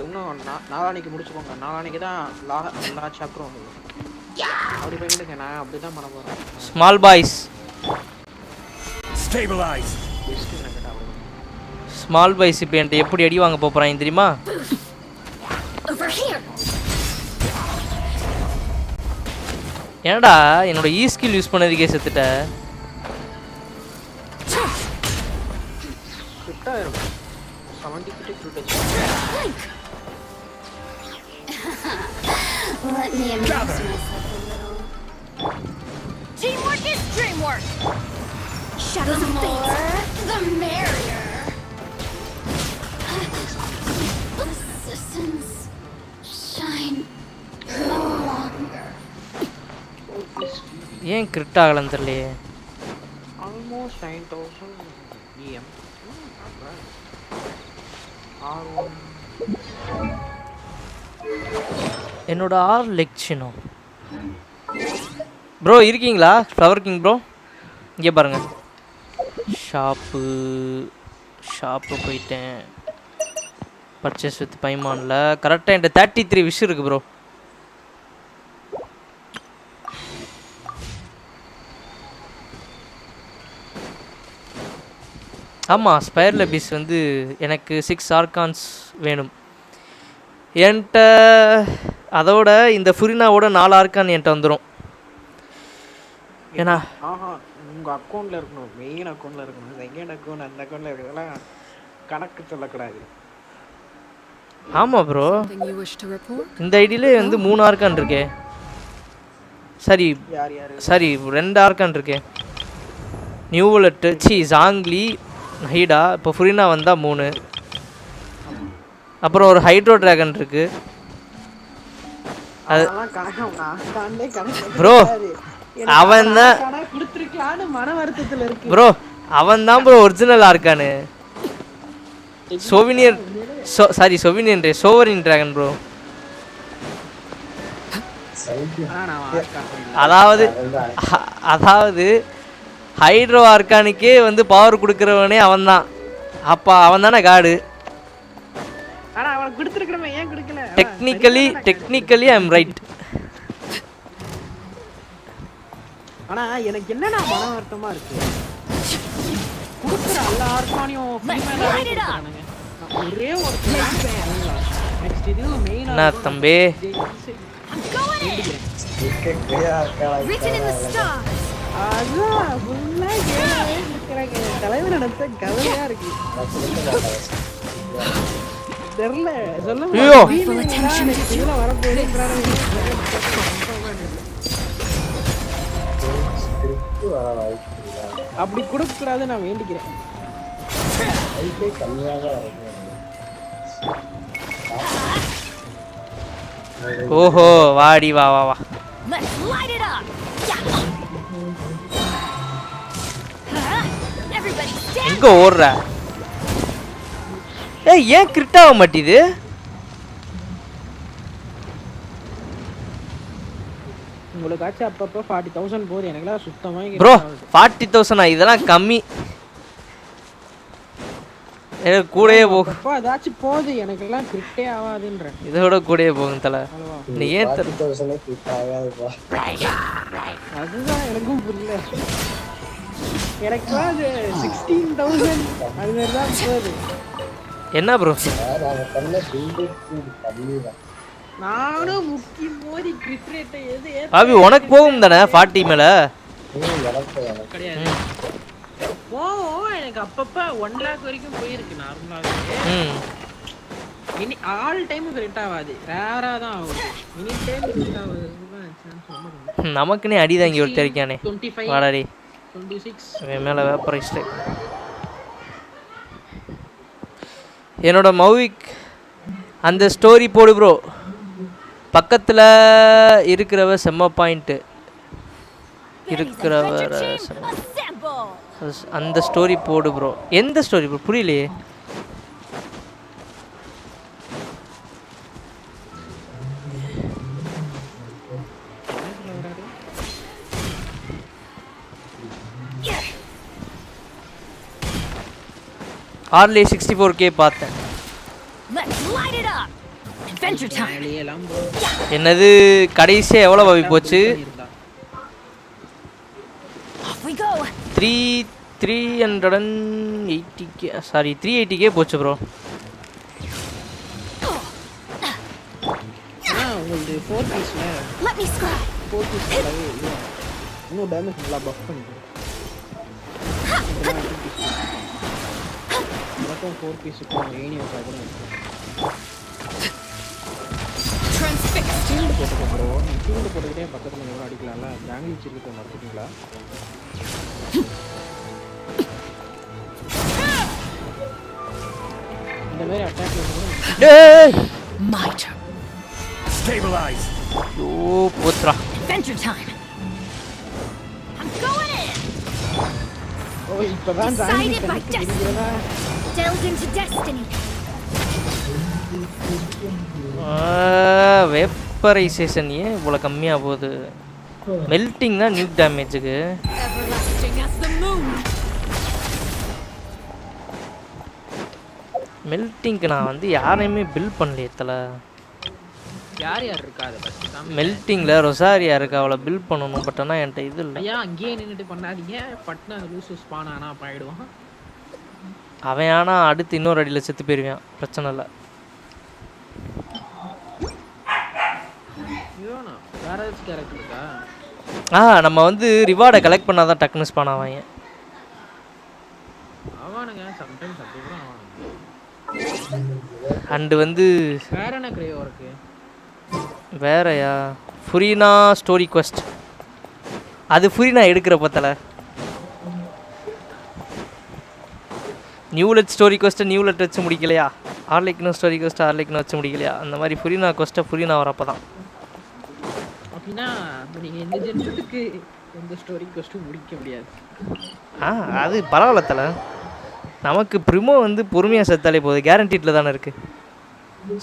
இன்னும் நாளானிக்கு முடிச்சுக்கோங்க. நாளானிக்கு தான் லா சாப்டரும் வந்து அப்படி பண்ணிடுங்க. நான் அப்படி தான் பண்ண போகிறேன். Small boys stabilize. Small boys இப்போ என்கிட்ட எப்படி அடி வாங்க போகிறாங்க தெரியுமா? ஏன்டா என்னோட ஈ ஸ்கில் யூஸ் பண்ணதுக்கே செத்துட்ட? Let me amuse myself a little. Teamwork is dreamwork. Shadows of fate, the merrier. Resistance shine no longer. ஏன் கிரிட் ஆகலன்னு தெரியலையே. Almost 9000 EM. என்னோட ஆர் லெக்ஷனோ ப்ரோ இருக்கீங்களா? ஃப்ளவர் கிங் ப்ரோ இங்கே பாருங்க. ஷாப்பு போயிட்டேன். பர்ச்சேஸ் வித் பைமானில் கரெக்டாக என்கிட்ட 33 விஷ் இருக்குது ப்ரோ. ஆமாம் ஸ்பயர் லெபிஸ் வந்து எனக்கு 6 ஆர்கான்ஸ் வேணும். என்கிட்ட அதோட இந்த ஃபுரினாவோட 4 ஆர்கான் என்கிட்ட வந்துடும். ஏன்னா உங்கள் அக்கௌண்ட்டில் இருக்கணும், மெயின் அக்கௌண்ட்டில் இருக்கணும். செகண்ட் அக்கௌண்ட் அந்த அக்கௌண்ட்டில் இருக்கிறதெல்லாம் கணக்கு சொல்லக்கூடாது. ஆமாம் ப்ரோ, இந்த ஐடியிலே வந்து 3 ஆர்கான் இருக்கே. சரி 2 ஆர்கான் இருக்கே. நியூவலட்டு ஜாங்லி ஹைடா. இப்போ ஃபுரினா வந்தால் 3. அப்புறம் ஒரு ஹைட்ரோ டிராகன் இருக்கு. அது ப்ரோ அவன் தான் ப்ரோ, அவன் தான் ப்ரோ ஒரிஜினல் ஆர்கானு. Sovereign dragon bro. அதாவது ஹைட்ரோ ஆர்கானுக்கே வந்து பவர் கொடுக்குறவனே அவன் தான். அப்போ அவன் தானே காடு. ஆனா அவன் கொடுத்துருக்கறவன் ஏன் கொடுக்கல? டெக்னிக்கலி ஐ அம் ரைட். ஆனா எனக்கு என்னன்னா மன வருத்தமா இருக்கு. குடுக்குற எல்லா ஆர்கானியும் ஃபீமேலாவே கொடுக்குறானுங்க. ஒரே ஒரு நெக்ஸ்ட் இது மெயினா என்ன தம்பி Written in the stars. அதான் ஃபுல்லா கேமே நிக்கறாங்க. தலைவர் நடத்த கவலையா இருக்கு. தெரியல சொல்ல முடியல. இதுல வர போறேன்றானே. அப்படி கொடுக்க கூடாது நான் வேண்டிக்கிறேன். ஐட்டே கம்மியாக இருக்கு. ஓஹோ வாடி வா வா வா. Let's light it up. Everybody stand. எங்க ஓடுற? ஏய் ஏன் கிரிட் ஆக மாட்டேது? உங்களுக்கு அப்பப்போ 40,000 போகுது. எனக்குலாம் சுத்தமா ப்ரோ 40,000 இதெல்லாம் கம்மி. கூடயே போகும். அப்போ அதாச்சும் போகுது. எனக்கெல்லாம் கிரிட்டே ஆகாதுன்றேன். இதோட கூடயே போகும் தல. நீ ஏன் 40,000 கிரிட் ஆகாதுப்பா. அதுதான் எனக்கும் புரியல. எனக்கு அது 16,000 அது மாதிரி தான் போகுது. என்ன ப்ரோ? நான் பண்ண பில்டு கம்மிதான். நானும் முக்கி மோதி கிரிட் ரேட் எது அபி உனக்கு போகும் தானே 40 மேல? கிடையாது. எனக்கு அப்பப்ப 1 lakh வரைக்கும் போயிருக்கு நார்மலாவே. இனி ஆல் டைம் கிரிட் ஆகாது. ரேரா தான் ஆகுது. இனி டைம் கிரிட் ஆகுது. நமக்குனே அடி தாங்கி ஒருத்தரிக்கானே. 25 வாடாடி 26 இவன் மேல வேப்பரைஸ்ட். என்னோட மௌவிக் அந்த ஸ்டோரி போடு ப்ரோ. பக்கத்துல இருக்கிறவ செம்ம பாயிண்ட். இருக்கிறவ அந்த ஸ்டோரி போடு ப்ரோ. எந்த ஸ்டோரி ப்ரோ புரியலையே? ஆர்லே 64K பார்த்தேன். என்னது கடைசியா எவ்வளவு ஆகி போச்சு? 380K சாரி 380K போச்சு ப்ரோ. உங்களுக்கு 4 பீஸ்ல let me scry 4 பீஸ்ல இன்னும் டேமேஜ் நல்லா பஃப் பண்ணிட்டேன். மொத்தம் 4 பீஸ்க்கு ஏனி வச்சா கூட ஷீல்ட் போட்டுக்கோ ப்ரோ. ஷீல்ட் போட்டுக்கிட்டே பக்கத்துல எவ்வளோ அடிக்கலாம்ல. ஜாங்கிள் ஷீல்ட் மறந்துட்டீங்களா? இந்த மாதிரி அட்டாக்ல டேய் my turn. Stabilize. ஓ போத்ரா. Adventure time. I'm going in. Oh, இப்பதான் Decided by destiny. Delved into destiny. Vaporisation ஏன் இவ்வளோ கம்மியாக போகுது? மெல்ட்டிங் தான் நியூ டேமேஜுக்கு. மெல்ட்டிங்க்கு நான் வந்து யாரையுமே பில்ட் பண்ணலையே தலை. யார் இருக்கா அதை பற்றி தான் மெல்ட்டிங்கில் ரொசாரியா இருக்கா, அவளை பில்ட் பண்ணணும். பட் ஆனால் என்கிட்ட இது இல்லை. ஐயா அங்கேயே நின்றுட்டு பண்ணாதீங்க. பட்னா அந்த லூசு ஸ்பான் ஆனால் அப்போ ஆகிடுவான் அவன். ஆனால் அடுத்து இன்னொரு அடியில் செத்து போயிருவான். பிரச்சனை இல்லை. வேற ஏதாச்சும் கேரக்டர் இருக்கா? நம்ம வந்து ரிவார்டை கலெக்ட் பண்ணால் தான் டக்குன்னு ஸ்பான் ஆவாங்க. ஆவானுங்க சம்டைம்ஸ் அப்படி கூட ஆவானுங்க. அண்டு வந்து வேற என்ன கிரேவோ இருக்கு? வேறயா ஃபுரீனா ஸ்டோரி குவெஸ்ட். அது ஃபுரீனா எடுக்கிற பத்தல. நியூலெட் ஸ்டோரி குவெஸ்ட்டை நியூலெட் வச்சு முடிக்கலையா? ஆர்லைக்னு ஸ்டோரி குவெஸ்ட்டை ஆர்லைக்னு வச்சு முடிக்கலையா? அந்த மாதிரி ஃபுரீனா குவெஸ்ட்டை ஃபுரீனா வரப்போ தான். அப்படின்னா நீங்கள் எந்த ஜென்மத்துக்கு எந்த ஸ்டோரி குவெஸ்ட்டும் முடிக்க முடியாது. அது பரவாயில்ல தலை. நமக்கு ப்ரிமோ வந்து பொறுமையாக செத்தாலே போகுது. கேரண்டீட்டில் தானே இருக்குது.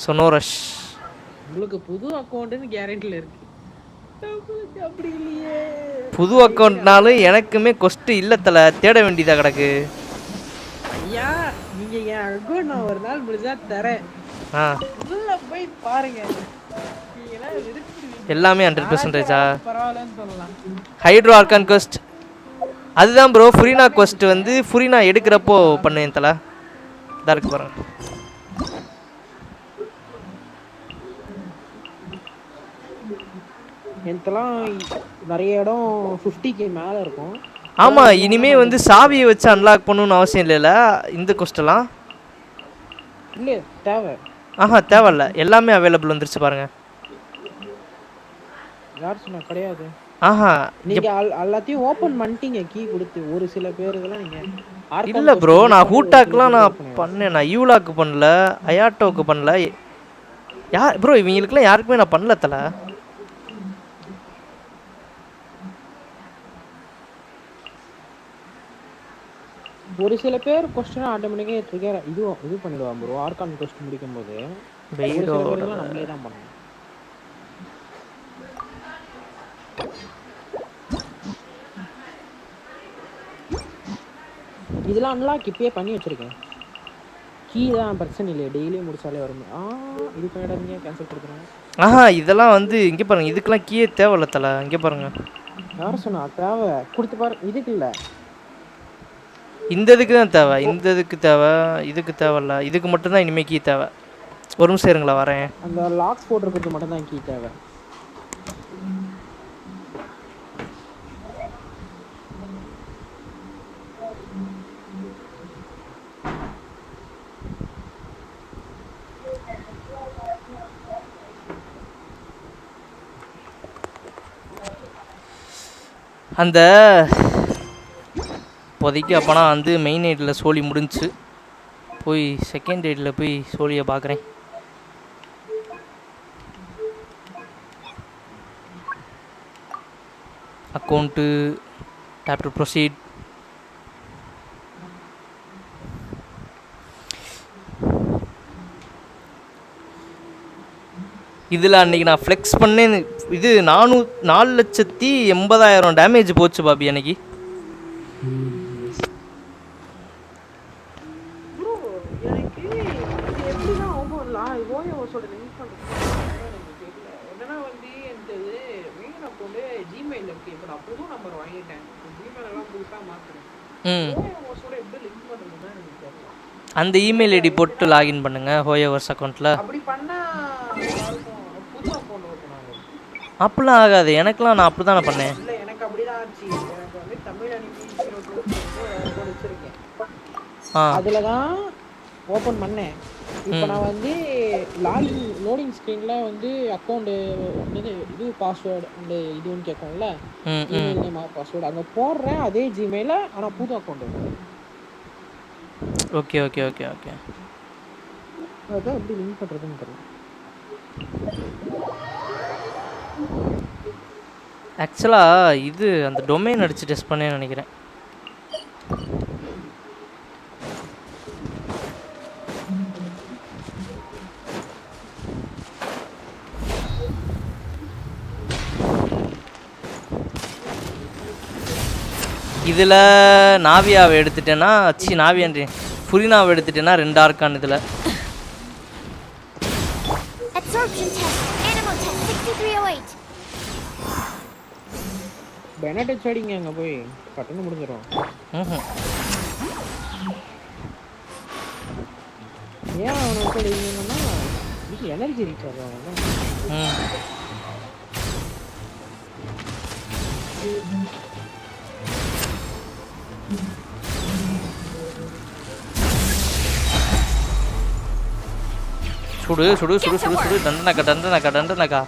சொனோரஷ் உங்களுக்கு புது அக்கௌண்ட்டுன்னு கேரண்டியில் இருக்கு. அப்படி இல்லையே. புது அக்கௌண்ட்னாலும் எனக்குமே கொஸ்ட்டு இல்லை தலை. தேட வேண்டியதாக கிடக்கு. ஐயா நீங்கள் என் அக்கௌண்ட் நான் ஒரு நாள் முடிஞ்சா தரேன். உள்ள போய் பாருங்க. எல்லாமே 100%. பரவாயில்லன்னு சொல்லலாம். ஹைட்ரோ ஆர்கான் குவெஸ்ட் அதுதான் ப்ரோ. ஃபுரினா குவெஸ்ட் வந்து ஃபுரினா எடுக்கிறப்போ பண்ணுவேன் தல. இதா இருக்கு பாருங்க. இதெல்லாம் நிறைய இடம் 50k மேல இருக்கும். ஆமா, இனிமே வந்து சாவியை வச்சு அன்லாக் பண்ணணும்னு அவசியம் இல்லைல்ல இந்த குவெஸ்ட்லாம். இல்ல தேவை. தேவையில்ல, எல்லாமே அவைலபிள் வந்துருச்சு பாருங்க. யார் சொன்னா கிடையாது? நீங்க எல்லாத்தையும் ஓபன் பண்ணிட்டீங்க கீ கொடுத்து. ஒரு சில பேர் இதெல்லாம் நீங்க இல்ல ப்ரோ, நான் ஹூட்டாக்லாம் நான் பண்ணேன். நான் யூலாக்கு பண்ணல, அயாட்டோக்கு பண்ணல. யார் ப்ரோ இவங்களுக்குலாம் யாருக்குமே நான் பண்ணல தல. ஒரு சில பேர் क्वेश्चन ஆட்டோமேட்டிக்கா ட்ரிகர் இது பண்ணிடுவாங்க ப்ரோ. ஆர்கான் क्वेश्चन முடிக்கும்போது நம்மளே தான் பண்ணணும். இதெல்லாம் அன்லாக் இப்பயே பண்ணி வச்சிருக்கேன். கீ தான் பிரச்சனை இல்லை, டெய்லி முடிச்சாலே வரும். இது பண்ணிடாதீங்க, கேன்சல் கொடுத்துருங்க. இதெல்லாம் வந்து இங்க பாருங்க, இதுக்கெல்லாம் கீயே தேவையில்ல தல. இங்க பாருங்க, யார் சொன்னா தேவை? கொடுத்து பாரு. இதுக்கு இல்ல, இந்த இதுக்கு தான் தேவை. இந்த இதுக்கு தேவை, இதுக்கு தேவையில்ல. இதுக்கு மட்டும் தான் இனிமே கீ தேவை. ஒரு நிமிஷம் இருங்களா, வரேன். அந்த லாக்ஸ் போட்டுறதுக்கு மட்டும் தான் கீ தேவை. அந்த இப்போதைக்கு அப்போனா வந்து மெயின் ஐடியில் சோழி முடிஞ்சு போய் செகண்ட் ஐடியில் போய் சோழியை பார்க்குறேன். Account tape to proceed. இதில் அன்றைக்கி நான் ஃப்ளெக்ஸ் பண்ணேன். இது 4,80,000 டேமேஜ் போச்சு பாபி அன்னைக்கு. அந்த இமெயில் ஐடி போட்டு லாகின் பண்ணுங்க ஹோயோவர்ஸ் அக்கௌண்ட்டில். அப்படிலாம் ஆகாது எனக்குலாம். நான் அப்படி தானே பண்ணேன். அதில் தான் ஓப்பன் பண்ணேன். இப்போ நான் வந்து லோடிங் ஸ்க்ரீனில் வந்து அக்கௌண்ட்டு இது பாஸ்வேர்டு அந்த இதுன்னு கேட்கும்ல, இமெயில் நேம் பாஸ்வேர்டு அங்கே போடுறேன் அதே ஜிமெயில. ஆனால் புது account. Okay okay okay okay. அதான் எப்படி லிங்க் பண்ணுறதுன்னு தெரியல. ஆக்சுவலாக இது அந்த டொமைன் அடித்து டெஸ்ட் பண்ணேன்னு நினைக்கிறேன். இதில் நாவியாவை எடுத்துட்டேன்னா நாவியான்றேன் ஃபுரினாவை எடுத்துட்டேன்னா 2 ஆர்கான். இதில் பெனடெட் அடிங்க அங்கே போய் கட்டணம் முடிஞ்சிடும். ஏன் அவனை அடிங்கன்னா இதுக்கு எனர்ஜி ரீச் ஆகும். சுடு சுடு சுடு சுடு சுடு. தண்டனக்கா தண்டனக்கா தண்டனக்கா.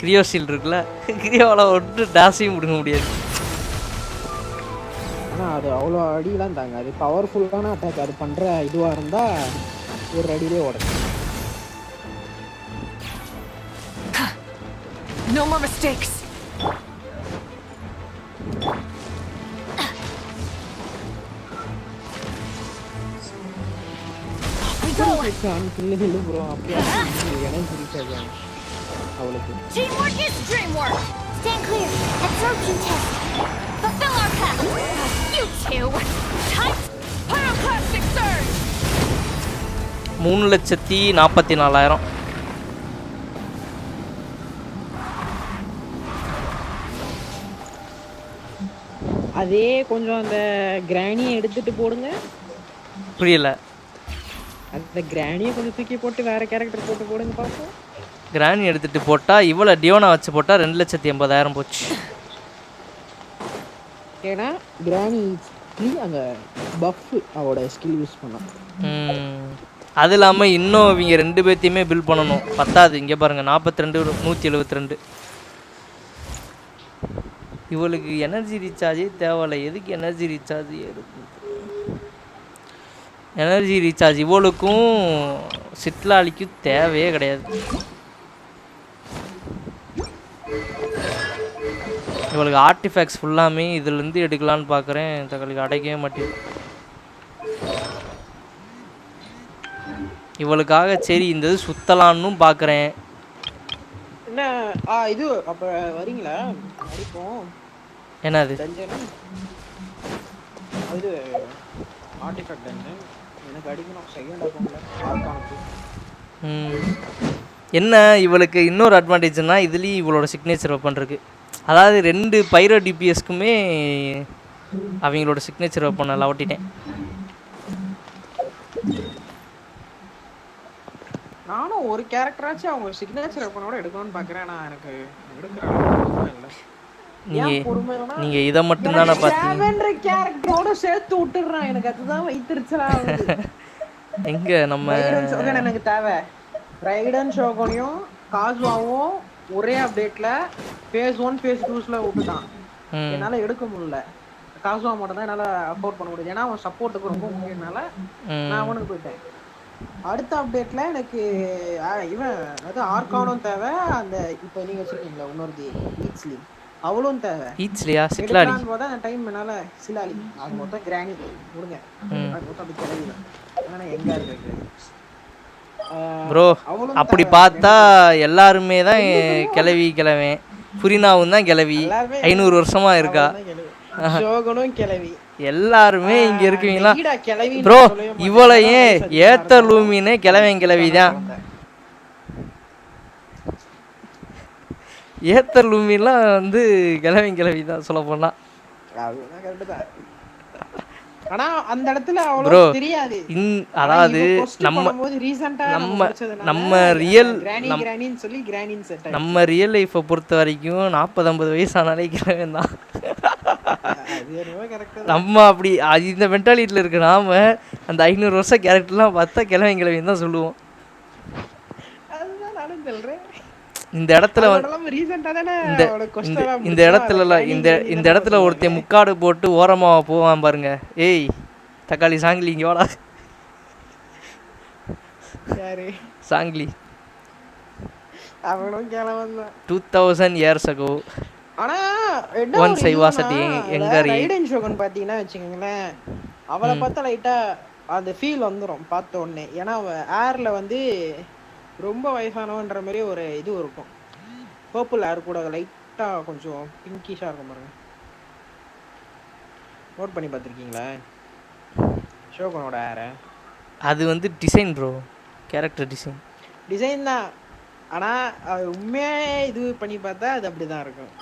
கிரியோஷீல் இருக்குல்ல, கிரியோவில் ஒன்று டாஸையும் முடிக்க முடியாது. ஆனால் அது அவ்வளோ அடியெலாம் தாங்க. அது பவர்ஃபுல்லான அட்டாக். அது பண்ணுற இதுவாக இருந்தால் ஒரு அடியிலே உடச்சு. No more mistakes. Teamwork is dreamwork. Stand clear. Absorption test. Fulfill our path. You two. Time. 3,44,000. அதே கொஞ்சம் அந்த கிராணியை எடுத்துட்டு போடுங்க. புரியல. அந்த கிராணியை கொஞ்சம் தூக்கி போட்டு வேற கேரக்டர் போட்டு போடுங்க பாப்போம். கிராணி எடுத்துட்டு போட்டா இவ்வளோ டியோனா வச்சு போட்டா 2,80,000 போச்சு. ஏன்னா கிராணி அங்க பஃப் அவரோட ஸ்கில் யூஸ் பண்ணா. அது இல்லாமல் இன்னும் இவங்க 2 பேர்த்தையுமே பில் பண்ணணும். பத்தாது. இங்கே பாருங்கள் 42 172. இவளுக்கு எனர்ஜி ரீசார்ஜே தேவையில்லை. எதுக்கு எனர்ஜி ரீசார்ஜ் எடுக்கும்? எனர்ஜி ரீசார்ஜ் இவளுக்கும் சிட்லாலிக்கும் தேவையே கிடையாது. இவளுக்கு ஆர்டிஃபேக்ட்ஸ் ஃபுல்லாமே இதுலேருந்து எடுக்கலான்னு பார்க்குறேன். தங்களுக்கு அடைக்கவே மாட்டேங்குது. இவளுக்காக சரி இந்த இது சுத்தலான்னு பார்க்குறேன். என்ன இது அப்போ வரீங்களா? அடிப்போம். என்னது? இது ஆர்டிஃபேக்ட் எனக்கு அடிக்கணும். செகண்ட் அக்கௌண்ட்ல என்ன இவளுக்கு இன்னொரு அட்வான்டேஜ்னா இதுலேயும் இவளோட சிக்னேச்சர் வெப்பன் இருக்குது. அதாவது 2 பைரோ டிபிஎஸ்க்குமே அவங்களோட சிக்னேச்சர் வெப்பன் நல்லா ஓட்டிட்டேன். நானும் ஒரு கேரக்டராச்சும் அவங்க சிக்னேச்சர் வெப்பனோட எடுக்கணும்னு பார்க்குறேன். நான் எனக்கு எடுக்கிறேன். நீங்க இதை மட்டும் தானே பார்த்தீங்க. கேரக்டரோட சேர்த்து விட்டுறேன். எனக்கு அதுதான் வைத்திருச்சலா. எங்க நம்ம எனக்கு தேவை ரைடன் ஷோகனையும் காசுவாவும் ஒரே அப்டேட்ல phase 1 phase 2ல விட்டுட்டான். என்னால எடுக்க முடியல. காசுவா மட்டும் தான் என்னால அஃபோர்ட் பண்ண முடியாது. ஏன்னா அவன் சப்போர்ட்டுக்கு ரொம்ப முக்கியனால நான் அவனுக்கு போயிட்டேன். அடுத்த அப்டேட்ல எனக்கு இவன் அது ஆர்கானும் தேவை. அந்த இப்போ நீங்க வச்சிருக்கீங்களா இன்னொரு ஈச்லி அவளும் தேவை. ஈச்லியா சிட்லாலி போதா டைம் என்னால சிலாலி அது மொத்தம் கிராணி கொடுங்க. அது மொத்தம் அப்படி கிளவில ஏன்னா எங்க இருக்கு ப்ரோ. அப்படி பார்த்தா எல்லாருமே தான் கிளவன். புரினாவும் தான் கிளவி. 500 வருஷமா இருக்கா. எல்லாருமே இங்க இருக்கீங்களா ப்ரோ? இவளையே ஏத்த லூமினே கிளவிதான். ஏத்த லூமிலாம் வந்து கிளவிதான் சொல்ல போனா. ஆனா அந்த இடத்துல அவ்வளவு தெரியாது. அதாவது நம்ம ரியல் லைஃபை பொறுத்த வரைக்கும் 40-50 வயசானாலே கிளவன் தான். நம்ம அப்படி இந்த மென்டாலிட்டியில் இருக்க நாம அந்த 500 வருஷம் கேரக்டர்லாம் பார்த்தா கிளவின்னு தான் சொல்லுவோம். இந்த இடத்துல இந்த இடத்துல ஒருத்தன் முக்காடு போட்டு ஓரமா போவான் பாருங்க. ஏய் தக்காளி சாங்கிலி இங்க வாடா. Sangli 2000 years ago. ஆனா once I was at younger age. ரைடன் Shogan பாத்தீங்கன்னா வெச்சுங்களேன், அவளை பார்த்தா லைட்டா அந்த ஃபீல் வந்துரும் பார்த்த உடனே. ஏன்னா அவ ஏர்ல வந்து ரொம்ப வயசானவன்ற மாதிரி ஒரு இது இருக்கும். பர்பிள் ஏர் கூட லைட்டா கொஞ்சம் பிங்கிஷா இருக்கும் பாருங்க. நோட் பண்ணி பார்த்துருக்கீங்களா ஷோகனோட ஏரை? அது வந்து டிசைன் ப்ரோ, கேரக்டர் டிசைன் தான். ஆனால் உண்மையே இது பண்ணி பார்த்தா அது அப்படி தான் இருக்கும்.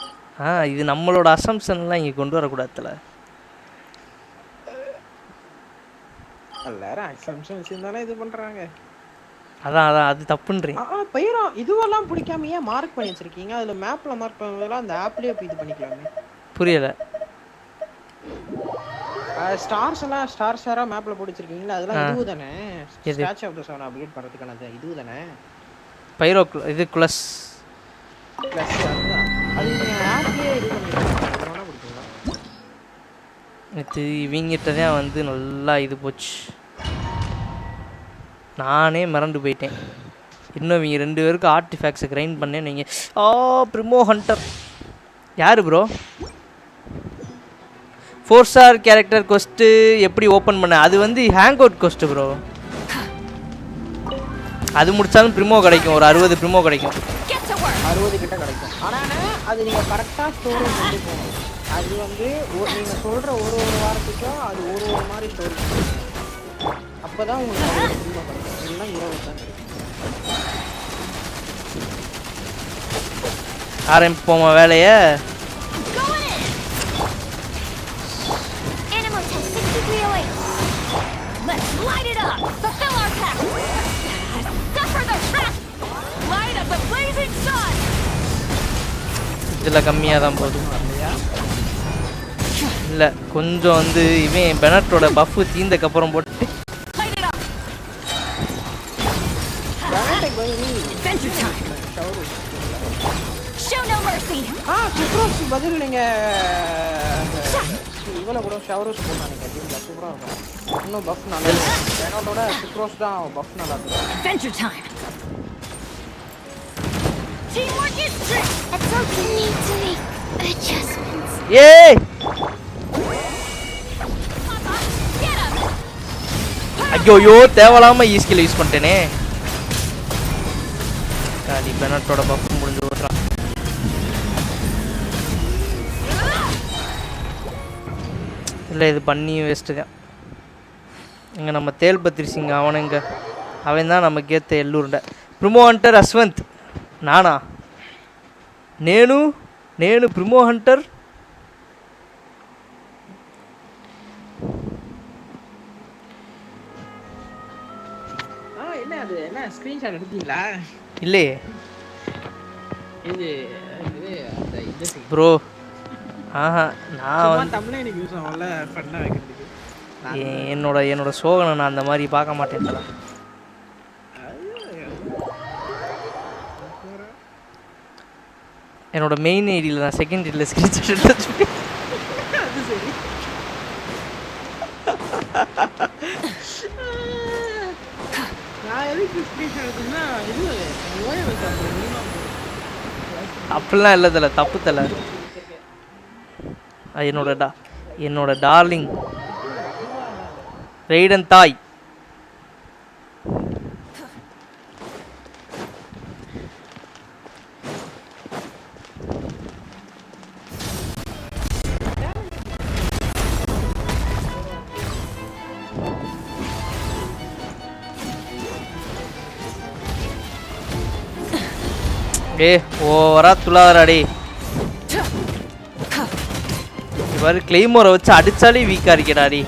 இது நம்மளோட அசம்ப்ஷன்லாம் இங்கே கொண்டு வரக்கூடாதுல. எல்லாரும் அசம்ப்ஷன் வச்சிருந்தாலும் இது பண்ணுறாங்க. அதான் அது தப்புன்றீங்க. பயிரும் இதுவெல்லாம் பிடிக்காம ஏன் மார்க் பண்ணி வச்சிருக்கீங்க? அதுல மேப்ல மார்க் பண்ணதெல்லாம் அந்த ஆப்லயே இது பண்ணிக்கலாமே. புரியல. ஸ்டார்ஸ் எல்லாம் ஸ்டாரா மேப்ல போட்டு வச்சிருக்கீங்களா? அதெல்லாம் இதுவு தானே? Statue of the sun update பண்றதுக்கான இதுவு தானே? பைரோ இது க்ளஸ் அது நீங்க ஆப்லயே இது பண்ணிக்கலாம். இது இவங்கிட்ட தான் வந்து நல்லா இது போச்சு. நானே மறந்து போயிட்டேன். இன்னும் இவங்க 2 பேருக்கு ஆர்டிஃபேக்ட்ஸை கிரைண்ட் பண்ணேன். நீங்கள் ப்ரிமோ ஹண்டர் யார் ப்ரோ? 4 ஸ்டார் கேரக்டர் கொஸ்ட்டு எப்படி ஓப்பன் பண்ண? அது வந்து ஹேங் அவுட் கொஸ்ட்டு ப்ரோ. அது முடிச்சாலும் ப்ரிமோ கிடைக்கும். ஒரு 60 ப்ரிமோ கிடைக்கும். 60 கிட்ட கிடைக்கும். ஆனால் அது நீங்கள் கரெக்டாக ஸ்டோரேஜ் கொண்டு போகணும். அது வந்து நீங்கள் சொல்கிற ஒரு வாரத்துக்கும் அது ஒரு மாதிரி ஸ்டோரேஜ். அப்போ அப்பதான் உங்களுக்கு எல்லாம் இரவு தான் ஆரம்பிப்போமா வேலையை? Let's light it up! Fulfill our task! Suffer the wrath! Light of the blazing sun! இதில் கம்மியாக தான் போதும் இல்லை, கொஞ்சம் வந்து இவன் பெனட்டோட பஃப்பு தீந்தக்கப்புறம் போட்டு Show no mercy! சுப்ரோஸ் பதில் நீங்க இவனை கூட ஷவரோஸ் போனானுங்க டீம்ல சூப்பரா இருக்கும். இன்னும் பஃப் நல்லா இருக்கு. பெனட்டோட சுப்ரோஸ் தான் பஃப் நல்லா இருக்கு. Adventure time! Teamwork is strict! It's okay. We need to make adjustments. ஏய் ஐயோ தேவலாம ஈஸ்கில் யூஸ் பண்ணிட்டேனே. காடி பெனட்டோட பஃப் முடிஞ்சு ஓடுறான். இல்லை இது பண்ணி வேஸ்ட்டுங்க. இங்கே நம்ம தேல் பத்திரிசிங்க அவனுங்க அவன் தான் நமக்கு ஏற்ற எல்லூருண்ட. ப்ரிமோ ஹண்டர் அஸ்வந்த் நானா? நேனு ப்ரிமோ ஹண்டர். என்ன அது என்ன ஸ்கிரீன்ஷாட் எடுத்தீங்களா? இல்லையே. இது அந்த இந்த ப்ரோ ஆஹா நான் தமிழ்ல யூஸ் ஆகல பண்ண வைக்கிறதுக்கு என்னோட சோகனை நான் அந்த மாதிரி பார்க்க மாட்டேன். என்னோட மெயின் ஐடியில் நான் செகண்ட் ஐடியில் ஸ்கிரீன்ஷாட் எடுத்து வச்சுருக்கேன். அது சரி. நான் எதுக்கு ஸ்கிரீன்ஷாட் எடுத்தேன்னா இது அப்படிலாம் இல்லை தலை, தப்பு தலை. என்னோட டார்லிங் ரெய்டன் தாய். ஓவரா துளாதராடி. இவர் கிளைமோரை வச்சு அடிச்சாலே வீக்கா இருக்கடாடி.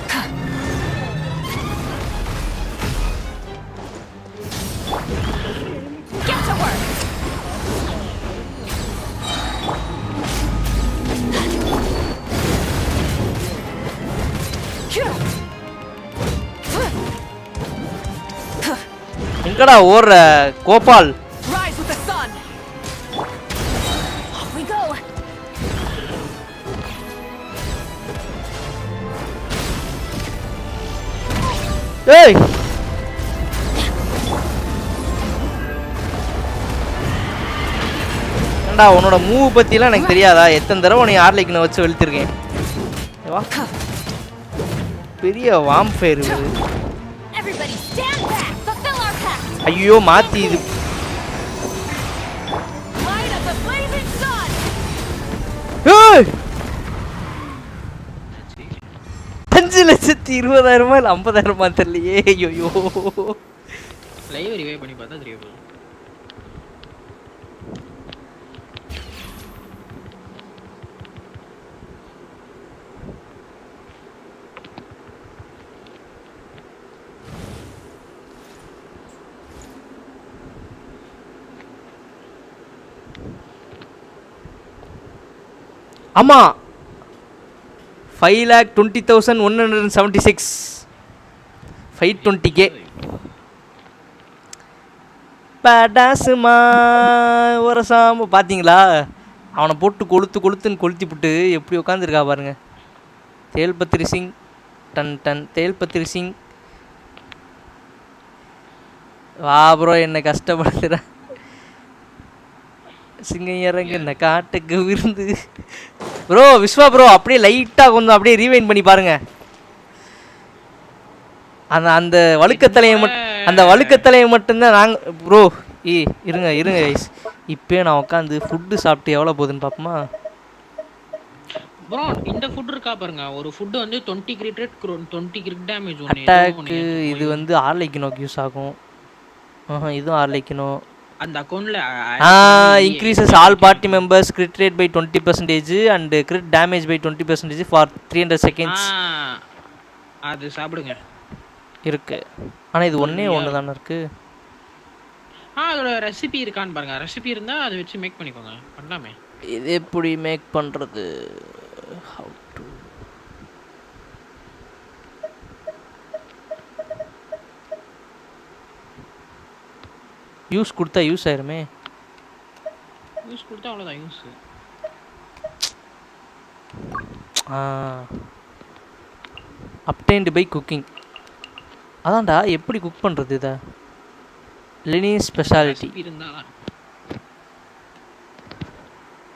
எங்கடா ஓடுற கோபால்? ஏய் ஏண்டா உன்னோட மூவ் பத்திலாம் எனக்கு தெரியாதா? எத்தனை தடவை நீ ஆர்லைக்கு வச்சு வெளுத்திருக்கேன். பெரிய வாம்பயர் இது. ஐயோ மாத்தி இது. ஏய் 5,20,000 இல்ல 50,000 தெரியலையே. ஐயோ லைவ் ரிவைவ் பண்ணி பார்த்தா தெரியும். ஆமா 5,20,176 520K படாசுமா ஒரு சாம பார்த்தீங்களா? அவனை போட்டு கொளுத்துன்னு கொளுத்திப்புட்டு எப்படி உட்காந்துருக்கா பாருங்க. தேல்பத்ரி சிங் டன் தேல்பத்ரி சிங் வா ப்ரோ, என்னை கஷ்டப்படுத்துற சிங்கம் இறங்கு இந்த காட்டுக்கு விருந்து ப்ரோ. விஸ்வா ப்ரோ அப்படியே லைட்டாக கொஞ்சம் அப்படியே ரீவைண்ட் பண்ணி பாருங்க. அந்த வழுக்கத்தலையை மட்டும்தான் நாங்கள் ப்ரோ. இருங்க இப்போ நான் உட்காந்து ஃபுட்டு சாப்பிட்டு எவ்வளோ போகுதுன்னு பார்ப்போமா? ப்ரோ இந்த ஃபுட் இருக்கா பாருங்க ஒரு ஃபுட் வந்து 20 கிரிட் 20 கிரிட் டேமேஜ் ஒன்னு அட்டாக் இது வந்து ஆர்லைக்கினோக்கு யூஸ் ஆகும் இதுவும் ஆர்லைக்கினோ அந்த அக்கவுண்ட்ல increases all party members crit rate by 20% and crit damage by 20% for 300 seconds அது சாப்பிடுங்க இருக்கு ஆனா இது ஒண்ணே தான இருக்கு அதோட ரெசிபி இருக்கான்னு பாருங்க ரெசிபி இருந்தா அதை வச்சு மேக் பண்ணிக்கோங்க பண்ணலாமே இது எப்படி மேக் பண்றது how to யூஸ் கொடுத்தா யூஸ் ஆயிருமே யூஸ் கொடுத்தா அவ்வளவுதான் யூஸ் obtained by cooking அதான்டா எப்படி குக் பண்றது இத லெனி ஸ்பெஷாலிட்டி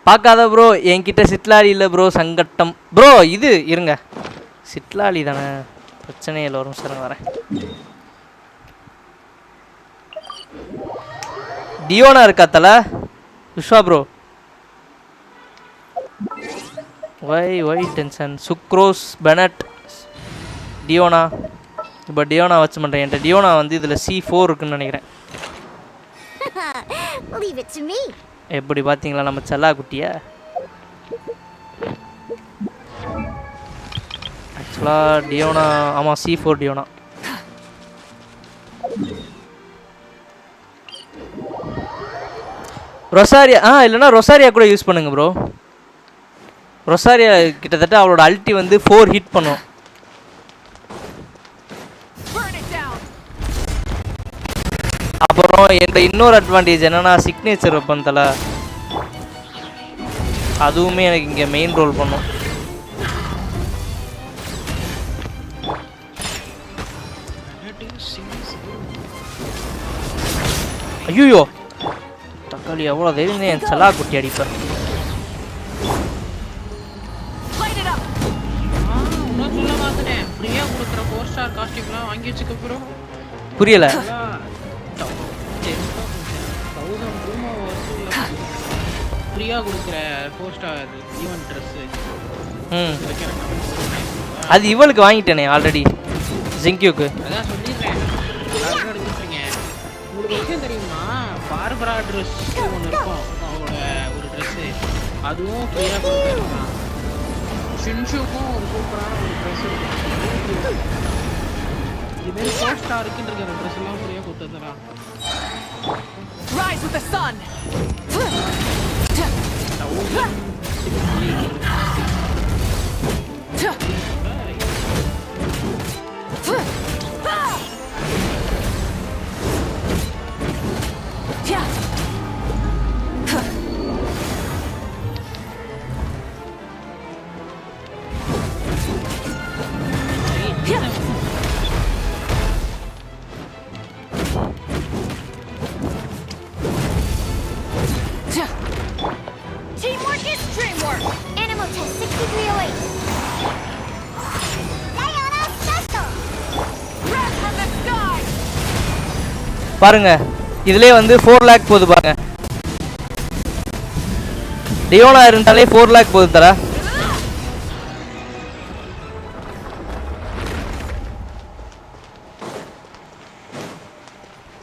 பார்க்காத ப்ரோ என்கிட்ட சிட்லாலி இல்லை ப்ரோ சங்கட்டம் ப்ரோ இது இருங்க சிட்லாலி தானே பிரச்சனை இல்லை வரும் சார் வரேன் டியோனா இருக்கா தல விஸ்வா ப்ரோ வை டென்ஷன் சுக்ரோஸ் பெனட் டியோனா இப்போ டியோனா வச்சு பண்ணுறேன் என்கிட்ட டியோனா வந்து இதில் C4 இருக்குன்னு நினைக்கிறேன் Leave it to me. எப்படி பார்த்தீங்களா நம்ம செல்லா குட்டியா ஆக்சுவலாக டியோனா ஆமாம் C4 டியோனா ரொசாரியா இல்லைன்னா ரொசாரியா கூட யூஸ் பண்ணுங்க ப்ரோ ரொசாரியா கிட்டத்தட்ட அவளோட அல்ட்டி வந்து 4 ஹிட் பண்ணும் அப்புறம் என்னோட இன்னொரு அட்வான்டேஜ் என்னன்னா சிக்னேச்சர் வைப்பேன் தல அதுவுமே எனக்கு இங்கே மெயின் ரோல் பண்ணும் ஐயோ தக்காளி எவ்வளோ தெரியுது என் செல்லா குட்டி அடிப்பேன் புரியல ஃப்ரீயா கொடுக்குற 4 ஸ்டார் ஈவென்ட் Dress அது இவளுக்கு வாங்கிட்டேனே ஆல்ரெடி ஜிங்கியூக்கு அதான் சொல்லிடுறேன் எல்லாரும் எடுத்துட்டீங்க உங்களுக்கு விஷயம் தெரியுமா பார்பரா Dress ஒன்று இருக்கும் அவங்களோட ஒரு Dress அதுவும் ஃப்ரீயா கொடுக்குறாங்க ஷின்ஷுக்கும் ஒரு சூப்பரான ஒரு Dress இருக்கு இதுமாரி 4 ஸ்டாருக்கு இருக்கிற Dress எல்லாம் ஃப்ரீயா கொடுத்துறா Rise with the sun. Teamwork is dreamwork. Animal test 6308. Diana special. Breath from the sky. பாருங்க இதுலயே வந்து 4 லேக் போகுது பாருங்க டியோனா இருந்தாலே 4 லேக் போகுது தர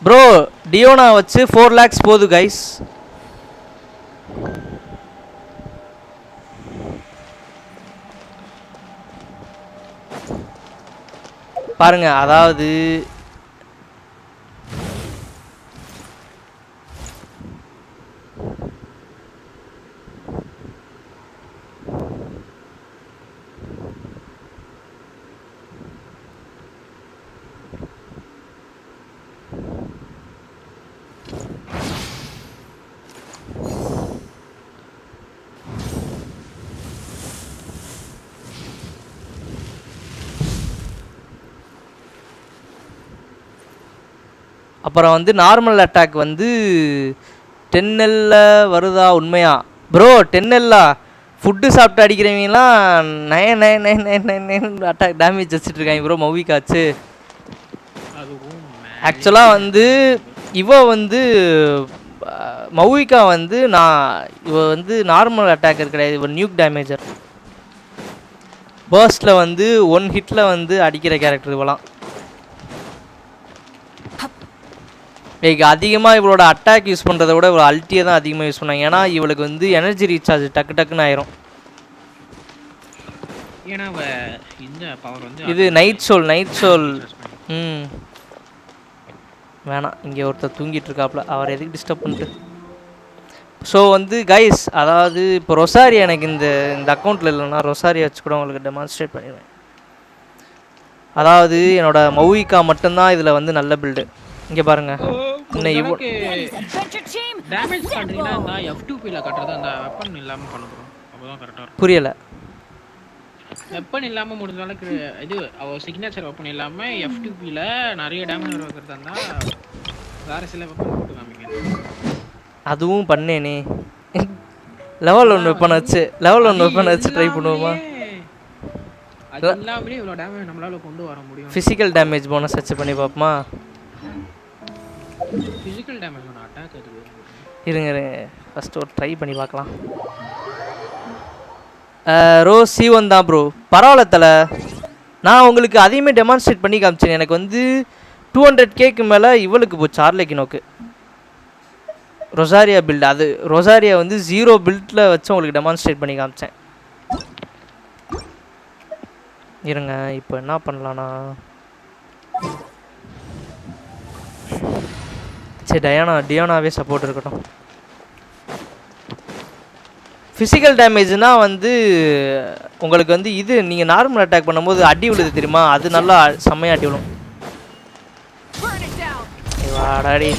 ப்ரோ டியோனா வச்சு 4 லேக்ஸ் போகுது கைஸ் பாருங்க அதாவது அப்புறம் வந்து நார்மல் அட்டாக் வந்து 10L வருதா உண்மையா ப்ரோ 10L ஃபுட்டு சாப்பிட்டு அடிக்கிறவங்கலாம் 9 அட்டாக் டேமேஜ் வச்சுட்டு இருக்காங்க ப்ரோ மௌவிகாச்சு ஆக்சுவலாக வந்து இவ வந்து மௌவிகா வந்து இவ வந்து நார்மல் அட்டாக்கர் கிடையாது இவ நியூக் டேமேஜர் பர்ஸ்ட்ல வந்து 1 ஹிட்ல வந்து அடிக்கிற கேரக்டர் இவலாம். அதிகமாக இவளோட அட்டாக் யூஸ் பண்ணுறத விட இவளோட அல்ட்டியை தான் அதிகமாக யூஸ் பண்ணாங்க. ஏன்னா இவளுக்கு வந்து எனர்ஜி ரீசார்ஜ் டக்கு டக்குன்னு ஆயிரும். இது நைட் சோல். வேணாம், இங்கே ஒருத்தர் தூங்கிட்டு இருக்காப்புல, அவர் எதுக்கு டிஸ்டர்ப் பண்ணிட்டு. ஸோ வந்து கைஸ், அதாவது இப்போ ரொசாரியா எனக்கு இந்த அக்கௌண்ட்டில் இல்லைன்னா ரொசாரியா வச்சு கூட உங்களுக்கு டெமான்ஸ்ட்ரேட் பண்ணிடுவேன். அதாவது என்னோட மௌவிகா மட்டும்தான் இதில் வந்து நல்ல பில்டு. இங்கே பாருங்க, இன்னும் இவ்வளோ டேமேஜ் காட்டுறீங்கன்னா இந்த F2P-ல காட்டுறது அந்த வெப்பன் இல்லாமல் பண்ண போகிறோம். அப்போதான் கரெக்டாக இருக்கும். புரியல. வெப்பன் இல்லாமல் முடிஞ்ச அளவுக்கு இது சிக்னேச்சர் வெப்பன் இல்லாமல் F2P-ல நிறைய டேமேஜ் வைக்கிறதா இருந்தால் வேறு சில வெப்பன் போட்டு காமிக்கணும். அதுவும் பண்ணேனே. லெவல் 1 வெப்பன் வச்சு ட்ரை பண்ணுவோமா? அது இல்லாமலே இவ்வளோ டேமேஜ் நம்மளால கொண்டு வர முடியும். ஃபிசிக்கல் டேமேஜ் போனஸ் வச்சு பண்ணி பார்ப்போமா? ஃபிசிக்கல் டேமேஜ் நான் அட்டாக் அது இருங்க ஃபர்ஸ்ட் ஒரு ட்ரை பண்ணி பார்க்கலாம். ரோஸ் C1 தான் ப்ரோ. பரவாயில்ல தல, நான் உங்களுக்கு அதையுமே டெமான்ஸ்ட்ரேட் பண்ணி காமிச்சேன். எனக்கு வந்து 200Kக்கு மேலே இவளுக்கு போச்சு, ஆர்லெக்கினோக்கு ரொசாரியா பில்டு. அது ரொசாரியா வந்து 0 பில்டில் வச்சு உங்களுக்கு டெமான்ஸ்ட்ரேட் பண்ணி காமிச்சேன். இருங்க இப்போ என்ன பண்ணலான்னா, சரி டியானாவே சப்போர்ட் இருக்கட்டும். ஃபிசிக்கல் டேமேஜ்னால் வந்து உங்களுக்கு வந்து இது நீங்கள் நார்மல் அட்டாக் பண்ணும்போது அடி விழுது தெரியுமா, அது நல்லா செம்மையாக அடி விழும். வாடாடி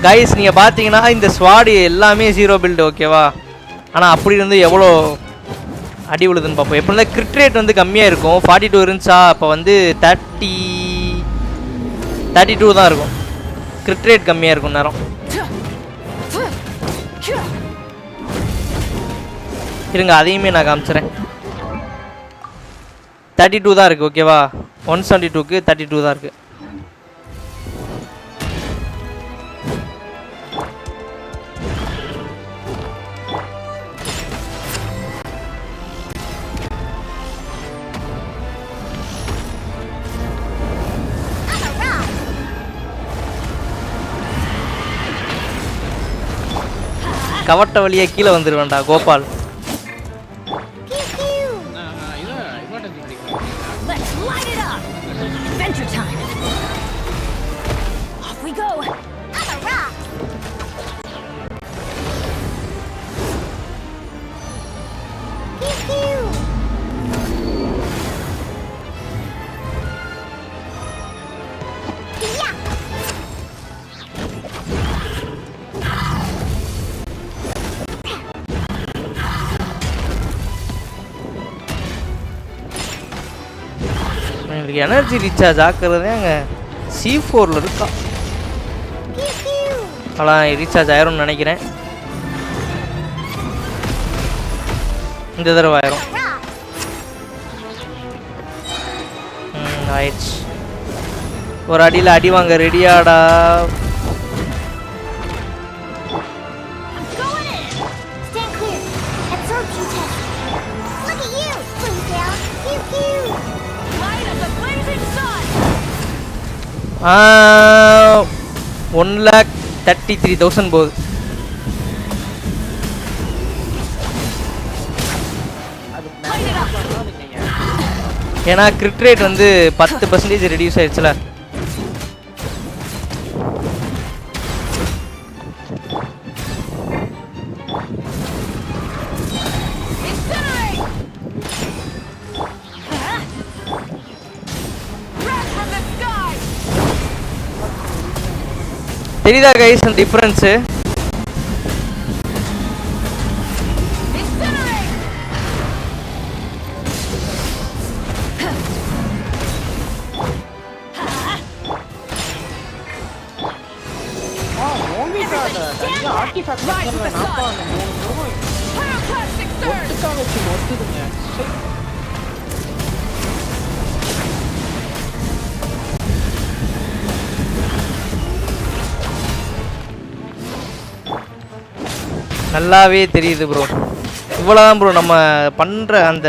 கைஸ், நீங்கள் பார்த்தீங்கன்னா இந்த ஸ்வாடு எல்லாமே 0 பில்டு ஓகேவா. ஆனால் அப்படி இருந்து எவ்வளோ அடி விழுதுன்னு பார்ப்போம். எப்படி இருந்தால் கிரிட் ரேட் வந்து கம்மியாக இருக்கும். 42 இருந்துச்சா, அப்போ வந்து 32 தான் இருக்கும். கிரிட் ரேட் கம்மியாக இருக்கும் நேரம். இருங்க அதையுமே நான் காமிச்சிறேன். 32 தான் இருக்குது ஓகேவா. 172க்கு 32 தான் இருக்குது. கவட்ட வழியா கீழே வந்துருவேன்டா கோபால். எங்களுக்கு எனர்ஜி ரீசார்ஜ் ஆக்குறதே அங்கே C4ல் இருக்கா. அதான் ரீசார்ஜ் ஆயிரும்னு நினைக்கிறேன். இந்த தடவை ஆயிரும். ஆயிடுச்சு. ஒரு அடியில் அடி வாங்க ரெடியாடா. $1,33,000 போகுது. ஏன்னா கிரிட் ரேட் வந்து 10% ரெடியூஸ் ஆயிடுச்சுல. தெரியுதா கைஸ் அந்த டிஃபரன்ஸ்? நல்லாவே தெரியுது ப்ரோ. இவ்வளோதான் ப்ரோ நம்ம பண்ணுற அந்த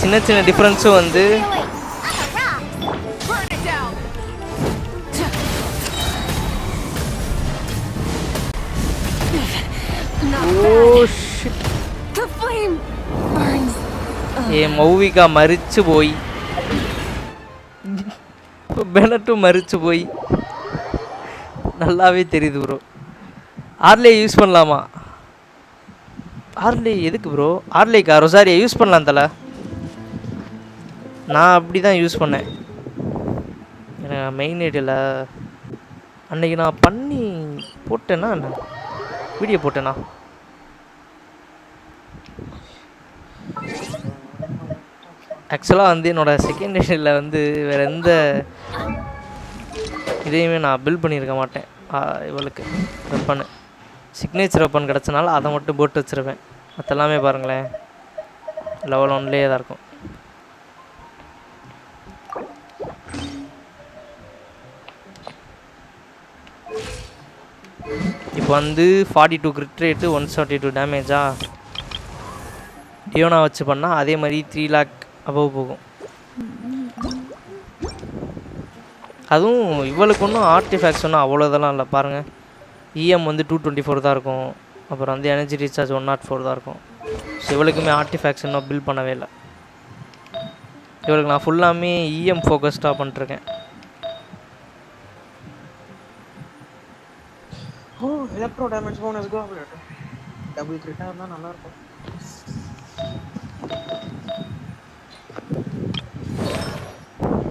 சின்ன சின்ன டிஃப்ரென்ஸும் வந்து மௌவிகா மறிச்சு போய் பெனட்டும் மறிச்சு போய் நல்லாவே தெரியுது ப்ரோ. ஆர்லே யூஸ் பண்ணலாமா? ஆர்லே எதுக்கு ப்ரோ? ஆர்லேக்கா ரொசாரியா யூஸ் பண்ணலாம் தல. நான் அப்படி தான் யூஸ் பண்ணேன். எனக்கு மெயின் ஐடியில் அன்றைக்கி நான் பண்ணி போட்டேன்னா வீடியோ போட்டேண்ணா. ஆக்சுவலாக வந்து என்னோடய செகண்ட் ஐடியில் வந்து வேறு எந்த இதையுமே நான் பில்ட் பண்ணியிருக்க மாட்டேன். இவளுக்கு வெப்பன் சிக்னேச்சர் வெப்பன் கிடச்சனால அதை மட்டும் போட்டு வச்சுருப்பேன். மற்ற எல்லாமே பாருங்களேன் லெவல் 1லேயே தான் இருக்கும். இப்போ வந்து 42 கிரிட் ரேட்டு 172 டேமேஜா டியோனா வச்சு பண்ணால் அதே மாதிரி 3 லேக் அபவ் போகும். அதுவும் இவளுக்கு ஒன்றும் ஆர்டிஃபேக்ட்ஸ் ஒன்றும் அவ்வளோதெல்லாம் இல்லை பாருங்கள். இஎம் வந்து 224 தான் இருக்கும். அப்புறம் வந்து எனர்ஜி ரீசார்ஜ் 104 தான் இருக்கும். ஸோ இவளுக்குமே ஆர்டிஃபேக்ட்ஸ் இன்னும் பில்ட் பண்ணவே இல்லை. இவளுக்கு நான் ஃபுல்லாமே இஎம் ஃபோக்கஸ்டாக பண்ணிட்டுருக்கேன். எலக்ட்ரோ டேமேஜ் போனஸ் கோ டபுள் கிரிட்டா இருந்தா நல்லா இருக்கும்.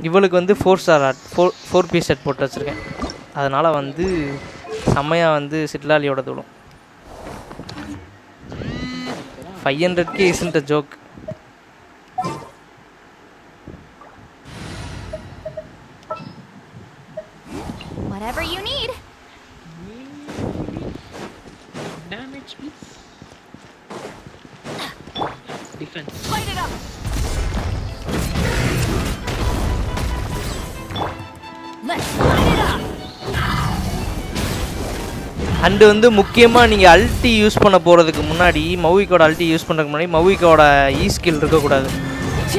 இவளுக்கு வந்து 4 ஸ்டார் ஆர்ட் 4 பீஸ் செட் போட்டு வச்சுருக்கேன். அதனால் வந்து செம்மையாக வந்து சிட்லாலியோட தூளும் 500K isn't a joke. Whatever you need. Damage please. Defense. Light it up. Let's light it up. And வந்து முக்கியமாக நீங்கள் அல்ட்டி யூஸ் பண்ண போகிறதுக்கு முன்னாடி மௌவிக்கோட அல்ட்டி யூஸ் பண்ணுறதுக்கு முன்னாடி மௌவிக்கோட இ ஸ்கில் இருக்கக்கூடாது.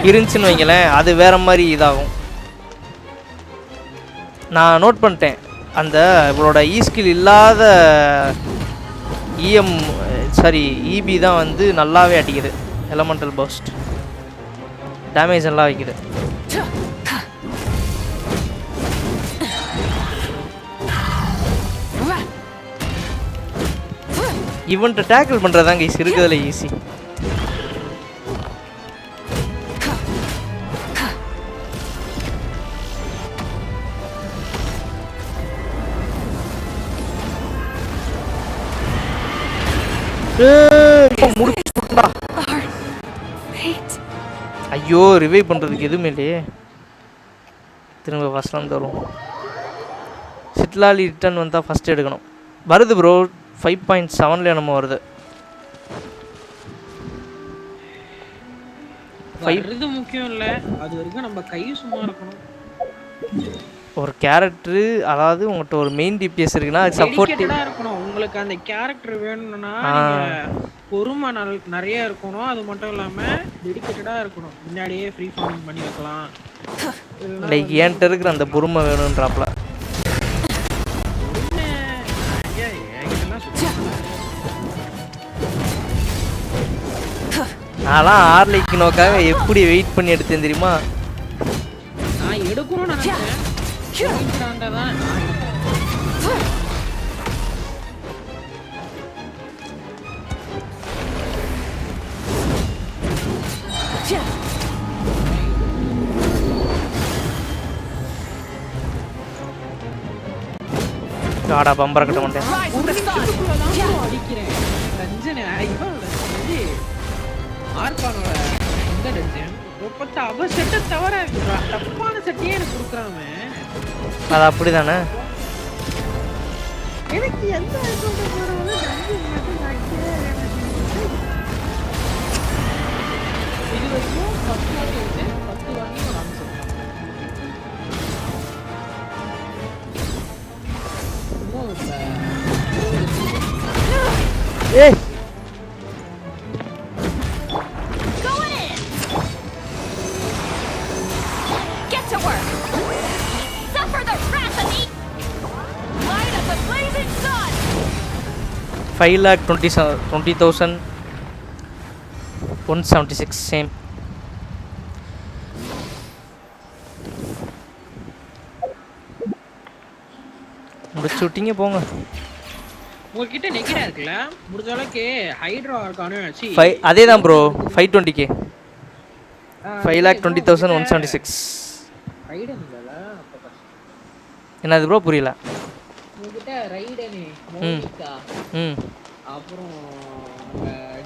இருந்துச்சுன்னு வைங்களேன் அது வேறு மாதிரி இதாகும். நான் நோட் பண்ணிட்டேன் அந்த இவளோட இ ஸ்கில் இல்லாத இஎம் சாரி இபி தான் வந்து நல்லாவே அடிக்குது. எலமெண்டல் பர்ஸ்ட் டேமேஜ் நல்லா வைக்குது. இவன்ட்ட டேக்கிள் பண்ணுறதாங்க ஈஸி இருக்கிறதுல ஈஸி. ஐயோ ரிவைவ் பண்ணுறதுக்கு எதுவுமே இல்லையே. திரும்ப ஃபஸ்ட்லாம் தரும். சிட்லாலி ரிட்டர்ன் வந்தால் ஃபஸ்ட் எடுக்கணும். வருது ப்ரோ 5.7ல நம்ம வருது. வருது முக்கியம் இல்லை, அது வரைக்கும் நம்ம கை சும்மா இருக்கணும். ஒரு கேரக்டர் அதாவது உங்கள்கிட்ட ஒரு மெயின் டிபிஎஸ் இருக்குன்னா அது சப்போர்ட்டிவாக இருக்கணும். உங்களுக்கு அந்த கேரக்டர் வேணும்னா பொறுமை நிறைய இருக்கணும். அது மட்டும் இல்லாமல் டெடிகேட்டடாக இருக்கணும். முன்னாடியே ஃப்ரீ ஃபார்ம் பண்ணி வைக்கலாம். லைக் என்கிட்ட இருக்கிற அந்த பொறுமை வேணும்ன்றாப்ல. நான்லாம் ஆர்லைக்கு நோக்காக எப்படி வெயிட் பண்ணி எடுத்தேன் தெரியுமா? நான் எடுக்கணும்னு நினைச்சேன். காடா பம்பர கட்ட மாட்டேன். அடிக்கிறேன் ரஞ்சனை ஆர்பானோட இந்த டஞ்சன் ஒப்பத்த அவ செட்டை தவிர தப்பான செட்டையே எனக்கு கொடுக்குறாம. அது அப்படிதானே. எனக்கு எந்த இது வரைக்கும் 10 வாங்கி 5,20,176 சேம். முடிச்சு விட்டீங்க போங்க. உங்ககிட்ட நெகிடா இருக்குல்ல, முடிஞ்ச அளவுக்கு ஹைட்ரா இருக்கானு சி அதே தான் ப்ரோ 520k 5,20,176. ரைடன் இல்லல அப்ப கஷ்டம். என்னது ப்ரோ புரியல. உங்ககிட்ட ரைடன் மோனிகா அப்புறம்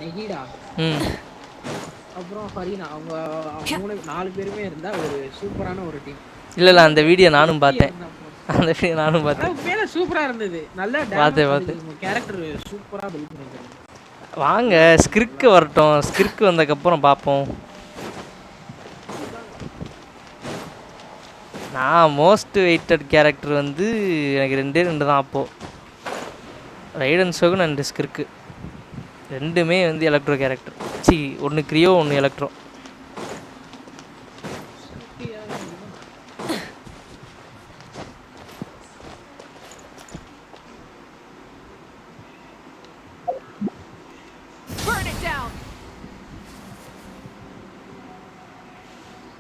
நெகிடா அப்புறம் ஃபரீனா அவங்க 4 பேருமே இருந்தா ஒரு சூப்பரான ஒரு டீம். இல்ல அந்த வீடியோ நானும் பார்த்தேன். உண்மையிலே சூப்பரா இருந்தது. நல்ல டேமேஜ் உங்க கேரக்டர் சூப்பரா பில்ட் பண்ணிருக்காங்க. வாங்க ஸ்கிரிப்ட் வரட்டும், ஸ்கிரிப்ட் வந்ததுக்கு அப்புறம் பார்ப்போம். நான் மோஸ்ட் வெயிட்டட் கேரக்டர் வந்து எனக்கு 2 தான் அப்போது. ரைடன் ஷோகன் அண்ட் ஸ்கிரிப்ட் ரெண்டுமே வந்து எலக்ட்ரோ கேரக்டர். சி ஒன்று கிரியோ ஒன்று எலக்ட்ரோ.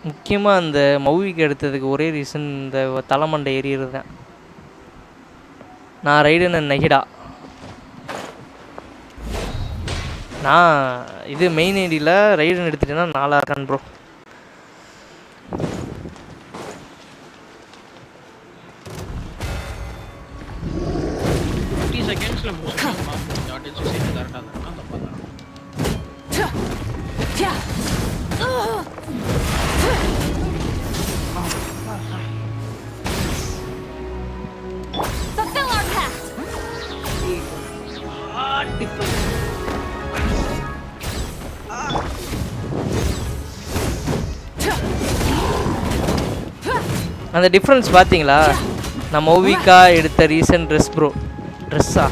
முக்கியமாக அந்த மௌவிக்கு எடுத்ததுக்கு ஒரே ரீசன் இந்த தலைமண்டை எறிகிறது தான். நான் ரைடன் அண்ட் நெகிடா. நான் இது மெயின் ஐடியில் ரைடன் எடுத்துட்டேன்னா 4 இருக்கான் ப்ரோ. அந்த டிஃப்ரென்ஸ் பார்த்தீங்களா? நான் மௌவிகா எடுத்த ரீசன்ட் ட்ரெஸ் ப்ரோ. ட்ரெஸ்ஸா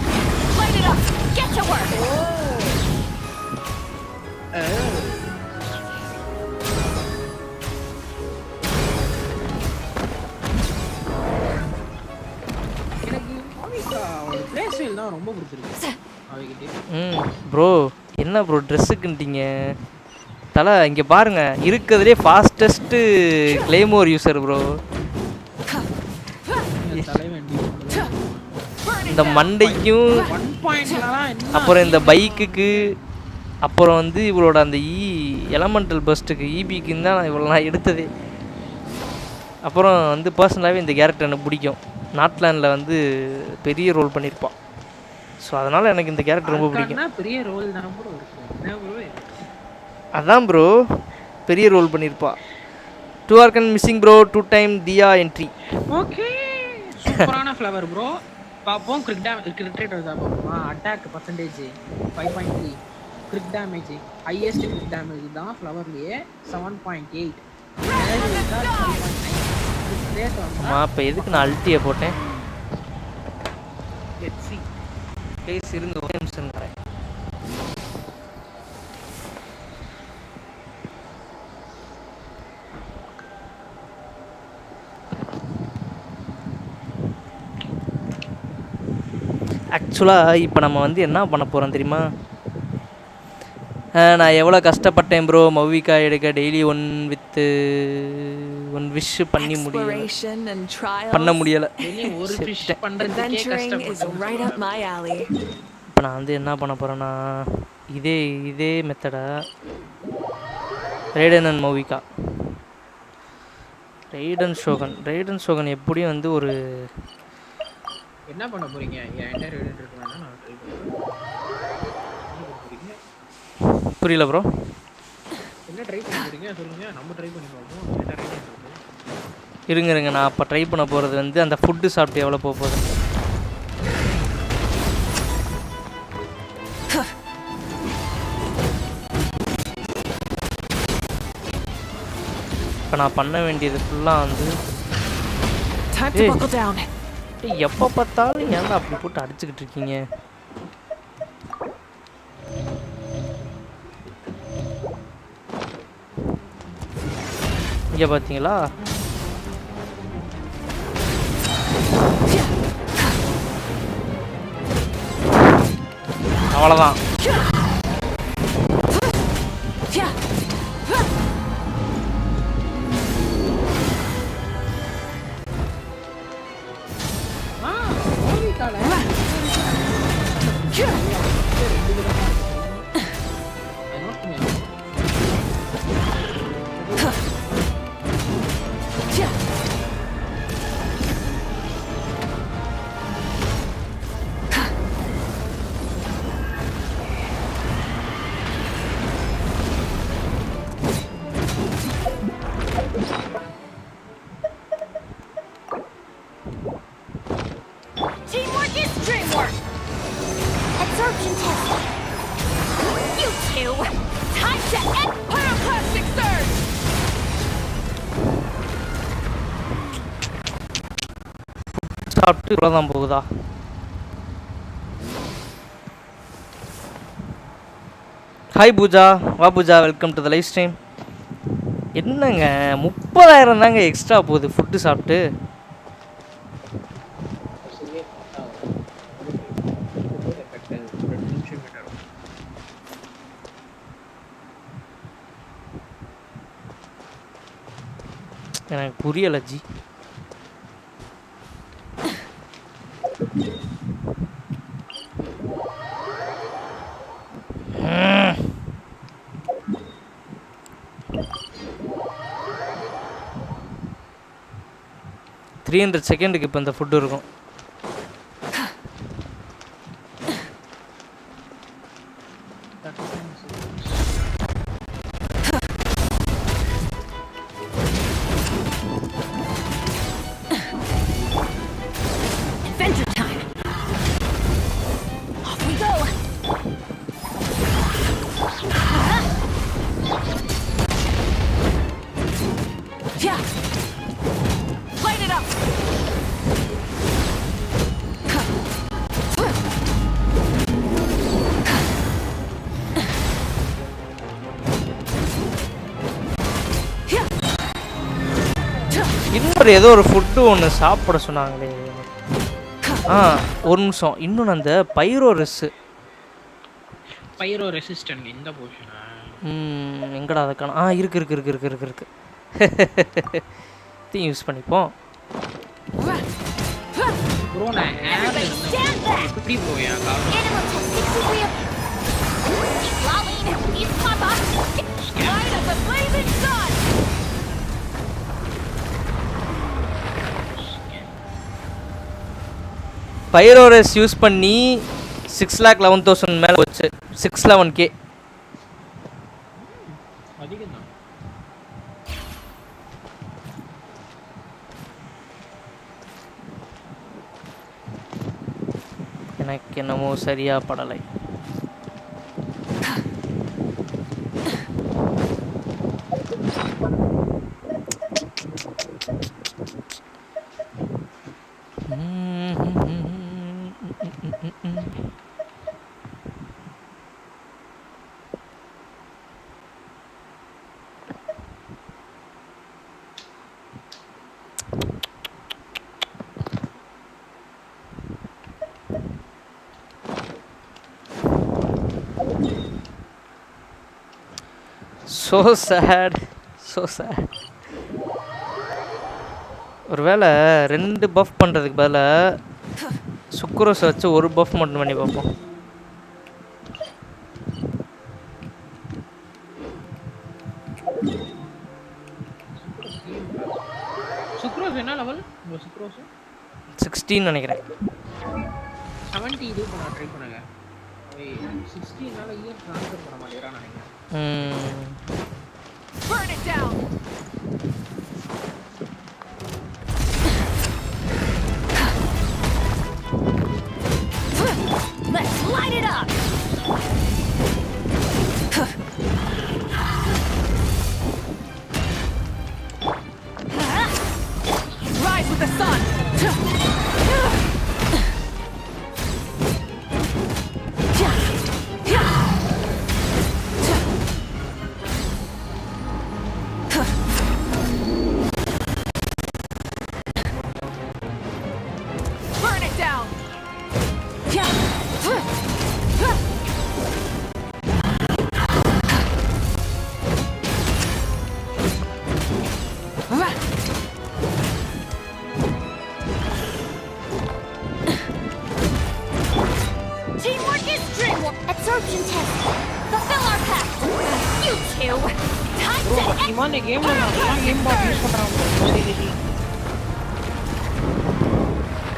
ரொம்ப பிடிச்சிருக்கு. ப்ரோ என்ன ப்ரோ ட்ரெஸ்ஸுக்குன்ட்டீங்க? தலை இங்கே பாருங்க, இருக்கிறதுலே ஃபாஸ்டஸ்ட்டு கிளைமோர் யூசர் ப்ரோ. இந்த மண்டைக்கும் அப்புறம் இந்த பைக்குக்கு அப்புறம் வந்து இவளோட அந்த எலமெண்டல் பஸ்ட்டுக்கு இபிக்குன்னு தான் நான் இவ்வளோ நான் எடுத்ததே. அப்புறம் வந்து பர்சனலாகவே இந்த கேரக்டர் எனக்கு பிடிக்கும். நாட்லாண்டில் வந்து பெரிய ரோல் பண்ணியிருப்பான். ஸோ அதனால் எனக்கு இந்த கேரக்டர் ரொம்ப பிடிக்கும். பெரிய ரோல் தான் ப்ரோ இருக்கு. அதான் ப்ரோ பெரிய ரோல் பண்ணியிருப்பா. 2 ஆர்கன் மிஸ்ஸிங் ப்ரோ. 2 டைம் டியா என்ட்ரி. ஓகே சூப்பரான ஃப்ளவர் ப்ரோ. பாப்போம் கிரிக் ரேட் வருதா பாப்போமா. Attack percentage 5.3, crit damage highest crit damage தான் ஃப்ளவர்லயே 7.8. அம்மா இப்போ எதுக்கு நான் அல்ட்டியை போட்டேன்? Let's see. ப்ளீஸ் இருங்க ஒரு நிமிஷம். ஆக்சுவலாக இப்போ நம்ம வந்து என்ன பண்ண போகிறோம் தெரியுமா? நான் எவ்வளோ கஷ்டப்பட்டேன் ப்ரோ மௌவிகா எடுக்க. டெய்லி ஒன் விஷ் பண்ண முடியலை. இப்போ நான் வந்து என்ன பண்ண போகிறேன்னா இதே மெத்தடை ரைடன் அண்ட் மௌவிகா. ரைடன் ஷோகன் எப்படியும் வந்து ஒரு என்ன பண்ண போறீங்க? என்கிட்ட ரைடன் இருக்குன்னா நான் ட்ரை பண்ணுறேன். புரியல ப்ரோ. என்ன ட்ரை பண்ண போறீங்க சொல்லுங்க, நம்ம ட்ரை பண்ணி பார்ப்போம். என்ன ரைடன் இருக்கு? இருங்க நான் அப்போ ட்ரை பண்ண போகிறது வந்து அந்த ஃபுட்டு சாப்பிட்டு எவ்வளோ போகுது. இப்போ நான் பண்ண வேண்டியது ஃபுல்லாக வந்து எப்போ பார்த்தாலும் ஏன்டா அப்படி போட்டு அடிச்சுக்கிட்டு இருக்கீங்க? இங்கே பார்த்தீங்களா? அவ்வளவுதான். Teamwork is dreamwork. Absorption test. You two, time to end pyroclastic surge. சாப்பிட்டு இவ்வளோதான் போகுதா? ஹாய் பூஜா, வா Pooja, welcome to the live stream. என்னங்க 30,000 தாங்க எக்ஸ்ட்ரா போகுது ஃபுட்டு சாப்பிட்டு. எனக்கு புரியல ஜி. $300 செகண்டுக்கு இப்போ இந்த ஃபுட்டு இருக்கும். Adventure time. Off we go. Yeah. Light it up. இன்னொரு ஏதோ ஒரு ஃபுட்டு ஒன்று சாப்பிட சொன்னாங்களே. ஒரு நிமிஷம், இன்னொன்று அந்த பைரோ ரெசிஸ்டன்ட் இந்த போர்ஷனா? எங்கடா அதை காணோம். இருக்கு இருக்கு இருக்கு இருக்கு இருக்கு இருக்கு இதையும் யூஸ் பண்ணிப்போம். ப்ரோ நான் எப்படி போயா பைரோரஸ் யூஸ் பண்ணி 6,11,000 மேலே போச்சு. 611K. எனக்கு என்னமோ சரியா படலை. So sad. ஒருவேளை 2 பஃப் பண்ணுறதுக்கு பதிலாக சுக்ரோஸ் வச்சு ஒரு பஃப் மட்டும் பண்ணி பார்ப்போம். சுக்ரோஸ் என்ன லெவல்? சுக்ரோஸ் 16 நினைக்கிறேன். 70 இது பண்ண ட்ரை பண்ணுங்க. 16 நால இயர் ட்ரான்ஸ்ஃபர் பண்ண மாட்டேறான்னு நினைக்கிறேன். Burn it down. Let's light it up. Rise with the sun. absorption test. Fulfill our pact. You two. Time to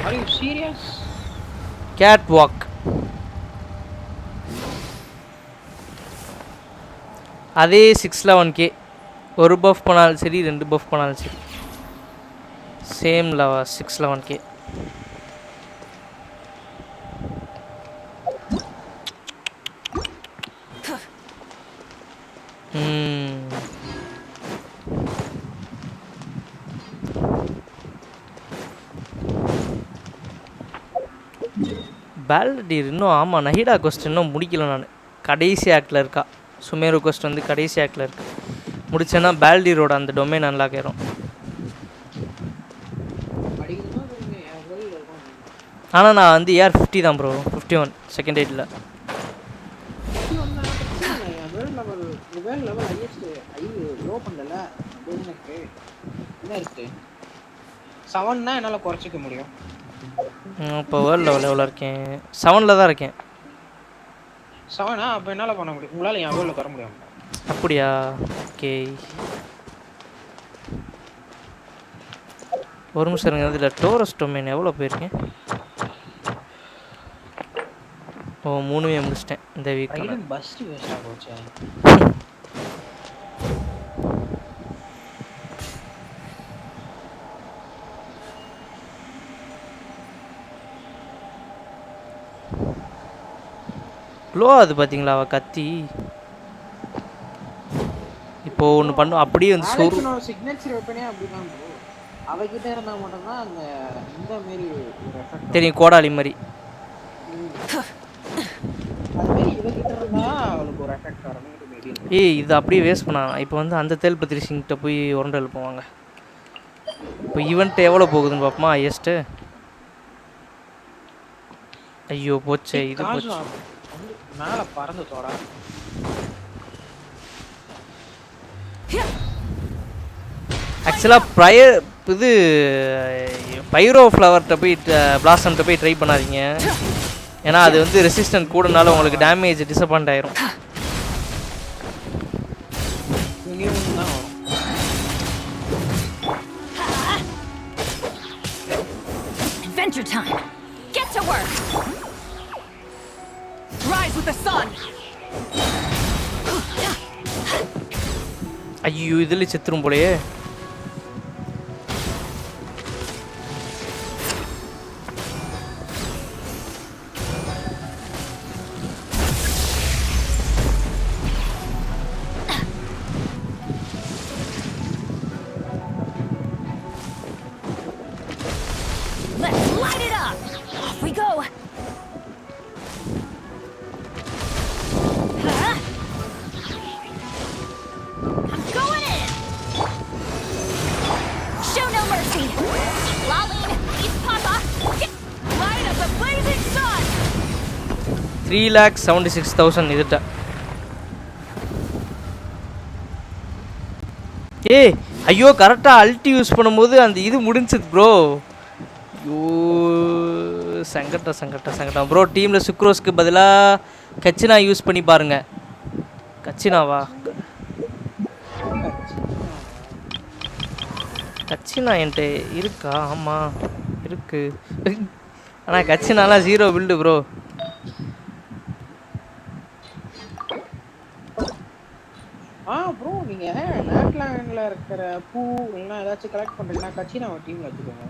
Are you serious? Catwalk. அதே 611k ஒரு பஃப் பண்ணாலும் சரி ரெண்டு பஃப் பண்ணாலும் சரி சேம் 611k. பேல்டீர் இன்னும் ஆமாம் நஹிடா கொஸ்ட் இன்னும் முடிக்கல நான். கடைசி ஆக்டில் இருக்கா. சுமேரு கொஸ்ட் வந்து கடைசி ஆக்டில் இருக்கு. முடிச்சேன்னா பேல்டீரோட அந்த டொமைன் அன்லாக் ஆயிரும். ஆனால் நான் வந்து ஏஆர் 50 தான் ப்ரோ. 51 செகண்ட் எய்டில். என்னால் குறைச்சிக்க முடியும். இப்போ வேர்ல்டு லெவல் எவ்வளோ இருக்கேன்? 7ல் தான் இருக்கேன். 7 அப்போ என்னால் பண்ண முடியும். உங்களால் என் வேர்ல்டில் வர முடியும். அப்படியா? ஓகே ஒரு நிமிஷம் இருங்க. இதில் டோரஸ் டொமைன் எவ்வளோ போயிருக்கேன்? ஓ 3 முடிச்சிட்டேன் இந்த வீக். பஸ் வேஸ்ட்டாக போச்சு. க்ளோ அது பார்த்தீங்களா அவள் கத்தி இப்போ ஒன்று பண்ணும் அப்படியே வந்து சிக்னேச்சர் வெப்பனே அப்படிதான் ப்ரோ. அவகிட்ட இருந்தா மட்டும் தான் அந்த இந்த மாதிரி ஒரு எஃபெக்ட் தெரியும். கோடாலி மாதிரி அது மாதிரி இவகிட்ட இருந்தா அவளுக்கு ஒரு எஃபெக்ட் வர மாதிரி மேபி. ஏய் இது அப்படியே வேஸ்ட் பண்ணாங்க. இப்போ வந்து அந்த தேல் பத்திரிசிங்கிட்ட போய் உரண்டை எழுப்புவாங்க. இப்போ ஈவெண்ட் எவ்வளோ போகுதுன்னு பார்ப்போமா? ஹையஸ்ட்டு ஐயோ போச்சே இது போச்சு. மேலே பறந்து தோடா. ஆக்சுவலாக இது பைரோ ஃப்ளவர்கிட்ட போய் பிளாசம்கிட்ட போய் ட்ரை பண்ணாதீங்க. ஏன்னா அது வந்து ரெசிஸ்டன்ட் கூடனால உங்களுக்கு டேமேஜ் டிசப்பாயிண்ட் ஆயிரும். Adventure time. Get to work. Rise with the sun. ஐயோ இதில் செத்துரும் போலயே. Let's light it up. Off we go. I'm going in. Show no mercy. Lolling, East Papa. Light up the blazing sun. 3,76,000 இதுட்ட. ஏய் ஐயோ கரெக்டாக அல்ட்டி use பண்ணும்போது அந்த இது முடிஞ்சது ப்ரோ. ஐயோ சங்கட்டம் ப்ரோ. டீமில் சுக்ரோஸ்க்கு பதிலாக கச்சினா யூஸ் பண்ணி பாருங்க. கச்சினாவா? கச்சினா என்கிட்ட இருக்கா? ஆமாம் இருக்கு. ஆனால் கச்சினாலாம் 0 பில்டு ப்ரோ. ப்ரோ நீங்கள் நேட்லேண்டில் இருக்கிற பூ இல்லைன்னா ஏதாச்சும் கலெக்ட் பண்ணுறீங்கன்னா கச்சினா அவன் டீமில் வச்சுக்கோங்க.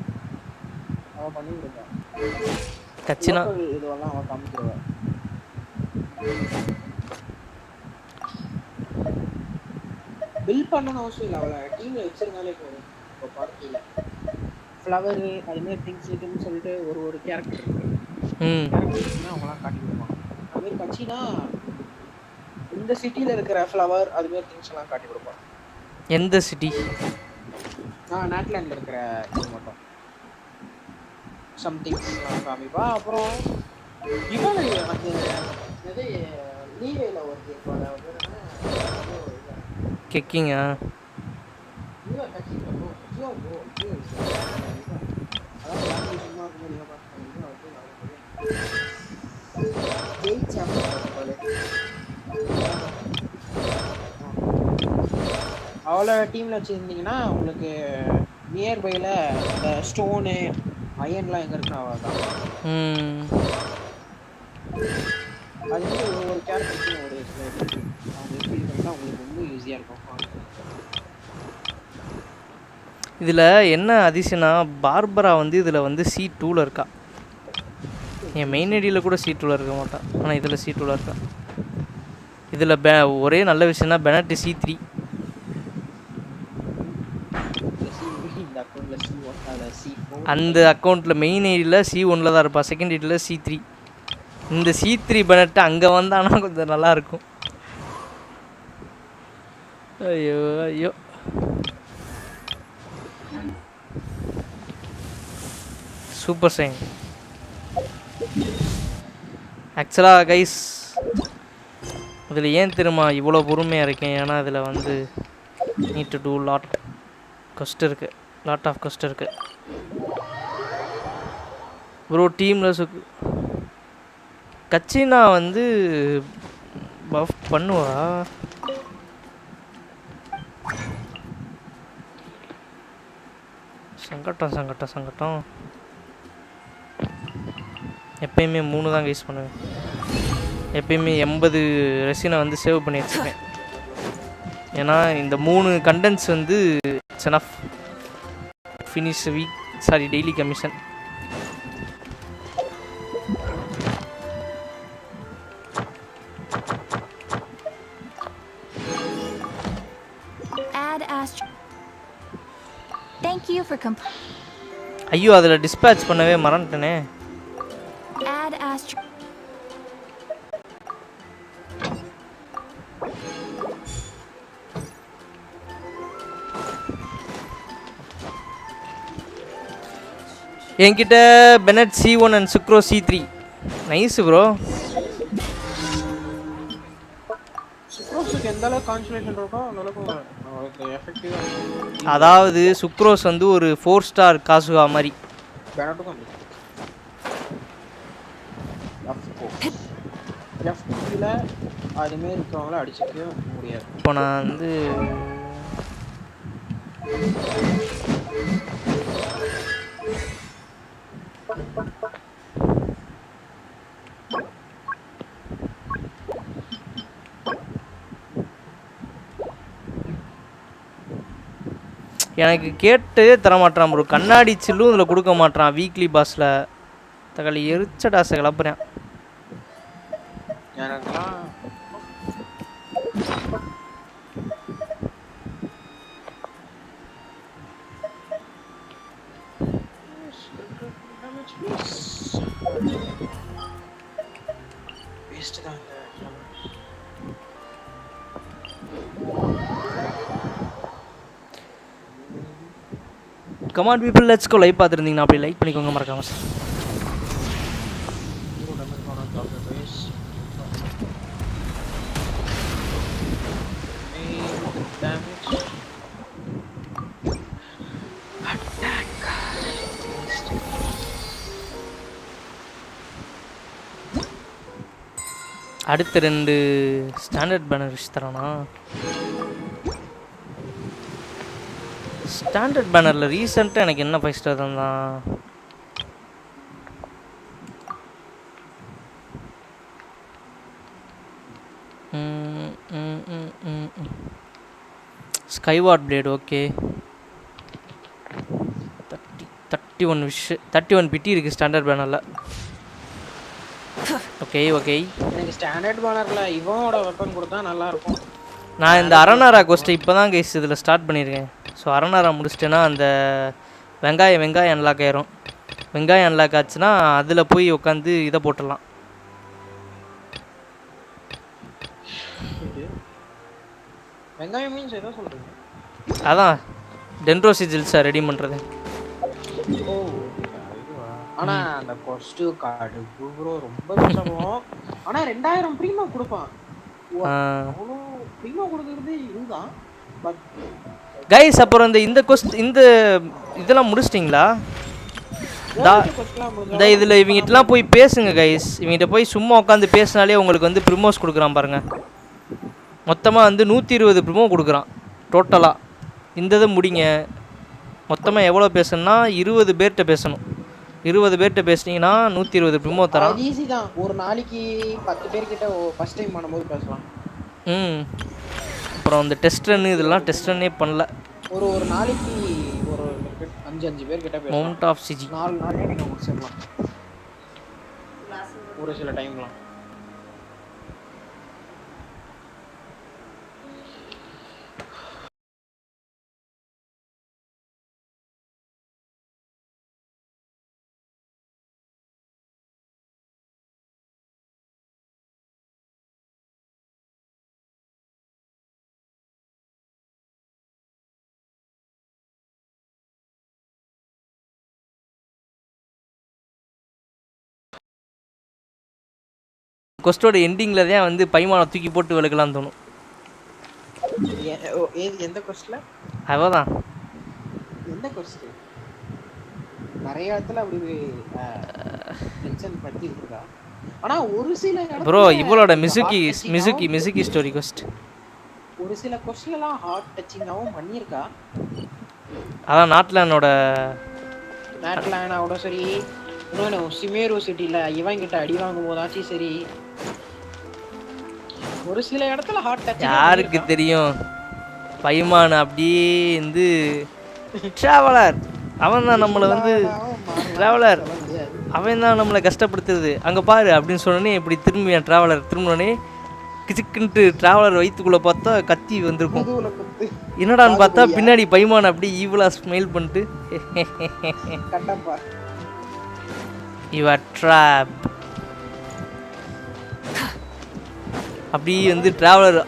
அவன் பண்ணி கொடுப்பேன். கச்சினா இதுவெல்லாம் அவன் காமிச்சிடுவேன். பில் பண்ணணும் அவசியம் இல்லை. அவளை டீமில் வச்சிருந்தாலே போதும். இப்போ பார்ட்டியில் ஃப்ளவரு அதுமாரி திங்ஸ் இருக்குன்னு சொல்லிட்டு ஒரு கேரக்டர் இருக்குது. கேரக்டர்ஸ்னால் அவங்களாம் காட்டி கொடுப்பாங்க. அதுமாரி கட்சினா இந்த சிட்டியில் இருக்கிற ஃப்ளவர் அதுமாரி திங்ஸ் எல்லாம் காட்டி கொடுப்பாங்க. எந்த சிட்டி? நேட்லேண்டில் இருக்கிற இது மட்டும் சம்திங்ஸ் காமிப்பா. அப்புறம் இவன் எனக்கு எது லீவேல ஒரு கெக்கிங்கா? அவளை டீம்ல வச்சிருந்தீங்கன்னா உங்களுக்கு நியர்பைல இந்த ஸ்டோனு அயன்லாம் எங்க இருக்குன்னு அவ்வளோதான். அது வந்து ஒரு கேரக்டருக்கு ஒரு அவங்க எப்படி பண்ணா உங்களுக்கு ரொம்ப ஈஸியா இருக்கும். இதில் என்ன அதிசயம்னா பார்பரா வந்து இதில் வந்து C2ல இருக்கா. என் மெயின் ஐடியில் கூட C2ல இருக்க மாட்டான், ஆனால் இதில் C2ல இருக்கா. இதில் ஒரே நல்ல விஷயம்னா பெனட் C3. அந்த அக்கௌண்ட்டில் மெயின் ஐடியில் C1ல தான் இருப்பா, செகண்ட் ஐடியில் C3. இந்த C3 பெனட்டு அங்கே வந்தானா கொஞ்சம் நல்லாயிருக்கும். ஐயோ ஐயோ. Super sign. ஆக்சுவலாக கைஸ் இதில் ஏன் தெரியுமா இவ்வளோ பொறுமையாக இருக்கேன், ஏன்னா இதில் வந்து நீட் டு டூ லாட் கஷ்டம் இருக்குது, லாட் ஆஃப் கஷ்டம் இருக்குது ப்ரோ. டீமில் கச்சினா வந்து பஃப் பண்ணுவா. சங்கட்டம் சங்கட்டம் சங்கட்டம். எப்பயுமே 3 தான் யூஸ் பண்ணுவேன். எப்பயுமே 80 ரெசினை வந்து சேவ் பண்ணி வச்சுருக்கேன். ஏன்னா இந்த 3 கண்டென்ட்ஸ் வந்து it's enough finish week daily commission. Thank you for ஐயோ அதில் டிஸ்பேட்ச் பண்ணவே மறந்துட்டேனே. Add Astro. என்கிட்ட பெனட் C1 and சுக்ரோ C3. Nice bro. சுக்ரோஸ்க்கு எந்த அளவுக்கு கான்சன்ட்ரேஷன் இருக்கோ அந்த அளவுக்கு எஃபெக்டிவா. அதாவது சுக்ரோஸ் வந்து ஒரு 4 ஸ்டார் காசுகா மாதிரி. பெனட்டுக்கும் F2ல அதுமாரி இருக்கிறவங்கள அடிச்சுக்கவே முடியாது. இப்போ நான் வந்து எனக்கு கேட்டு தரமாட்டான் ப்ரோ. கண்ணாடி சில்லும் இதில் கொடுக்க மாட்டான் வீக்லி பாஸில். தக்காளி எரிச்சடாசை கிளப்புறேன். Come on people, let's go. Live பார்த்துருந்தீங்கன்னா அப்படி லைக் பண்ணிக்கோங்க மறக்காம. அடுத்த 2 ஸ்டாண்டர்ட் பேனர் விஷ் தரானா? ஸ்டாண்டர்ட் பேனரில் ரீசெண்டாக எனக்கு என்ன 5 ஸ்டார் தான் skyward blade. Okay 31 wish 31 pity இருக்குது ஸ்டாண்டர்ட் பேனரில். Okay okay. எனக்கு ஸ்டாண்டர்ட் பேனர்ல இவனோட வெப்பன் கொடுத்தா நல்லா இருக்கும். நான் இந்த அரணாரா கோஸ்ட்டை இப்போ தான் கைஸ் இதில் ஸ்டார்ட் பண்ணியிருக்கேன். ஸோ அரணாரா முடிச்சிட்டேன்னா அந்த வெங்காயம் அன்லாக் ஆயிரும். வெங்காயம் அன்லாக் ஆச்சுன்னா அதில் போய் உட்காந்து இதை போட்டுடலாம். வெங்காயம் மீன்ஸ் எதை சொல்கிறீங்க? அதான் டென்ட்ரோசிஜில்ஸை ரெடி பண்ணுறது. ஓ ஆனா அந்த கொஸ்டு கார்டு ப்ரோ ரொம்ப கஷ்டப்படும். ஆனா 2000 ப்ரீமியம் கொடுப்பான். அவ்வளோ ப்ரீமியம் கொடுக்கறது இதுதான். பட் கைஸ் அப்புறம் இந்த இதெல்லாம் முடிச்சிட்டிங்களா? இந்த இதில் இவங்ககிட்டலாம் போய் பேசுங்க கைஸ். இவங்ககிட்ட போய் சும்மா உட்காந்து பேசினாலே உங்களுக்கு வந்து ப்ரிமோஸ் கொடுக்குறான் பாருங்கள். மொத்தமாக வந்து 120 ப்ரிமோ கொடுக்குறான். டோட்டலாக இந்த இது முடிங்க. மொத்தமாக எவ்வளோ பேசணும்னா 20 பேர்கிட்ட பேசணும். 20 பேர்கிட்ட பேசுனீங்கன்னா 120 ப்ரிமோ தரான். ஈஸி தான். ஒரு நாளைக்கு 10 பேர்கிட்ட ஃபர்ஸ்ட் டைம் பண்ணும்போது பேசலாம். அப்புறம் அந்த டெஸ்ட் ரன் இதெல்லாம் டெஸ்ட் ரன்னே பண்ணல. ஒரு நாளைக்கு ஒரு 5 பேர் கிட்ட பேசலாம். மவுண்ட் ஆஃப் சிஜி 4 நாளே நீங்க முடிச்சிடலாம் ஒரு சில டைம்லாம். கொஸ்டோட எண்டிங்கில் தான் வந்து பைமானை தூக்கி போட்டு விளக்கலாம்னு தோணும். எந்த கொஸ்ட்ல? அவதான் எந்த கொஸ்ட்? நிறைய இடத்துல அப்படி மென்ஷன் பண்ணி இருக்கா. ஆனா ஒரு சில ப்ரோ இவளோட மிசுக்கி ஸ்டோரி கொஸ்ட் ஒரு சில கொஸ்ட்லாம் ஹார்ட் டச்சிங்காவும் பண்ணியிருக்கா. அதான் நாட்லானோட சரி. இன்னொன்று சிமேரு சிட்டியில் இவங்கிட்ட அடி வாங்கும் போதாச்சும் சரி ஒரு சில இடத்துல ஹார்ட் டச். யாருக்கு தெரியும் பைமான் அப்படியே வந்து டிராவலர் அவன் தான் நம்மளை வந்து டிராவலர் அவன் தான் நம்மளை கஷ்டப்படுத்துறது அங்கே பாரு அப்படின்னு சொன்னோன்னே இப்படி திரும்பியான் டிராவலர் திரும்பினோடனே கிச்சுக்குன்ட்டு டிராவலர் வயிற்றுக்குள்ளே பார்த்தா கத்தி வந்திருக்கும். என்னடான்னு பார்த்தா பின்னாடி பைமான் அப்படியே ஈவலாக ஸ்மைல் பண்ணிட்டு யுவர் ட்ராப் அப்படி வந்து டிராவலர்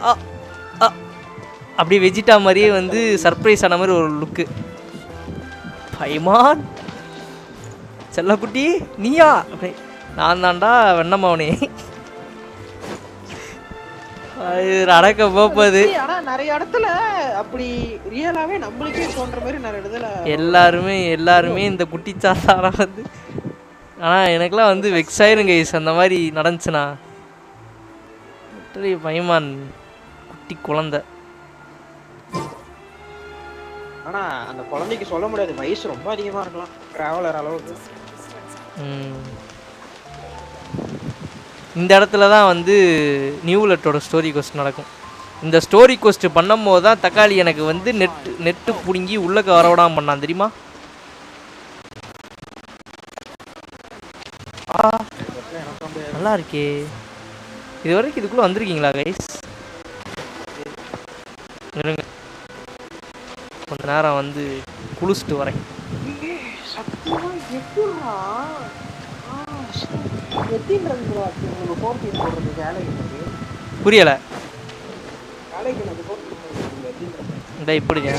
அப்படியே வெஜிட்டா மாதிரியே வந்து சர்ப்ரைஸ் ஆன மாதிரி ஒரு லுக்கு. பைமான் செல்லக்குட்டி நீயா அப்படி நான் தான்டா வெண்ணமாவனே அடக்க போப்பது. ஆனா நிறைய இடத்துல அப்படி ரியலாவே நம்மளுக்கே தோன்ற மாதிரி நிறைய இடத்துல எல்லாருமே இந்த குட்டி சாத்தாரா வந்து. ஆனால் எனக்குலாம் வந்து வெக்ஸ் ஆயிரும் கைஸ் அந்த மாதிரி நடந்துச்சுண்ணா. பைமான் குட்டி குழந்தை. ஆனா அந்த குழந்தைக்கு சொல்ல முடியாது, வயசு ரொம்ப அதிகமா இருக்கலாம் டிராவலர் அளவுக்கு. இந்த இடத்துல தான் வந்து நியூலட்டோட ஸ்டோரி கோஸ்ட் நடக்கும். இந்த ஸ்டோரி கோஸ்ட் பண்ணும் போது தான் தக்காளி எனக்கு வந்து நெட்டு பிடுங்கி உள்ளக்க வரவிடாமல் பண்ணான் தெரியுமா. நல்லா இருக்கே. இது வரைக்கும் இதுக்குள்ள வந்திருக்கீங்களா கைஸ்? கொஞ்ச நேரம் வந்து குளிச்சுட்டு வரேன். புரியல. இந்த இப்படிங்க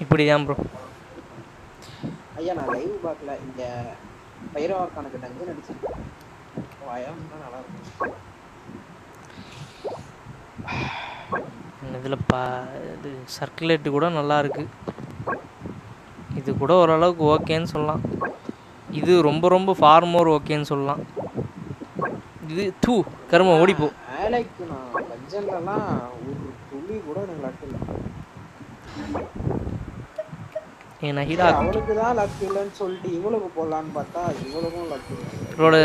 இப்படிதான் ப்ரோ. ஐயா நான் லைவ் பார்க்கல, இங்க பைரவாக்கானுக்கு டங்கு நடிச்சிருக்கேன். நல்லா இருக்கும். இதில் இது சர்க்குலேட்டு கூட நல்லா இருக்கு. இது கூட ஓரளவுக்கு ஓகேன்னு சொல்லலாம். இது ரொம்ப ரொம்ப ஃபார் மோர் ஓகேன்னு சொல்லலாம். இது தூ கரும ஓடிப்போ. ஆலைக்கு நான் லெஜெண்ட்லலாம் ஒரு துளி கூட எனக்கு லக் இல்லை. ஏன்னா ஹீரா அவனுக்கு தான் லக் இல்லைன்னு சொல்லிட்டு இவளுக்கு போடலான்னு பார்த்தா இவளுக்கும் லக் இல்லை. இவளோட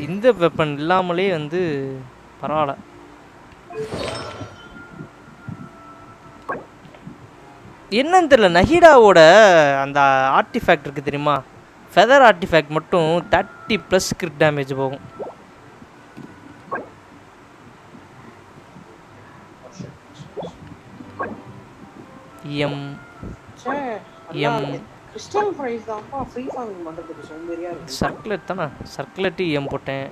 இந்த வெப்பன் இல்லாமலே வந்து பரவாயில்ல. என்னன்னு தெரியல, நஹிடாவோட அந்த ஆர்டிஃபேக்ட் இருக்குது தெரியுமா, ஃபெதர் ஆர்டிஃபேக்ட் மட்டும் 30+ கிரிட் டேமேஜ் போகும். கிறிஸ்டல் பிரைஸ் தான்ப்பா ஃப்ரீ ஃபார்மிங் பண்றதுக்கு சோம்பேறியா இருக்கு. சர்க்குலேட் தானே, சர்க்குலேட் EM போட்டேன்,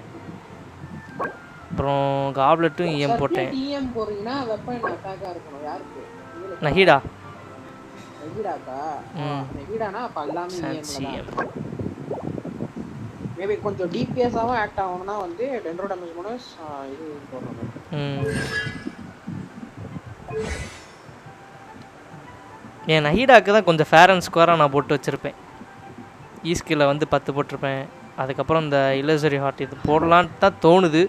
அப்புறம் காப்லெட்டும் EM போட்டேன். EM போறீங்கன்னா வெப்பன் அட்டாக்கா இருக்கணும். யாருக்கு? நஹிடா. நஹிடாக்கா? நஹிடானா அப்ப எல்லாமே EM தான். மேபி கொஞ்சம் DPS-ஆவும் ஆக்ட் ஆகணும்னா வந்து டென்ட்ரோ டேமேஜ் போனஸ் இது போடணும். என் நஹீடாக்கு தான் கொஞ்சம் ஃபேர் அண்ட் ஸ்கொயராக நான் போட்டு வச்சுருப்பேன். ஈஸ்கில் வந்து 10 போட்டிருப்பேன். அதுக்கப்புறம் இந்த இல்லசரி ஹார்ட் இது போடலான்ட்டு தான் தோணுது.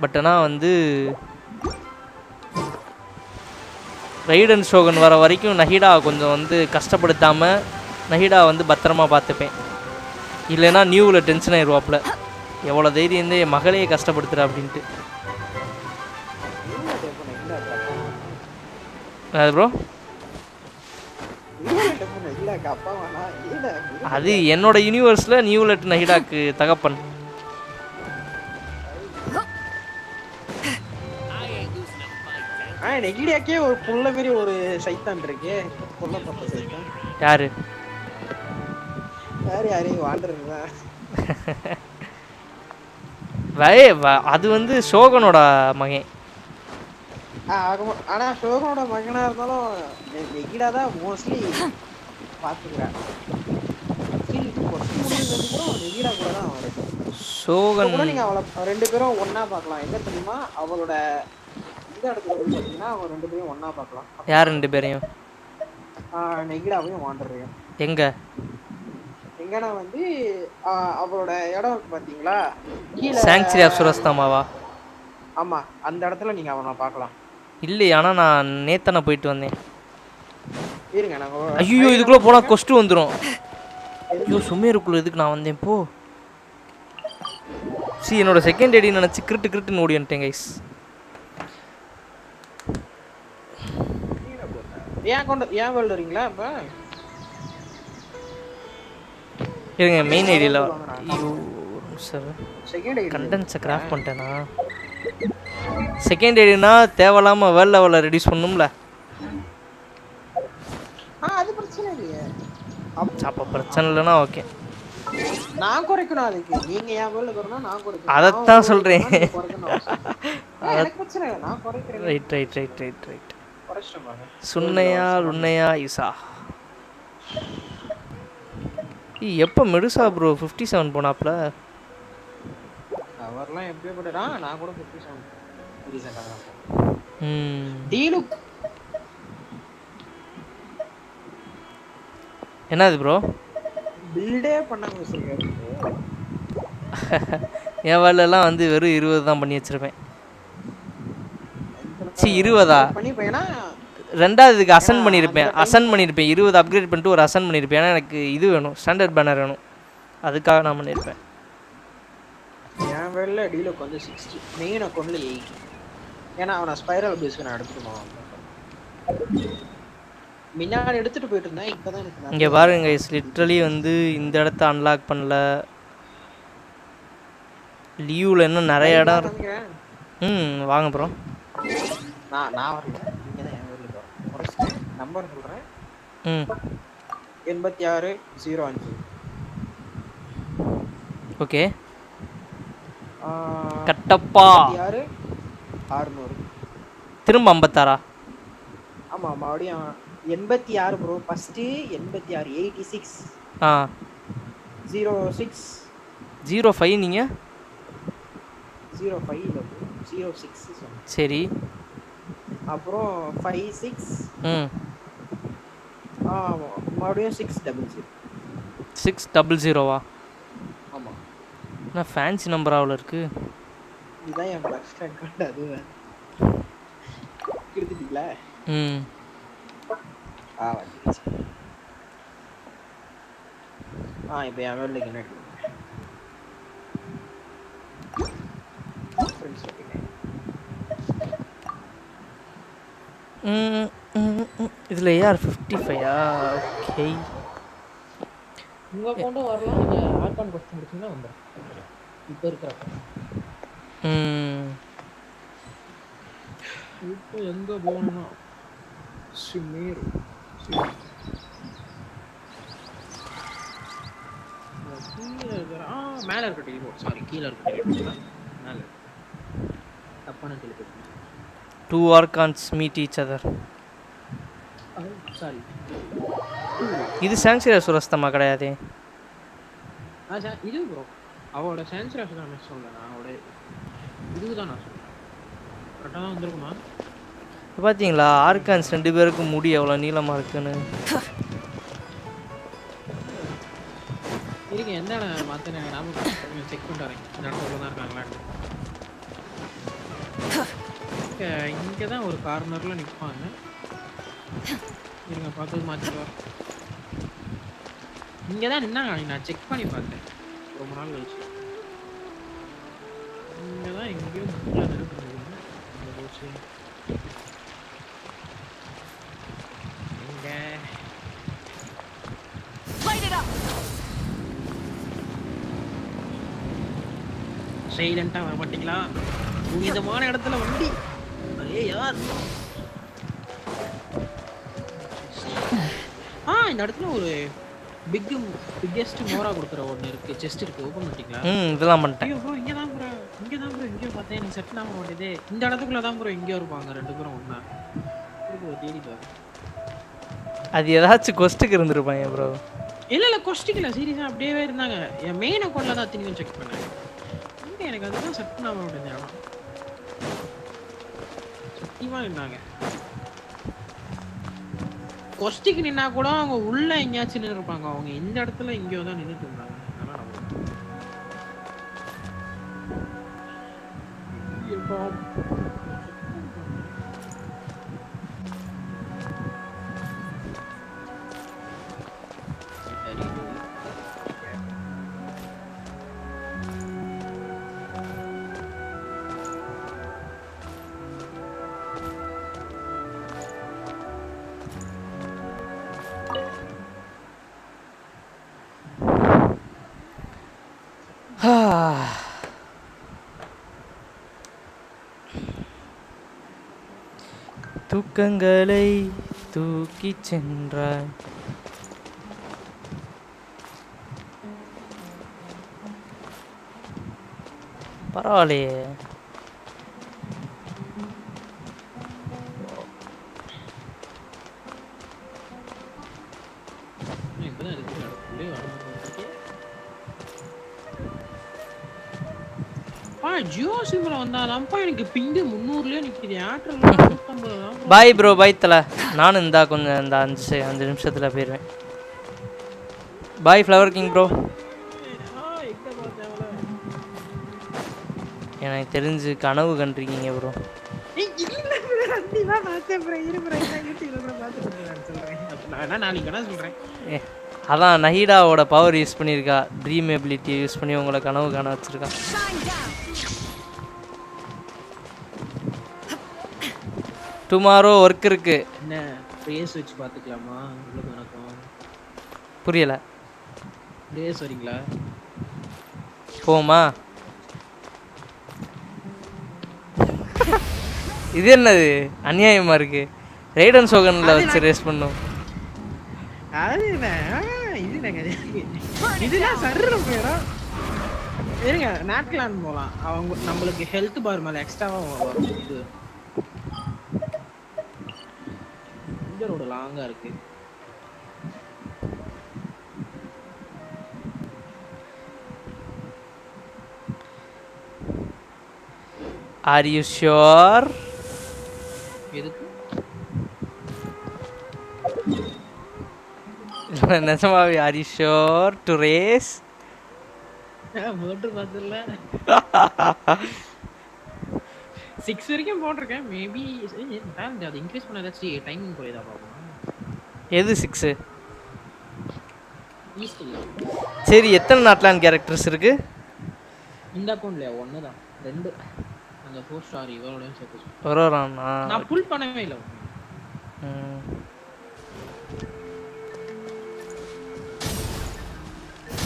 பட் ஆனால் வந்து ரைடன் ஷோகன் வர வரைக்கும் நஹீடா கொஞ்சம் வந்து கஷ்டப்படுத்தாமல் நஹீடா வந்து பத்திரமா பார்த்துப்பேன். இல்லைன்னா நியூவில் டென்ஷன் ஆயிடுவாப்புல, எவ்வளோ தைரியம் இருந்து என் மகளையே கஷ்டப்படுத்துகிற அப்படின்ட்டு. அது ப்ரோ அது என்னோட யூனிவர்ஸில் நியூலெட் நஹிடாக்கு தகப்பன். நெகிடியாக்கே ஒரு புள்ள மாதிரி ஒரு சைத்தான் இருக்கு. புள்ள பத்த சைத்தான் யாரு யாரு வாண்டறதா? அது வந்து ஷோகனோட மகன். ஆனா ஷோகனோட மகனா இருந்தாலும் நெகிடா தான் மோஸ்ட்லி பாத்துக்கிறேன். ஷோகன் கூட நீங்க அவளை 2 பேரும் ஒண்ணா பார்க்கலாம். எங்க தெரியுமா? அவளோட இந்த இடத்துல வந்து பாத்தீங்கன்னா அவங்க 2 பேரும் ஒண்ணா பார்க்கலாம். யார் 2 பேரையும்? நெகிடாவையும் வாண்டரையும். எங்க எங்கனா வந்து அவளோட இடம் இருக்கு பாத்தீங்களா? கீழ சாங்சுரி ஆஃப் சுரஸ்தாமாவா? ஆமா, அந்த இடத்துல நீங்க அவனை பார்க்கலாம். இல்லையே, ஆனா நான் நேத்தன போயிட்டு வந்தேன். இருங்க நாங்க. ஐயோ இதுக்குள்ள போனா கொஸ்ட் வந்துரும். ஐயோ சுமேருக்குள்ள எதுக்கு நான் வந்தேன் போ. என்னோட செகண்ட் ஐடி நினைச்சு கிரிட்டு ஓடி வந்துட்டேன் கைஸ். ஏன் வேர்ல்ட் வரீங்களா இப்ப? இருங்க மெயின் ஐடியில். ஐயோ சார் செகண்ட் ஐடி கண்டென்ட்ஸை கிராஃப்ட் பண்ணிட்டேனா? செகண்ட் ஐடினா தேவையில்லாமல் வேர்ல்ட் லெவலில் ரெடியூஸ் பண்ணும்ல. அது பிரச்சனை இல்லையே. அப்போ பிரச்சனை இல்லைனா ஓகே. நான் குறைக்கணும் அதுக்கு. நீங்க ஏன் வேர்ல்ட் வரணும், நான் குறைக்கணும். அதைத்தான் சொல்கிறேன். எனக்கு பிரச்சனை இல்லை, நான் குறைக்கிறேன். ரைட் சுன்னையா லுன்னையா ஈசா. எப்போ மெடுசா ப்ரோ 57 போனாப்ல? அவர்லாம் எப்படியே போட்டா நான் கூட 57 ரீசன்ட்டா தான். டீலுக் என்னது ப்ரோ? பில்டே பண்ணாம வச்சிருக்காரு. என் வேலையெல்லாம் வந்து வெறும் 20 தான் பண்ணி வச்சிருப்பேன். 20 பண்ணிப்பேனா? ரெண்டாவது இதுக்கு அசன் பண்ணியிருப்பேன். 20 அப்கிரேட் பண்ணிட்டு ஒரு அசன் பண்ணியிருப்பேன். ஏன்னா எனக்கு இது வேணும், ஸ்டாண்டர்ட் பேனர் வேணும். அதுக்காக நான் பண்ணியிருப்பேன். என் வேலையில் டீலுக்கு வந்து 60, மெயின் அக்கௌண்ட்டில் 8. ஏன்னா அவனை ஸ்பைரல் பேஸ்க்கு நான் எடுத்துக்கணும். முன்னாடி எடுத்துகிட்டு போயிட்டு இருந்தேன். இப்போ தான் எனக்கு இங்கே பாருங்க லிட்ரலி வந்து இந்த இடத்த அன்லாக் பண்ணல. லீவில் இன்னும் நிறைய இடம் இருக்கு. வாங்க ப்ரோ. நான் வரல. நீங்கள் தான் என் ஊரில் போகிறேன். நம்பர் சொல்கிறேன். 8605. ஓகே கட்டப்பா 600. திரும்ப 56. ஆமாம் மறுபடியும் 86 ப்ரோ. ஃபஸ்ட்டு 86 86 06 05. நீங்கள் 05 இல்லை ப்ரோ, 06 சரி. அப்புறம் 56 மறுபடியும் 600. 600வா? ஆமாம். நான் ஃபேன்சி நம்பர் அவ்வளோ இருக்கு. இதுதான் என் ஃபர்ஸ்ட் அக்கௌண்ட். அது எடுத்துட்டீங்களா? வந்துச்சு. இப்போ என் வேலைக்கு என்ன எடுக்கணும்? Friends okay. இதில் ஏஆர் 55 ஓகே. உங்கள் அக்கௌண்ட்டும் வரலாம். நீங்கள் ஆர்கான் கொஸ்டின் முடிச்சிங்கன்னா வந்துடும். இப்போ இருக்கிற இப்போ எங்கே போகணும்னா சுமேரு. கீழே இருக்கிற மேலே இருக்க டெலிபோர்ட். சாரி, கீழே இருக்க டெலிபோர்ட் மேலே. தப்பான teleport. 2 archons meet each other. Sorry, இது சாங்சுரி சுரஸ்தமா கிடையாது. இது ப்ரோ அவளோட சாங்சுரி நான் சொல்றேன். அவளோட இதுதான் நான் சொல்றேன். கரெக்டாக தான் வந்திருக்குமா? பாத்தீங்களா ஆர்கான்ஸ் ரெண்டு பேருக்கும் முடி எவ்வளவு நீளமா இருக்குன்னு. இருங்க எந்த மாத்தன நாம செக் பண்ணிட்டு வரேன். இந்த இடத்துல தான் இருக்காங்களான்னு. இங்க தான் ஒரு கார்னர்ல நிப்பாங்க. இருங்க பார்த்து மாத்திட்டு வரேன். இங்க தான் நின்னாங்க. நான் செக் பண்ணி பார்த்தேன் ரொம்ப நாள் கழிச்சு. இங்க தான் எங்கேயோ முள்ள நிறுத்துறாங்க. இங்க Light it up. சைலண்டா வர மாட்டீங்களா? புனிதமான இடத்துல வண்டி. அரே யார்? இந்த இடத்துல ஒரு பிக்கெஸ்ட் மோரா கொடுக்குற ஒன்று இருக்கு. செஸ்ட் இருக்கு. ஓபன் பண்ணிட்டீங்களா? இதெல்லாம் பண்ணிட்டேன். ஐயோ ப்ரோ இங்க தான் ப்ரோ பார்த்தேன். எனக்கு செட் ஆக மாட்டேதே. இந்த இடத்துக்குள்ள தான் ப்ரோ எங்கேயோ இருப்பாங்க ரெண்டு பேரும் ஒண்ணா. இது தேடி பாரு. அது ஏதாச்சும் கொஸ்டுக்கு இருந்திருப்பாங்க ப்ரோ. இல்ல கொஸ்டிக் இல்ல சீரியஸா அப்படியே இருந்தாங்க. என் மெயின் அக்கவுண்ட்ல தான் திரும்பி செக் பண்ணேன். இங்க எனக்கு அதுதான் செட் ஆக மாட்டேங்குது. ஆனா சத்தியமா இருந்தாங்க. கொஸ்டிக் நின்னா கூட அவங்க உள்ள எங்கேயாச்சும் நின்று இருப்பாங்க. அவங்க இந்த இடத்துல எங்கேயோ தான் நின்றுட்டு இருந்தாங்க. தூக்கங்களை தூக்கி சென்றாய். பரவாயில்லையே. ஜியோ சிம்ல வந்தாதான்ப்பா எனக்கு பிங் 300லயே நிக்குது. ஏர்டெல் 150 தான். பாய் ப்ரோ பாய் தல. நானும் இந்தா கொஞ்சம் இந்த 5 நிமிஷத்துல போயிடுவேன். பாய் ஃப்ளவர் கிங் ப்ரோ. எனக்கு தெரிஞ்சு கனவு கண்டிருக்கீங்க ப்ரோ. அதான் நஹீடாவோட பவர் யூஸ் பண்ணியிருக்கா. ட்ரீம் எபிலிட்டி யூஸ் பண்ணி உங்களை கனவு காண வச்சிருக்கா. டுமாரோ ஒர்க் இருக்கு. என்ன ரேஸ் வச்சு பாத்துக்கலாமா? உங்களுக்கு வணக்கம். புரியல. ரேஸ் வரீங்களா? போமா. இது என்னது அநியாயமா இருக்கு. ரைடன் சோகன்ல வச்சு ரேஸ் பண்ணோம். அது என்ன இதெல்லாம் சர்ற பேரா. இருங்க நாட்லான் போலாம். அவங்க நம்மளுக்கு ஹெல்த் பார் மேல எக்ஸ்ட்ராவா வரும். இது இந்த ரோடு லாங்கா இருக்கு. Are you sure? எதுக்கு? நிஜமாவே are you sure to race? Motor பார்த்தல 6 வரைக்கும் போட்டுருக்கேன். மேபி அது இன்க்ரீஸ் பண்ணாதாச்சு டைமிங் குறையதா பாப்போம். எது 6? ஈஸ்ட் இல்ல. சரி எத்தனை நாட்லான் கேரக்டர்ஸ் இருக்கு? இந்த அக்கவுண்ட்ல ஒன்னு தான். 2 அந்த 4 ஸ்டார் இவரோட சேர்த்து ஒரோரானா நான் புல் பண்ணவே இல்ல.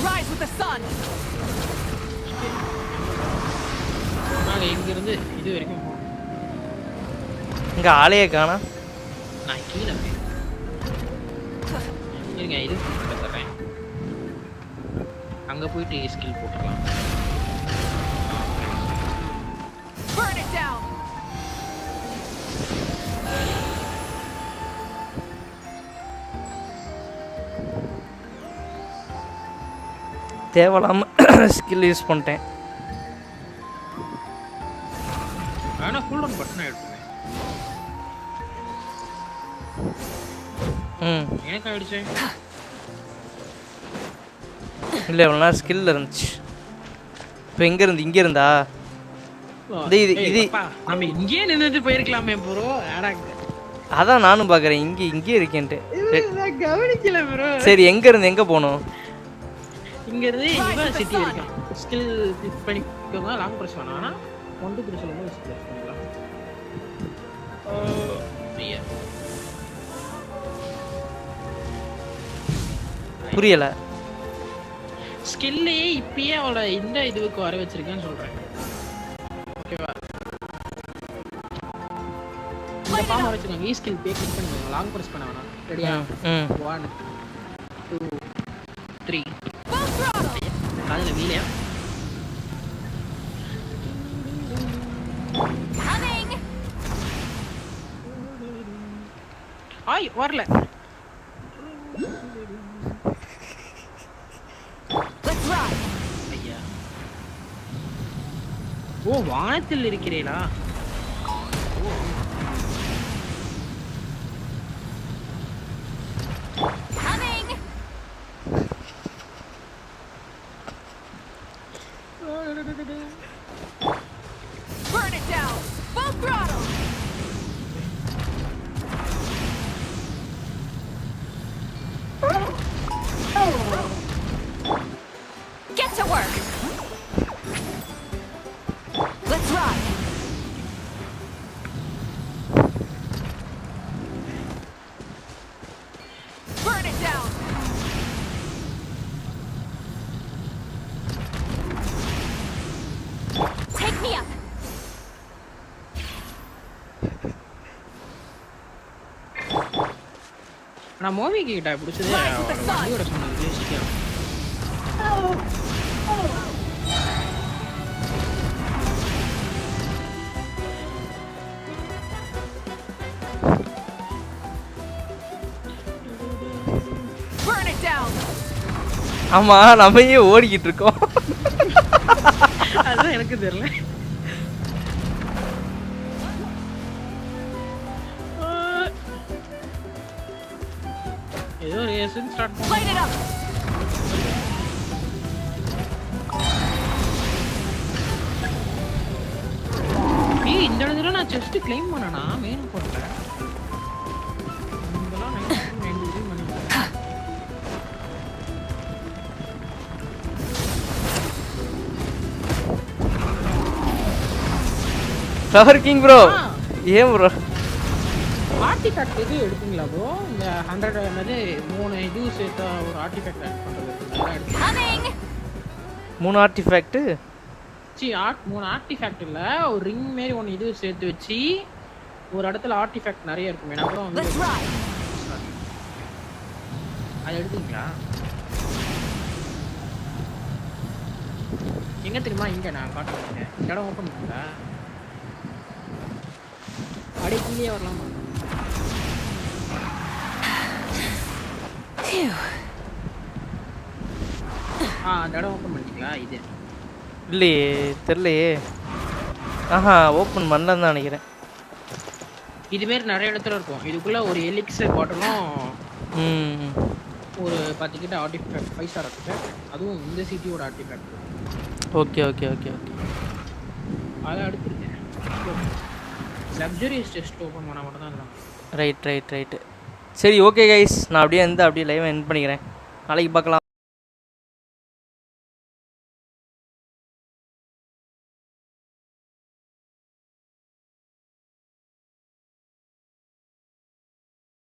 Rise with the sun. நான் இங்க இருந்து இது வரைக்கும் இங்க ஆளையே காணா. நான் கீழ இருங்க இது தரேன். அங்க போயிட்டு ஸ்கில் போட்டுறலாம். Burn it down. தேவலாம ஸ்கில் யூஸ் பண்ணிட்டேன். ஆனா ஃபுல் ஆன் பட்டன் எடுத்துறேன். எனக்கு ஆயிடுச்சு. இல்லை இவ்வளோ நேரம் ஸ்கில் இருந்துச்சு. இப்போ எங்கே இருந்து இங்கே இருந்தா இது நம்ம இங்கேயே நின்றுட்டு போயிருக்கலாமே ப்ரோ. அதான் நானும் பார்க்குறேன் இங்கே இருக்கேன்ட்டு. கவனிக்கல ப்ரோ. சரி எங்க இருந்து எங்க போகணும்? இங்க இருந்து யுனிவர்சிட்டி வரைக்கும் ஸ்கில் கிளிக் பண்ணிக்கோங்க. லாங் பிரஸ் பண்ணா 1 2 சொல்லும்போது பிரஸ் பண்ணலாம். புரியல. ஸ்கில்லையே இப்பயே அவள இந்த இதுக்கு வர வச்சிருக்கேன்னு சொல்றேன். ஓகேவா? இந்த ஃபார்ம் வர வச்சிருக்காங்க. ஈ ஸ்கில் பே கிளிக் பண்ணுங்க. லாங் பிரஸ் பண்ண வேணாம். ரெடியா? 1 2 3 காதுல வீலையா? ஆய் வரல. ஐயா ஓ வானத்தில் இருக்கிறீங்களா? Burn it down! Full throttle! Get to work! Let's ride! Burn it down! Take me up! நான் மூவி கிட்ட பிடிச்சது வண்டியோட சொன்னது சீக்கிரம். Burn it down! ஆமா நம்ம ஏன் ஓடிக்கிட்டு இருக்கோம்? அதான் எனக்கு தெரியல. ஏதோ ரேசிங் ஸ்டார்ட் பண்ணு. ஏய் இந்த இடத்துல நான் செஸ்ட் க்ளைம் பண்ணனா மெயின் போடல. இதெல்லாம் 90 மணி. ஃப்ளவர் கிங் ப்ரோ ஏன் ப்ரோ ஆர்டிஃபேக்ட் இது எடுப்பீங்களா ப்ரோ? இந்த 100 என்னது 3 இது சேர்த்தா ஒரு ஆர்டிஃபேக்ட் ஆட் பண்றது. 3 ஆர்டிஃபேக்ட் சி 3 ஆர்டிஃபேக்ட் இல்ல ஒரு ரிங் மாதிரி ஒன்னு இது சேர்த்து வச்சு ஒரு இடத்துல ஆர்டிஃபேக்ட் நிறைய இருக்கும். ஏன்னா அப்புறம் வந்து அது எடுத்தீங்களா? எங்க தெரியுமா? இங்க நான் காட்டுறேன். இடம் ஓபன் பண்ணுங்க. அடிக்கீழே வரலாமா? அந்த இடம் ஓப்பன் பண்ணிட்டீங்களா? இது இல்லையே தெரியலையே. ஆஹா ஓப்பன் பண்ணலன்னு தான் நினைக்கிறேன். இதுமாரி நிறைய இடத்துல இருக்கும். இதுக்குள்ள ஒரு எலிக்ஸர் பாட்டிலும் ஒரு 10 கிட்ட ஆர்டிஃபேக்ட் 5 ஸ்டார் ஆர்டிஃபேக்ட், அதுவும் இந்த சிட்டியோட artifact. Okay okay okay okay அதை எடுத்துருக்கேன். லக்ஸரியஸ் டெஸ்ட் ஓப்பன் பண்ண மட்டும் தான் இருக்கும். Right right right. சரி ஓகே கைஸ், நான் அப்படியே லைவை எண்ட் பண்ணிக்கிறேன். நாளைக்கு பார்க்கலாம்.